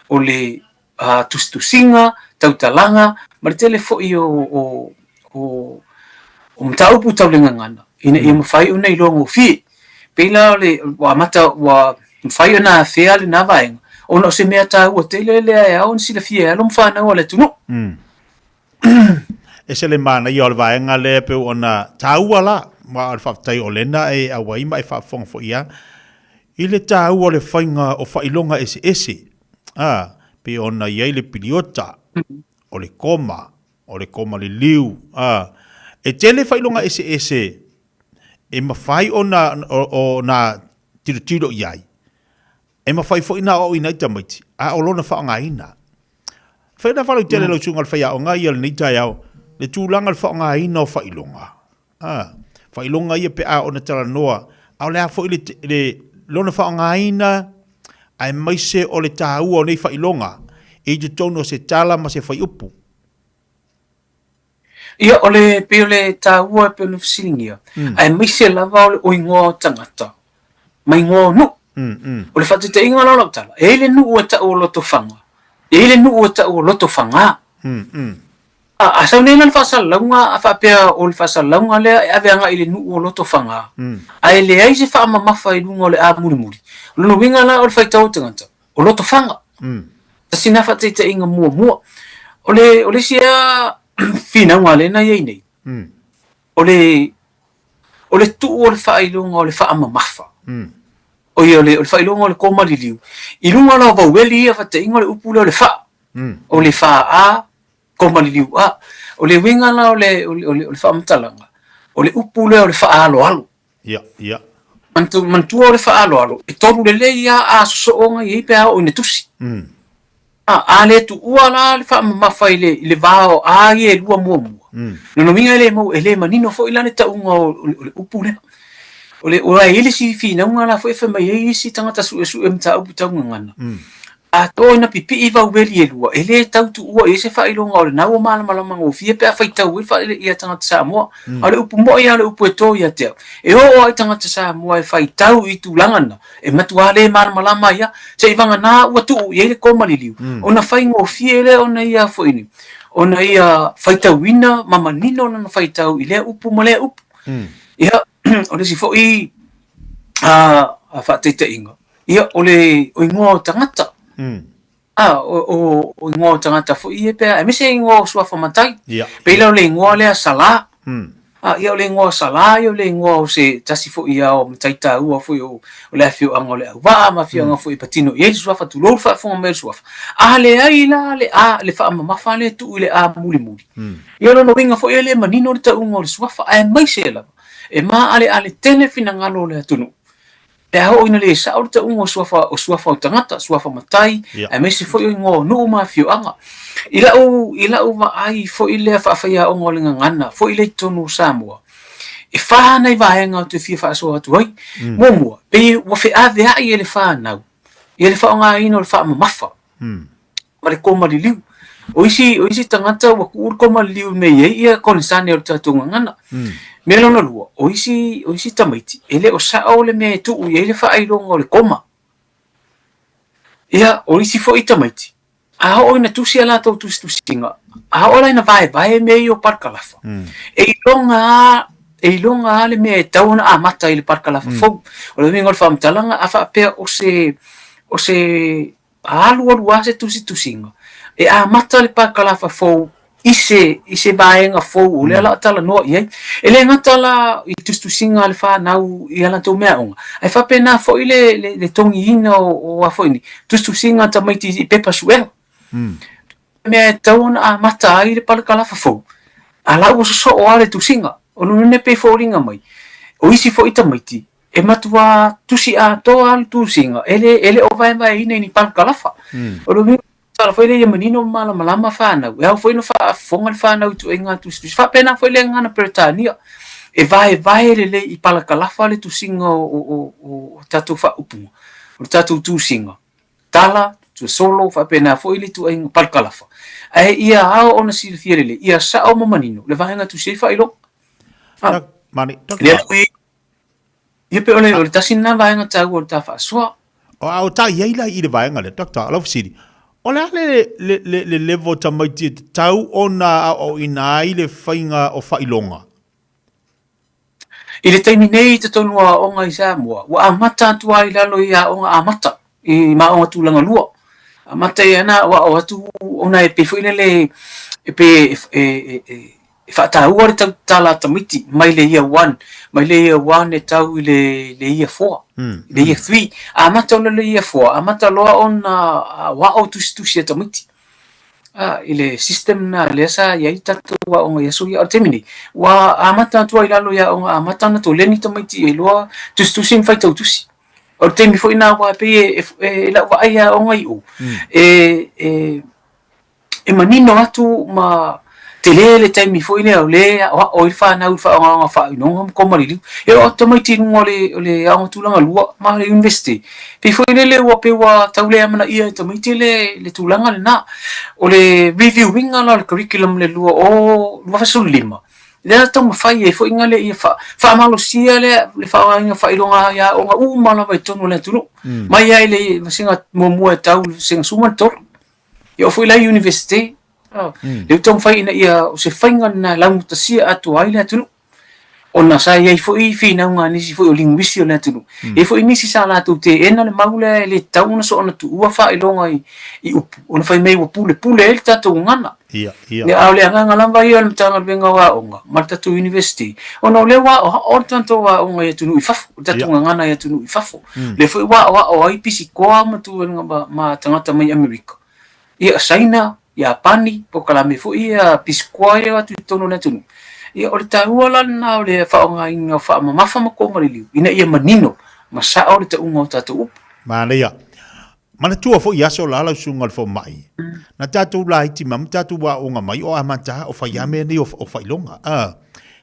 Speaker 2: O le tustusinga, tautalanga, ma le tele fo I o mtaupu tau le ngangana. Ina I mawhai una I longo fi. Peila o le mata wa mawhai una fea le navaenga. O na o se mea tā ua tele lea e au nisi le fia alo mwhana o le tunu.
Speaker 6: E se le mana I o le vaenga le pe o na tāua la. Ma o le whaftai o lena e awaima e whafonga fo ia. I le tāu o le whainga o whailonga ese. Pe ona iei le piliota, o le koma le liu. E tele whailonga ese, e mawhai o na tiro iai. E mawhai fo ina o ina ita maiti, o lona whaonga ina. Whaina whalau tele lau sunga le whaia o ngai al ni Taeao, le tūlanga le whaonga ina o whailonga. Whailonga ia pe o na tala noa, au lea fo le lona whaongaina ai mai se o le tāua o nei whailonga I te tono se tala ma se whai upu.
Speaker 2: Ia o le peo le tāua peo le whasilingia. Ai mai se lava o le oingoa tangata. Mai ngoa nu. O le whatete inga lau tala. E le nu ua ta o loto whanga. E le nu ua ta o loto whanga. A sau nei lan whasalaunga a whapea o le whasalaunga lea e aveanga I le nu o loto whanga. Ai le ai se whaamamafa I lunga o le a muri. Lono winga la o le whaitau tangata. O loto whanga. Ta sina whatete inga mua. O le sia whinaunga le na iei nei. O le tu o le whailunga o le whaamamafa. O ia o le whailunga o le koma li liu. I lunga la waueli ia whate inga o le upule o le wha. O le wha a koma li liu a. O le winga la o le whaamtalanga. O le upule o le wha alo alo.
Speaker 6: Ia.
Speaker 2: mantua o le whaaloalo, e tonu le ia a soonga i pe o ina tusi. A le tu ua la le wha mawhai le vāo a i e lua mua. No minga e le manino fo ilane ta unga o le upu le. O la ele si fina unga la fo e mai e si tangata su e mta upu taunga ngana. A to ina pipi i vau weli e lua. Ele tau tu ua e se wha ilonga o le nau o malama o fia pe a whai tau e wha ia tangata Samoa. A le upu mo ia le upu e tō ia teo. E o ai tangata Samoa e whai tau i tu langana. E matua le malama ia. Se i vanga nā ua tu i ele koma li liu. Ona whai ngō fia ele ona ia fo ini. Ona ia whai tau ina mama nino na whai tau i le upu mo le upu. Ia o le si fo i a whateita inga. Ia o le o ingoa tangata. O ingoa tangata fo i e pēr. E mese ingoa suafa matai. Peila o le ingoa lea sala. Ia o le ingoa sala, ia o le ingoa o se tasi fo i au matai ta ua fo i o le afio anga o le au waa ma fio anga fo i patino. Ia le suafa tu lor wha fonga mele suafa. A le ai la le wha mamafa le tu i le a muli muli. Ia lo no winga fo i le manino le ta unga o le suafa. A e mai se la. E ma ale tele fina ngalo le atunu. E hao ina le sa o ta unga o suafa o tangata, suafa matai, e me se fo i ngō nuu ma fio anga. Ila u ma ai fo i le whaafaya o ngō linga ngana, fo i le tonu Samoa. E whanai vahenga o te fia whaasoa atu ai, mōmua, pe wafe ave ai e le whanau. I le whaonga ino le wha mafa. Ma le koma li liu. O isi tangata wa kuur koma li liu me ia konisane o le tatunga ngana. Me lona lua, o isi tamaiti, ele o sao le me tu u ele fa ai longa o le koma. Ia, o isi fo i tamaiti. A o ina tusi ala tau tusi singa. A o la ina vai me i o parkalafa. E ilonga le me tau na amata i le parkalafa fau. O le mingo le whamtalanga a wha pea o se alu se tusi singa. E amata le parkalafa fau. Ise vaenga fou o le ala tala noa iai. E le ngata la i tustusinga le whanau i ala tau mea onga. Ai whapena fo i le tongi ina o a fo ini. Tustusinga ta maiti i pepa suela. Mea tauna a mata ai le palakalafa fou. A lau o so o ale tusinga. O nune pe fo ringa mai. O isi fo i ta maiti. E matua tusi a toa al tusinga. Ele o vai ina ni palakalafa. O nune Sala foi le manino malama whanau. E au foi no whaafonga le whanau tu e ngā tusi. Whapena foi le ngana Peretania. E vai le i palakalafa le tusinga o tatou whaupunga. O tatou tusinga. Tala, tu solo, whapena foi le tu e ngā palakalafa. E ia hao ona sila fia le. Ia sao ma manino. Le vahenga tusi e whailo.
Speaker 6: Mani,
Speaker 2: ia pe ole le tasina vahenga tau o le ta whaasua.
Speaker 6: O au ta iaila i le vahenga le. Dokta, alofu siri. O le level tamaiti tau ona o ina i le whainga o whailonga.
Speaker 2: I le taimi nei te tonua o ngai Samoa. Wa amata atua i lalo i a onga amata. I maonga tūlanga lua. Amata i ana wa o atu ona e pe fuilele e pe whaatahua le tau tala tamiti. Mai le ia 1. Mai le ia 1 e tau i le ia 4. Le ia 3. Amata ona le ia 4. Amata loa ona wa o tusi e tamiti. I le system na le sa iai tatu wa onga yasu ia o temini. Wa amata atua i lalo ia onga amata na to leni tamiti e loa tusi mwhai tau tusi. O temi fo ina wa pe e la wa ai a onga i o. E manino atu ma te le taimi fo ile o le o il fa na fa nga fa no ko mari e o tamaiti ngole le a tulanga lua ma le university pe fo ile le o pe wa taule amana ia tamaiti le tulanga le na o le reviewing ala le curriculum le lua o lua fa sulima le tama fai e fo ingale ia fa malo sia le fa nga fa ilonga ya o nga u mana vai tonu le tulu mai ai le singa mo tau singa sumantor yo fo ile university le tong fai na ia o se fainga na lamuta sia atu ai le atu ona sa ia fo i fina nga ni fo o linguisi o le atu e fo ni si sala tu te ena le maule le tau na so ona tu ua fa i longa i upu ona fai mei wa pule el tatu ngana
Speaker 6: ia
Speaker 2: le au le nga lamba ia le tanga venga wa onga marta tu university ona le wa o tanto wa onga ia tu i fafu tatu ngana ia tu i fafu le fo wa o ai pisi ko ma tu nga ma tangata mai America ia saina ia pani po kalame fu ia pisquae atu tono na tunu ia o le taua lana o le whaonga inga wha mamafa mako mariliu ina ia manino Masao le te unga o tātou upu.
Speaker 6: Mālea. Mana tua fo iaso la la sunga fo mai. Na tātou la iti mam tātou wa o ngā mai o amata o whaiame ni o whailonga.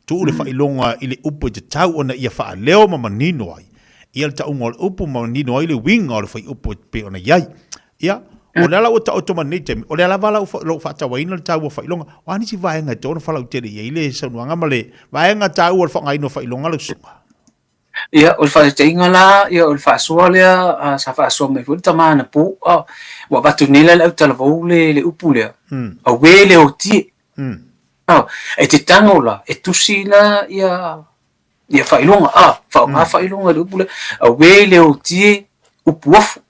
Speaker 6: Tu ule whailonga i le upu te tau ona ia wha leo ma manino ai. Ia le taunga o le upu ma manino ai le winga o le whai upu pe ona iai. Ia, o le ala o ta otoma nete, o le ala wala o whaatawaina le tau o whailonga. O ani si vaenga tōna whalau tere ia i le saunuanga ma le vaenga tau o le whangaino whailonga le sunga.
Speaker 2: Ia, o le whaateinga la, ia o le whaasua lea, sa whaasua mai furi tamana po, wa watu nila le au talavau le upu lea. A we le o tie. E te tango la, e tusi la, ia whailonga, whaonga whailonga le upu lea, a we le o tie upu wafu.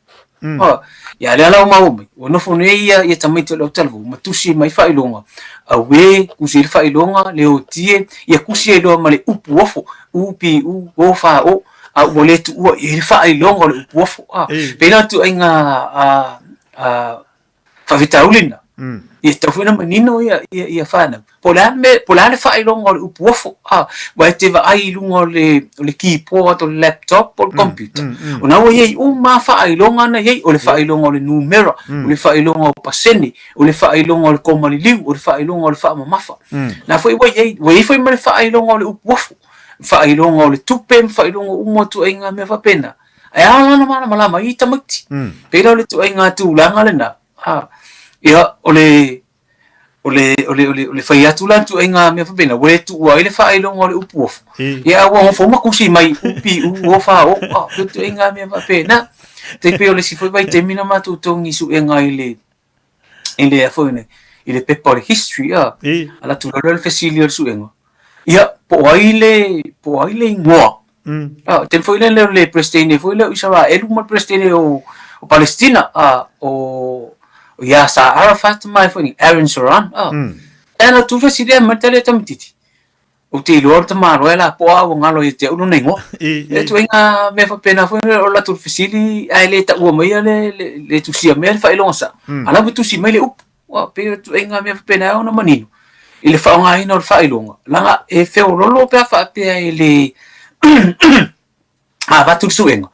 Speaker 2: Ia le ala o maomai, o nofo nei ia tamaiti le au talavau, ma tusi mai whailonga. A we kusi le whailonga le o tie, ia kusi e loa ma le upu wafu. Upi o fa o a wole tu o e fa i longo le upo pena tu ainga fa vitaulina e ta funa menino ia fa na polane fa i longo le upo wa te va ai longo le keyboard o laptop o computer ona o ye o ma fa i longo na ye o le fa i longo le numero o le fa i longo paseni o le fa i longo le komali liu o le fa i longo le fa mafa na foi we foi ma fa i longo le upo whailonga o le tupe, whailonga umo tu ainga me whapena. Ai alana mana malama i tamati. Pera o le tu ainga tu langa le na. Ia o le whaiatu lan tu ainga me whapena. Wale tu ua i le whailonga o le upu ofu. Ia ua ngofo makusi mai upi uofa o. Le tu ainga me whapena. Te pe o le sifoi vai te mina matu tongi su ainga i le afone. I le pepa o le history. Ala tu lalo le fesili o le su ainga. Ia, po aile ingoa. Ten foi le prestene, foi le isara elu mal prestene o Palestina, o Yasser Arafat mai foi Aaron Saran. Ela tu fesile matele tamtiti. O te lor tamaro ela po a ngalo te uno nengo. E tu inga me fa pena foi o la tu fesili ai ta o mai le tu sia me fa ilonsa. Ala tu si mai le up. O pe tu inga me fa pena o na manino. Ile whaonga ina o le whailonga. Langa e wheo lolo pia whaapea ele watu suenga.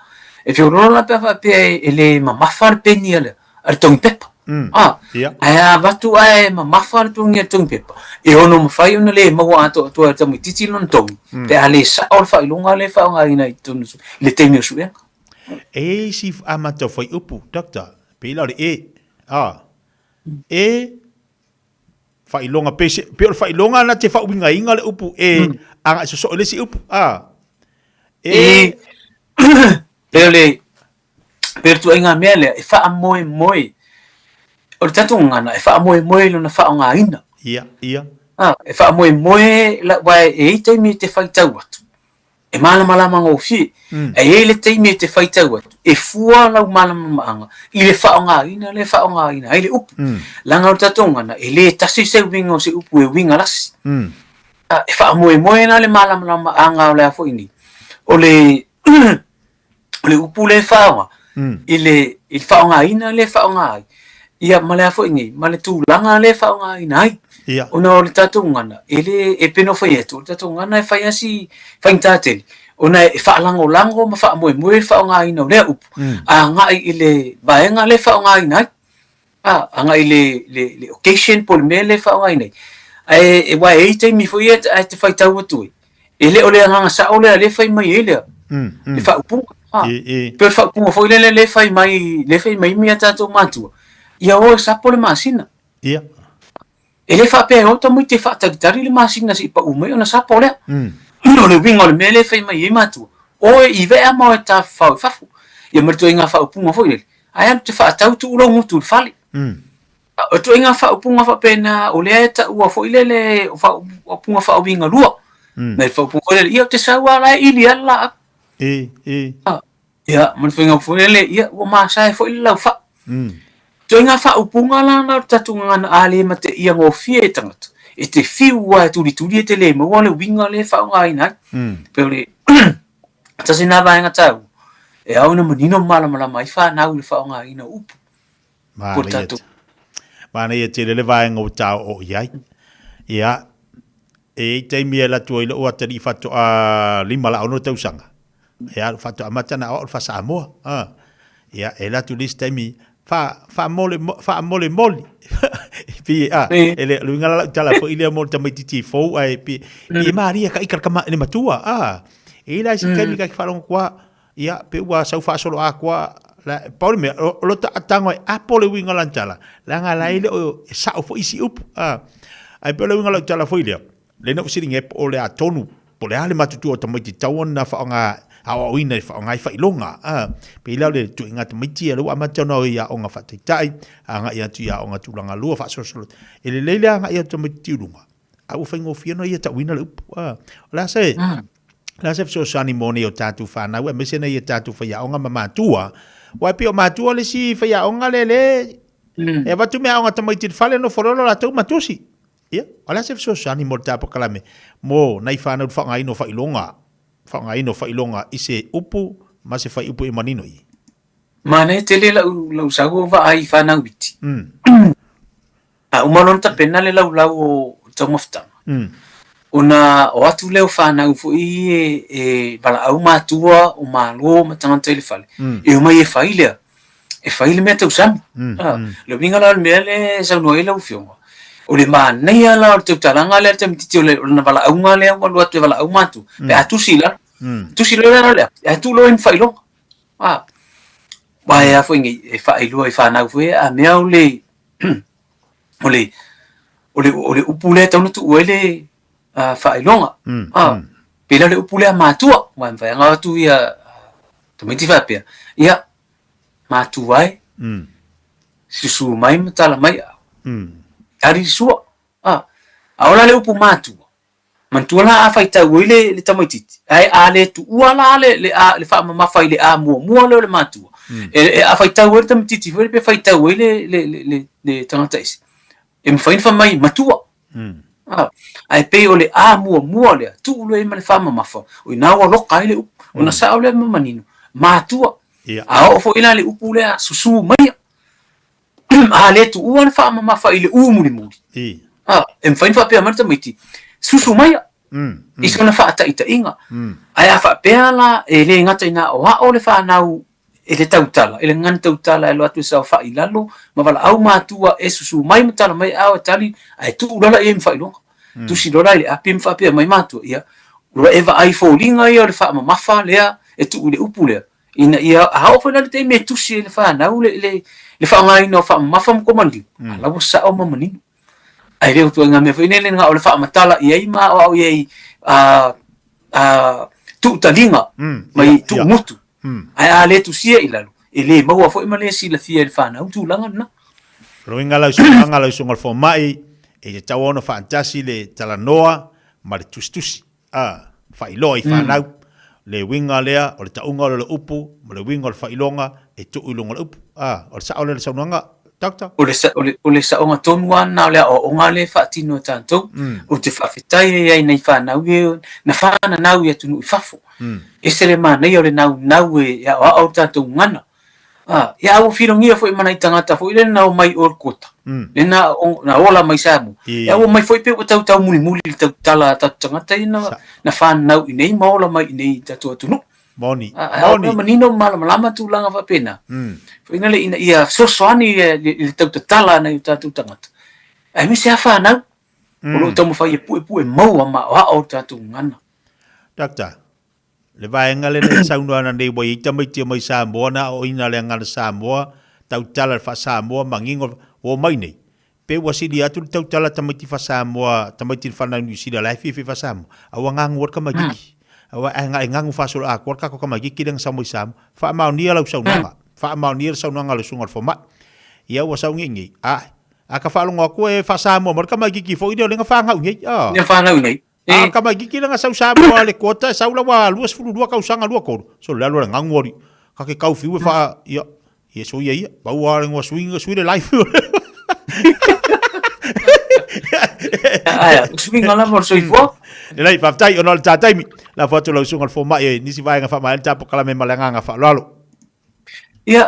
Speaker 2: E wheo lolo pia whaapea ele mamafa le peni ale tongi pepa. Aia watu ae mamafa le tongi tongi pepa. E ono mawhai ona le maua ato atua tamu titi lon tongi. Pe ale sa o le whailonga le whaonga ina i tonu su. Ile temi o suenga.
Speaker 6: E si amata whai upu, doctor. Pila le e whailonga pese, pero whailonga na te whauinga inga le upu anga so le si upu.
Speaker 2: Pero tu inga mele e wha moe moe. O le tatu ngana e wha moe moe lo na whaonga ina.
Speaker 6: Ia.
Speaker 2: E wha moe moe la wai e teimi te whaitau atu. E malama ngō fi. E le teimi te whaitau atu. E fua lau malama maanga. I le whaonga ina. E le upu. Langa o tatonga na. E le tasi se winga o se upu e winga lasi. E wha moe na le malama maanga o le afo ini. O le upu le whaonga. I le whaonga ina le whaonga ai. Ia male afo ini. Male tu langa le whaonga ina ai. Ona o le tatonga na. E peno whai etu. O le tatonga na e whai asi whaintateli. Ona e whaalango ma wha moe whaonga ina o lea upu. A ngai i le vaenga le whaonga ina ai. A ngai le occasion pole me le whaonga ina ai. E wai e te mi fwoi e te whai tau atui. E le o le anganga sa o le whai mai e lea. Le wha upunga. Pero wha upunga fwoi le whai mai mia tātou mātua. Ia o e sapo le masina.
Speaker 6: Ia.
Speaker 2: E le whapea o ta mui te whaatagitari le masina si pa umei o na sapo lea. O le winga o le mele whai mai e mātua. O e i vea mau e ta whau whafu. Ia maritua inga wha upunga fwoi le. Ai anu te whaatau tu uro ngutu le whali. O tu inga wha upunga whapena o lea e ta ua fwoi le upunga wha winga lua. Nei wha upunga le ia o te saua la ili ala. Ia maritua inga fwoi le ia ua maasa e fwoi le lau wha. Tu inga wha upunga la na tatunga na ale ma te ia ngō fie e tangata. E te whiua e turi e te le maua le winga le whaonga ina. Pero le tasi nā vaenga tau. E au na manino malama mai whanau le whaonga ina upu.
Speaker 6: Mana ia te le vaenga o tau o iai. Ia. E te mia la tua ila o atari whato a lima la ono tausanga. Ya fa to amata na o fa Samoa. Ya ela tu list temi fa mole pi ele lu ngala tala fo ile mo tamai titi fo ai pi maria ka ikar kama ni matua ela si kemi ka falon kwa ya pe wa sau fa solo akwa la paul me lo tango apole winga lancala la ngala ile o sa fo isi up ai pe lo ngala tala fo ile le no sitting ep o le atonu po le ale matutu o tamai ti tawon na fa nga awa oina fa ngai fa ilonga pe ila le tu inga tamiti lo ama tono ia onga fa tai anga ia tu ia onga tulanga lua fa so ele le anga ia tamiti lunga au fa ngo fia no ia ta wina lu la se so sani moni o tatu fa na we mesena ia tatu fa ia onga mama tua wa pe o matua le si fa ia onga le e va tu me onga tamiti fa le no forolo la tu matusi ia ala se so sani mo tapo kalame mo nai fa na fa ngai no fa ilonga whangaino whailonga i se upu, ma se whai upu e manino i.
Speaker 2: Mane tele lau sago wa ai whanau iti. Umalon ta pena le lau o taumaftanga. Una o atu leo whanau fo i e bala au mātua o mālo ma tangata ele whale. E umai e whailea. E whaile mea tau sami. Leo minga lau mea le saunoa e lau whionga. O le nei ala o te utaranga le te mititi o le na wala aunga le o lua te wala au matu. Pe atusi la. Tusi la le. E atu lo en whailo. Wa e afo ingi e whailo e whanau fwe a mea o le o le upule taunu tu uele whailonga. Pela le upule a matua. Wa mwhai anga atu ia tamiti whapea. Ia matua e. Sisu mai matala mai au. Ari sua aola le upu matua mantuala a faita uile le tamaititi ai a le tu uala le fa mama fai le a mua le matua e a faita uile tamaititi foi pe faita uile le tangata isi e mfain fa mai matua ai pe ole a mua le tu le ma le fa mama fa o ina wa lo kai le upu ona sa ole manino matua a o fo ina le upu le susu mai le tu uan fa mama fa ile umuri muri em fain fa pe marta miti susu mai iso na fa ta ita inga ai fa pe la ele ngata ina o ha ole fa nau ele tautala ele ngan tautala lo atu sa fa ilalo ma vala au matua e susu mai mata mai au tali ai tu lola em fa ilonga tu si lola ile apim fa pe mai matua ia lo eva ai fo linga ia le fa mama fa le e tu le upule ina ia ha o fa na te me tu si le fa nau le whaangai no wha mawham ko mandi. Ala wa sa o mamani. Ai reo tu nga me whainele nga o le wha matala i ei ma o au i tu talinga mai tu mutu. Ai a le tu sia i lalu. E le maua fo ima le si la fia le whanau tu langa na.
Speaker 6: Roinga lau sungal fo mai e te tau ono whaantasi le talanoa ma le tustusi. Whailo i whanau. Le winga lea o le taunga o le upu ma le winga o le whailonga e tu ilonga le upu. O le sao le saunanga, takta? O le saunga tonua na le o onga le whaatino tantou. O te whawhetai e nei whanau e na whana nau e atunu i whafo. E se le mana i o le nau e o au tantou ngana. Ia au whirongia fo i mana i tangata fo i le nau mai o kota. Le na ola mai samu. Ia au mai fo i pe o tau muli le tau tala tangata i na whanau i nei maola mai i nei tatu atunu. Moni.
Speaker 2: Moni. Manino malama tu langa fa pena. Fo ina le ina ia sosoani le tau tala na i tatu tangata. Ai mi se afa na. O lo tamu fa i pu e mau ma o tatu ngana.
Speaker 6: Dokta. Le vaenga le ne saunua na nei boi ita mai tia mai Samoa na o ina le ngana Samoa tau tala fa Samoa mangingo o mai nei. Pe wasili atu tau tala tamai ti fa Samoa tamai ti fa na New Zealand lai fi fa Samoa. Awa ngangu ka magiki. Awa ngangu fa so a ko ka ko magiki deng Samoa Sam. Fa mau ni lau saunanga. Fa mau ni saunanga le sungal fo ma. Ia wa saungi aka fa longa ko e fa Samoa mar ka magiki fo ide le nga fa ngau ngi.
Speaker 2: Ia fa ngau nei.
Speaker 6: Ka magiki nga sau Samoa le kota sau la wa luas fulu dua kau sanga lua ko. So la lo ngangu ori. Ka ke kau fiu fa ia. Ia so ia ia. Ba wa ngo swing le life.
Speaker 2: Swing ala mo so ifo.
Speaker 6: Nei fa tai ona ta tai mi. La foto lo sungal fo mai ni si vai nga fa mai ta po kala me malanga nga fa lalo.
Speaker 2: Ia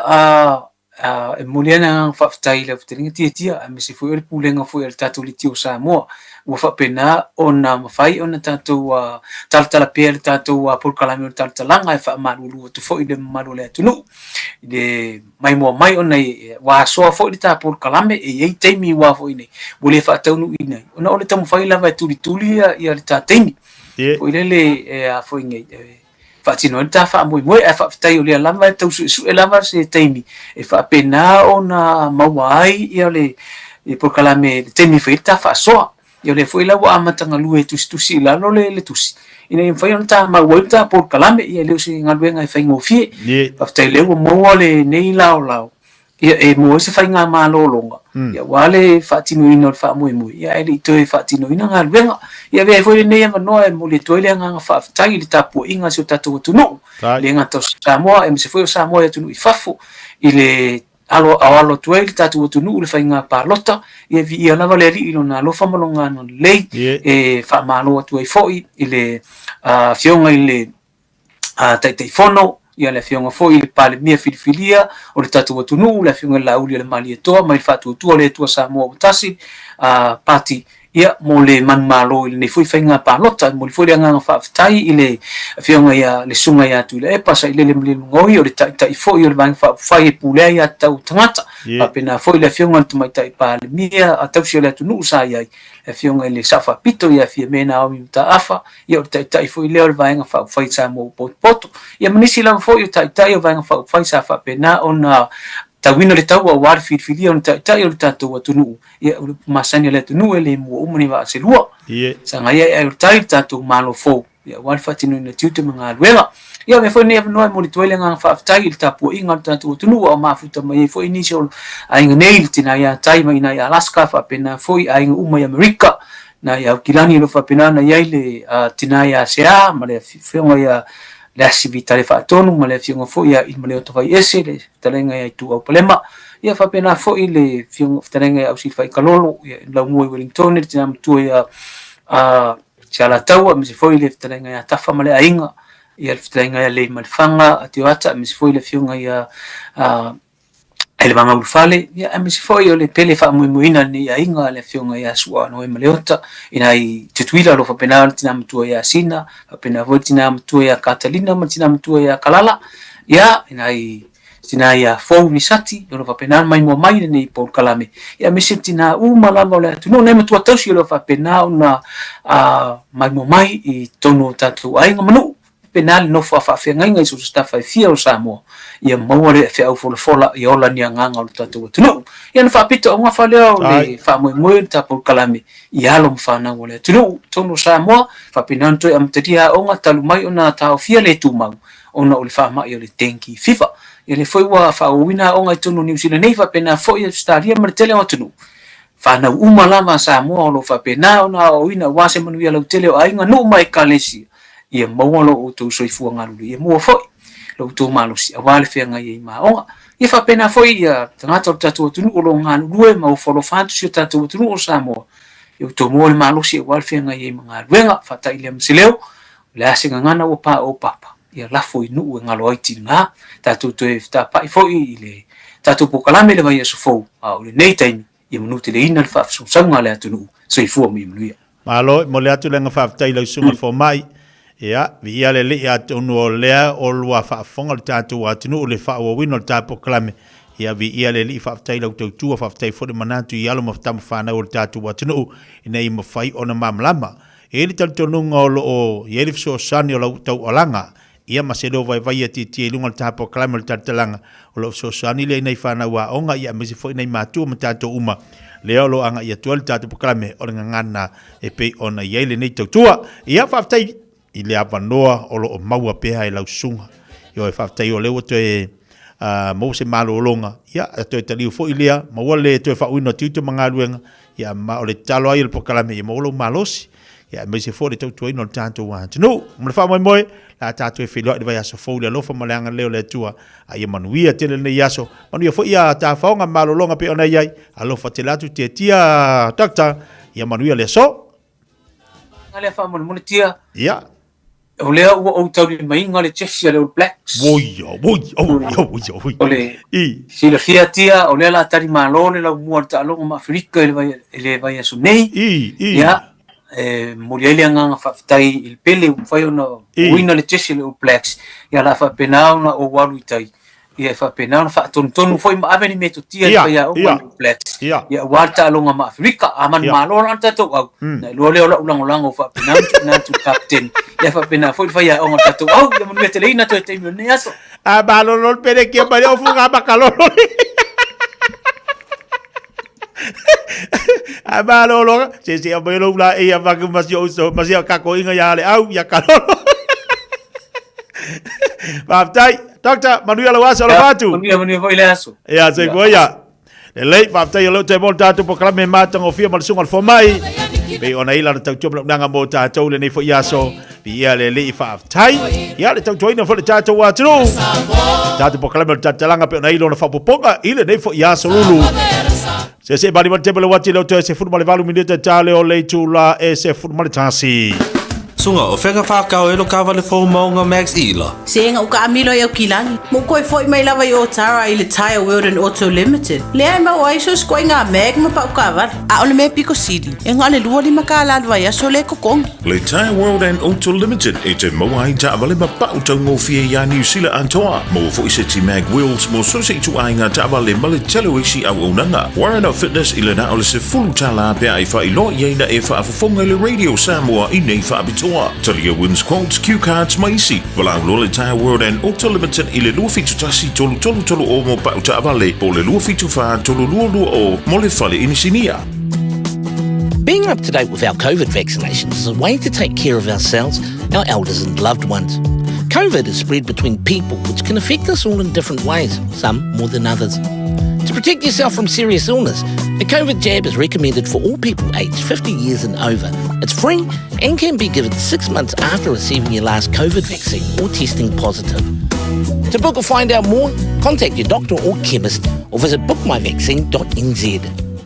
Speaker 2: e muliana whaftai le whatelinga tia me se fui o le pulenga fui al tātou li tio Samoa ua whapena o na mawhai o na tātou talatala pēr tātou pulkalami o le talatalanga e whaamalu tu fo i le malu le atunu le mai mua mai o nei wa soa fo i le tā pulkalame e ei teimi wa fo i nei mule whaataunu i nei ona o le tamu whai lava e tuli ia le tā teimi fo i le fo i nei Fatino ta fa mo e fa tai o le lava tau su e lava se taimi e fa pena ona mawai ia le e por kala me taimi fa ta fa so ia le foi la wa matanga lu e tusi la lo le tusi ina in fa ta mawai ta por kala me ia le se ngaluenga e fa ngofie fa tai le mo le nei lao ia e mo se fa nga malolonga ia wale fatino ino fa mo ia ele to e fatino ina ngaluenga ia ve foi nei ma no e mo le to le nga fa tai le tapu inga se tatu tu no le nga to Samoa e se foi Samoa tu no i fafo ile alo to le tatu tu no le fa nga parlota ia vi ia lava le ri na lo fa malonga no le e fa malo tu e foi ile fionga ile tai fono ia le fionga foi le pale mia filifilia o le tatu watunu le fionga la uli le mali toa mai fatu tu le tua Samoa utasi party ia mo le man malo ile ne foi fainga pa lota mo le foi nga fa tai ile fionga ia le sunga ia tu le pasa ile le ngoi o le tai foi le bang fa fai pule ia tau tangata apena foi le fionga tu mai tai pa le mia atau si le tunu sa ia e fionga ile safa pito ia fie mena o mita afa ia o tai foi le o bang fa fai sa mo poto ia manisi la foi o tai o bang fa fai sa fa pena ona tawina le tau wa filia on tai o tatu tunu ia masani le tunu le mo umani wa se lua sanga ia e tai tatu malo fo ia wa fatinu na tutu manga wela ia me fo ne no mo le toile nga fa tai le tapu inga tatu tunu o mafuta mai fo initial ainga nail tina ia tai mai na Alaska fa pena fo ainga uma America na ia kilani lo fa pena na ia le tina ia sea ma le fionga ia le asivita le whaatonu ma le fionga fo ia i maleo tawai ese le talenga ia tu au palema ia whapena fo i le fionga talenga ia au si whai kalolo ia lau mua i Wellington le tina mtua ia si ala taua misi fo i le talenga ia tafa ma le ainga ia le talenga ia le malifanga ati wata misi fo i le fionga ia ele vanga ulfale ia misi fo i le pele wha muimuina ni ia inga le fionga ia sua no e maleota ina i tutuila lo whapena tina mtua ia sina whapena vo tina mtua ia Catalina ma tina mtua ia Kalala ia ina i tina ia fou ni sati lo whapena mai mua mai ni Paul Kalame ia misi tina malama le atu no nema tua tausi lo whapena una mai mua mai i tono tatu ainga manu penal no fa ngai so sta fa fia o Samoa ia mau le fe au fola ia ola ni nga o tatu tunu ia na fa pito nga fa le fa mo ta por kalame ia lo fa na ole tunu tono Samoa fa pinanto am tedia o nga talu mai ona ta fia le tu mau ona o le fa mai le tenki FIFA ia le foi wa fa wina o nga tono New Zealand nei fa pena fo ia stadia martele o tunu fa na uma lava Samoa lo fa pena ona o ina wase manu ia lo tele o ainga no mai kalesi ia maualo o tau soifua ngalu ia mua foi lo tau malosi awale fea ngai maonga ia whapena foi ia tangata o tatu tunu o lo ngalu lue mau folo fantu si o tatu tunu o Samoa ia tau mua le malosi awale fea ngai mga luenga whata ilia msileo le asinga ngana o papa ia lafo inu e ngalo aiti nga tatu tu e whtapai foi i le tatu po kalame le vai aso fou au le nei taimi ia manuti le ina le whafsonga le atunu soifua mi mluia
Speaker 6: malo mo le atu lenga whaftai lau sunga fo mai ia via le le atunu o lea o lua whaafonga le tātou atunu o le whaawawino le tāpo klame ia via le li whaaftai lau tautua whaaftai fode manatu i alo mawhatamu whanau o le tātou atunu ina i mawhai o na mamlama e li talitonunga o lo o ielif so sani o lau tau olanga ia maselo vai vai ati ti lunga le tāpo klame le tātalanga o lo so sani le inai whanau a onga ia mesi fo inai mātua ma tātou uma leo lo anga ia tual tātou klame o le ngana e pei ona iele nei tautua ia whaaftai i le avanoa o lo maua pea e lausunga. Io e whaftai o leo to e mo se malo olonga. Ia, to e taliu fo i lea, maua le to e whauino tiuto mga ruenga. Ia, ma o le talo ai le pokalame, ia maolo malosi. Ia, me se fo le tau tuaino le tātou wāntu. No, mle wha moe, la tātou e whiloa i le vai aso fo le alofa ma le anga leo le tua. A ia manuia tele le iaso. Manu ia fo ia tā whaonga malo longa pe ona iai. Alofa te latu te tia takta. Ia manuia le so.
Speaker 2: Ngale wha mone tia.
Speaker 6: Ia.
Speaker 2: o lea ua o tau li mainga le Chelsea le All Blacks.
Speaker 6: Oi.
Speaker 2: Ole sila Fiafia o lea la tari malo le la mua ta longa ma Afrika le vai aso nei. Ya muriele nga fafitai il pele fai ona wina le Chelsea le All Blacks. Ya la fa penau na o walu itai. Ya fa penau na fa ton foi ma aveni meto tia ya o All Blacks. Ya walta longa ma Afrika aman malo anta to au. Na lo le ulang o fa penau na tu captain. Ya fa penau foi fa ya o ta to au ya mo metele ina to te mo ne aso.
Speaker 6: A balo lol pere que pare o funga bakalo. A balo lo se a belo la e a vagu masio kako inga ya le au ya kalo. Baptai Dr. Manuel Wasa lo batu.
Speaker 2: Manuel foi le aso.
Speaker 6: Ya se foi ya. Le lei baptai lo te volta tu proclame matang o fia malsungal fomai. Be ona ila na tau tau nanga mo tātou le nei fo iaso bi ia le lei whaaftai ia le tau toina fo le tātou atru tātou pokalame le tātalanga pe ona ila na whapoponga ile nei fo iaso lulu se bari man tebele wati leo te se futu male valu minute tale o lei tula e se futu male tasi
Speaker 5: Sunga o whenga whakao e lo kawale fo maunga Max Ila.
Speaker 23: Se nga uka amilo e o kilangi. Mo koe foi mai lava i o tara i le Taeao World and Auto Limited. Le ai mau aiso skoi ngā meg ma pa uka avar. A ole me piko sidi. E ngā le lua lima ka alalwa ia so le kokongi.
Speaker 12: Le Taeao World and Auto Limited e te maua i ta avale ma pa utau ngō fia ia New Zealand antoa. Mo fo i se ti mag wheels mo so se tu ai ngā ta avale ma le telo isi au unanga. Warren Fitness i le na ole se fulu tala pe ai fa i lo i eina e fa afufonga le Radio Samoa i nei fa abitua. Talia wins quotes, cue cards, maisi. Walau lo le Taeao World and Auto Limited i le lua fitu tasi tolu o mo pa uta avale. Po le lua fitu fa tolu lua o mo le fale inisinia.
Speaker 9: Being up to date with our COVID vaccinations is a way to take care of ourselves, our elders and loved ones. COVID is spread between people, which can affect us all in different ways, some more than others. To protect yourself from serious illness, a COVID jab is recommended for all people aged 50 years and over. It's free and can be given 6 months after receiving your last COVID vaccine or testing positive. To book or find out more, contact your doctor or chemist or visit bookmyvaccine.nz.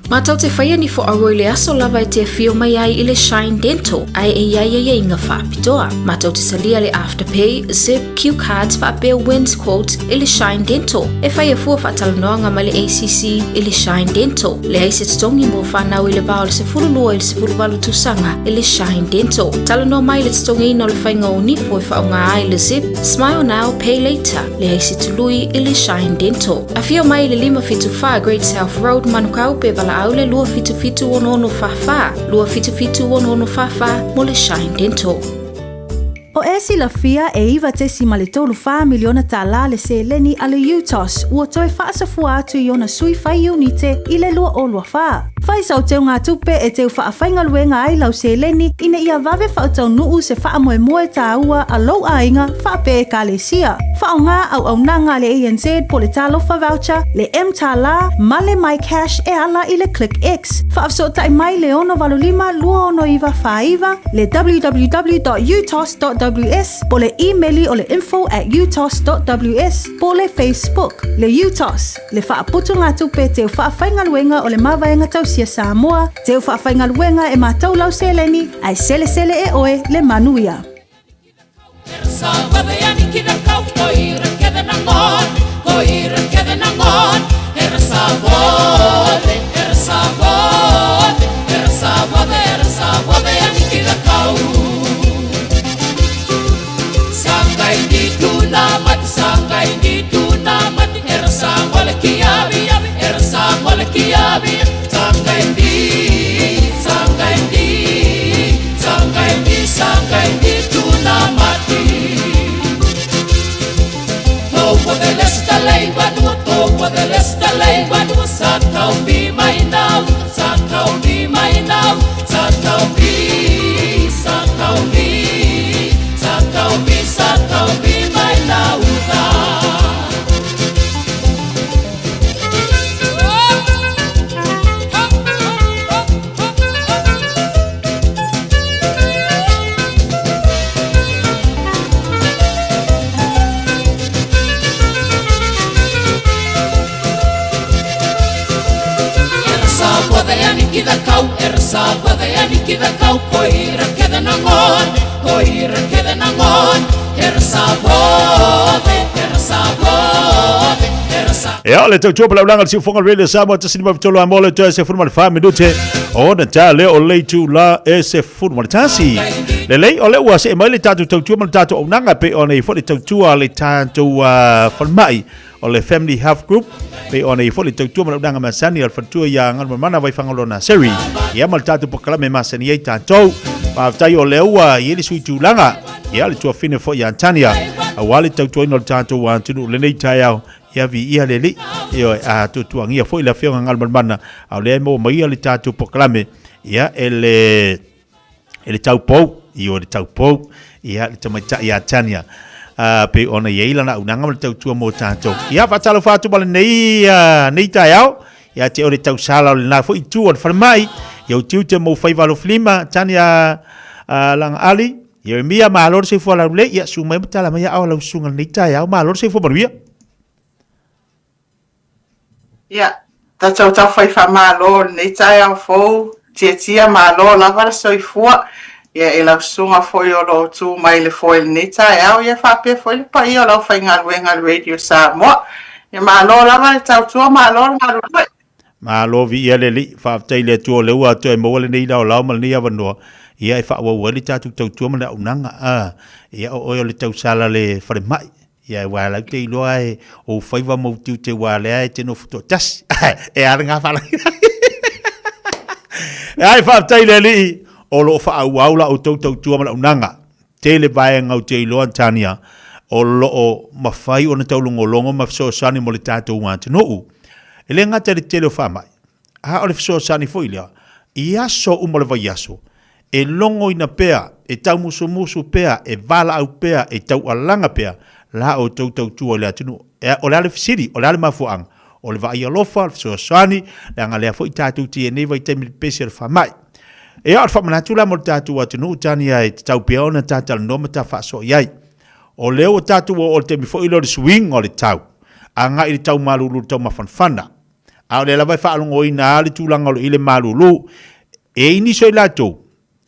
Speaker 10: Mātou te whaia ni fo aroi le aso lava e te whio mai ai i le Shine Dental, ai e iai e inga whaapitoa. Mātou te salia le Afterpay, Zip, Q Cards, whaapea Wins Quotes i le Shine Dental. E whaia fua whaatalanoanga ma le ACC i le Shine Dental. Le aise tongi mo whanau i le bao le se furulua i le se furuwalu tusanga i le Shine Dental. Talanoa mai le tongi ino le whainga o nifo i whaunga ai le Zip, Smile Now, Pay Later. Le aise tului i le Shine Dental. A whio mai le 5-5 Great South Road, Manukau pe bala aule lua fitu ono fafa. Lua fitu ono fafa mo le Shine Dental.
Speaker 13: O e Fiafia e iwa te si ma le tolu wha miliona tā la le se leni a le UTOS ua toi whaasafua atu i ona sui whai unite i le lua o lua wha. Whai sau teo ngā tupe e teo wha whainga luenga ai lau se leni ina ia vave wha tau nuu se wha moe tā ua a lau ainga wha pe e ka le sia. Wha o ngā au nanga le ANZ po le talofa voucher, le M tā la, ma le My Cash e ala i le Click X. Wha afso tai mai le ono valulima lua ono iwa wha iwa, le www.utos.ws, po le emaili o le info@utos.ws, po le Facebook, le UTOS, le wha putu ngā tupe teo wha whainga luenga o le mawaenga tau sia Samoa, teo wha whainga luenga e mātou lau se leni, ai sele e oe le manuia.
Speaker 7: The kau er sa wada yani kita kau koira keda nangon koira keda nangon er sa wada er sa wada er sa
Speaker 6: Ya le tau pala ulangal si fonga radio Samoa te sinima vitolo amole te se furma fa minute o na ta le o le tu la e se furma tasi le o le wa se mai le tatu tau tu man tatu o nanga pe o nei fo le tau tu le tatu mai o le family health group pe o nei fo le tau tu man nanga masani al fatu ya ngal mana vai fangalo na seri ya mal tatu pokala me masani ai tatu pa tai o le wa ye le sui tu langa ya le tu fine fo ya Tania a wale tau tu no tatu wa tu le nei Taeao ya vi ia leli yo a tu angia foi la fionga ngal mana au le mo mai le tatu proclame ya ele tau pou io le tau pou ya le tamaita ya Tania pe ona ye ila na unanga le tau tu mo tatu ya fa talo fa tu bal nei Taeao ya te o le tau sala le na foi tu on farmai yo tu te mo fai valo flima Tania lang ali yo mia malor se fo la le ya sumai tala mai au la sunga nei Taeao malor se fo barvia
Speaker 3: Ya, tau fai fa malo nei Taeao fo tia malo lava soifua ya ela sunga foi o lo tu mai le foi nei Taeao ya fa pe foi le pai o lo fai ngal radio Samoa ya malo lava tau tu malo
Speaker 6: malo vi ele li fa tai le tu le wa tu mo le nei la mal ni avano ya fa wa le tatu tu ma unanga ya o le tau sala le fa mai ya wa la te loai o faiva mo tu te wa le te no futo tas e aranga fala ai fa tai le li o lo fa au la o tu ma unanga te le vai ngau te lo Tania o lo o mafai o na tau longo ma so sani mo le tatu wa te no ele ngata le te lo fa mai a o le so sani foi le ia so o mo le vai aso e longo ina pea e tau musu pea e vala au pea e tau alanga pea la o tau tu o le atunu o le fisiri o le mafuang o le vai alofa so sani la ngale fo tatu ti ne vai te pesi fa mai e o fa manatu la mo tatu atunu Tania e tau pea ona tata no mata fa so yai o le o tatu o te mi fo ilo le swing o le tau anga i tau malulu tau mafanfana a le la vai fa alongo ina le tulanga o ile malulu e ini so ilato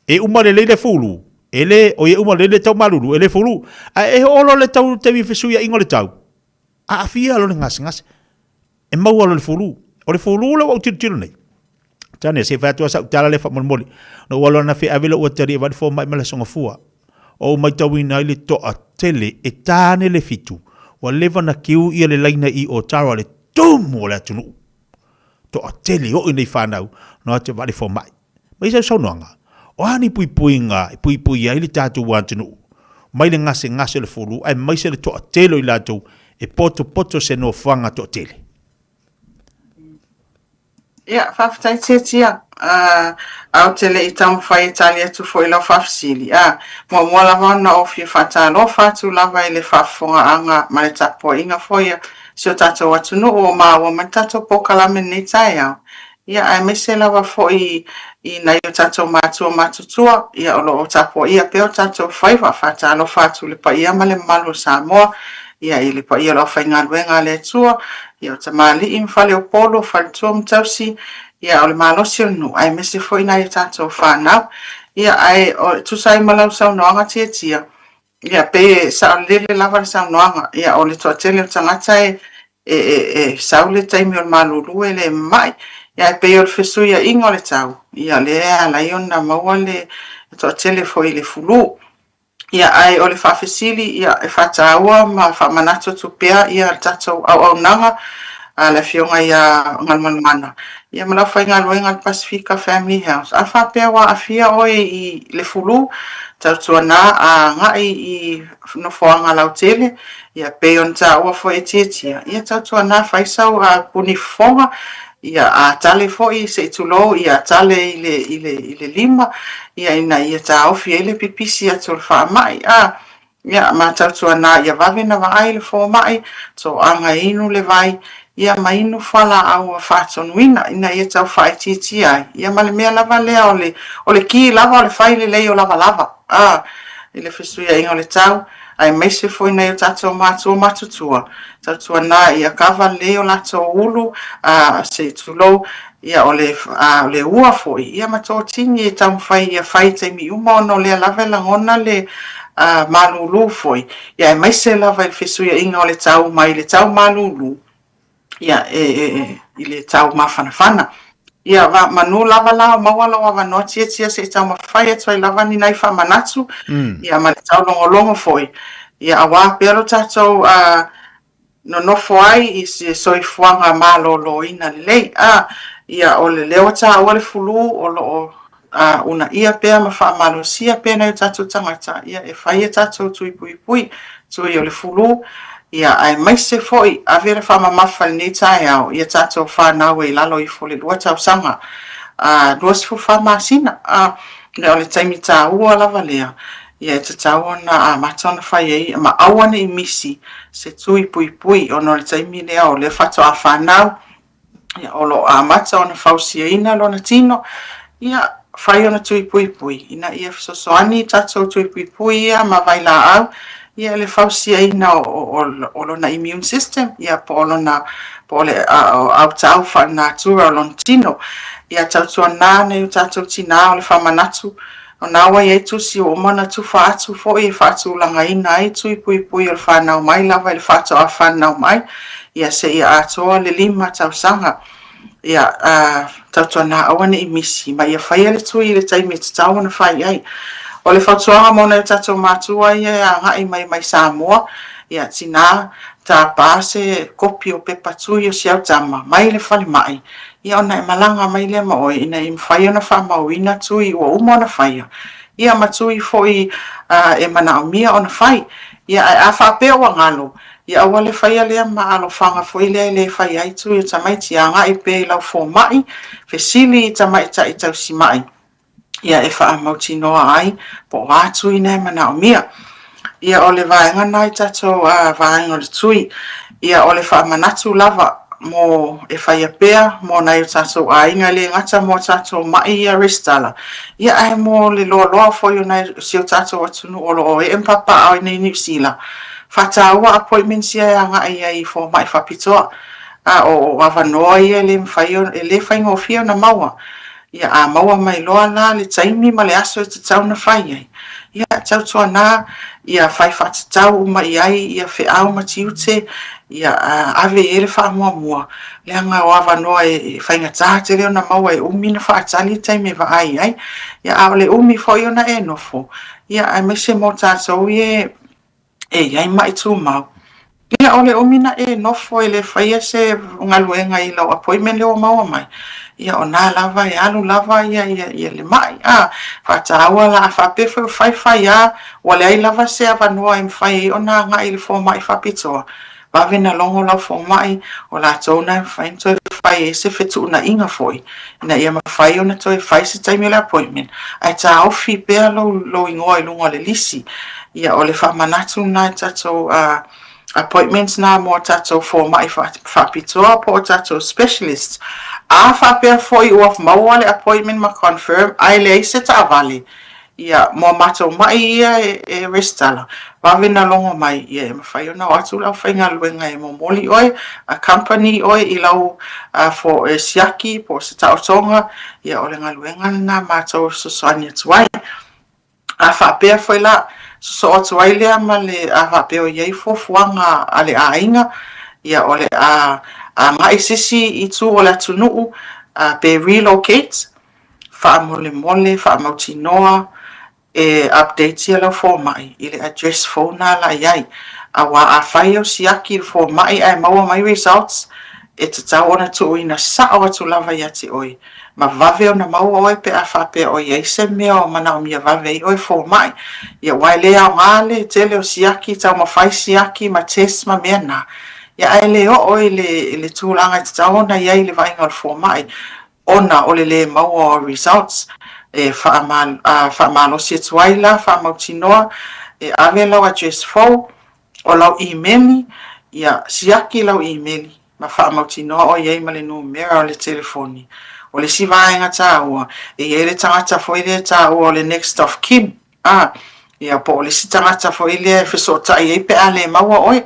Speaker 6: e umare le fulu ele o ye uma le tau malulu ele fulu a e olo le tau te mi fesu ya ingole tau a fia lo ngas e mau lo le fulu le o tiro nei tane se fa tu sa tala le fa moli no walo na fe avelo o teri va fo mai mala songa fua o mai tau ina le to a tele e tane le fitu wa leva na kiu i le laina i o tara le tumo le tunu to a tele o nei fa nau no te va fo mai mai sa noanga o ani pui ai le tatu wantunu mai le ngase le fulu ai mai se le to telo i lato e poto se no fanga to tele
Speaker 3: ya faftai tia au tele i tamu fai Italia tu foi la fafsili mo lava na ofi fata lo fatu lava ile fafonga anga mai tapo inga foi so tato watunu o ma wa matato pokala men ni Taeao ya ai mese lava foi i na yo tato matutua ia o tapo ia peo tato faiva fata no fatu le pa ia male Malu Samoa ia ile pa ia lo fainga luenga le tua ia tamali in fale o polo faltom tausi ia o le malosi no ai mese foi na yo tato fana ia ai o tu sai malau sau no anga tia ia pe sa lele lava sau no anga ia o le to tele tangata e saule taimi o malulu ele mai ya pe o fesu ya ingole tau ya le ala yona mawale to tele foi le fulu ya ai o le fafesili ya e fatawa ma fa manato tu pea ya tato au nanga ala fionga ya ngalmalmana ya mala fa ngal Pacifica Family House afa pea wa afia o i le fulu tatuana a ngai i no foanga la tele ya pe on ta o fo etitia ya tatuana fa isau a punifonga ia a tale foi se tulo ia tale ile lima ia ina ia ta ofi ele pipisi a tulfa mai ia ma tatu ana ia vave na vai le fo mai so anga inu le vai ia mai inu fala au fatson wina ina ia ta fai titi ai ia male mea lava le ole ki lava ole fai le o lava ile fesu ia inga le tau ai mai se foi nei o tātou mātua matutua. Tātua nā ia kawa leo lātou ulu se tulou ia o le ua foi. Ia mato tini e tamu whai ia whai te mi uma ono le lave langona le malulu foi. Ia mai se lava il fesuia inga o le tau mai le tau malulu. Ia i le tau mawhanawhana. Ia manu lava la mawala wa no tia se tau mawhai e toi lava ni nai whamanatu. Ia ma le tau longo foi. Ia awa pero tātou no nofo ai i se soifuanga malolo ina lei. Ia o le leo tā o le fulu o lo una ia pea ma wha malosia pea na tātou tangata. Ia e whai e tātou tui pui tui o le fulu. Ia ai mai se foi a vera wha mamawha ni Taeao. Ia tātou whanau e lalo i fo le lua tau sanga. Lua sifu wha masina. Le o le taimi tā ua lava lea. Ia e tatau na matona whai ei ma awane i misi se tui pui o no le taimi lea o le whato a whanau. Ia o lo mata ona whausia ina lo na tino. Ia whai ona tui pui. Ina ia fisosoani tātou tui pui ia ma vai la au. Ia le whausia ina o lo na immune system. Ia po lo na po le au tau whanatura o lo na tino. Ia tautua nāne o tātou tina o le whamanatu. O nawa ia tusi o mana tu whaatu fo i whaatu langa ina ai tui pui o le whanau mai lava i le whaatu a whanau mai. Ia se ia atoa le 5 tausanga. Ia tautua nā awane i misi. Ma ia whaia le tui le taimi te tau na whai ai. O le whautuanga mona i tātou mātua ia ngai mai Samoa. Ia tina tā pāse kopi o pepa tui o siau tama. Mai le whale mai. Ia ona e malanga mai le maoi ina i mwhaia na whamauina tui o uma na whaia. Ia matui foi e mana o mia o na whai. Ia a whapea wa ngalo. Ia awa le whaia lea maalo whanga foi lea le whai ai tui o tamai ti anga i pe lau fō mai. Fesili i tamai ta i tau si mai. Ia e wha mauti noa ai po wātu i nei mana o mia. Ia o le vaenga nai tato vaenga o le tui. Ia o le wha manatu lava. Mo e whaia pea, mo nai o tātou a inga le ngata mo tātou mai ia restala. Ia ai mo le loa foi o nai si o tātou atunu o loo e mpapa au nei New Zealand. Whataua appointments ia e anga ia i fo mai whapitoa. O awanoa ia le mwhaio e le whainga o fia na maua. Ia a maua mai loa la le taimi ma le aso e te tau na whai ai. Ia tautua nā, ia whai whatatau mai ai, ia whiau ma tiute. Ia ave e le wha mua. Le anga o awanoa e whainga tāte leo na maua e umi na whaatali taimi wa ai ai. Ia a le umi fo i ona e nofo. Ia a me se mo tātou e iai mai tū mau. Ia o le umi na e nofo e le whaia se ngaluenga i lau appointment leo maua mai. Ia o nā lava e alu lava ia le mai. Whataua la a whapewha whai a wale ai lava se awanoa e mwhai o nā ngai le fō mai whapitoa. Wawe na longo lau fō mai o la tōna whai toi whai e se whetu na inga foi. Ina ia ma whai o na toi whai se taimi le appointment. Ai tā awhi pēr lo ingoa i lunga le lisi. Ia o le whamanatu nai tatou appointments nā mo tatou fō mai whapitoa po tatou specialist. A whapea foi uaf maua le appointment ma confirm ai le se ta avale. Ia mo matou mai ia e restala. Wawe na longo mai ia e mawhai o na watu lau whainga luenga e mo moli oi, a company oi i lau fo e siaki po se taotonga, ia o le ngaluenga na matou sosoani atuai. A whapea foi la so atuai lea ma le a whapea o iei fofuanga a le ainga, ia o le a ngai sisi i tu o le atunuu pe relocate, wha mole, wha mauti noa, e update ia lau fō mai, i le address phone la iai. A wā a whai o siaki fō mai ai maua mai results, e te tau ona tu ina sao atu lava ia te oi. Ma vave o na maua oi pe a whapea o iei se mea o mana o mia vave i oi fō mai. Ia wai lea o ngale, tele o siaki, tau ma whai siaki, ma test ma mea na. Ia ai le o oi le tūlanga te tau ona iei le vainga o fō mai. Ona o le maua o results. E whaamalo si atuai la, whaamauti noa, e ave lau address fau, o lau e-maili, ia siaki lau e-maili, ma whaamauti noa o iei ma le numera o le telefoni. O le sivaenga tāua, e iei le tangata foi le tāua o le next of kin. Ia po le si tangata fo ile fesotaʻi ai pe a le maua oe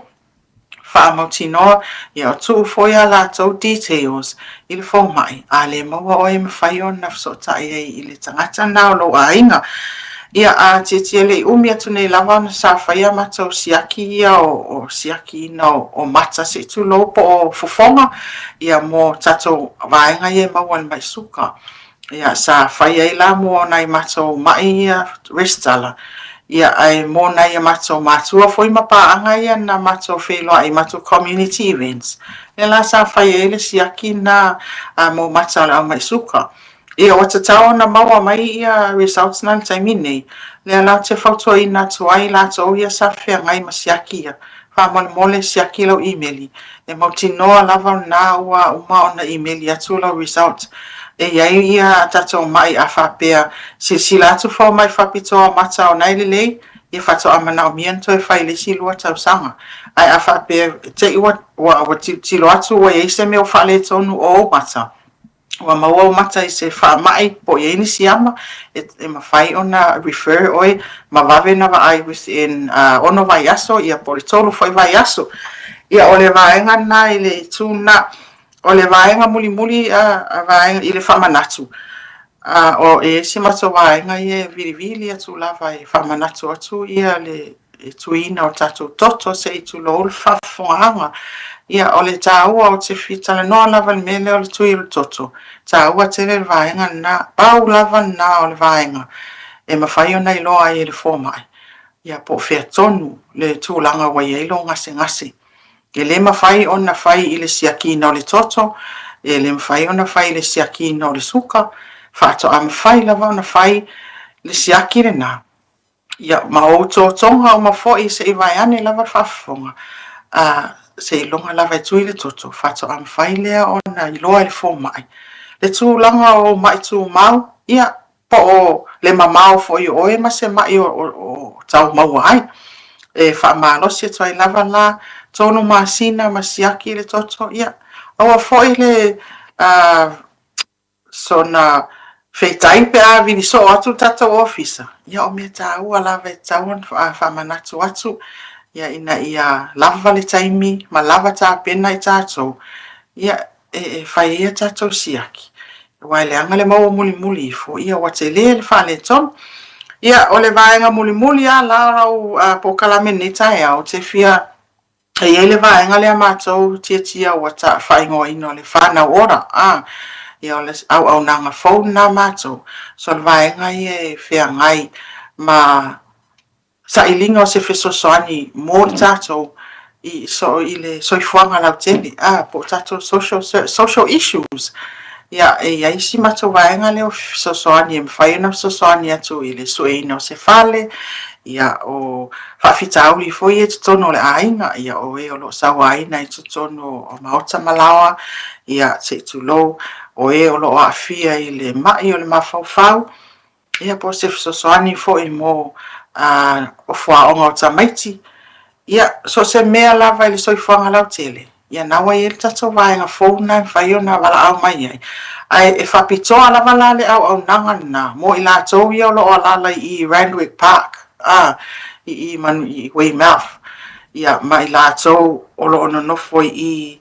Speaker 3: fa'amautinoa ia o tu'u foi a latou details i le foma'i a le maua oe mawhai ona fesotaʻi ai i le tagata na o lou aiga ia a tiatia le'i umi atu nei lava ona sa faia matou siaki ia o siaki ina o mata se tulou po o fofoga ia mo tatou vaega ia maua le maisuka ia sa faia ai la mo nai matou ma'i ia restala ia ai mo nai matou matua foi mapaaga ia na matou feiloaʻi matou community events e la sa faia ai le siaki na mo mata o le ʻaumaiʻisuka ia o tatau na maua mai ia results na le taimine le la te fautuaina atu ai latou ia sa feagai ma siaki ia fa'amolemole siaki lau emeli e mautinoa lava na ua uma ona emeli atu lau results e iai ia tatou mai a whapea silsila atu whao mai whapitoa mata o nai lelei ia whato amana o mian toi whai le silua tausanga ai a whapea te iwa tilo atu wa eise meo whale tonu o mata wa maua o mata i se wha mai po iei si ama e mawhai ona refer oi ma vave na ai within ono vai aso ia politolu foi vai aso ia o le vaenga na i le tūna o le vaenga muli vaenga i le whamanatu. O e si mato vaenga i e virivili atu lava e whamanatu atu ia le tuina o tatou toto se i tu lo ul whafonga. Ia o le tāua o te whitala noa lava le mele o le tui o le toto. Tāua te le vaenga na pau lava na o le vaenga. E mawhai o nei loa i le fōmai. Ia po whea tonu le tūlanga wa i eilo ngase. E le mawhai o na whai i le siakina o le toto, e le mawhai o na whai i le siakina o le suka, whaato a mawhai lava o na whai le siaki le nā. Ia ma o tō tonga o mawhoi se i vai ane lava whafonga, se i longa lava i tui le toto, whaato a mawhai lea o na i loa le fō mai. Le tūlanga o mai tū mau, ia po o le mamau fo i oe ma se mai o tau mau ai. E whaamalosi atu ai lava la, tonu masina masiaki le toto ia o foi le sona feitai pe a vini so atu tata officer ia o me tau ala ve tau fa manatu atu ia ina ia lava le taimi ma lava ta pena i tato ia e fai ia tato siaki wa le anga le mau muli fo ia wa te le fa le ton ia o le vaenga muli a la po kalame ni Taeao te fia e ele vaenga le amatou tia o ta whaingo ino le whana ora ia o le au nanga phone na matou so le vaenga i e whea ngai ma sa ilinga o se fesosoani mo tatou i le soifuanga lau tele po tatou social issues ia e isi matou vaenga le o fesosoani e mwhaina fesosoani atu i le sueina o se fale ia o whawhitauli foi e tutono le ainga ia o e o lo sawaina i tutono o maota malawa ia te tulo o e o lo afia i le mai o le mawhauwhau ia po se fesosoani foi mo o whaonga o tamaiti ia so se mea lava i le soifuanga lau tele ia nawa i le tato vaenga fōna e whaiona wala au mai ai ai e whapitoa lava la le au nanga na mo i la tau ia o lo o lala i Randwick Park i manu i Weymouth ia mai la tau o lo ono nofo i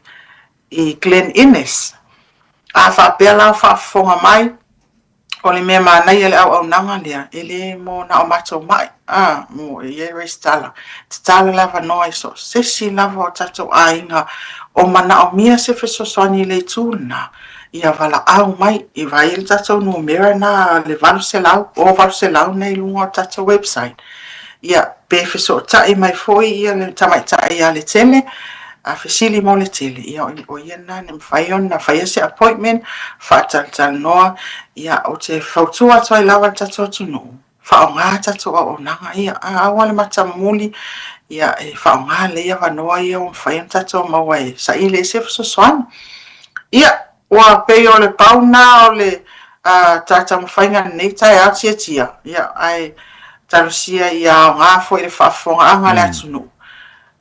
Speaker 3: Glen Innes fa pela fa fonga mai o le mea manai ele au nanga lea ele mo na o matou mai mo e restala tala lava noa so sesi lava o tatou ainga o mana o mia se fesosoani le tūna ia wala au mai i vai il tatou numera na le valuselau nei lunga o tatou website ia pe fesotai mai foi ia le tamaitai a le tele a fesili mo le tele ia o ia na ne mwhai on na whai se appointment whaatal noa ia o te whautua toi lawa tatou tunu whaonga tatou o nanga ia awa le matamuli ia e whaonga le ia wanoa ia o mwhai on tatou maua e sa i le se fesosoani ia wa pe o le pauna o le tata mwhainga nei Taeao tia ia ai tarusia ia o ngā foi le whaafonga anga le atunu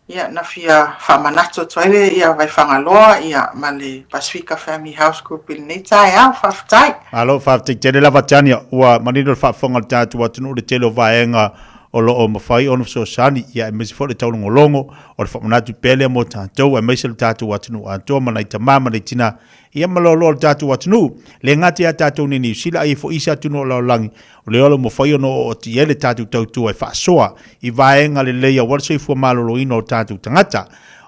Speaker 3: ia na fia whamanato toile ia vai whangaloa ia ma le Pacifica Family House Group i nei Taeao whaftai
Speaker 6: alo whaftai tere lava tania ua manino le whaafonga le tātua atunu le telo vaenga o lo o mawhai ono so sani ia e mesi fo le taunongo longo o le whamanatu pele mo tātou e mesi le tātou atunu a toa mana i ta mama le tina ia malolo le tātou atunu le ngati a tātou ni New Zealand ai fo isa atunu o laulangi o le olo mawhai ono o ti ele tātou tautua e whaasoa i vaenga le leia walsoi fua malolo ino o tātou tangata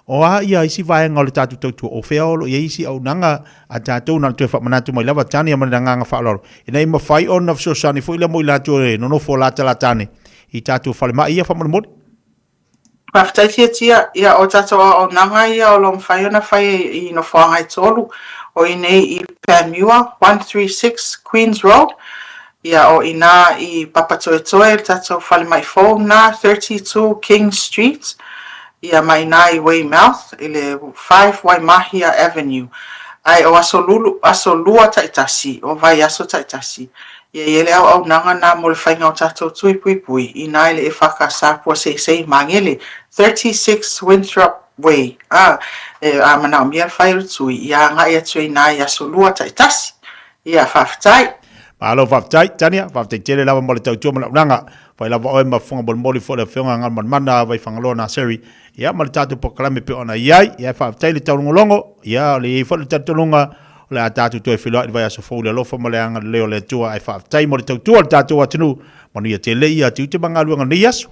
Speaker 6: o a ia isi vaenga o le tātou tautua o whea olo ia isi au nanga a tātou na tue whamanatu mai lava tani a mana nganga whaaloro ina i mawhai ono so sani fo ila mo i lātou e nono fo lata la tane i tātou whale mai ia whamanamori.
Speaker 3: Whaftai tia ia o tātou o nanga ia o lo mwhai ona whai i no whangai tolu o i nei i Panmure 136 Queens Road ia o ina i Papatoetoe tātou whale mai phone na 32 King Street ia mai na i Weymouth i le 5 Waimahia Avenue ai o aso lua taitasi o vai aso taitasi ia ele au nanga na mo le whainga o tātou tui pui i nai le e whakasapua sei mangele 36 Winthrop Way a mana o mia whairu tui ia ngai atu i nai aso lua taitasi ia whaftai
Speaker 6: Malo whaftai tania whaftai tere lawa mo le tautua mana unanga whai lawa oe mafunga bol moli fo le whionga ngal mana vai whangaloa na seri ia ma le tātou pokalame pe ona iai ia whaftai le taurungolongo ia le i whale tautulunga le a tātou toi whiloa i vai aso fau le lofa ma le anga leo le tua ai whaftai mo le tautua le tātou atinu manu ia te lei a tiu te mangaluanga ni aso.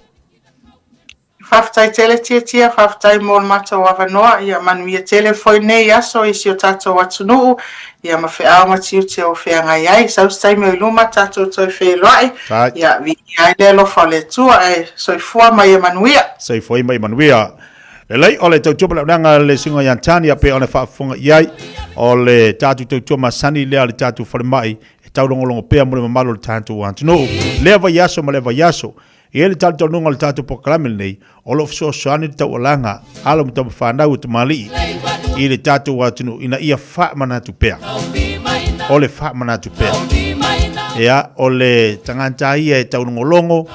Speaker 3: Whaftai tele tia whaftai mo le matau awanoa ia manuia tele foi nei aso i si o tātou atunu ia ma whea ma tiu te o whea ngai ai saustai me iluma tātou toi wheloai ia vi ai le lofa le tua e soifua mai e manuia.
Speaker 6: Soifua mai manuia. Le lei o le tautua palaunanga le singo yantani a pe o le whaafunga iai o le tātou tautua masani lea le tātou whare mai e taurongolongo pea mo le mamalo le tātou antunu. Lea vai yaso ma le vai yaso. I ele tātou nunga le tātou pokalame nei o lo fiso soani le tau alanga alo mo tamu whanau te mali i le tātou antunu ina ia wha manatu pea. O le wha manatu pea. Ea o le tanganta ia e taurongolongo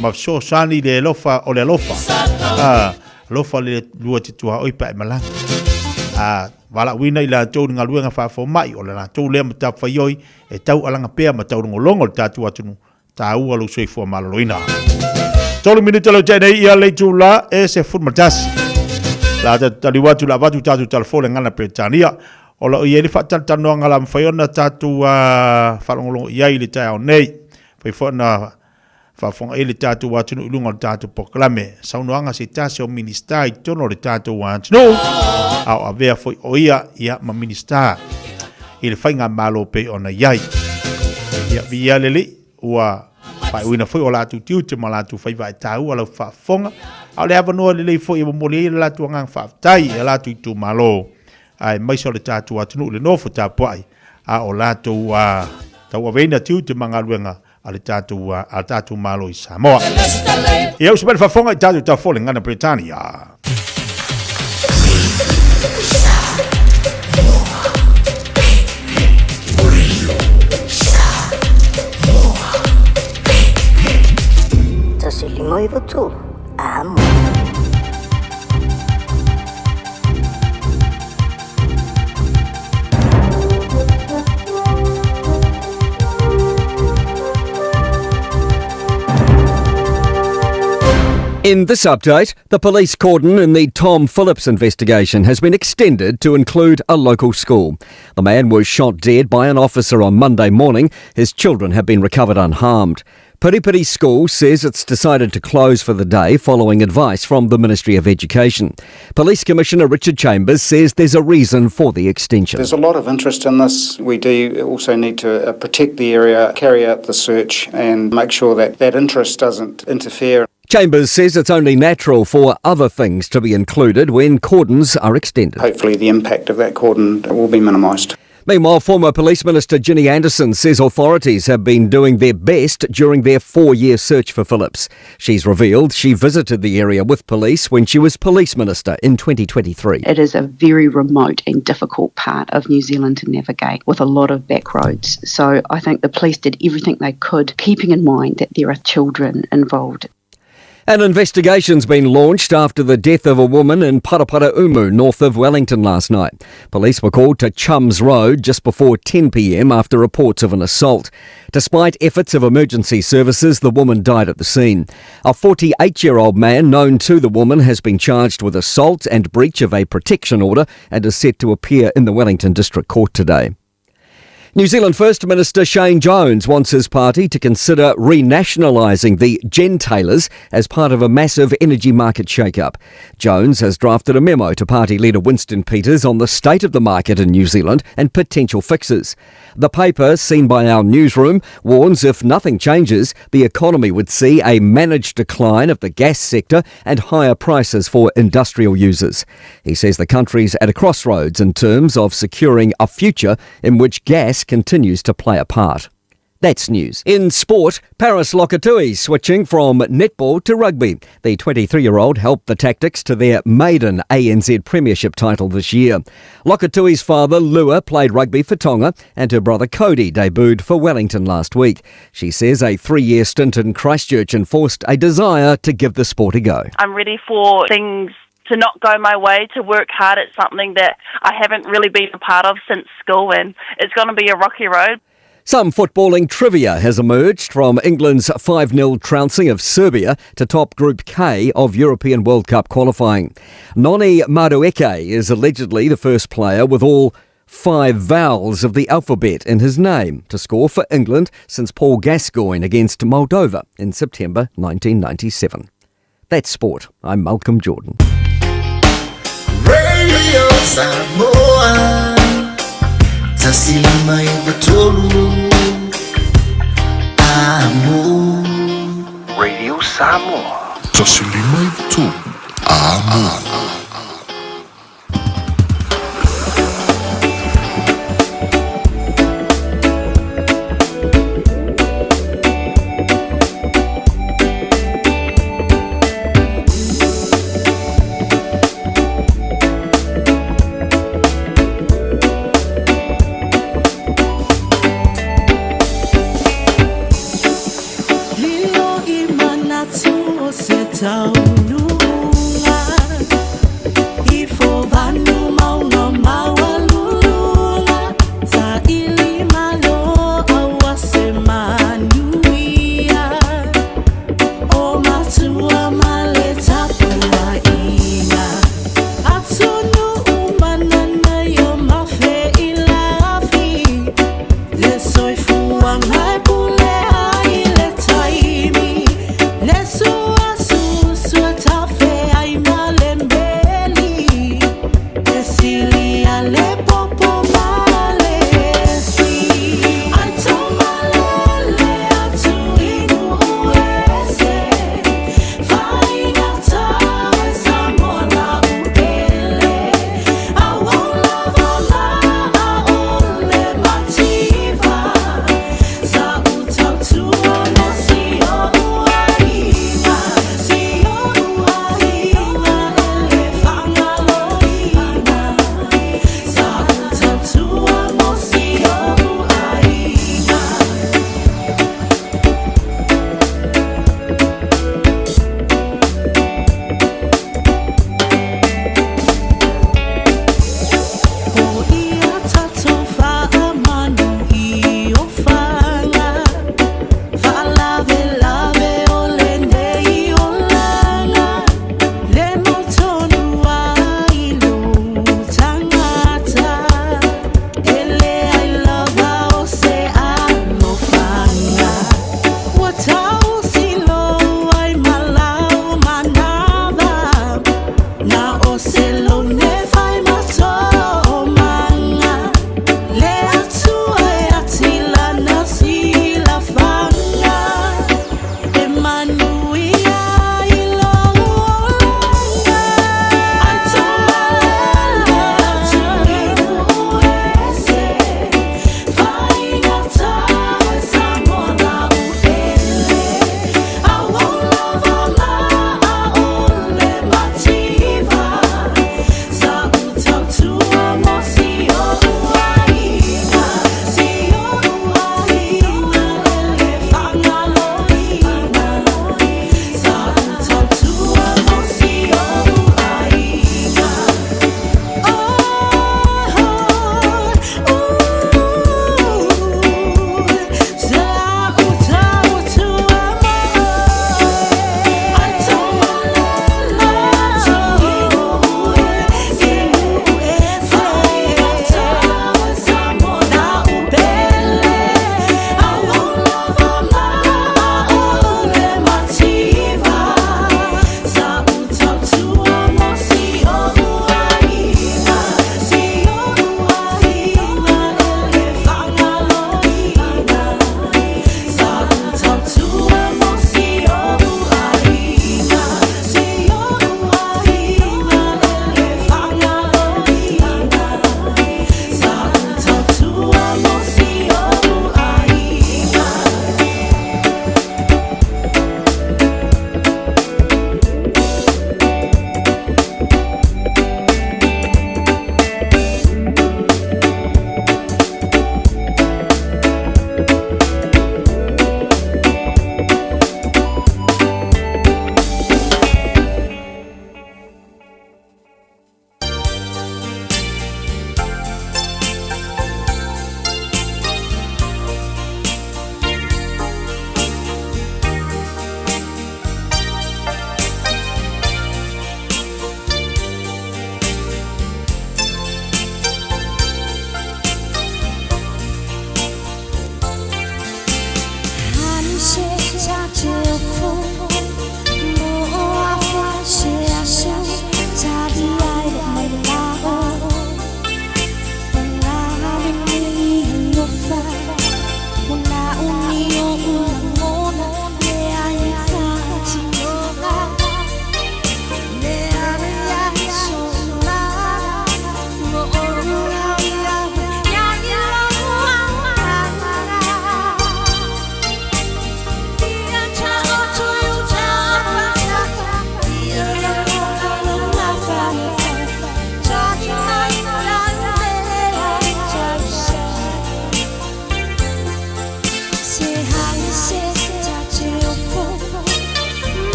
Speaker 6: ma fiso soani le lofa o le lofa. Lofa le lua te tua oipa e malanga. Wala wina i la tau nga luenga whafo mai o le la tau lea mata whaioi e tau alanga pea ma tau ngolongo le tātou atunu tā ua lo soi fua malaloina. Tolu minuta lo tēnei ia leitu la e se fut matasi. La tali watu la watu tātou talfole ngana Britania o la i eri whatatanoa ngala mwhaiona tātou whalongolongo iai le Taeao nei. Pai whana whafonga e le tātou atunu ilunga le tātou poklame. Saunoanga se tāse o minister i tono le tātou atunu. Au a vea foi o ia ma minister. I le whainga malo pe ona iai. Ia via lele ua pai uina foi o latu tiu te malatu fai vai tau ala whafonga. Au le avanua lele foi i mamoli le latu angang whaftai e latu i tu malo. Ai maiso le tātou atunu le nofo tāpuai. A o latu tau avena tiu te mangaluenga ale tātou malo i Samoa. I au sepele whafonga i tātou tawhole ngana Britania.
Speaker 4: Tasi limoi watu, amo.
Speaker 17: In this update, the police cordon in the Tom Phillips investigation has been extended to include a local school. The man was shot dead by an officer on Monday morning. His children have been recovered unharmed. Piripiri School says it's decided to close for the day following advice from the Ministry of Education. Police Commissioner Richard Chambers says there's a reason for the extension.
Speaker 11: There's a lot of interest in this. We do also need to protect the area, carry out the search and make sure that that interest doesn't interfere.
Speaker 17: Chambers says it's only natural for other things to be included when cordons are extended.
Speaker 11: Hopefully the impact of that cordon will be minimised.
Speaker 17: Meanwhile, former Police Minister Ginny Anderson says authorities have been doing their best during their 4-year search for Phillips. She's revealed she visited the area with police when she was Police Minister in 2023.
Speaker 8: It is a very remote and difficult part of New Zealand to navigate with a lot of back roads. So I think the police did everything they could, keeping in mind that there are children involved.
Speaker 17: An investigation's been launched after the death of a woman in Paraparaumu, north of Wellington last night. Police were called to Chums Road just before 10 p.m. after reports of an assault. Despite efforts of emergency services, the woman died at the scene. A 48-year-old man known to the woman has been charged with assault and breach of a protection order and is set to appear in the Wellington District Court today. New Zealand First Minister Shane Jones wants his party to consider renationalising the gentailers as part of a massive energy market shake-up. Jones has drafted a memo to party leader Winston Peters on the state of the market in New Zealand and potential fixes. The paper, seen by our newsroom, warns if nothing changes, the economy would see a managed decline of the gas sector and higher prices for industrial users. He says the country's at a crossroads in terms of securing a future in which gas continues to play a part. That's news. In sport, Paris Lokatui switching from netball to rugby. The 23-year-old helped the Tactics to their maiden ANZ Premiership title this year. Lokatui's father, Lua, played rugby for Tonga, and her brother Cody debuted for Wellington last week. She says a 3-year stint in Christchurch enforced a desire to give the sport a go.
Speaker 1: I'm ready for things to not go my way, to work hard at something that I haven't really been a part of since school, and it's going to be a rocky road.
Speaker 17: Some footballing trivia has emerged from England's 5-0 trouncing of Serbia to top Group K of European World Cup qualifying. Noni Madueke is allegedly the first player with all 5 vowels of the alphabet in his name to score for England since Paul Gascoigne against Moldova in September 1997. That's sport. I'm Malcolm Jordan.
Speaker 7: Radio Samoa, tasilima ibatolu, amo. Radio Samoa, tasilima ibatolu, amo.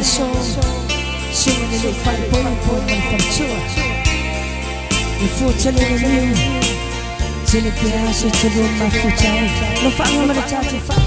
Speaker 14: so Suma ni lu fai poi poi man fam chua I fu chale ni Chile piace chulu ma fu chai Lo fa ngama na chachi fai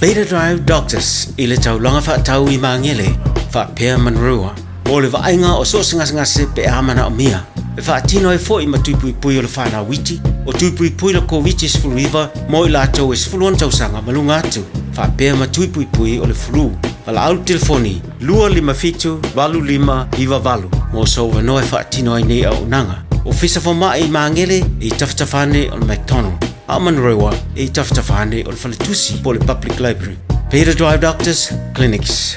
Speaker 15: Beta Drive Doctors ile tau longa fa tau I mangele fa pia manrua o le vainga o so singa se pe amana o mia e fa tino e foi ma tui pui o le fa na witi o tui pui le covid is fluiva mo la tau is fluon tau sanga malunga atu fa pe ma tui pui o le flu ala au telefoni lua lima fitu valu lima iva valu mo so no e fa tino nei au nanga o fisa fo mai mangele I taftafane o McDonald Amanrewa e taftafane o le falitusi po le public library Beta Drive Doctors Clinics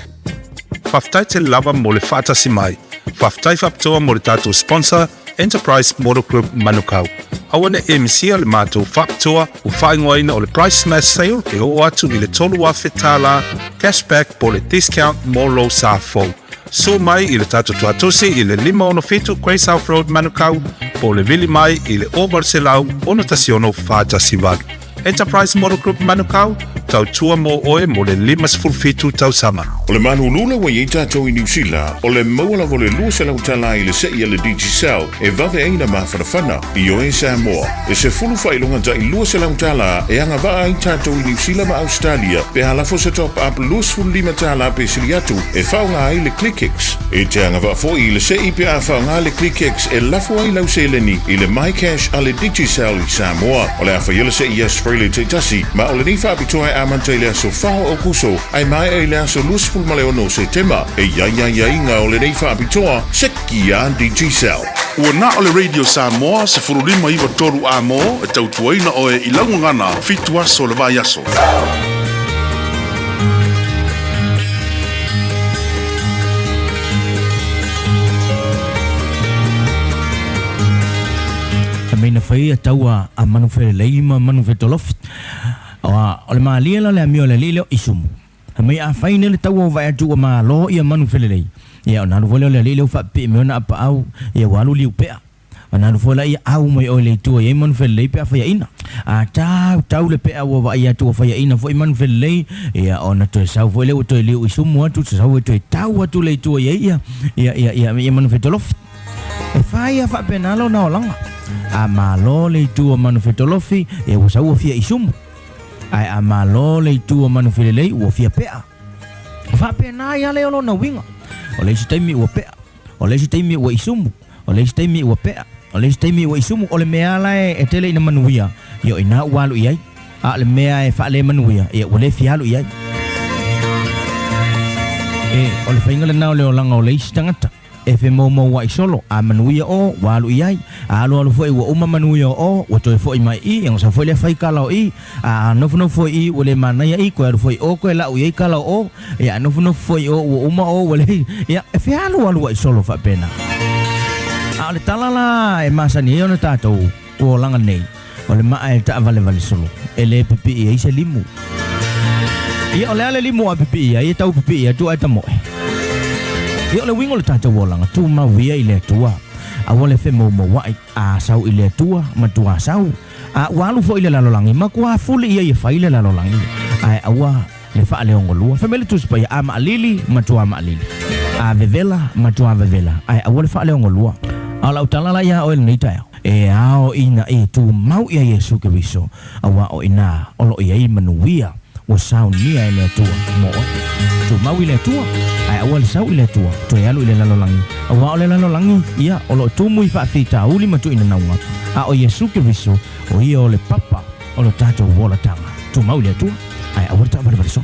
Speaker 16: Whaftai te lava mo le whaatasi mai. Whaftai whaptoa mo le tātou sponsor, Enterprise Motor Group Manukau. Awane e misia le mātou whaptoa o whaingoaina o le price smash sale e o atu I le tolu wa whetala cashback po le discount mo lo sa fau. So mai I le tātou tuatosi I le 5 Quay South Road Manukau po le vili mai I le overselau ono tasiono whaatasi walu. Enterprise Motor Group Manukau, tau tua mo oe mo le 5 tau sama.
Speaker 12: O le manulula wa i tātou I New Zealand, o le maula vo le lua se lau tala I le sei le Digicel, e vave eina mawhanawhana I o e Samoa. E se fulu whailonga ta I lua se lau tala, e anga waa I tātou I New Zealand ma Australia, pe halafo se top up lus fulu lima tala pe siliatu, e whaunga ai le ClickX. E te anga waa fo I le sei pe a whaunga le ClickX, e lafo ai lau seleni I le MyCash a le Digicel I Samoa. O le awha yele sei Australia te tasi, ma o le nifa abitoa e amante le aso whao o kuso, ai mai e le aso lusful male ono se tema, e ia inga o le nifa abitoa, seki a Digicel.
Speaker 18: Ua na o le Radio Samoa, se furulima iwa toru a mo, e tautuaina o e ilaungangana, fitu aso le vai aso.
Speaker 14: Meina fai taua a manu fere leima manu fetolof o le malia la le amio le lilo isumu mai a fai ne le taua vai atu ma lo ia manu fere lei ia na lu vole le lilo fa pe me na pa au ia walu liu pe na lu vola ia au mai o le tu ia manu fere lei pe fa ina a tau le pe au vai atu fa ina fo manu fere lei ia ona to sa vole o to liu isumu atu sa o to tau atu le tu ia manu fetolof e fai a fa penalo na olanga a malo le tu o manu fetolofi e o sa o fia isumu ai a malo le tu o manu fele lei o fia pea fa pena ia le ono na winga o le sitaimi o pea o le sitaimi o isumu o le sitaimi o pea o le sitaimi o isumu o le mea la e tele ina manuia yo ina walu iai a le mea e fa le manuia e o le fialu iai e o le fainga le na o le olanga o le stangata e fe mo wa isolo a manuia o walu iai a lo foi o uma manuia o to foi mai I yang sa foi le fai kala I a no foi I o le manaya I ko foi o ko la o iai kala o ya no foi o uma o le ya e fe alu wa isolo fa pena a le talala e masani o na tato o langa nei o le mai ta vale solo e le pipi I se limu ia o le limu a pipi ia tau pipi ia tu ai tamo Ia le wingo le tata wolanga tu ma wia I le tua. A wale fe mo wai a sau I le tua ma tua sau. A walu fo I le lalolangi ma kua fuli ia fai le lalolangi. Ai awa le fa le ngolua. Fa mele tu spa ia ma alili ma tua ma alili. A vevela ma tua vevela. Ai awa le fa le ngolua. Ala utalala ia o le Taeao. E ao ina e tu mau ia Yesu Kristo. Awa o ina olo ia I manuia. O sau nia le tua mo. Tu mau I le tua. Ai awal sau ile tua to yalu ile lalolangi awa ole lalolangi ia olo tumu I fa fita uli matu ina naunga a o Yesu Kristo o ia ole papa olo tato wola tanga tu mau ile tua ai awal ta bari so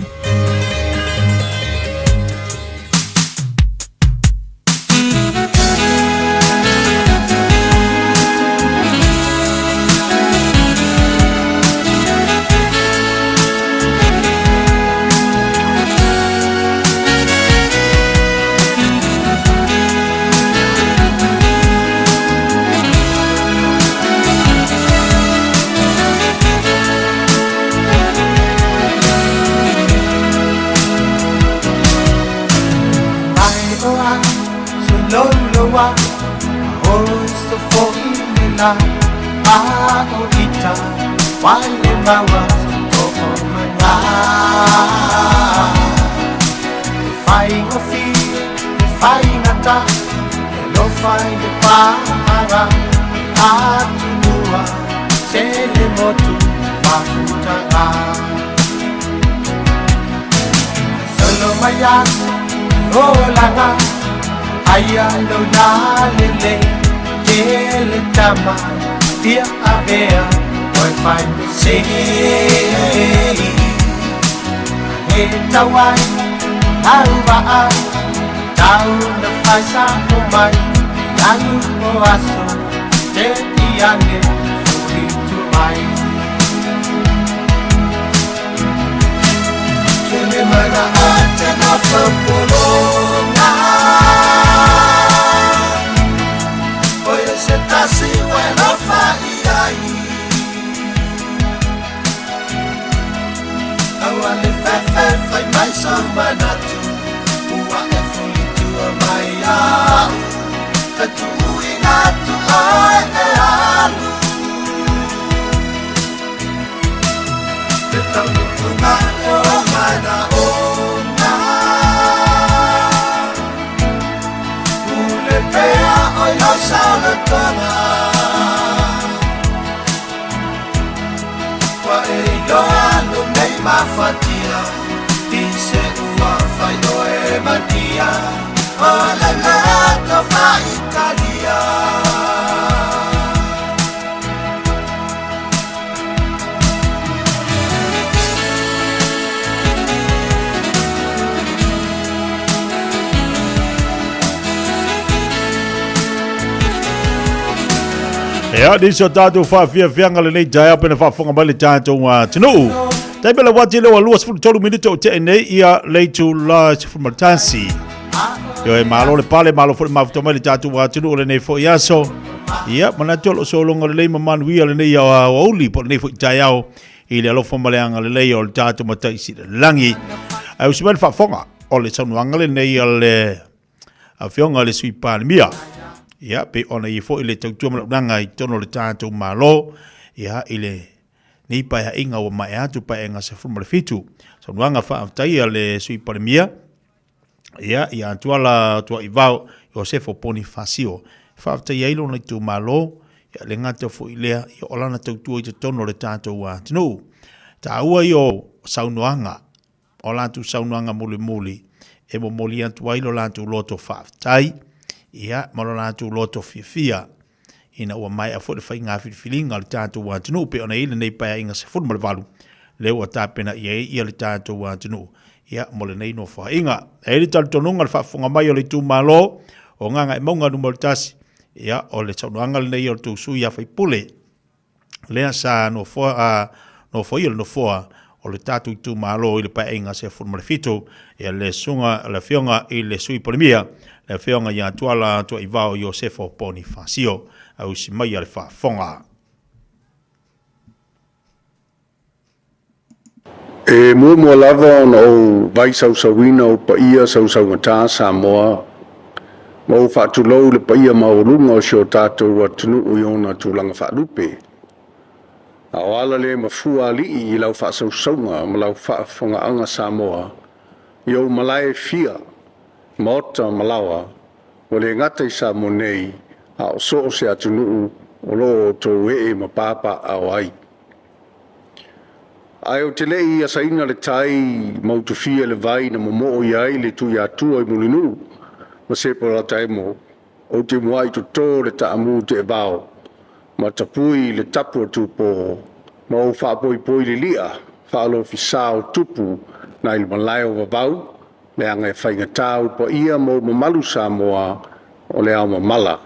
Speaker 7: fai ngofi, fai ngata, lo fai de para, atua, sele motu, mafuta solo mayan, olanga, ayalo na lele, ele tama, dia avea, oi fai me sei. Tawai, aruba, tau na fasa umay, lalu oaso, te iane, ito ay. Kene mana ate na pagpulungan, oye se tasi wala faiyay. Awale fefe fai mai samba natu, ua e fuli tua mai au, katu inatu ai e alu. Te tangu punga o mana ona, ule pea o yo sauna tonga. Wa e yo alu nei mafatia, ise ua fai o e matia, o le gato fa Italia.
Speaker 6: Ya di so tatu Fiafia ngale nei Taeao pena whafonga mai le tātou tinu. Tai pela wati lewa luas fu tolu minute te nei ia leitu la fumatasi. Yo e malo le pale malo fu mafuta mai le tātou tinu le nei fo yaso. Ia mana tolo so longa le mamanu ia le nei ya oli po nei fo Taeao i le alofa maleanga le lei o le tātou matai si le langi. Ai usimen whafonga o le sanuanga le nei le awhionga le sui pāle mia. Ia pe ona i fo ile tautua malunanga i tono le tātou malo. Ia ile ni pai inga o mai atu pai inga se fuma le fitu. So nuanga whaaftai le sui palemia. Ia i antuala tua i vau Josefo Bonifacio. Whaaftai ailo na i tu malo. Ia le ngata fo ilea i olana tautua i te tono le tātou tinu. Ta ua i o saunuanga. O lantu saunuanga muli muli. E mo moli antua ilo lantu loto whaaftai. Ia, malona tu loto Fiafia. Ina ua mai a fo le whai ngā whiriwhiringa le tātou wa tinu. Pe ona ile nei pai inga se funu malewalu. Leo a tāpena ia le tātou wa tinu. Ia, mole nei no wha inga. E le tali tonunga le whaafunga mai o le tū malo. O nganga e maunga numo le tasi. Ia, o le saunuanga le nei o le tū sui a whai pule. Lea sa no wha ia le no wha. O le tātou tū malo i le pai inga se funu malewhito. Ia le sunga, le whionga i le sui polemia. Le whionga ia tuala tua i vao Josefo Bonifacio au si mai ale whafonga.
Speaker 19: E mua lava ona o vai sausauina o paia sausaugatā Samoa. Ma o whaatulou le paia maurunga o sio tātou atunu o iona tūlanga whaalupe. A o ala le mafua alii i lau whaasausaunga ma lau whaafonga anga Samoa. I au malae fia. Mota malawa, o le ngata i sa monei, a o so se atunu o lo o tō e ma papa au ai. Ai o te lei a saina le tai mautufia le vai na momo i ai le tu i atua i mulinu, ma sepo la taimo, o te muai to tō le taamu te vao, ma tapui le tapu tu po, ma o whaapoi poi le lia, whaalo fisao tupu na il malai o vavau, le anga e whainga tāu pa ia mo Malu Samoa o le au mala.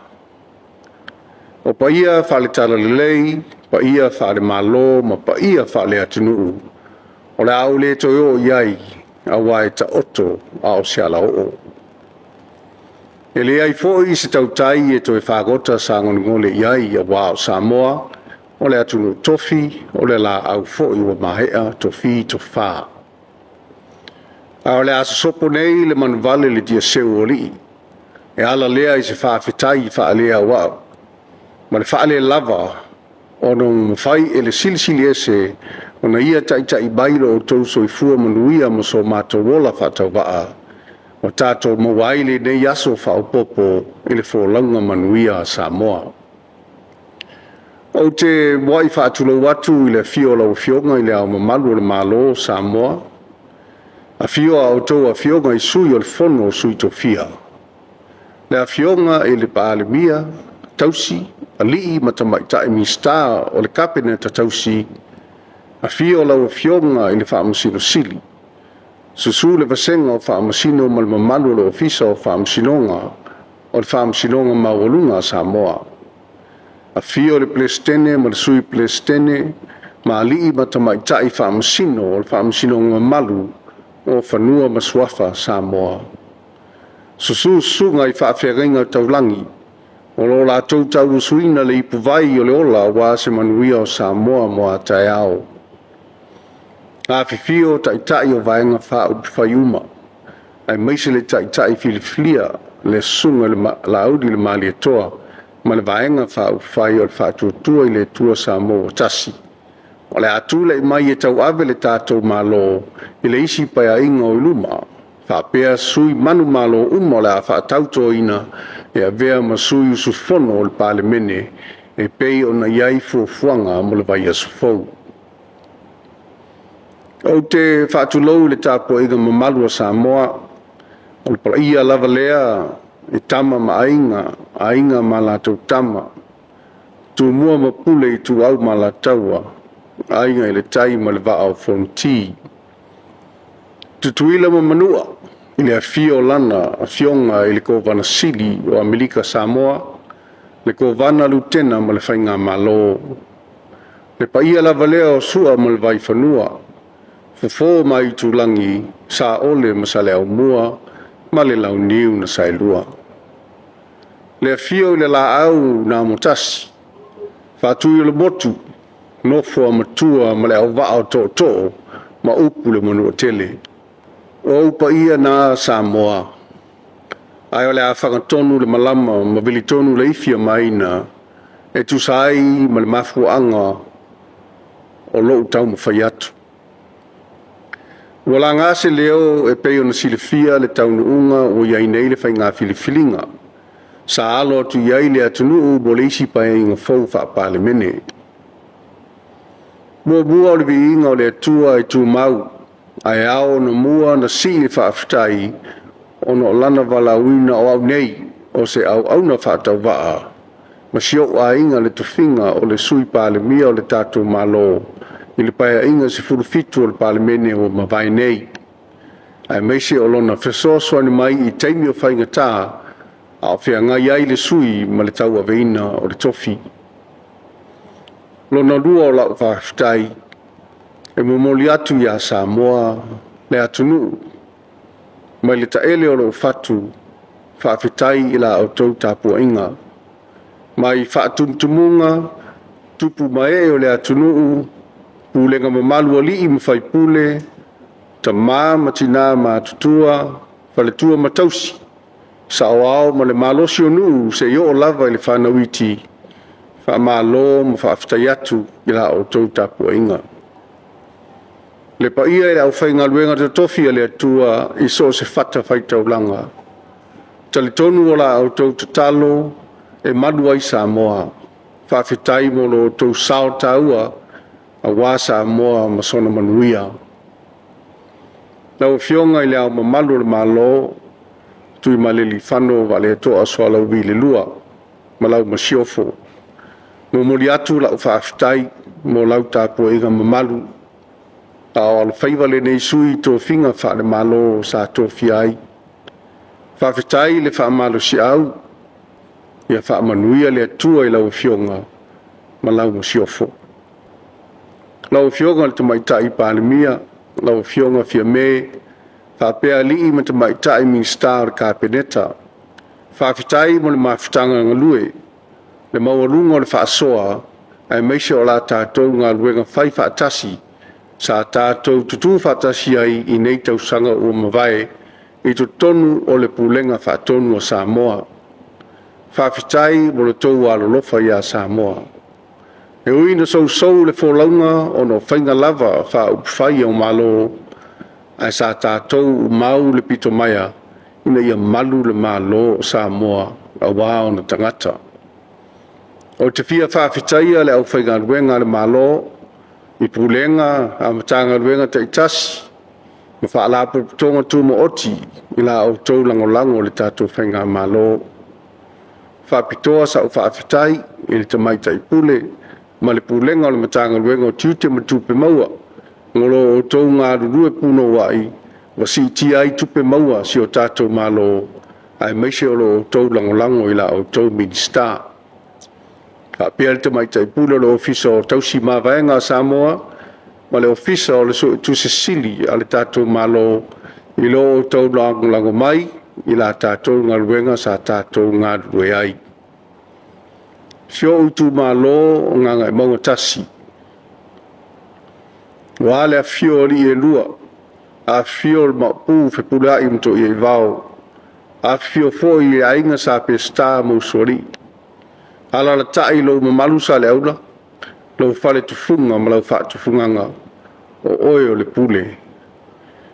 Speaker 19: O pa ia whale tala lei, pa ia whale malo, ma pa ia whale atunu. O le au le toi o iai, a wai ta oto a o siala o. E le ai foi se tautai e toi whagota sa ngole iai a wao Samoa, o le atunu tofi, o le la au foi wa mahea tofi tofa. A le asa sopo nei le manuvale le dia seu oli. E ala lea i se whaafetai i whaalea wao. Ma le whaale lava o no mwhai e le silisili ese o na ia tai bailo o tau so i fua manuia ma so mātou wola whatau waa. o tātou mawai le nei aso whaopopo i le wholaunga manuia Samoa. O te wai whaatulo watu i le fiola o fionga i le au mamalu o le malo Samoa, a fioa o tau a fionga i sui o le fono o sui tofia. Le a fionga i le paalemia, tausi, a lii matamaitai mi star o le kapene ta tausi, a fiola o fionga i le whaamasino sili. Susu le vasenga o whaamasino ma le mamalu o le ofisa o whaamasinonga o le whaamasinonga maurunga Samoa. A fio le plestene ma le sui plestene ma alii matamaitai whaamasino o le whaamasinonga malu o whanua maswafa Samoa. Susu sunga i whaafearenga taulangi o lo la tau usuina le ipuvai o le ola wa se manuia o Samoa mo a Taeao. A fifio taitai o vaenga whaiuma ai maise le taitai filiflia le sunga la audi le mali atoa ma le vaenga whai o le whaatutua i le tua Samoa tasi. O le atule i mai e tau ave le tātou malo i le isi pai a inga o iluma. Whapea sui manu malo o le a whaatauto ina e a vea ma sui usufono o le pale mene e pei o na iai fuafuanga mo le vai asufou. O te whaatulou le tāpo iga mamalu a Samoa o le palaia lava lea e tama ma ainga ma la tau tama. Tu mua ma pule i tu au ma la taua. Ainga i le tai ma le vaa o fonti. Tutuila ma manua i le afio lana a fionga i le kovana sili o Amerika Samoa, le kovana lutena ma le whainga malo. Le paia lava lea o sua ma le vai whanua. Fofo mai tulangi sa ole ma sa le au mua ma le lau niu na sailua. Le afio i le la au na motasi. Fatui le motu. Nofo matua ma le au vao to ma upu le manu tele. O upa ia na Samoa. Ai ole a whakatonu le malama ma vilitonu le ifia maina e tu sai ma le mafuanga o lou tau ma whaiatu. Wala ngase leo e peo na silifia le taunu unga o iai nei le whainga filifilinga. Sa alo tu iai le atunu bo le isi pa e inga fau whaapale mene. Mua o le viinga o le atua e tu mau, ai ao na mua na si le whaafitai, o no lana wala uina o au nei, o se au na whaatau waa. Ma sio a inga le tufinga o le sui pale mia o le tātou malo, i le paia inga se furufitu o le pale mene o mawai nei. Ai meise o lona fesoso ani mai i teimi o whainga tā, a o whea ngai ai le sui ma le tau aveina o le tofi. Lona lua o lau whaafitai, e momoli atu ia Samoa le atunu, mai le taele o lau fatu, whaafitai ila au tau tāpua inga, mai whaatumtumunga, tupu mai o le atunu, pulenga mamalu ali i mwhai pule, ta matina tutua, whaletua matausi, sa o ao ma le malosi o nuu se i o lava i le whanawiti, whaamalo ma whaafitai atu i la o tau tāpua inga. Le pa ia e au whainga luenga te tofi le atua i so se whata whaitau langa. Talitonu o la au tau tatalo e Malu ai Samoa. Whaafitai mo lo tau sao taua a wā Samoa ma sona manuia. Lau fionga i le au mamalu le malo tui maleli whano wa le toa soa lau vi le lua ma lau masiofo. Mo mori atu lau whaafitai mo lau tāpua iga mamalu. Ao al whaiva le nei sui tō whinga wha le malo sa tō fiai. Whaafitai le wha malo si au. Ia wha manuia le atua i lau fionga ma lau masiofo. Lau fionga le tamaitai pālemia, lau fionga fia me, whaapea lii ma tamaitai ministar ka peneta. Whaafitai mo le mawhitanga ngalue. Le mawarunga le whaasoa, ai meise o la tātou ngā luenga whai whaatasi, sa tātou tutu whaatasi ai i nei tausanga o mawai, i to tonu o le pulenga whaatonu o Samoa. Whaafitai mo le tau alolofa ia Samoa. E ui na sou le wholaunga o no whainga lava wha upwhai o malo, ai sa tātou mau le pito maia, ina ia malu le malo Samoa awa o na tangata. O te fia whawhitaia le au whainga ruenga le malo i pulenga a matanga ruenga te itasi ma whaalapu tonga tuma oti i la au tau langolango le tātou whainga malo. Whapitoa sa u whawhitai i le tamaita i pule ma le pulenga o le matanga ruenga o tiute ma tupe maua ngolo o tau ngā rurue puno wai wa si ti ai tupe maua si o tātou malo ai meise o lo tau langolango i la o tau minister. Ka pia le tamaita i pule le ofisa o tau si mawaenga Samoa ma le ofisa o le so tu Sicily a le tātou malo i lo o tau lango mai i la tātou ngā ruenga sa tātou ngā rue ai. Sio utu malo ngā ngai maunga tasi. Wale a fio li e lua, a fio ma pu fe pula i mto i e vau, a fio fo i e ainga sa pe sta mo sori. Ala la tai lo mamalu sa le aula, lo fale tufunga ma lau fa tufunganga o oe o le pule.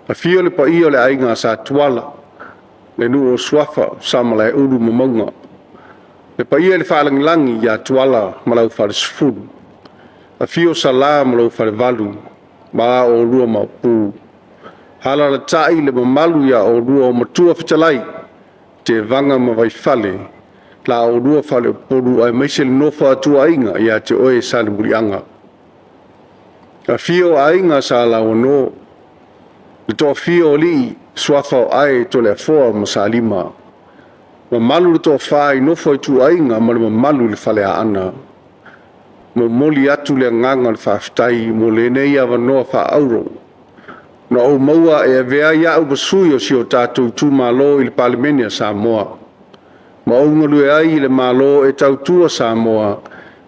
Speaker 19: A fio le pa i o le ainga sa tuala, le nu o swafa sa ma le ulu mamunga. Le pa i le fa langi ya tuala ma lau fale sfulu. A fio sa la ma lau fale valu, ma o lua ma pu. Hala la tai le mamalu ya o lua o matua fitalai, te vanga ma vai fale, la o lua fale o poru ai meise le nofa atua inga ya te oe sa le murianga. A fio ainga sa la o no, le toa fio li swafa o ai to le foa ma sa lima. Mamalu le toa fai nofa tu ainga ma le mamalu le fale a ana. Mo moli atu le nganga le whaftai mo le nei awa noa wha auro. Na o maua e vea ia au basui o si o tātou tū malo i le Palimenia Samoa. Ma o ngalu e ai le malo e tau tua Samoa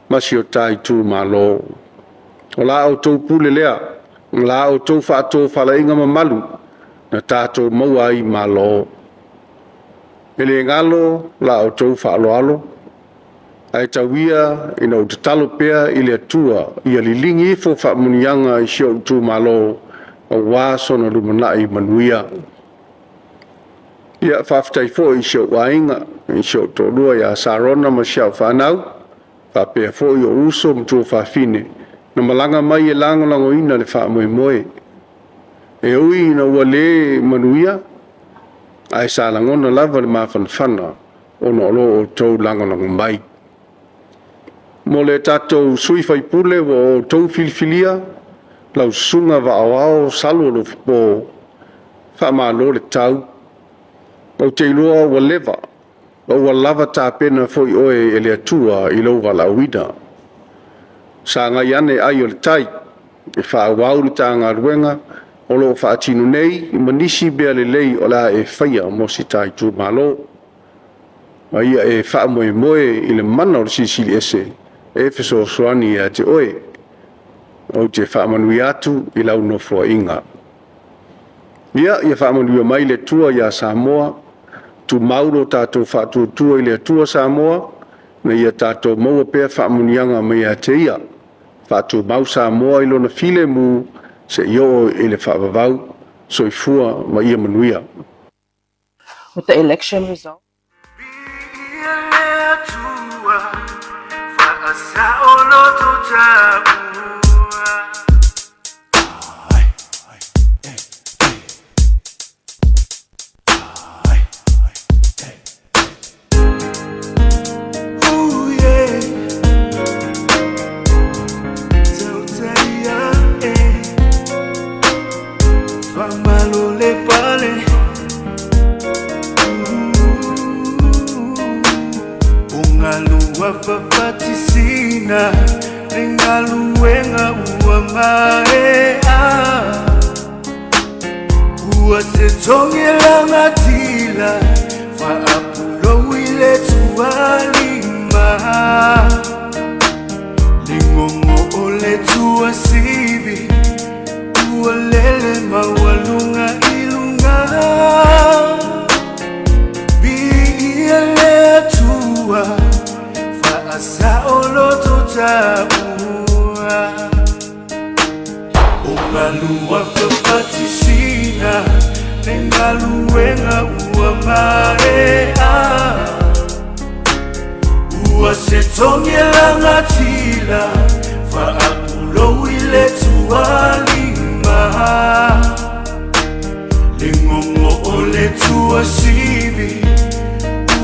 Speaker 19: ma si o tai tū malo. O la au tau pule lea, la au tau whaatou whala inga ma malu na tātou maua ai malo. Ele ngalo la au tau whaalo alo. Ai tawia ina o te talo pea i le atua i a lilingi ifo whaamunianga i sio utu malo o waso na lumanai manuia. Ia whaftai fo i sio wainga i sio tolua ia sarona ma siau whanau whapea fo i o uso mtua whafine na malanga mai e lango ina le whaamoe moe. E ui ina ua le manuia ai sa langona lava le mawhanwhana o no lo o tau lango mai. Mo le tātou sui whai pule o tau filifilia, lau sunga wa awao salo lo fipo, whamalo le tau. O te iloa wa lewa, o wa lava tā pena foi oe e le atua i lau wala wina. Sa ngai ane ai o le tai, e wha wau le tā ngā ruenga, o lo wha atinu nei, i manisi bea le lei o la e whaia mo si tai tū malo. Ma ia e wha moe i le mana o le sisili ese. E feso soani a te oe, o te whaamanui atu i lau no fua inga. Ia whaamanui mai le tua ia Samoa, tu mauro tātou whaatua tua i le tua Samoa, na ia tātou maua pēr whaamunianga mai a te ia. Whaatua mau Samoa i lona file mu, se io i le whaavavau, soifua ma ia manuia.
Speaker 20: With the election result.
Speaker 7: Fafatisina lingaluenga uamaea uasetongela ngatila faapulo ile tualima lingongo ole tuasibi ualele mawalunga ilunga biile tua Asa oloto tabua Ungalua fafatisina Nengaluenga uama Ua se tonge langa tila Fa apulo ile tualima Lingongo ole tua sivi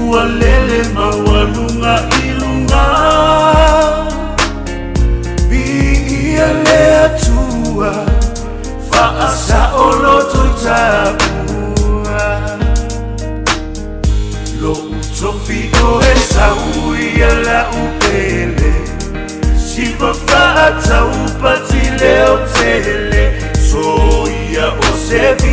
Speaker 7: Ua lele mawalunga ilunga Bi ia lea tua Fa asa oloto tabua Lo utofi o esa uia la upele Siva fata upati leo tele Soia o sevi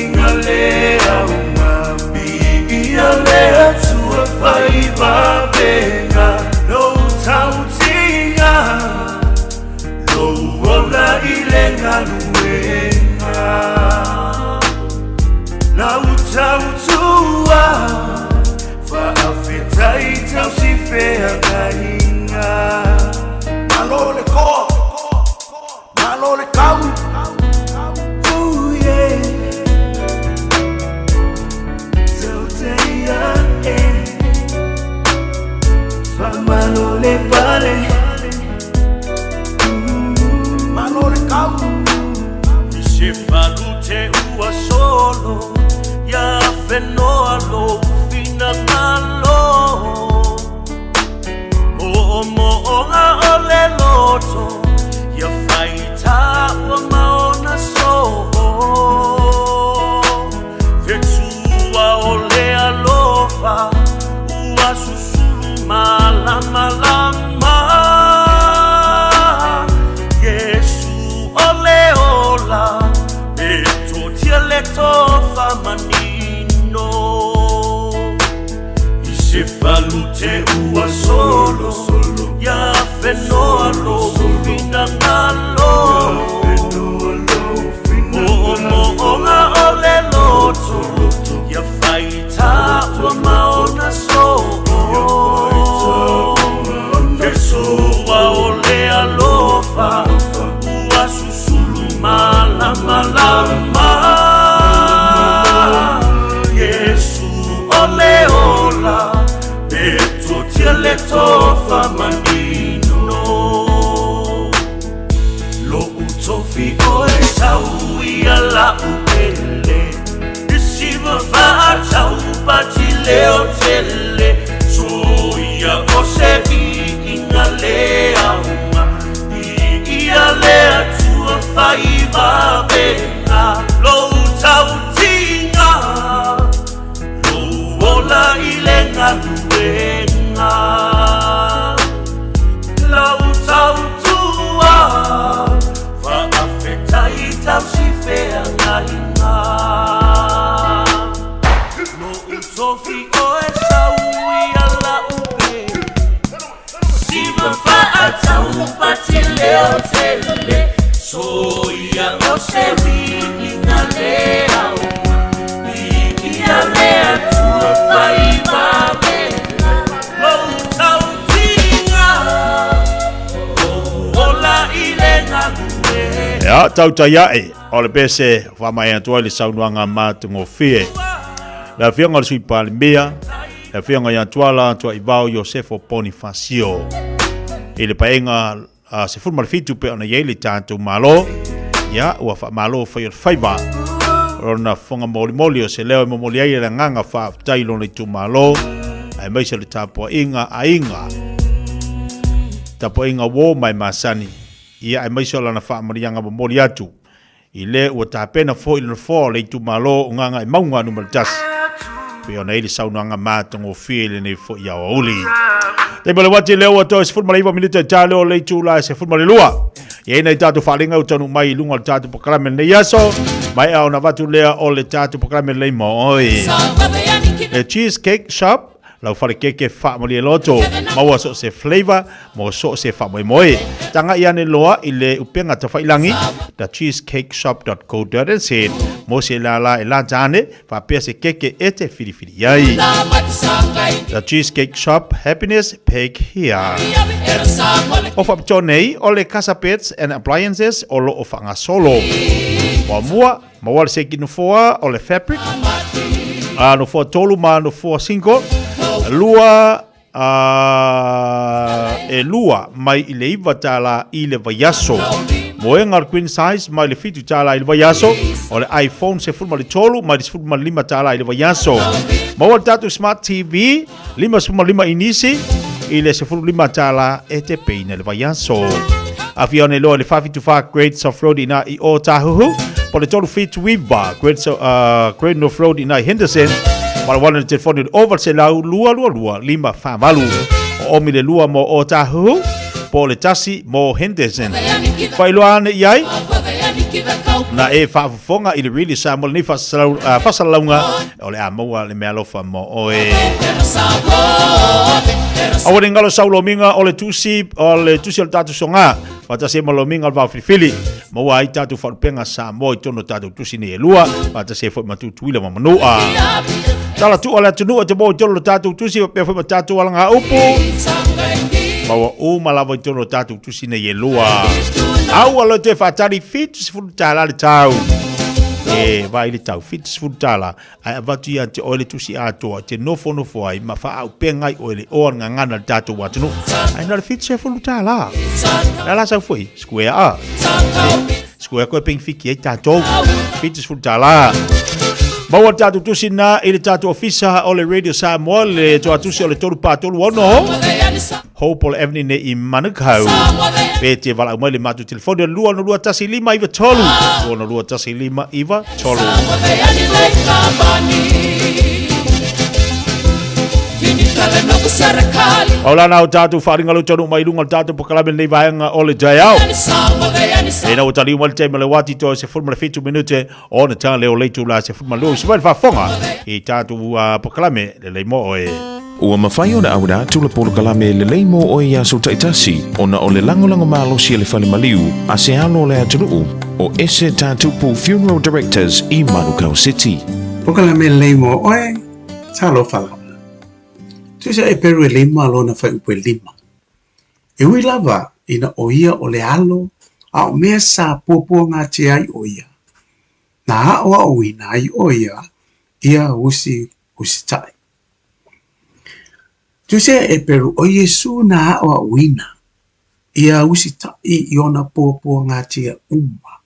Speaker 7: inga lea umabi Ia lea tua faiva venga Lo tautinga Lo ola ilenga luenga La utautua Fa'afetai tau si fea kainga Malole ko Malole kau Ooh yeah Tau teia Fa-malole pale Malole kau Ise falute ua solo Ya fenoa lo Malo Mo'onga ole loto Ya faita wa maona so Vetua ole alofa Ua susulu malama lama Yesu ole ola Eto dialecto famanino Se falute ua solo Ya fenoa lo fina ngalo Mo'onga ole loto Ya faita ua maona so Pesua ole alofa Ua susulu malama lama Yesu ole ola Beto tialeto famanino Lo utofi oe saui ala upele Isiva fata upati leo tele Soia osevi inga lea uma Ia lea tua faiva venga Lo utautinga Lo ola ilenga luenga La utautua Fa afeta itau si fea ngainga Lo utofi oe saui ala upe Siva fa atau pati leo tele Soia o sevi inga lea uma Ia lea tua faiva venga Lo tautinga Lo ola ilenga lue
Speaker 6: Ya, tau taiae, o le pese whamai atua le saunuanga mātungo fie. La whianga le sui pāle mea, la whianga ia tuala tua Ivao Josefo Bonifacio. I le paenga se fulma le fitu pe ona iei le tātou malo, ya, ua wha malo whai o whaiva. Rona whanga moli o se leo e momoli ai le nganga wha tailo le tu malo, ai maisa le tāpua inga a inga. Tāpua inga wō mai masani. Ia ai maisa lana wha marianga momoli atu. I le ua tāpena fo i lana fo le tu malo o nganga i maunga numar tasi. Pe ona ili saunanga mātango fie le nei fo i awa uli. Te mele wati leo ato e se fulma leiva minita i tāle o le tu la e se fulma le lua. I eina i tātu whalinga u tanu mai i lunga le tātu pakarame nei aso. Mai au na watu lea o le tātu pakarame nei mo oi. Le Cheesecake Shop. Lau whare keke wha moli e loto. Maua so se flavor, mo so se wha moe moe. Tanga i ane loa i le upenga ta whailangi. The cheesecakeshop.co.nz. Mo se la e la tane, wha pia se keke e te whiriwhiri ai. The Cheesecake Shop, happiness peg here. O wha nei, o le casa pets and appliances, o lo o whanga solo. Wa mua, mawale se kinu foa, o le fabric. no fo tolu ma no fo sinko lua e lua mai i le iwa tala i le vaiaso moenga queen size mai le fitu tala i le vaiaso o le iPhone se fulma le tolu mai le fulma lima tala i le vaiaso maua tatu smart TV lima fulma lima inisi i le se fulma lima tala e te peina le vaiaso afia ne lo le fafitu fa grades of road ina i o tahuhu po le tolu fitu wiva grades of road ina i Henderson Mala wana le telefoni over se lau lua lima whamalu o omi le lua mo o tahu po le tasi mo Henderson. Whailoa ane iai na e whaafufonga i le really Samuel ni whasalaunga o le amaua le mea lofa mo oe. Awa ngalo saulo minga o le tusi o le tatu songa Wata se malominga al whawhirifili mo wa i tatu wharupenga Samoa i tono tatu tusi ni e lua Wata se whai matutuila ma manua Tala tu ala tunua te mo i tono tatu tusi pe whai matatu ala ngā upu Maua malawa i tono tatu tusi ni e lua Au alo te whatari fitu si furu tala le tau E vai le tau fitu si furu tala Ai avatu ia te oile tusi atoa Te nofo ai ma wha au pengai oile oan ngangana le tatu watunu Ai nare fitu si furu tala Nala sau fui, square a Square koe ping fiki e tatou Fitu si furu tala Maua tatu tusi na i le tatu ofisa o le Radio Samoa Le toa tusi o le toru pātolu ono Hope Avenue ne i Manukau Pe te wala umai le matu telefoni lua no lua tasi lima iwa tolu Lua no lua tasi lima iwa tolu Aulana o tatu wharingalo tonu mai lunga tatu pokalame nei vaenga o le Taeao E na o tali umali te male wati to se fulma le fitu minute O na tanga leo leitu la se fulma lua Sipai whafonga I tatu pokalame le leimo oe
Speaker 12: Ua mawhai o na aura tula polo kalame le leimo o ia so taitasi o na o le langolango malo si le whale maliu a se alo le atunuu o ese tatupu Funeral Directors i Manukau City.
Speaker 2: O kalame le leimo oe, talo whala. Tuisa e peru e leimo alo na whai upe lima. E ui lava ina o ia o le alo a o mea sa pōpua ngā te ai o ia. Na haoa o ina ai o ia usi tai. Tuise e peru o Yesu na haoa uina. Ia usi tai i ona pōpua ngā tia umma.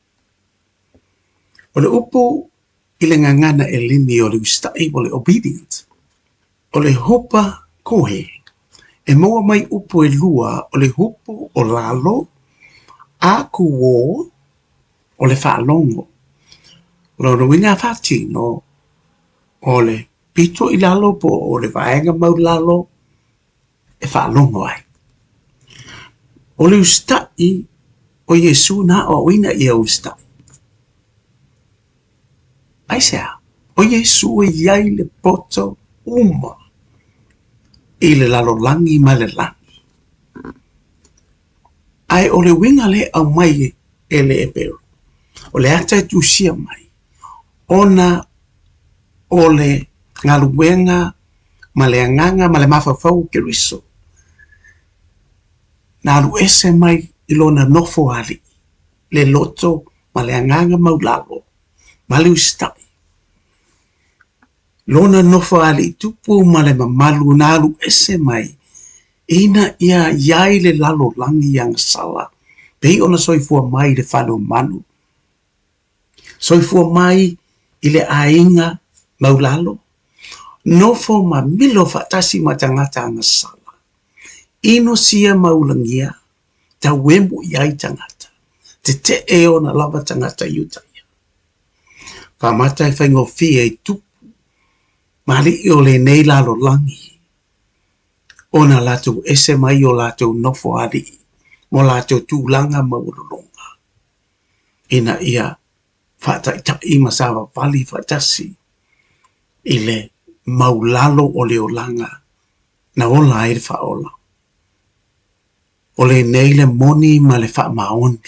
Speaker 2: O le upo i le ngangana e lini o le usi tai o le obedient. O le hopa kohe. E moa mai upo e lua o le hopo o lalo. A kuo o le whaalongo. Loro winga whatino o le pito i lalo po o le vaenga mau lalo. E whaalongo ai. O le ustai o Yesu na o wina i a ustai. Ai sea, o Yesu e iai le poto uma i le lalo langi ma le langi. Ai o le winga le au mai e le e peru. O le ata e tusia mai. Ona o le ngaluenga ma le anganga ma le mawhawhau ke riso. Nā alu ese mai i lona nofo ali. Le loto ma le anganga maulalo. Ma le ustai. Lona nofo ali tupu ma le mamalu nā alu ese mai. Ina ia iai le lalo langi yang sala. Pei ona soifua mai le whanu manu. Soifua mai i le ainga maulalo. Nofo ma milo fatasi ma tangata anga sala. Ino sia maulangia, ta wemu iai tangata. Te e ona lava tangata yutaya. Whamata e whaingo fia i tupu. Mali i o le nei lalo langi. Ona lato ese mai o lato nofo ali. Mo lato tūlanga maurulonga. Ina ia whataitai masawa vali whatasi. Ile maulalo o le olanga. Na ola e whaola. O le nei le moni ma le wha maoni.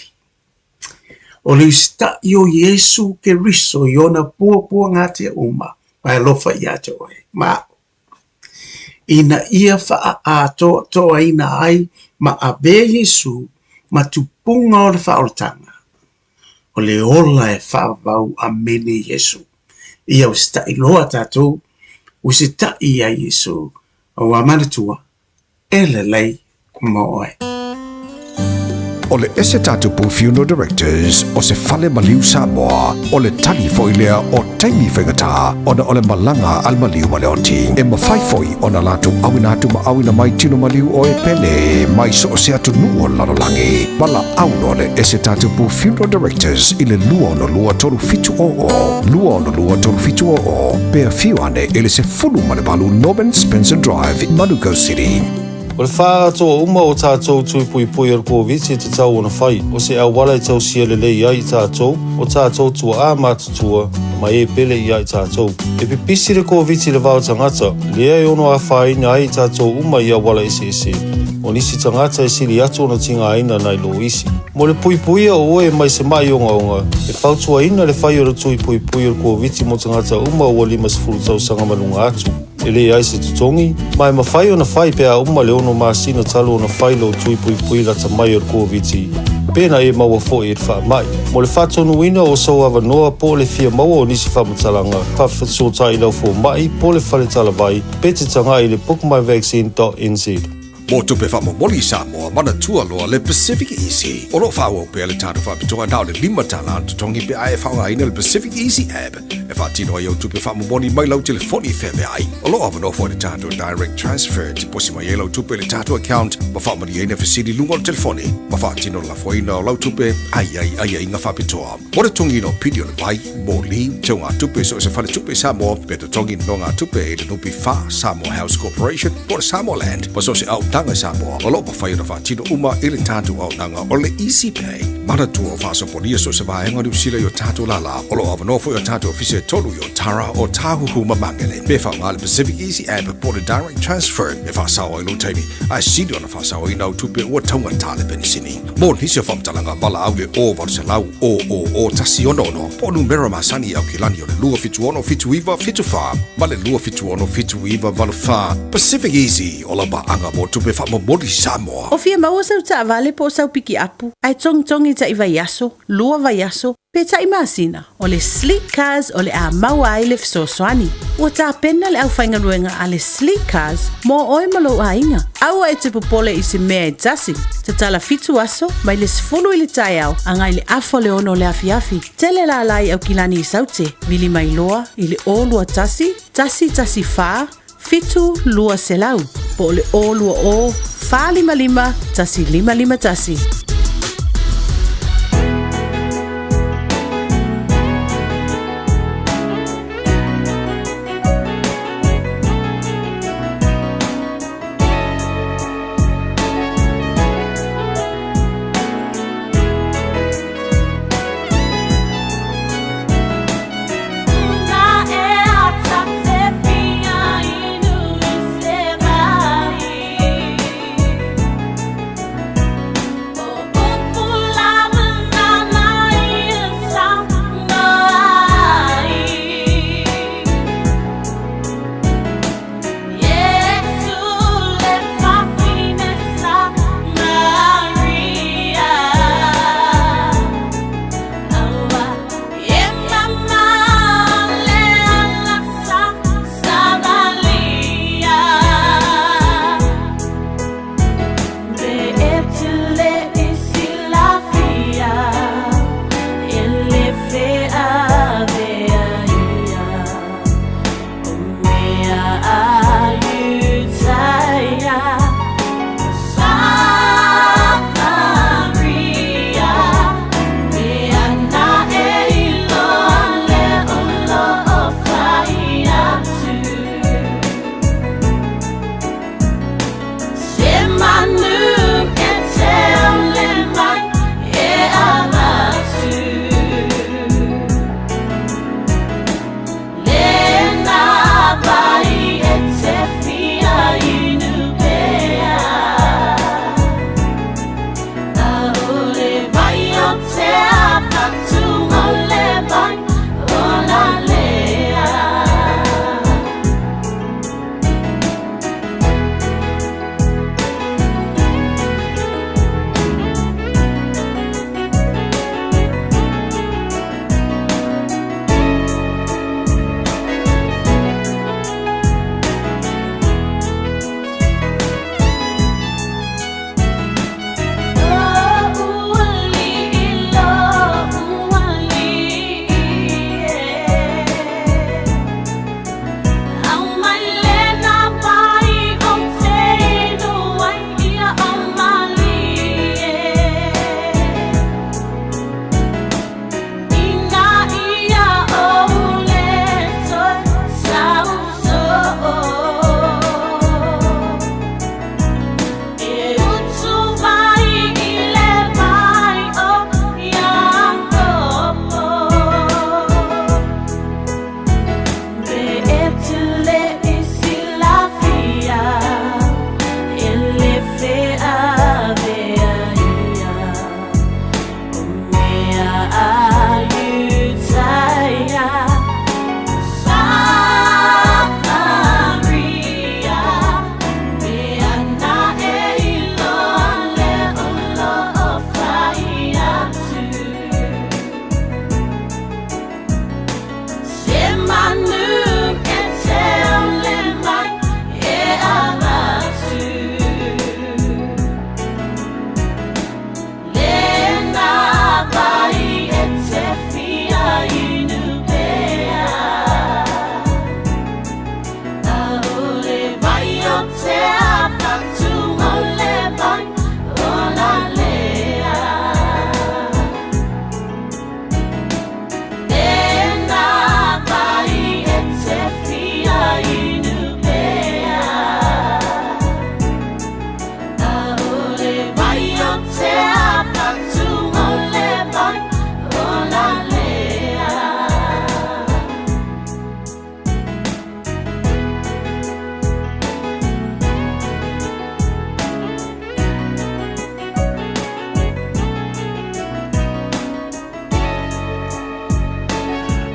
Speaker 2: O le usta i o Yesu ke riso i ona pua ngā te uma. Pai lofa i ate oe. Ma ina ia wha a toa ina ai ma a be Yesu ma tupunga o le wha oltanga. O le ola e wha vau a mene Yesu. Ia usta i loa tātou o se ta'i ai Yesu o amanatua e le lei mo ai.
Speaker 5: O le ese tatu pu funeral directors o se fale maliu Samoa o le tali foilea o taimi whaingata o le malanga al maliu maleoti e mawhaifoi o na latu awina atu ma awina mai tino maliu o e pele mai so o se atu nuo lalolangi mala auno le ese tatu pu funeral directors i le lua no lua toru fitu o pea fiuane ele se fulu male balu Norman Spencer Drive in Malu City.
Speaker 21: O le wha toa uma o tātou tui pui pui ar COVID te tau ona whai. O se au wala i tau sia lelei ai tātou, o tātou tua a mātutua, mai e pele i ai tātou. E pipisi le COVID le vau tangata, lea e ono a whai na ai tātou uma i a wala ese. O nisi tangata e siri atu ona tinga aina nai lo isi. Mo le pui pui a oe mai se mai onga. E whautua ina le whai o le tui pui pui ar COVID mo tangata uma o limas furu tau sanga manunga atu. Ele ai se tutongi, mai mawhai o na whai pea uma le ono masina talo o na whai lo tui pui pui lata mai o COVID. Pena e maua fo e wha mai. Mo le whatonu ina o sau awa noa po le fia maua o nisi whamatalanga. Pawhasota i lau fo mai po le whale talavai, pete tanga i le bookmyvaccine.nz.
Speaker 5: Mo tupe whamomoli Samoa, mana tua loa le Pacific Easy. O lo whaua pea le tātu whapitoa nao le 5 tala tutongi pe ai whaunga ina le Pacific Easy app. E whatino ai au tupe whamomoli mai lau telefoni wheme ai. O lo awa no fo le tātu direct transfer ti posi mai e lau tupe le tātu account. Ma whamari eina whesiri lunga o telefoni. Ma whatino la foina o lau tupe ai inga whapitoa. Mo le tongi no pidio le vai, mo li, teo ngā tupe so se whale tupe Samoa. Pe to tongi no ngā tupe e le nupi wha Samoa House Corporation. Mo le Samoa Land. Ma so se au tanga Samoa, o lopa whai na whatino uma i le tātu au nanga o le Easy Pay. Mana tua o whasoponia so se vahenga ni usila i o tātu lala, o lo awanofo i o tātu ofise tolu i o Tara o Tāhuhu mamangele. Me whaunga le Pacific Easy app po le direct transfer, me whasawa i lo taimi. Ai sidi o na whasawa i nau tupe ua taunga tale benisini. Mo nisi o whamtalanga bala au le o varu se lau o tasi ono. Po numera masani au kilani o le lua fitu ono fitu iwa fitu wha. Ma le lua fitu ono fitu iwa valu wha. Pacific Easy o la baanga mo tupe whamomoli Samoa.
Speaker 23: O fia maua sau ta vale po sau piki apu. Ai tongi ta iwa yaso, lua va yaso, pe ta imasina. O le sleek cars o le a maua ai le fisosoani. Ua ta pena le au whaingaruenga a le sleek cars mo oe malo a inga. Aua e te popole i se mea e tasi. Te tala fitu aso, mai le sifulu i le Taeao, angai le afo le ono le a Fiafi. Tele la lai au kilani i saute, vili mai loa i le o lua tasi faa, fitu lua selau. Po le o lua o, faa lima tasi lima tasi.
Speaker 7: Oh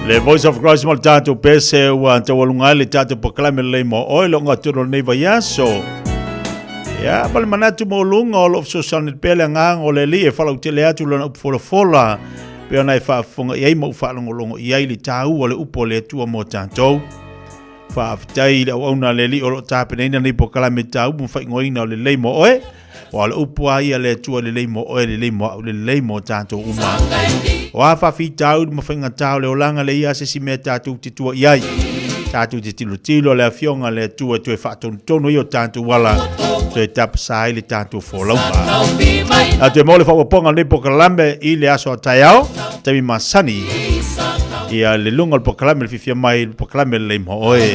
Speaker 6: Le Voice of Christ mo tātou pese ua te walunga le tātou proclaim le mo oilo ngā tūro nei vai aso. Ia, male manatu mo lunga o lof social net pele ngang o le li e whalau te le atu lana upofola. Pea nei whaafunga iai mo whaalongolongo iai li tāu o le upo le atua mo tātou. Whaafitai le au le li o lo tāpeneina nei proclaim e tāu mo whaingoina o le lei mo oe. O le upo ai le atua le lei mo oe le lei mo tātou uma. O a whawhi tau ma whainga tau le olanga le ia se si mea tātou te tua iai. Tātou te tilo le awhionga le tua tue whaatonu tono i o tātou wala. Tue tapasai le tātou wholaupa. A tue mole whawaponga le pokalame i le aso a Taeao. Tami masani. Ia le lunga le pokalame le Fiafia mai le pokalame le mo oe.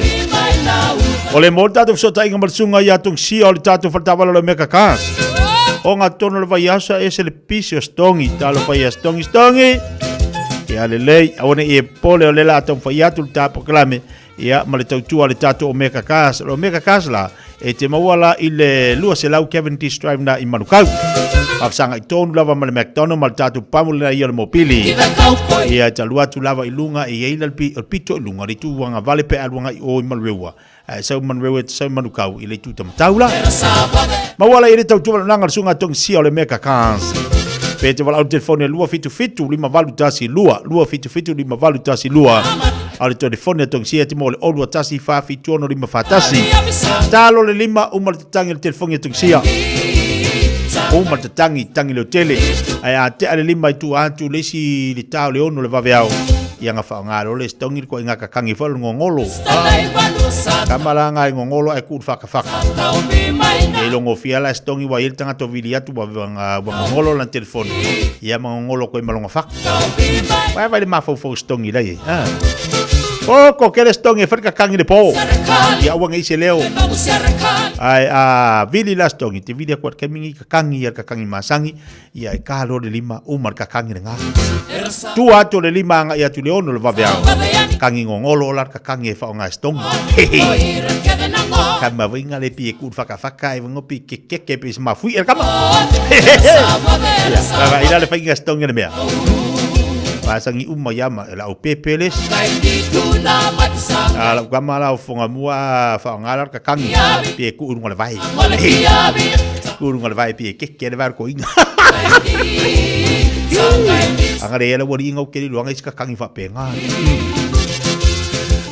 Speaker 6: O le mo tātou fsota inga malsunga i atung sia o le tātou whatawala le meka kās. O ngā tono le vai asa e se le pisi o stongi, talo vai a stongi. Ia le lei, awane i e pole o le la atau vai atu le tāpo kalame, ia ma le tautua le tātou o meka kas. O meka kas la, e te mawala i le lua se lau Kevin T. Strive na i manukau. Afsanga i tonu lava ma le McDonald ma le tātou pamule na i le mopili. Ia ta luatu lava i lunga i eila el pito i lunga, li tu wanga vale pe aluanga i o i malreua. Sau manreua te sau manukau i le tu tamataula. Mawala i le tautua nanga le sunga tong sia o le meka kans. Pe te wala au telefone lua fitu lima valu tasi lua. Lua fitu lima valu tasi lua. Ale telefone tong sia te mo le olua tasi fa fitu ono lima fatasi. Talo le lima uma le tangi le telefone tong sia. Uma te tangi le tele. Ai a te ale lima i tu antu le si le tau le ono le vaveao. Ia ngā whaongaro le stongi ko inga kakangi whalu ngongolo. Kamalanga i ngongolo e kūr whakawhaka. E longo fiala stongi wa il tanga to vili atu wa ngongolo na telefoni. Ia ngongolo ko i malonga whaka. Vai le mawhau stongi lai. Ko kere stongi e whakakangi le po. Ia uanga ise leo. Ai vili la stongi. Te vili a kuat kemingi kakangi ia kakangi masangi. Ia e kālo le lima umar kakangi le ngā. Tu atu le lima anga ia tu le ono le vaveao. Kangi ngongolo la kakangi e whaonga stongi. Kama winga le pi e kūr whakawhaka e wangopi keke pe se mawhui e kama. Ila le whainga stongi le mea. Pasangi uma yama la o pepeles. La kama la o fonga mua whaonga la kakangi. Pe e kūr ngole vai. Kūr ngole vai pe e keke le var ko inga. Angare ela wori inga o keri luanga iska kangi whapenga.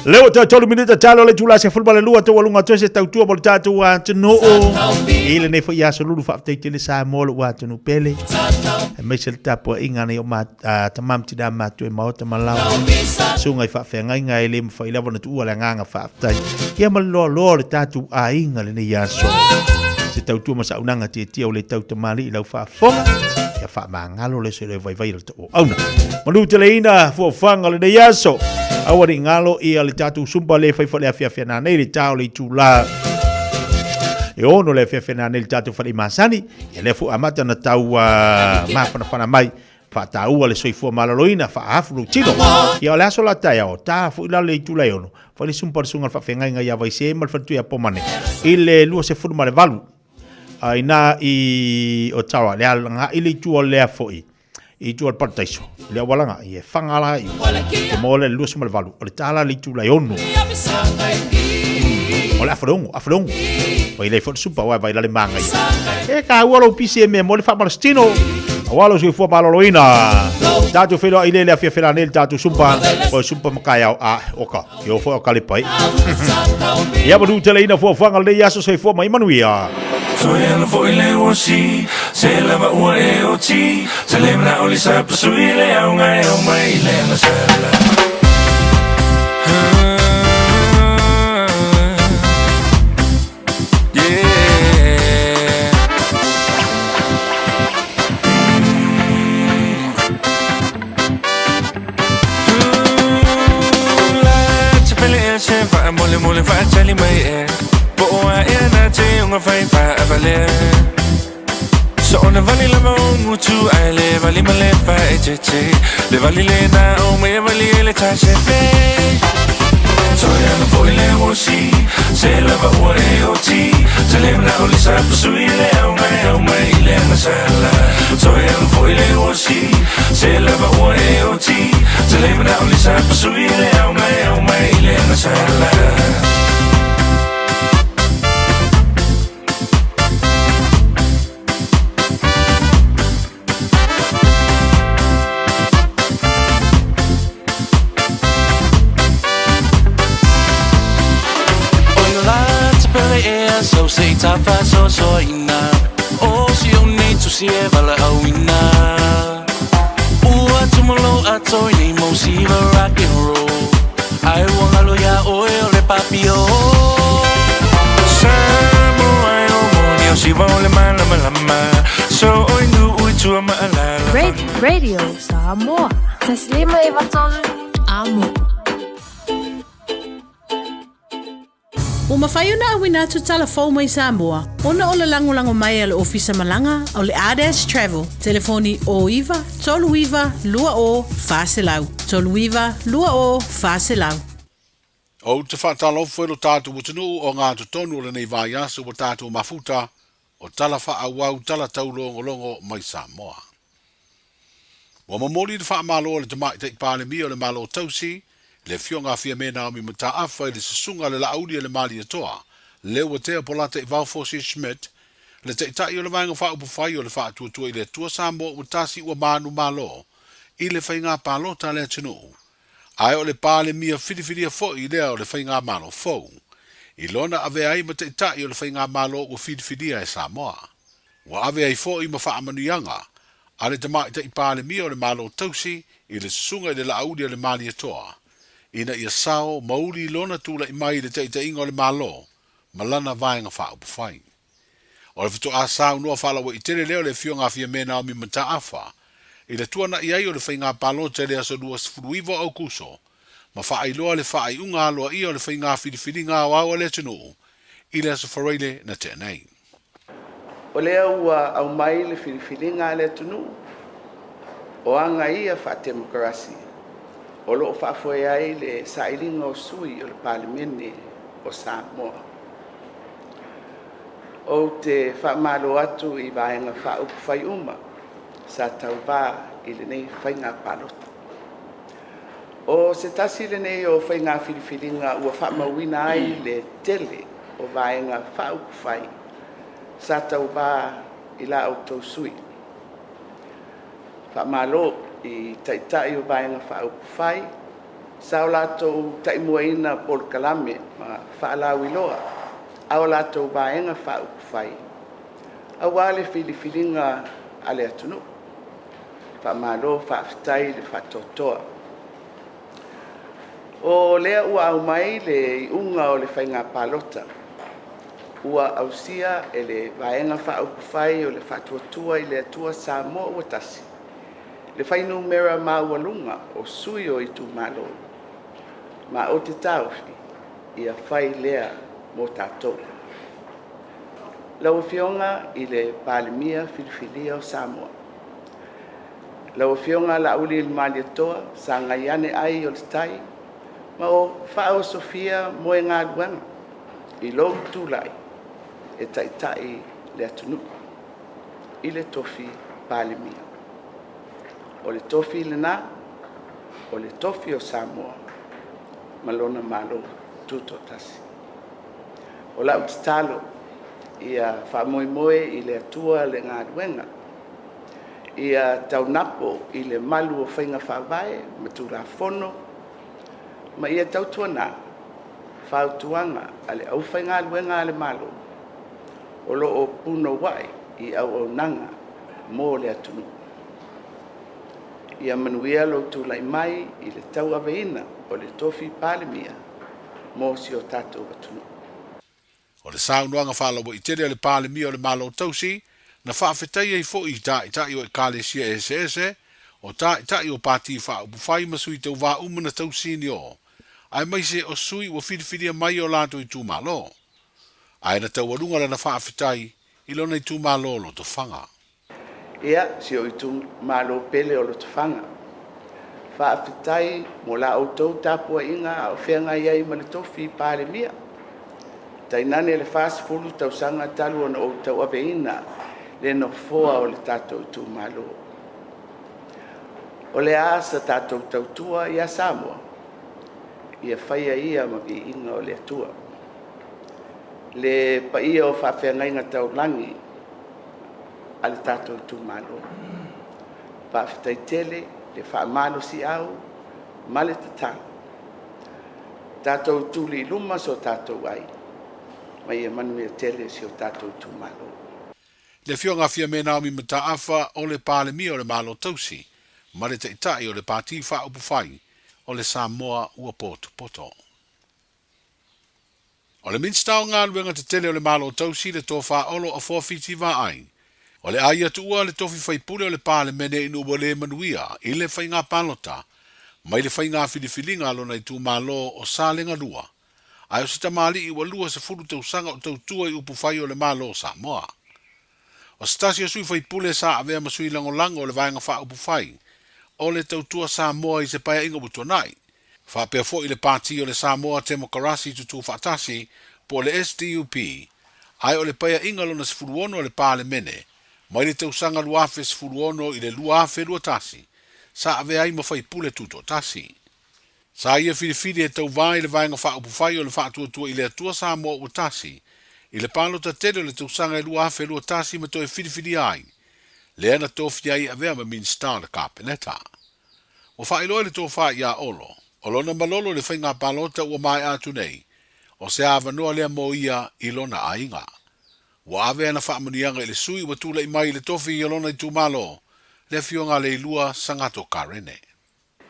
Speaker 6: Leo te tolu minuta talo le tula se fulba le lua te walunga te se tautua mo le tātou a tino o. Ile nei whai aso lulu whaaftai te le Samoa o a tino pele. E mai se le tapo inga nei o tamam tida matu e maota malau. Sunga i whaafenga inga e le mwhai lawa na tua le nganga whaaftai. Ia maloloa le tātou a inga le nei aso. Se tautua masa unanga te tia o le tau tamari i lau whaafonga. Ia whaamangalo le se le vai le tau auna. Malu te le ina fuafanga le nei aso. Awari ngalo i ale tātou sumpa le whai whale a Fiafia nā nei le tāo le tūla. E ono le Fiafia nā nei le tātou whale masani. E le fu amata na tau mawhana mai. Wha tāua le soifua malaloina, wha hafuru tino. I ale aso la Taeao, tā fu ila le tūla e ono. Whale sumpa le sunga whawhengai ngai a vai se mal whantu ia pomane. I le lua se furu ma le valu. Ai nā i o tawa le alanga i le tūa lea foi. I tu al partaiso le walanga i fangala i te mole lu suma valu o le tala li tu la onu o le afrongo vai le fo supa vai le manga e ka walo pisi me mole fa palestino walo se fo paloloina tatu felo ile le afia fela nel tatu supa o supa makaya a oka yo fo ka le pai ia bodu tele ina fo fanga le yaso se fo mai manuia.
Speaker 7: Soy foi le wosi, se lava ua e o ti, se lembra o li sa pasui le aunga e o mai le na sala. Mole fa chali mai e bo a e na te unga fai fa avale so ona vali la mo mutu ai le vali male fa e che le vali le na o me vali le ta se fe so ya no foi le wosi se la va o e o ti se le na o li sa sui le o me le na sala so ya no foi le wosi se la va o e o ti se Leave it out, listen, pursue it, oh my, let me say so say tafa so ina o si o nei tu si e vala awina ua tumolo ato ni mo si va rock and roll ai wanga lo ya o le papio samo ai o mo ni o si va le mana malama so o ndu u tu ma ala
Speaker 9: Radio Samoa taslima ivaton amo
Speaker 23: O mawhai na awina atu telefon mai Samoa. Ona o le lango mai ale ofisa malanga o le Ades Travel. Telefoni o iwa, tolu iwa, lua o, faselau. Tolu iwa, lua o, faselau.
Speaker 10: O te whaatalo whero tātou utanu o ngā tutonu le nei vai asu o tātou mafuta o tala wha awau tala taulongo longo mai Samoa. Wa mamori te wha amalo le te mai te ipāle mi o le malo tausi, le fionga fia mena o mi mata awha le sasunga le lauri le mali atoa, le ua tea polata i Valfosi Schmidt, le te itai o le vainga wha upu whai o le wha atua i le tua Samoa o tasi ua manu malo, i le whainga pālota le tinu. Ai o le pāle mia whiriwhiria fo i lea o le whainga malo fau. I lona ave ai ma te itai o le whainga malo o whiriwhiria e Samoa. Wa ave ai fo i ma wha amanuianga, a le te mai te i pāle mia o le malo tausi, i le sasunga i le lauri o le mali atoa. Ina ia sao mauri lona tula i mai le te inga o le malo, malana vaenga wha upu whai. O le fitu a sao noa whalawa i tere leo le fionga fia mena o mi mata awha, i le tuana i ai o le whainga palo te lea so lua sfuruivo au kuso, ma wha ailoa le wha ai unga aloa i o le whainga whiriwhiri ngā wawa le tunu, i le so whareile na te nei.
Speaker 3: O lea ua au mai le whiriwhiri ngā le tunu, o anga ia wha demokrasi. O loo whaafoe ai le sailinga o sui o le palimene o Samoa. O te whaamalo atu i vaenga whaupu whai uma, sa tau wā i le nei whainga palota. O se tasi le nei o whainga whiriwhiringa ua whaamawina ai le tele o vaenga whaupu whai, sa tau wā i la au tau sui. Whaamalo i taitai o vaenga whaupu whai, sao latou taimuaina pol kalame ma whaalau iloa, au latou vaenga whaupu whai. Au ale whiriwhiringa ale atunu, whaamalo whaafitai le whatotoa. O lea ua au mai le unga o le whainga palota, ua ausia e le vaenga whaupu whai o le whatuatua i le atua Samoa ua tasi. Le whainu mera maualunga o sui o i tu malo. Ma o te tauwhi i a whai lea mo tātou. Lau fionga i le palimia whiriwhiria o Samoa. Lau fionga la uli il mali atoa sa ngaiane ai o le tai. Ma o whao Sofia moe ngā luanga i lou tūlai e taitai le atunu. I le tofi palimia. O le tofi le nā, o le tofi o Samoa, malona malo tuto tasi. O la utitalo, ia whamoimoe i le atua le ngā ruenga, ia taunapo i le malu o whainga whawae, matura fono, ma ia tautuana, whautuanga, ale au whainga ruenga ale malo, o lo o puno wai i au o nanga, mō le atunu. Ia manuia lo tūlai mai i le tau aveina o le tofi palimia mō si o tātou atunu.
Speaker 10: O le saunoanga whalawa i tere le palimia o le malo tausi, na whaafetai ei fo i tai o e kālesia ese, o tai o pāti whaupu whai masui tau wā umana tausi ni o. Ai mai se o sui o whiriwhiria mai o lātou i tū malo. Ai na tau arunga le na whaafetai i lona i tū malo lo to whanga.
Speaker 3: Ia, si o i tu malo pele o lo tawhanga. Whaafitai mo la outou tāpua inga o whenga iai ma le tofi pāle mia. Tainane le whaasifuru tau sanga talu ona o tau aveina le no foa o le tātou i tu malo.
Speaker 4: O le a sa tātou tautua ia Samoa. Ia whaia ia ma ki inga o le atua. Le pa ia o whawhengainga tau langi a le tātou tu malo. Whawhetai tele, le whaamalo si au, ma le tatang. Tātou tuli luma so tātou ai. Mai e manu e tele si o tātou tu malo.
Speaker 10: Le fionga fia me Naomi Mataafa o le pāle mi o le malo tausi, ma le taitai o le pāti wha upu whai o le Samoa ua poto poto. O le minstau ngā luenga te tele o le malo tausi le tō wha olo a forfiti wa ai. O le aia tua le tofi whai pule o le pāle mene inu o le manuia i le whai ngā palota, mai le whai ngā whiliwhilinga alo nei tū malo o sālenga lua. Ai o sita mali i walua se furu tau sanga o tau tua i upu whai o le malo Samoa. O stasi o sui whai pule sa avea masui lango lango o le vaenga wha upu whai. O le tau tua Samoa i se paia inga butua nai. Wha pia fo i le pāti o le Samoa Temokarasi tutu whaatasi po le SDUP. Ai o le paia inga lona se furuono o le pāle mene. Mai le tau sanga luafe se furuono i le luafe luatasi. Sa avea i mawhai pule tuto tasi. Sa ia whiriwhiri e tau vai le vaenga wha upu whai o le wha tua i le atua Samoa uatasi. I le palo ta tele le tau sanga i luafe luatasi ma toi whiriwhiri ai. Le ana tofi ai avea ma min star le kāpeneta. O whaeloi le tō wha ia olo. O lona malolo le whainga palota ua mai atu nei. O se awa noa lea mo ia i lona ainga. Wa ave ana whaamanianga i le sui wa tūla i mai le tofi i lona i tūmalo. Le fionga le ilua sangato karene.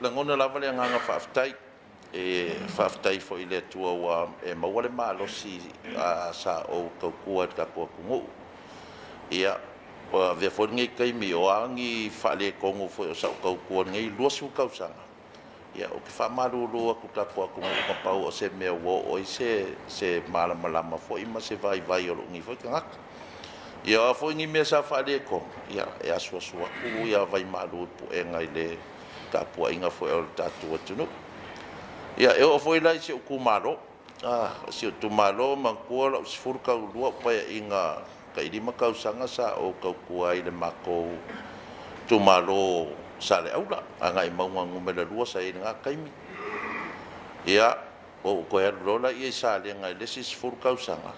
Speaker 13: La ngona lava le nganga whaaftai. Whaaftai fo i le tua wa e mawale maalosi sa o kaukua ka kua kungu. Ia o ve fo ngai kai mi o angi whaale kongo fo o sa kaukua ngai luasu kausanga. Ia o ke whamaru lua kuta kua kungu kapau o se mea wo o i se malamalama fo ima se vai o lungi fo i kangaka. Ia fo ngi mea sa whaale kongo. Ia e asua sua ku ia vai maru pu e ngai le ka pua inga fo e o tatu atunu. Ia e o foi lai se o kumaro. Se o tumalo mangkua la usfur ka lua pa inga ka ilima ka usanga sa o ka kua ile mako tumalo sa le aula anga i maunga ngumela lua sa ina kaimi. Ia o ko e rola i sa le nga le sis fur ka usanga.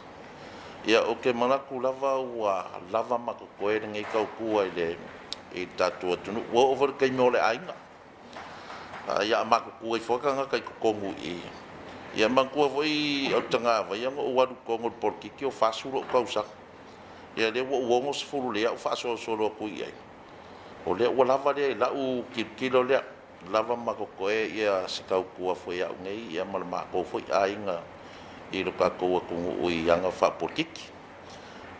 Speaker 13: Ia o ke malaku lava wa lava mako ko e ngai ka kua ile i tatu atunu o over kai mo le ainga. Ia mako kua i whakanga kai kongu i. Ia mangkua foi o tanga vai ang o waru kongo porkiki o fasuro kausa. Ia le wo wongo sfuru le o faso solo ku i. O le o lava le la u kilo le lava mako koe ia sikau kua foi au ngai ia mal mako foi ainga i lo ka ko ku i anga fa porkiki.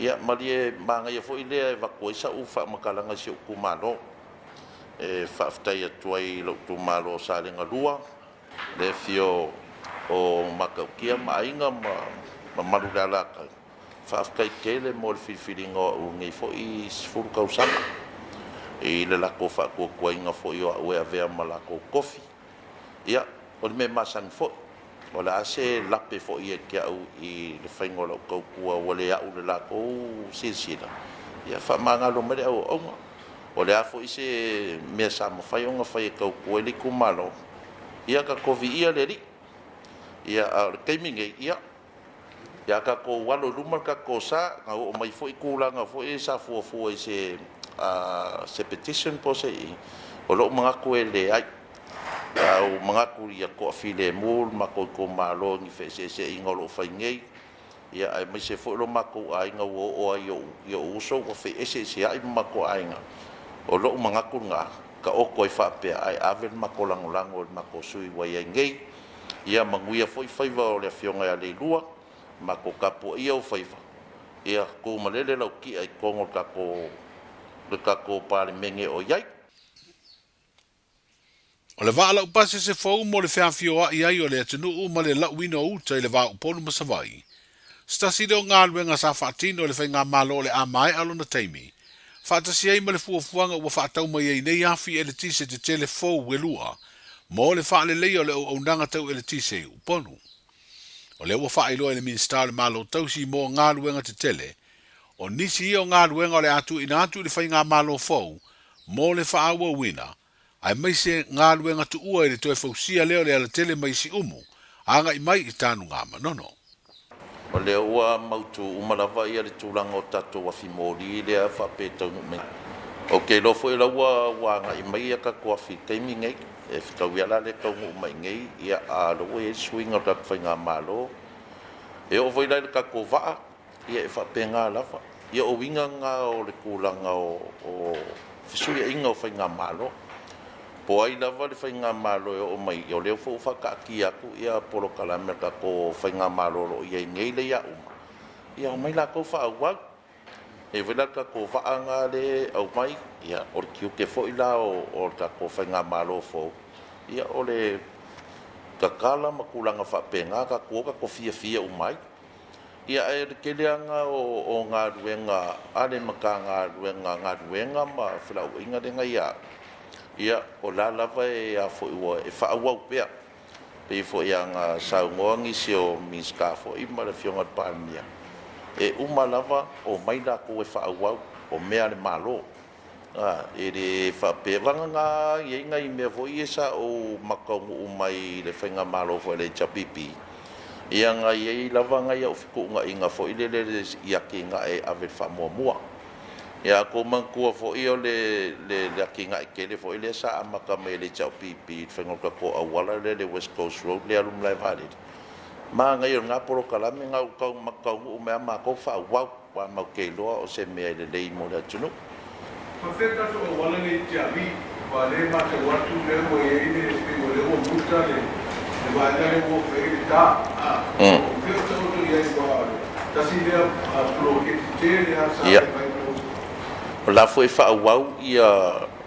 Speaker 13: Ia malie manga ia foi le va ko isa u fa makalanga si ku malo. Whaaftai atuai lau tu malo sa lenga lua le fio o makaukia mainga ma maruralaka whaafkai kele mo le whiwhiringa o ngai fo i sfuru kausanga i le lako whaakua kuainga fo i o aue avea ma lako kofi ia o le me masang fo o le ase lape fo i e kia au i le whaingo lau kaukua o le au le lako silsila ia whaamangalo mere au onga o le afo i se mea sa mawhai o ngā whai kau kua li kumalo. Ia ka kovi ia le ri. Ia keiminge ia. Ia ka ko walo luma ka ko sa ngā o mai fo i kūlanga fo i sa fua i se petition po se i. O lo mga kue le ai. O mga kuri ia ko afile mul mako i kumalo ngi fe se inga lo whai ngei. Ia ai mai se fo lo mako ai ngā o ai o uso o fe se ai mako ai ngā. O lo mga kunga ka oko i whapea ai avel mako langolango mako sui wai ngei ia manguia foi whaiva o le fionga a le lua mako kapo ia o whaiva ia ko malele lau ki ai kongo kako pare menge o iai.
Speaker 10: O le vaa lau pase se fau mo le Fiafia i ai o le atinu u ma le lau wino uta i le vaa uponu masavai. Stasi leo ngā luenga sa whaatino le whainga malo le amai alo na teimi. Whaatasi ai ma le fuafuanga ua whaatau mai ei nei afi e le tise te tele fau welua, mo le whaale leo le au nanga tau e le tise uponu. O le ua whaeloa le minsta le malo tausi mo ngā luenga te tele, o nisi i o ngā luenga o le atu ina atu le whainga malo fau, mo le whaaua wina, Ai mai se ngā luenga tu ua i le toe fausia leo le ala tele mai si umu, anga i mai i tānu ngā manono.
Speaker 13: O le ua mautu umalawa ia le tūlanga o tatou wa fimori lea whapetau mai. O ke lofo e laua wanga i mai a ka koafi teimi ngai, e whikau iala le kaungu mai ngai, ia a loa e swing o tak whainga malo. E o voila le ka kovaa, ia e whapenga lawa. Ia o winga ngā o le kūlanga o fisuri inga o whainga malo. Po ai lava le whainga malo e o mai, o leo fo whakaaki aku, ia polo kalame ka ko whainga malo lo ia ngei le ia uma. Ia o mai la ko whaawau. E wela ka ko whaanga le au mai, ia o le kiu ke fo ila o ka ko whainga malo fo. Ia o le kakala makulanga whapenga, ka kuoka ko fiafia umai. Ia e ke leanga o ngā ruenga, ale maka ngā ruenga ma whilau inga renga ia. Ia o la lava e a fo ua e whaawau pea. Pe fo ia ngā saungoangi se o minska fo i ma le fionga pānia. E uma lava o mai la ko e whaawau o mea le malo. E re whapewanga ngā ienga i mea fo i esa o makaungu umai le whainga malo fo le chapipi. Ia ngā iei lava ngai au whiku unga inga fo i le ia ki ngā e ave whamua mua. Ia ko mankua fo i o le ki ngā e kele fo i le sa amaka me le chau pipi whengoka ko awala le West Coast Road le alum lai valit. Ma ngai o ngā poro kalame ngā ukau makau u mea mako whawau wa mau keiloa o se mea le lei mo le atunu.
Speaker 8: Ma wheta so o wala le tiawi wa le ma te watu le mo e ine e spingo le o muta le wāia le mo wheri tā. Wheta o tu iai wa tasi lea ploketi te lea sa te mai.
Speaker 13: O la fo e whaawau ia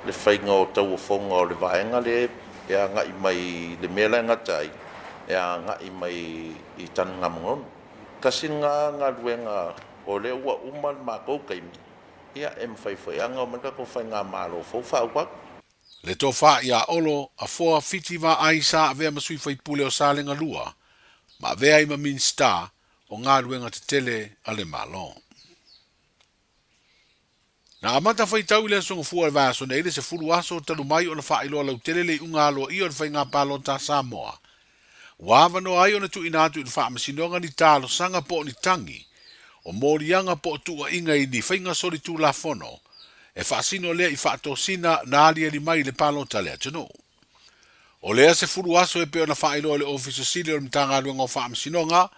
Speaker 13: le whainga o tau o whonga o le vaenga le e a ngai mai le mea lai ngatai e a ngai mai i tanu ngā mongon. Kasi ngā ruenga o le ua umal mākou kaimi ia e mwhaiwhaianga o maka ko whainga mālo fau whaawau.
Speaker 10: Le tō wha i a olo a fōa fiti wa aisa a vea masui whaipule o sālenga lua, ma vea i ma min star o ngā ruenga te tele a le mālo. Na amata fai tau le songa fua le vaso nei le se furu aso talu mai o na wha iloa lau tele le unga aloa i o na whai ngā palo ta Samoa. Wawa no ai o na tu inatu i na wha masinonga ni talo sanga po ni tangi, o morianga po tua inga i ni whai ngā sori tu la fono, e wha sino lea i wha to sina na alia li mai le palo ta lea tano. O lea se furu aso e peo na wha iloa le ofisa sili o le mtanga luenga o wha masinonga,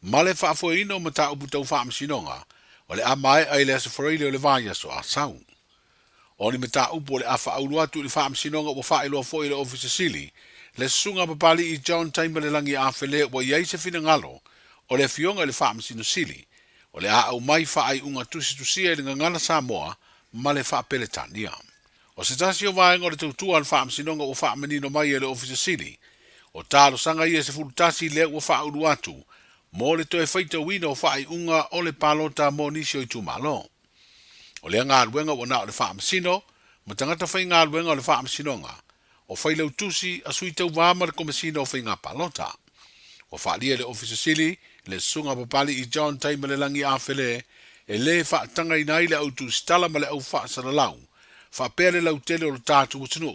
Speaker 10: ma le wha fo ino mata uputa u wha masinonga, o le amae ai le se foreile o le vāia so a sau. O ni meta upo le afa aulu atu li wha amsinonga o wha ilo fo i le ofisa sili, le sunga papali i John Taima le langi a whele o iei se fina ngalo, o le fionga le wha amsino sili, o le a au mai wha ai unga tusia i le ngangana Samoa, ma le wha peletania. O se tasi o vaenga o le tautua le wha amsinonga o wha amenino mai e le ofisa sili, o talo sanga ia se fulutasi le o wha aulu atu, mo le toe faita wina o whaai unga o le palota mo nisi o i tūmalo. O le ngā ruenga o na o le wha amasino, ma tangata whai ngā ruenga o le wha amasinonga, o whai lau tusi a sui tau wāma le komasino o whai ngā palota. O whaalia le ofisa sili, le sunga papali i John Taima le langi a whele, e le wha tanga i nai le autu stala ma le au wha sana lau, wha pēr le lau tele o le tātu utinu,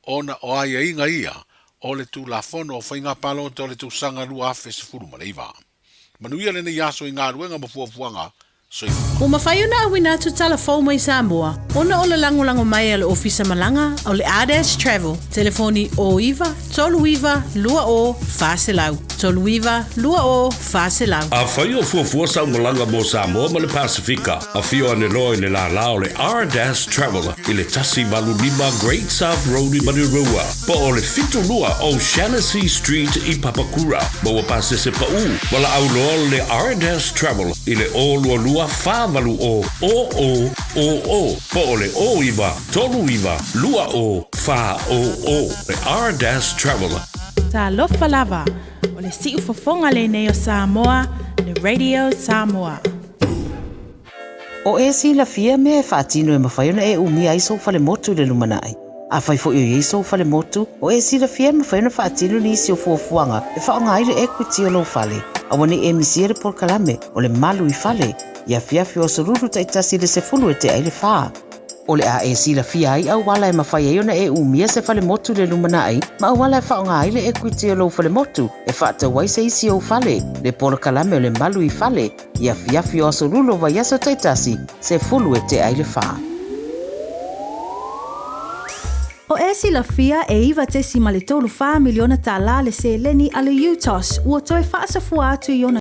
Speaker 10: ona o aia inga ia, o le tu la fono o whainga palota o le tu sanga lua afe se furu maleiva. Manuia le ne yaso i ngā ruenga mafuafuanga,
Speaker 23: O mawhai ona awina tu tala fau mai Samoa, ona o le langolango mai ale ofisa malanga o le Ades Travel. Telefoni o iwa, tolu iwa, lua o, whaselau. Tolu iwa, lua o, whaselau.
Speaker 11: A whai o fuafua sa malanga mo Samoa ma le Pasifika. A fio ane loe ne la lao le Ades Travel. I le tasi malu lima Great South Road i Manirua. Po o le fitu lua o Shaughnessy Street i Papakura. Mo wa pase se pa u. Wala au loa le Ades Travel. I le o lua lua whāwalu o po o le o iwa, tolu iwa, lua o, whā o, le R-Dash Traveler.
Speaker 23: Ta lofa lava, o le siu fofonga le nei o Samoa, le Radio Samoa.
Speaker 22: O e si la fia me e whaatino e mawhaiona e umia iso fale motu le lumanai. A whai fo i iso fale motu, o e si la fia me whaiona whaatino ni isi o fuafuanga, e whaonga aire equity o lo fale. A wane e misiere por kalame, o le malu I fale, ia Fiafia o soruru taitasi le se fulu e te aile whaa. O le a e sila fia ai au wala e mawhai e ona e umia se fale motu le lumana ai, ma au wala e whaonga ai le equity o lo fale motu, e whaata wai se isi o fale, le pora kalame o le malu I fale, ia Fiafia o aso lulo vai aso taitasi, se fulu e te ai le wha.
Speaker 1: O e silafia e iwa te si ma le tolu wha miliona tā la le se leni ale UTOS, ua toi whaasafua atu I ona